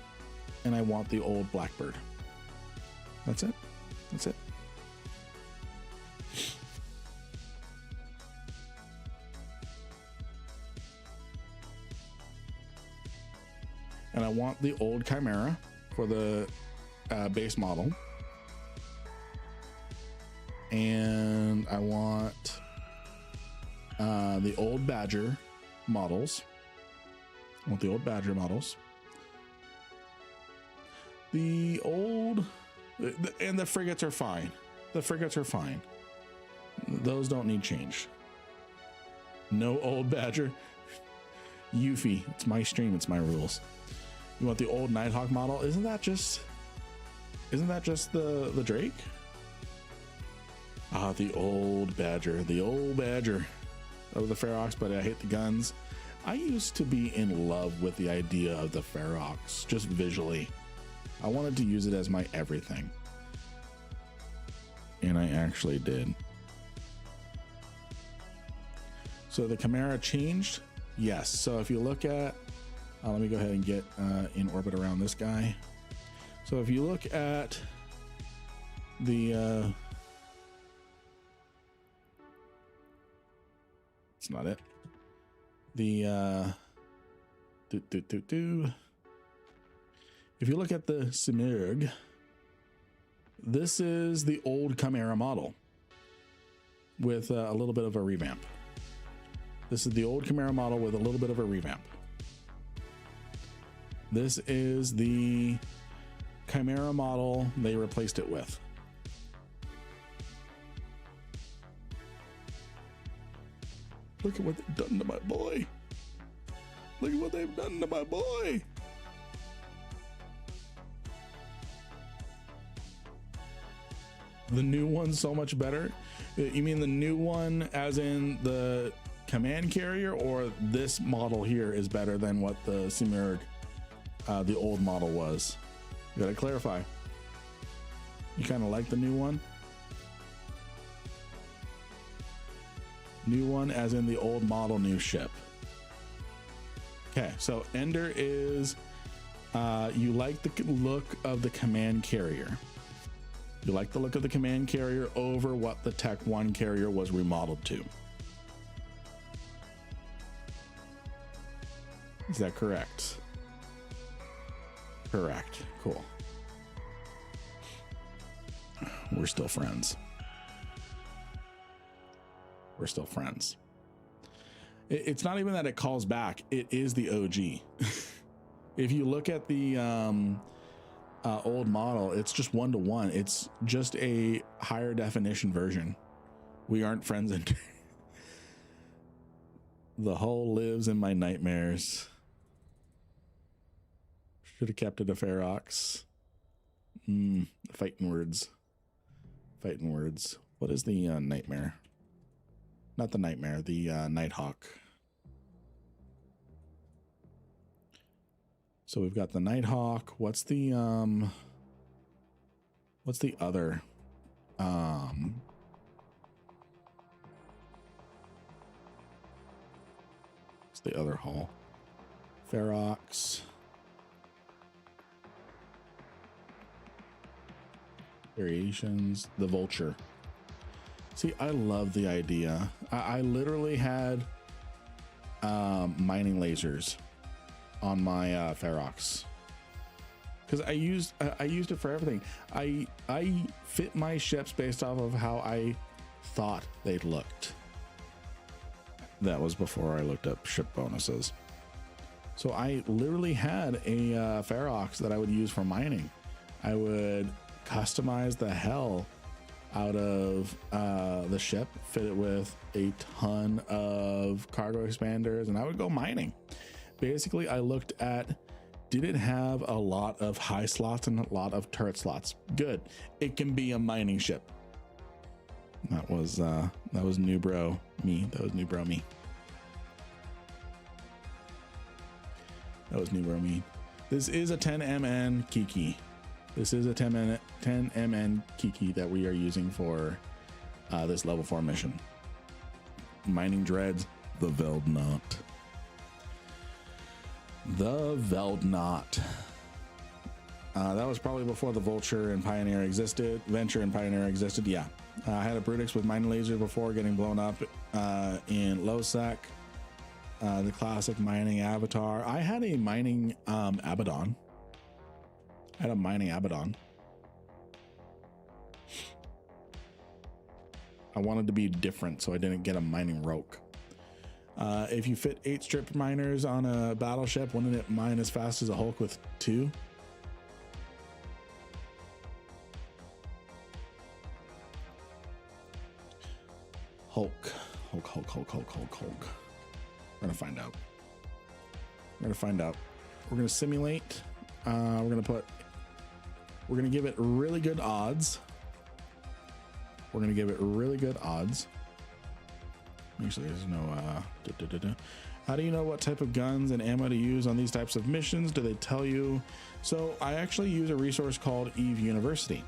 Speaker 1: and I want the old Blackbird. That's it. That's it. And I want the old Chimera for the base model. And I want the old Badger models. I want the old Badger models. The old, and the frigates are fine. The frigates are fine. Those don't need change. No old Badger. Yuffie, it's my stream, it's my rules. You want the old Nighthawk model? Isn't that just the Drake? Ah, the old Badger, of the Ferox, but I hate the guns. I used to be in love with the idea of the Ferox, just visually. I wanted to use it as my everything. And I actually did. So the Chimera changed? Yes. So if you look at, let me go ahead and get in orbit around this guy. So if you look at the, it's not it. The, if you look at the Simurg, this is the old Chimera model with a little bit of a revamp. This is the old Chimera model with a little bit of a revamp. This is the Chimera model they replaced it with. Look at what they've done to my boy. Look at what they've done to my boy. The new one's so much better. You mean the new one as in the command carrier, or this model here is better than what the Simurg, the old model was? You gotta clarify. You kind of like the new one? New one as in the old model, new ship. Okay, so Ender is, you like the look of the command carrier. You like the look of the command carrier over what the Tech 1 carrier was remodeled to. Is that correct? Correct. Cool. We're still friends. We're still friends. It's not even that it calls back. It is the OG. If you look at the old model, it's just 1-to-1. It's just a higher definition version. We aren't friends. And the hull lives in my nightmares. Should have kept it a Ferox. Fighting words. Fighting words. What is the nightmare? Not the nightmare, the Nighthawk. So we've got the Nighthawk. What's the other? What's the other hull? Ferox. Variations. The Vulture. See, I love the idea. I literally had mining lasers on my Ferox because I used it for everything. I fit my ships based off of how I thought they looked. That was before I looked up ship bonuses. So I literally had a Ferox that I would use for mining. I would customize the hell out of the ship, fit it with a ton of cargo expanders, and I would go mining. Basically, I looked at, did it have a lot of high slots and a lot of turret slots? Good. It can be a mining ship. That was new bro me. That was new bro me. That was new bro me. This is a 10 MN Kiki. This is a 10 MN Kiki that we are using for this level 4 mission. Mining dreads, the Veldknot. The Veldknot. That was probably before the Vulture and Pioneer existed. Venture and Pioneer existed. Yeah. I had a Brutix with mining laser before getting blown up in low sec. The classic mining avatar. I had a mining Abaddon. I had a mining Abaddon. I wanted to be different, so I didn't get a mining Roke. If you fit 8 strip miners on a battleship, wouldn't it mine as fast as a Hulk with 2? Hulk. We're gonna find out. We're gonna simulate. We're gonna give it really good odds. Make sure there's no How do you know what type of guns and ammo to use on these types of missions? Do they tell you? So I actually use a resource called Eve University.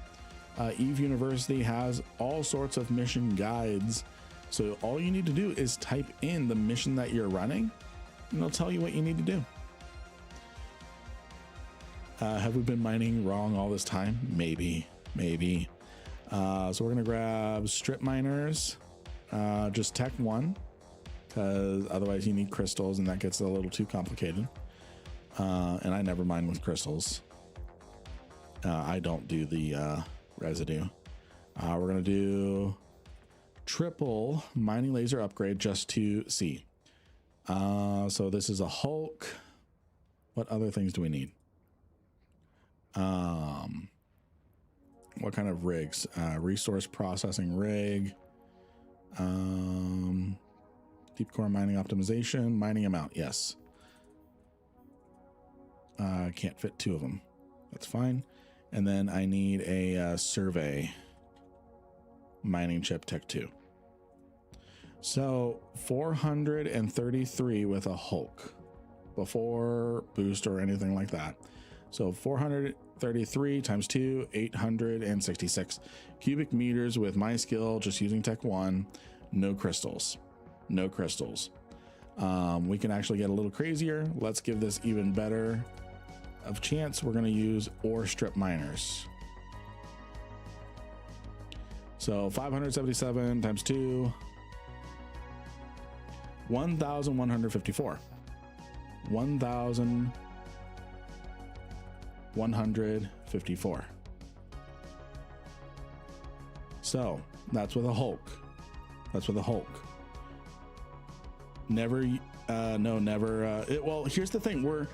Speaker 1: Eve University has all sorts of mission guides. So all you need to do is type in the mission that you're running and it'll tell you what you need to do. Have we been mining wrong all this time? Maybe. So we're gonna grab strip miners, just tech 1, because otherwise you need crystals and that gets a little too complicated. And I never mine with crystals. I don't do the residue. We're gonna do triple mining laser upgrade just to see. So this is a Hulk. What other things do we need? What kind of rigs? Resource processing rig, deep core mining optimization, mining amount. Yes. Can't fit 2 of them. That's fine. And then I need a survey mining chip tech 2. So 433 with a Hulk before boost or anything like that. So 433 times 2, 866 cubic meters with my skill, just using tech 1. No crystals. We can actually get a little crazier. Let's give this even better of chance. We're going to use ore strip miners. So 577 times 2, 1,154. 1,154. So that's with a Hulk. Never, well, here's the thing. We're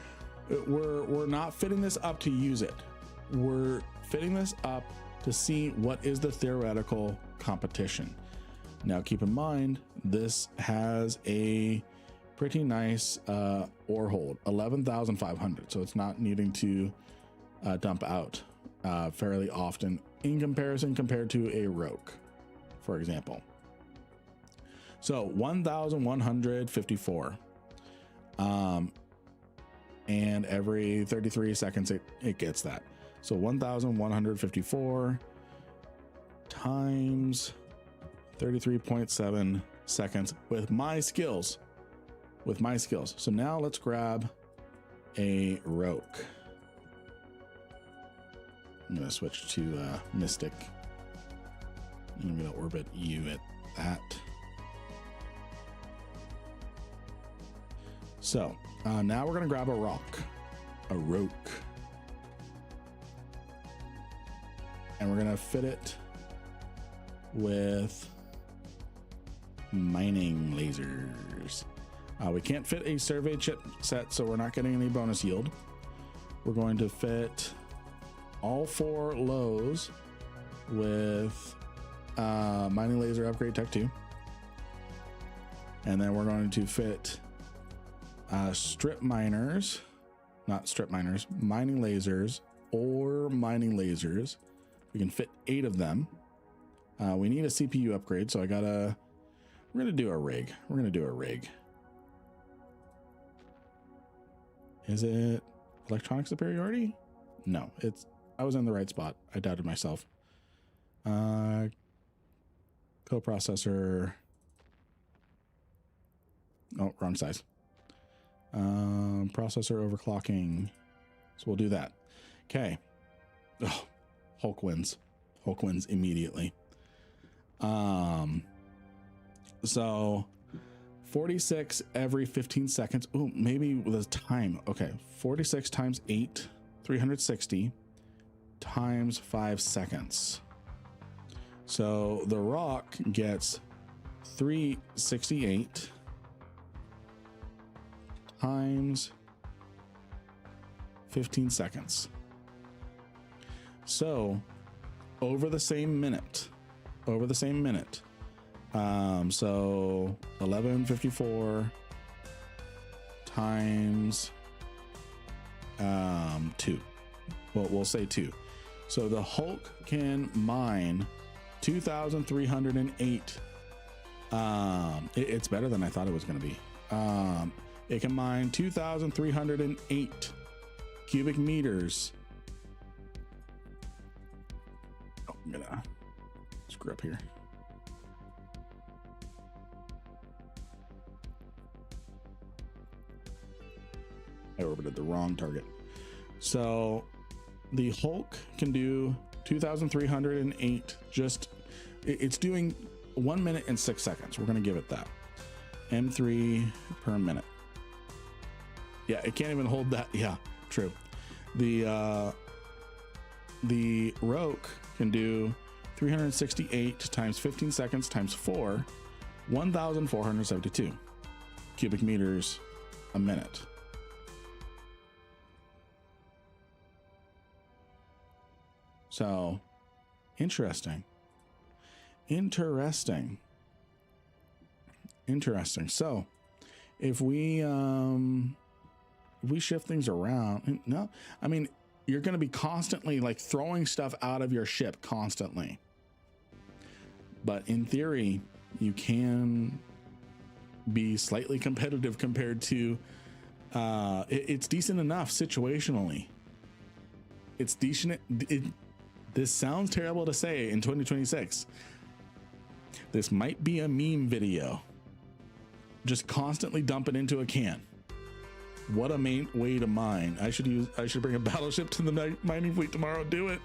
Speaker 1: not fitting this up to use it. We're fitting this up to see what is the theoretical competition. Now, keep in mind, this has a pretty nice ore hold, 11,500. So it's not needing to dump out fairly often in comparison compared to a Roke, for example. So 1,154. And every 33 seconds it gets that. So 1,154 times 33.7 seconds with my skills. So now let's grab a Roke. I'm gonna switch to Mystic. I'm gonna orbit you at that. So now we're gonna grab a Roke, and we're gonna fit it with mining lasers. We can't fit a survey chip set, so we're not getting any bonus yield. We're going to fit all 4 lows with mining laser upgrade tech 2, and then we're going to fit strip miners, not strip miners, mining lasers or mining lasers. We can fit 8 of them We need a CPU upgrade, so we're gonna do a rig. We're gonna do a rig. Is it electronic superiority? No, I was in the right spot. I doubted myself. Coprocessor. Oh, wrong size. Processor overclocking. So we'll do that. Okay. Oh, Hulk wins. Hulk wins immediately. So 46 every 15 seconds. Oh, maybe with a time. Okay. 46 times 8, 360 times 5 seconds. So the Rock gets 368 times 15 seconds. So over the same minute, so 1154 times 2. Well, we'll say 2. So the Hulk can mine 2,308. It's better than I thought it was going to be. It can mine 2,308 cubic meters. Oh, I'm gonna screw up here. I orbited the wrong target. So the Hulk can do 2,308. It's doing 1 minute and 6 seconds. We're going to give it that. M3 per minute. Yeah, it can't even hold that. Yeah, true. The Roke can do 368 times 15 seconds times 4, 1,472 cubic meters a minute. So interesting. So if we shift things around, no, I mean, you're going to be constantly like throwing stuff out of your ship constantly. But in theory, you can be slightly competitive compared to, it's decent enough situationally. It's decent. This sounds terrible to say in 2026. This might be a meme video. Just constantly dump it into a can. What a main way to mine. I should bring a battleship to the mining fleet tomorrow. Do it.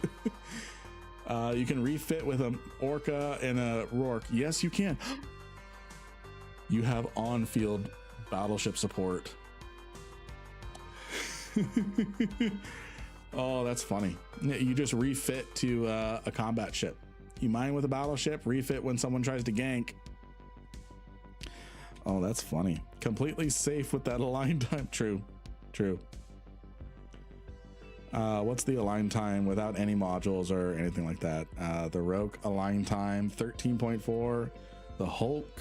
Speaker 1: You can refit with an Orca and a Rourke. Yes, you can. You have on-field battleship support. Oh, that's funny. You just refit to a combat ship. You mine with a battleship, refit when someone tries to gank. Oh, that's funny. Completely safe with that align time. True. What's the align time without any modules or anything like that? The Rogue align time 13.4. The Hulk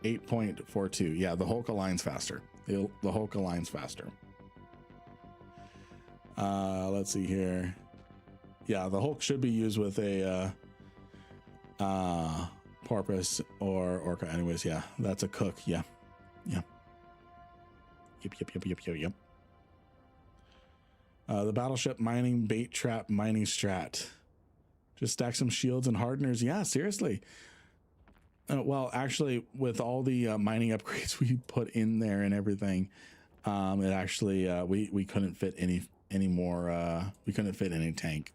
Speaker 1: 8.42. Yeah, the Hulk aligns faster. The Hulk aligns faster. Let's see here. Yeah, the Hulk should be used with a Porpoise or Orca. Anyways, yeah, that's a cook. Yeah. Yep. The battleship mining bait trap mining strat. Just stack some shields and hardeners. Yeah, seriously. Well, actually, with all the mining upgrades we put in there and everything, it actually we couldn't fit any more. We couldn't fit any tank.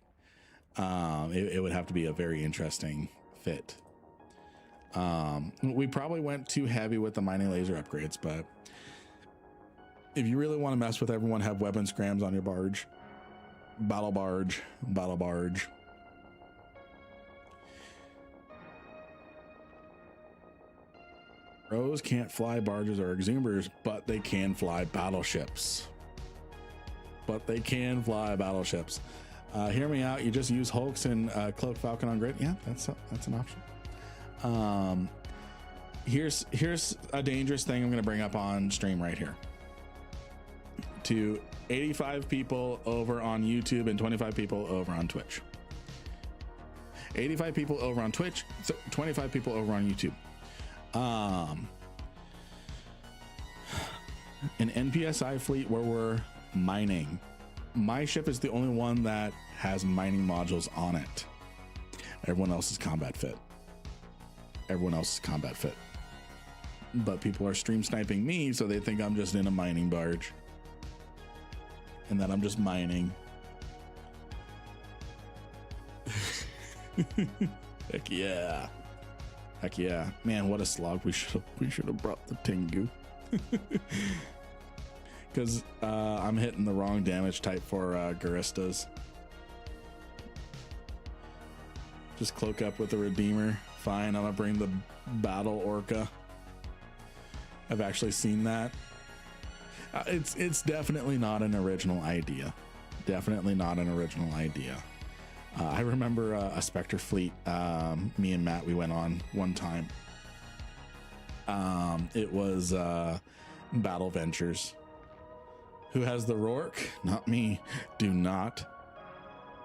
Speaker 1: It would have to be a very interesting fit. We probably went too heavy with the mining laser upgrades, but if you really want to mess with everyone, have weapon scrams on your barge. Battle barge. Crows can't fly barges or exhumers, but they can fly battleships. Hear me out. You just use Hulks and Cloak Falcon on grid. Yeah, that's an option. Here's a dangerous thing I'm going to bring up on stream right here. To 85 people over on YouTube and 25 people over on Twitch. 85 people over on Twitch, 25 people over on YouTube. An NPSI fleet where we're mining. My ship is the only one that has mining modules on it. Everyone else is combat fit. Everyone else is combat fit. But people are stream sniping me, so they think I'm just in a mining barge and that I'm just mining. Heck yeah. Heck yeah. Man, what a slog. We should have brought the Tengu. Because I'm hitting the wrong damage type for Guristas. Just cloak up with the Redeemer. Fine, I'm gonna bring the Battle Orca. I've actually seen that. It's definitely not an original idea. Definitely not an original idea. I remember a Spectre fleet, me and Matt, we went on one time. It was Battle Ventures. Who has the Rourke? Not me. Do not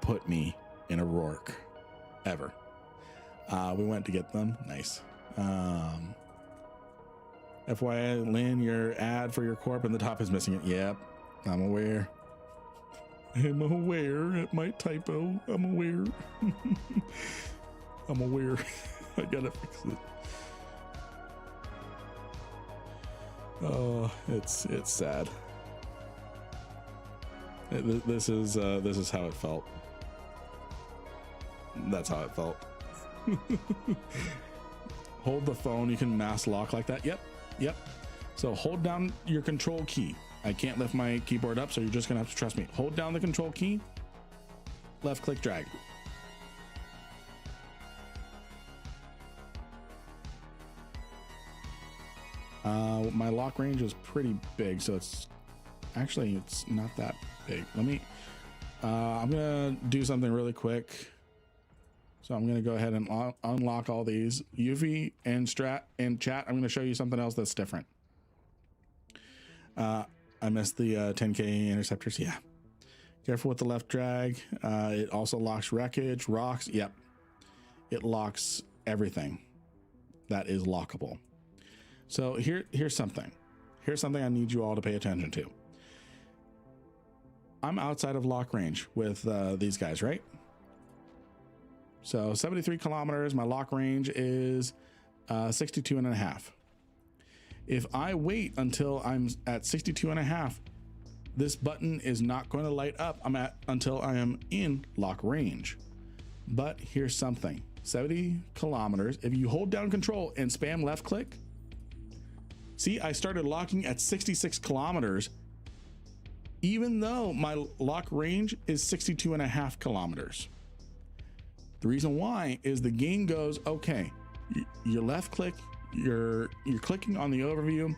Speaker 1: put me in a Rourke. Ever. We went to get them. Nice. FYI, Lynn, your ad for your corp in the top is missing it. Yep, I'm aware. I'm aware at my typo. I'm aware. I'm aware. I gotta fix it. Oh, it's sad. This is how it felt. That's how it felt. Hold the phone. You can mass lock like that. Yep. So hold down your control key. I can't lift my keyboard up, so you're just gonna have to trust me. Hold down the control key, left click drag. My lock range is pretty big, so it's not that big. I'm gonna do something really quick. So I'm gonna go ahead and unlock all these. UV and Strat and chat, I'm gonna show you something else that's different. I missed the 10K interceptors. Yeah. Careful with the left drag. It also locks wreckage, rocks. Yep. It locks everything that is lockable. So here's something. Here's something I need you all to pay attention to. I'm outside of lock range with these guys, right? So 73 kilometers, my lock range is 62 and a half. If I wait until I'm at 62 and a half, this button is not going to light up. Until I am in lock range. But here's something, 70 kilometers. If you hold down control and spam left click, see, I started locking at 66 kilometers, even though my lock range is 62 and a half kilometers. The reason why is the game goes, okay, your left click, you're clicking on the overview,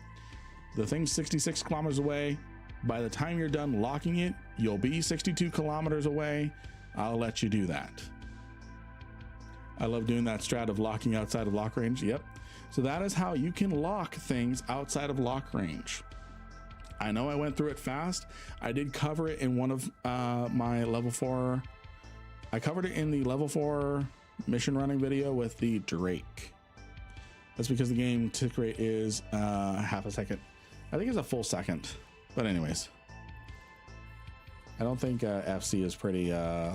Speaker 1: the thing's 66 kilometers away. By the time you're done locking it, you'll be 62 kilometers away. I'll let you do that. I love doing that strat of locking outside of lock range. Yep. So that is how you can lock things outside of lock range. I know I went through it fast. I did cover it in one of my level 4. I covered it in the level 4 mission running video with the Drake. That's because the game tick rate is half a second. I think it's a full second. But anyways, I don't think FC is pretty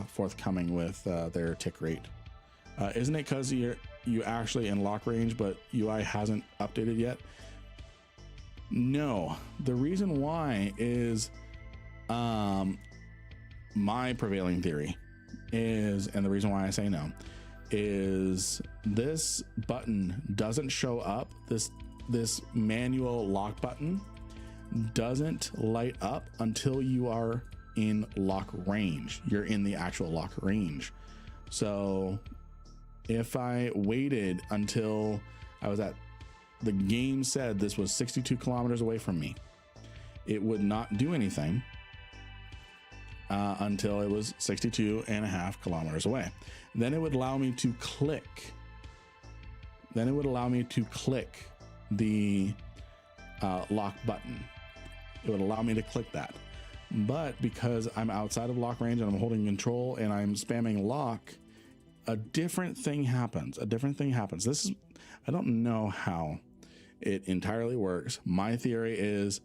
Speaker 1: forthcoming with their tick rate. Isn't it because you actually in lock range, but UI hasn't updated yet? No, the reason why is my prevailing theory is, and the reason why I say no, is this button doesn't show up. This manual lock button doesn't light up until you are in lock range. You're in the actual lock range. So if I waited until I was at, the game said this was 62 kilometers away from me, it would not do anything until it was 62 and a half kilometers away. Then it would allow me to click. Then it would allow me to click the lock button. It would allow me to click that. But because I'm outside of lock range and I'm holding control and I'm spamming lock, a different thing happens. This is, I don't know how it entirely works. My theory is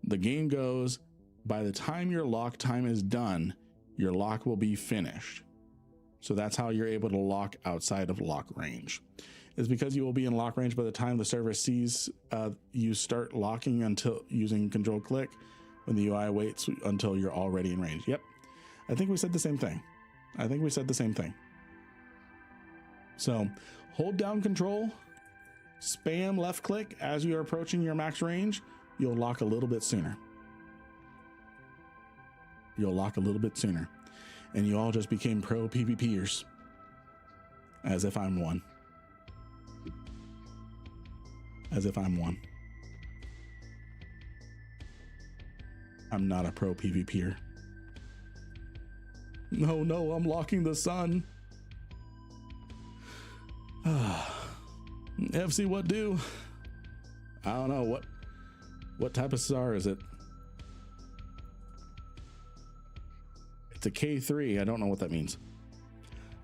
Speaker 1: the game goes, by the time your lock time is done, your lock will be finished. So that's how you're able to lock outside of lock range. Is because you will be in lock range by the time the server sees you start locking until using control click, when the UI waits until you're already in range. Yep. I think we said the same thing. So hold down control, spam left click as you're approaching your max range. You'll lock a little bit sooner. And you all just became pro PvPers. As if I'm one. I'm not a pro PvPer. No, I'm locking the sun. FC, what do? I don't know. What type of SAR is it? It's a K3. I don't know what that means.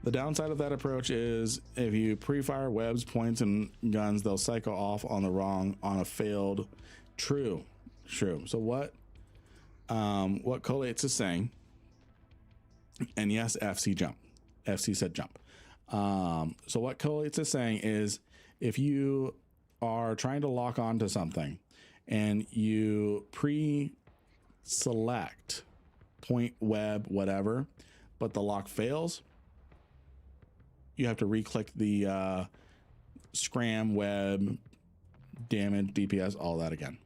Speaker 1: The downside of that approach is if you pre-fire webs, points, and guns, they'll cycle off on a failed true. So what Collates is saying, and yes, FC jump. FC said jump. So what Collates is saying is if you are trying to lock onto something and you pre-select point, web, whatever, but the lock fails, you have to re-click the scram, web, damage, DPS, all that again.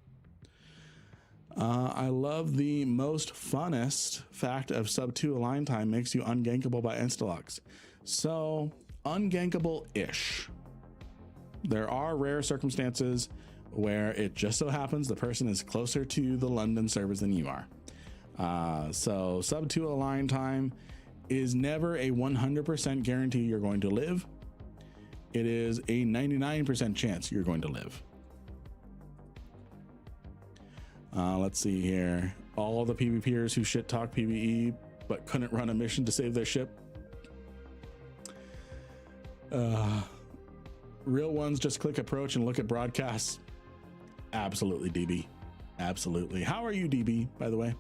Speaker 1: I love the most funnest fact of sub 2 align time makes you ungankable by insta-locks. So ungankable-ish. There are rare circumstances where it just so happens the person is closer to the London servers than you are. So sub 2 align time is never a 100% guarantee you're going to live. It is a 99% chance you're going to live. Let's see here. All the PvPers who shit talk PvE but couldn't run a mission to save their ship. Real ones just click approach and look at broadcasts. Absolutely, DB. Absolutely. How are you, DB, by the way?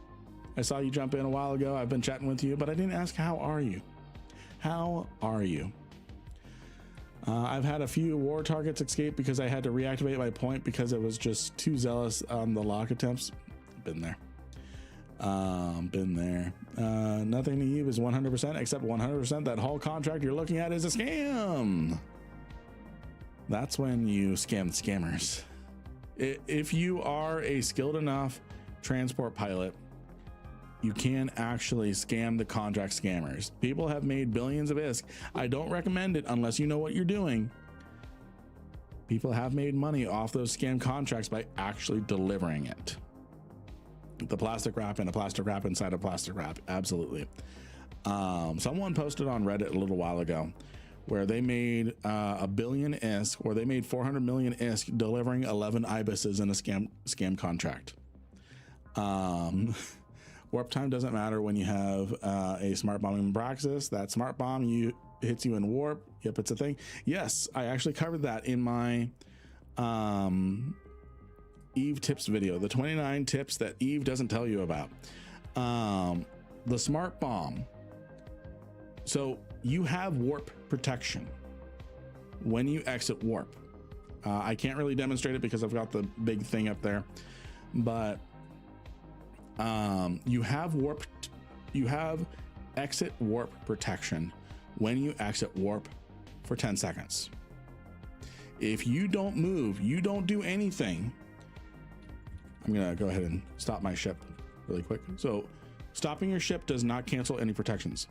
Speaker 1: I saw you jump in a while ago. I've been chatting with you, but I didn't ask how are you? How are you? I've had a few war targets escape because I had to reactivate my point because it was just too zealous on the lock attempts. Been there. Nothing to Eve is 100% except 100% that hull contract you're looking at is a scam. That's when you scam the scammers. If you are a skilled enough transport pilot, you can actually scam the contract scammers. People have made billions of ISK. I don't recommend it unless you know what you're doing. People have made money off those scam contracts by actually delivering it. The plastic wrap and a plastic wrap inside a plastic wrap. Absolutely. Someone posted on Reddit a little while ago where they made a billion ISK, or they made 400 million ISK delivering 11 ibises in a scam contract. Warp time doesn't matter when you have a smart bombing praxis. That smart bomb hits you in warp. Yep, it's a thing. Yes, I actually covered that in my Eve tips video, the 29 tips that Eve doesn't tell you about. The smart bomb. So you have warp protection when you exit warp. I can't really demonstrate it because I've got the big thing up there, but you have exit warp protection when you exit warp for 10 seconds. If you don't move, you don't do anything. I'm gonna go ahead and stop my ship really quick. So stopping your ship does not cancel any protections.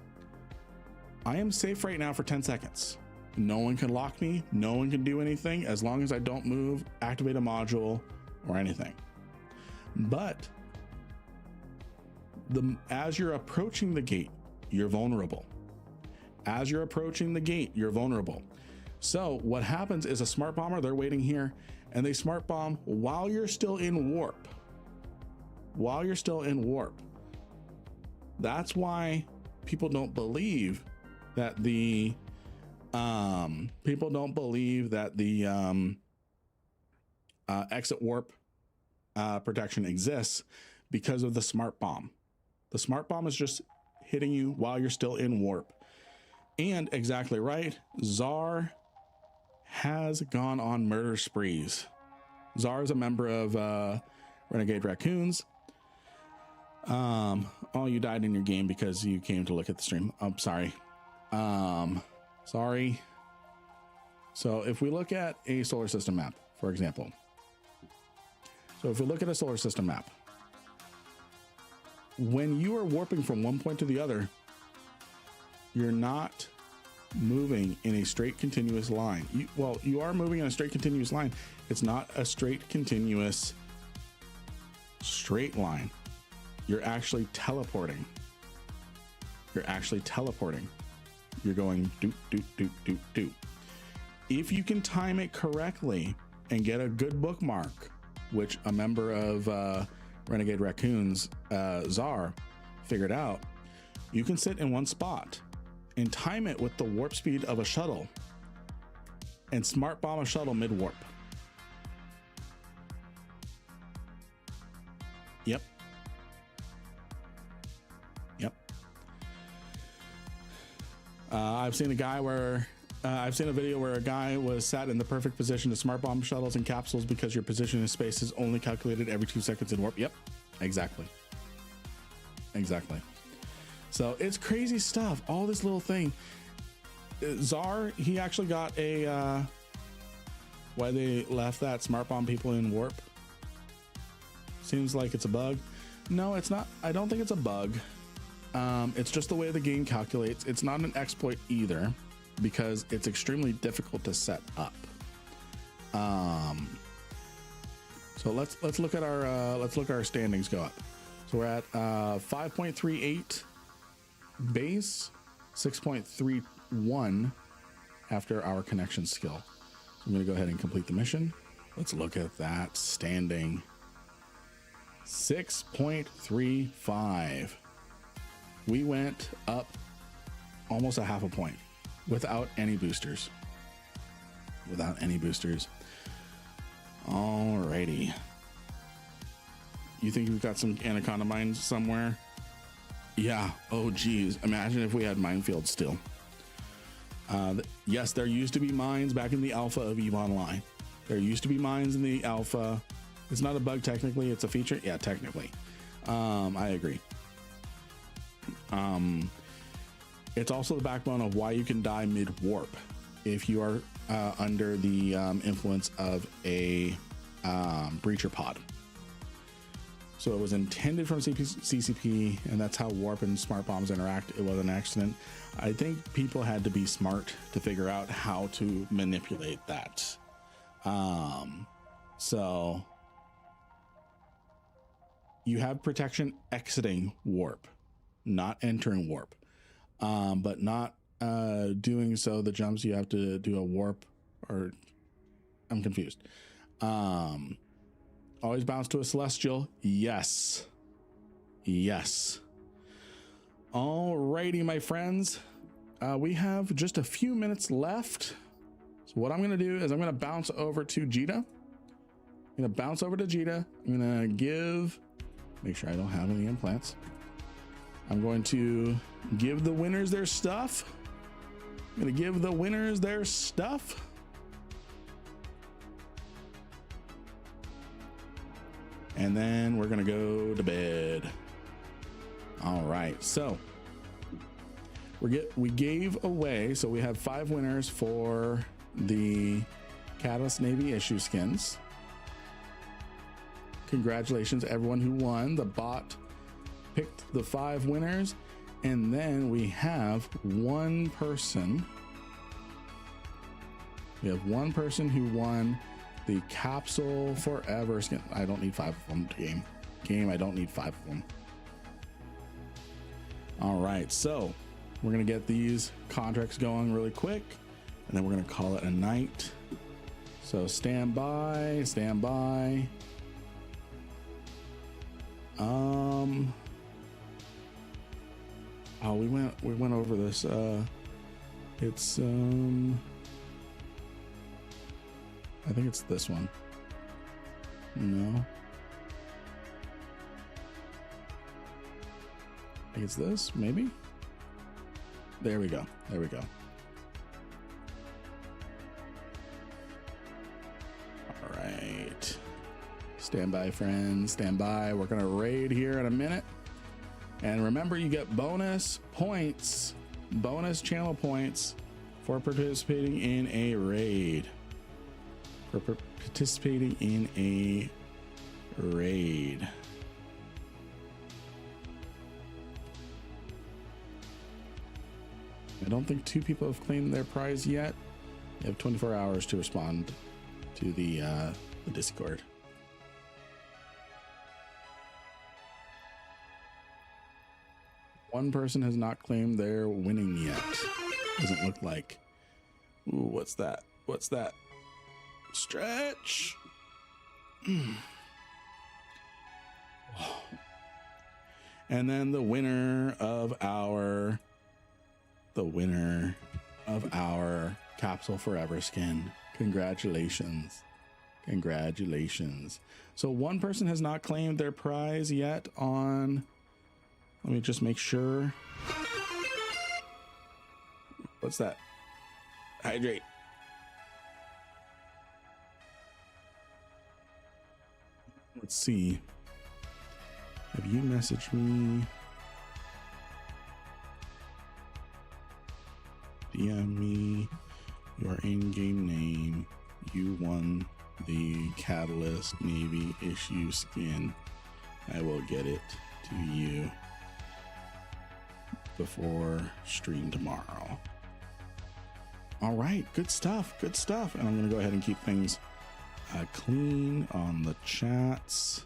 Speaker 1: I am safe right now for 10 seconds. No one can lock me. No one can do anything as long as I don't move, activate a module, or anything. But as you're approaching the gate, you're vulnerable. As you're approaching the gate, you're vulnerable. So what happens is a smart bomber, they're waiting here, and they smart bomb while you're still in warp. While you're still in warp. That's why people don't believe that the people don't believe that the exit warp protection exists because of the smart bomb. The smart bomb is just hitting you while you're still in warp. And exactly right, Czar has gone on murder sprees. Czar is a member of Renegade Raccoons. Oh, you died in your game because you came to look at the stream. I'm sorry. Sorry. So if we look at a solar system map, for example. So if we look at a solar system map, when you are warping from one point to the other, you're not moving in a straight continuous line. You are moving in a straight continuous line. It's not a straight continuous straight line. You're actually teleporting. You're going doot, doot, doot, doot, doot. If you can time it correctly and get a good bookmark, which a member of Renegade Raccoons, Czar, figured out, you can sit in one spot and time it with the warp speed of a shuttle and smart bomb a shuttle mid-warp. Yep. I've seen a video where a guy was sat in the perfect position to smart bomb shuttles and capsules because your position in space is only calculated every 2 seconds in warp. Yep, exactly. So it's crazy stuff. All this little thing. Czar, he actually got a why they left that smart bomb people in warp. Seems like it's a bug. No, it's not. I don't think it's a bug. It's just the way the game calculates. It's not an exploit either, because it's extremely difficult to set up. So let's look at our standings go up. So we're at 5.38 base, 6.31 after our connection skill. So I'm gonna go ahead and complete the mission. Let's look at that standing. 6.35. We went up almost a half a point without any boosters. Alrighty. You think we've got some anaconda mines somewhere? Yeah. Oh geez. Imagine if we had minefields still. Yes, there used to be mines back in the alpha of EVE Online. There used to be mines in the alpha. It's not a bug technically, it's a feature. Yeah, technically. I agree. It's also the backbone of why you can die mid-warp if you are under the influence of a breacher pod. So it was intended from CCP, and that's how warp and smart bombs interact. It was an accident. I think people had to be smart to figure out how to manipulate that. So you have protection exiting warp, not entering warp, but not doing so the jumps you have to do a warp, or I'm confused. Always bounce to a celestial. Yes. Alrighty, my friends. We have just a few minutes left. So what I'm going to do is I'm going to bounce over to Jita. I'm going to make sure I don't have any implants. I'm going to give the winners their stuff. And then we're gonna go to bed. All right, so we gave away, so we have 5 winners for the Catalyst Navy issue skins. Congratulations everyone who won. The bot picked the 5 winners, and then we have one person. We have one person who won the Capsule Forever skin. I don't need 5 of them. Game, I don't need 5 of them. All right, so we're gonna get these contracts going really quick, and then we're gonna call it a night. So stand by. Oh, we went over this. It's I think it's this one. No. I think it's this, maybe. There we go. There we go. All right. Stand by, friends. Stand by. We're going to raid here in a minute. And remember, you get bonus points, bonus channel points for participating in a raid. Participating in a raid. I don't think 2 people have claimed their prize yet. You have 24 hours to respond to the Discord. One person has not claimed their winning yet. Doesn't look like. Ooh, what's that? What's that? Stretch. And then the winner of our Capsule Forever skin. Congratulations. Congratulations. So one person has not claimed their prize yet on, let me just make sure. What's that? Hydrate. Let's see. Have you messaged me? DM me your in-game name. You won the Catalyst Navy issue skin. I will get it to you before stream tomorrow. All right, good stuff, good stuff. And I'm gonna go ahead and keep things clean on the chats.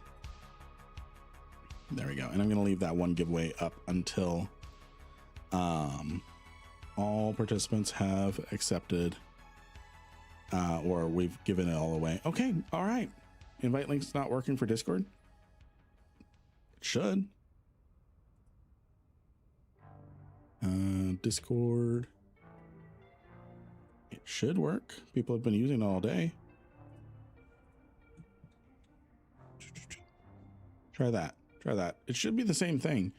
Speaker 1: There we go. And I'm gonna leave that one giveaway up until all participants have accepted or we've given it all away. Okay, all right. Invite link's not working for Discord. It should. Discord. It should work. People have been using it all day. Try that. Try that. It should be the same thing.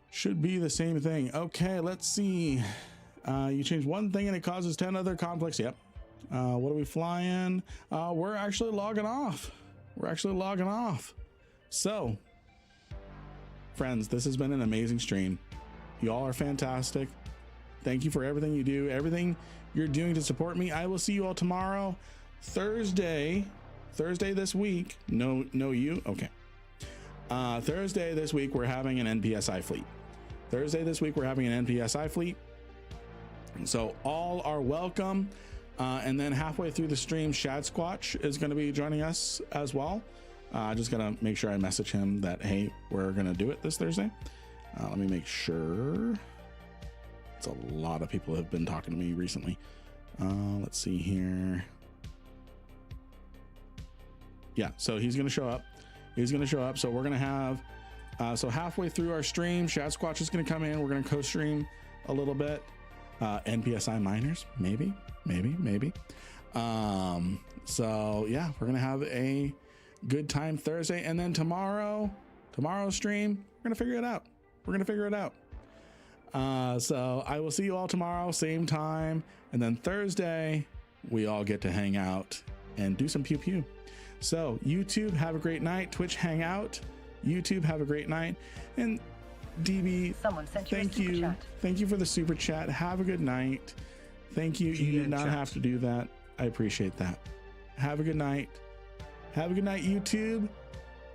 Speaker 1: Should be the same thing. Okay, let's see. You change one thing and it causes 10 other conflicts. Yep. What are we flying? We're actually logging off. We're actually logging off. So, friends, this has been an amazing stream. You all are fantastic. Thank you for everything you do, everything you're doing to support me. I will see you all tomorrow, Thursday this week. No, you? Okay. Thursday this week, we're having an NPSI fleet. So all are welcome. And then halfway through the stream, Shad Squatch is going to be joining us as well. Just gonna make sure I message him that, hey, we're gonna do it this Thursday. Let me make sure. It's a lot of people have been talking to me recently. Let's see here. Yeah, so he's gonna show up. So we're gonna have, so halfway through our stream, Shad Squatch is gonna come in. We're gonna co-stream a little bit. NPSI miners, maybe. So yeah, we're gonna have a good time Thursday, and then tomorrow's stream, we're gonna figure it out. So I will see you all tomorrow, same time, and then Thursday we all get to hang out and do some pew pew. So YouTube, have a great night. Twitch, hang out. YouTube, have a great night. And DB, thank you for the super chat. Have a good night. Thank you. You did not have to do that. I appreciate that. Have a good night. YouTube.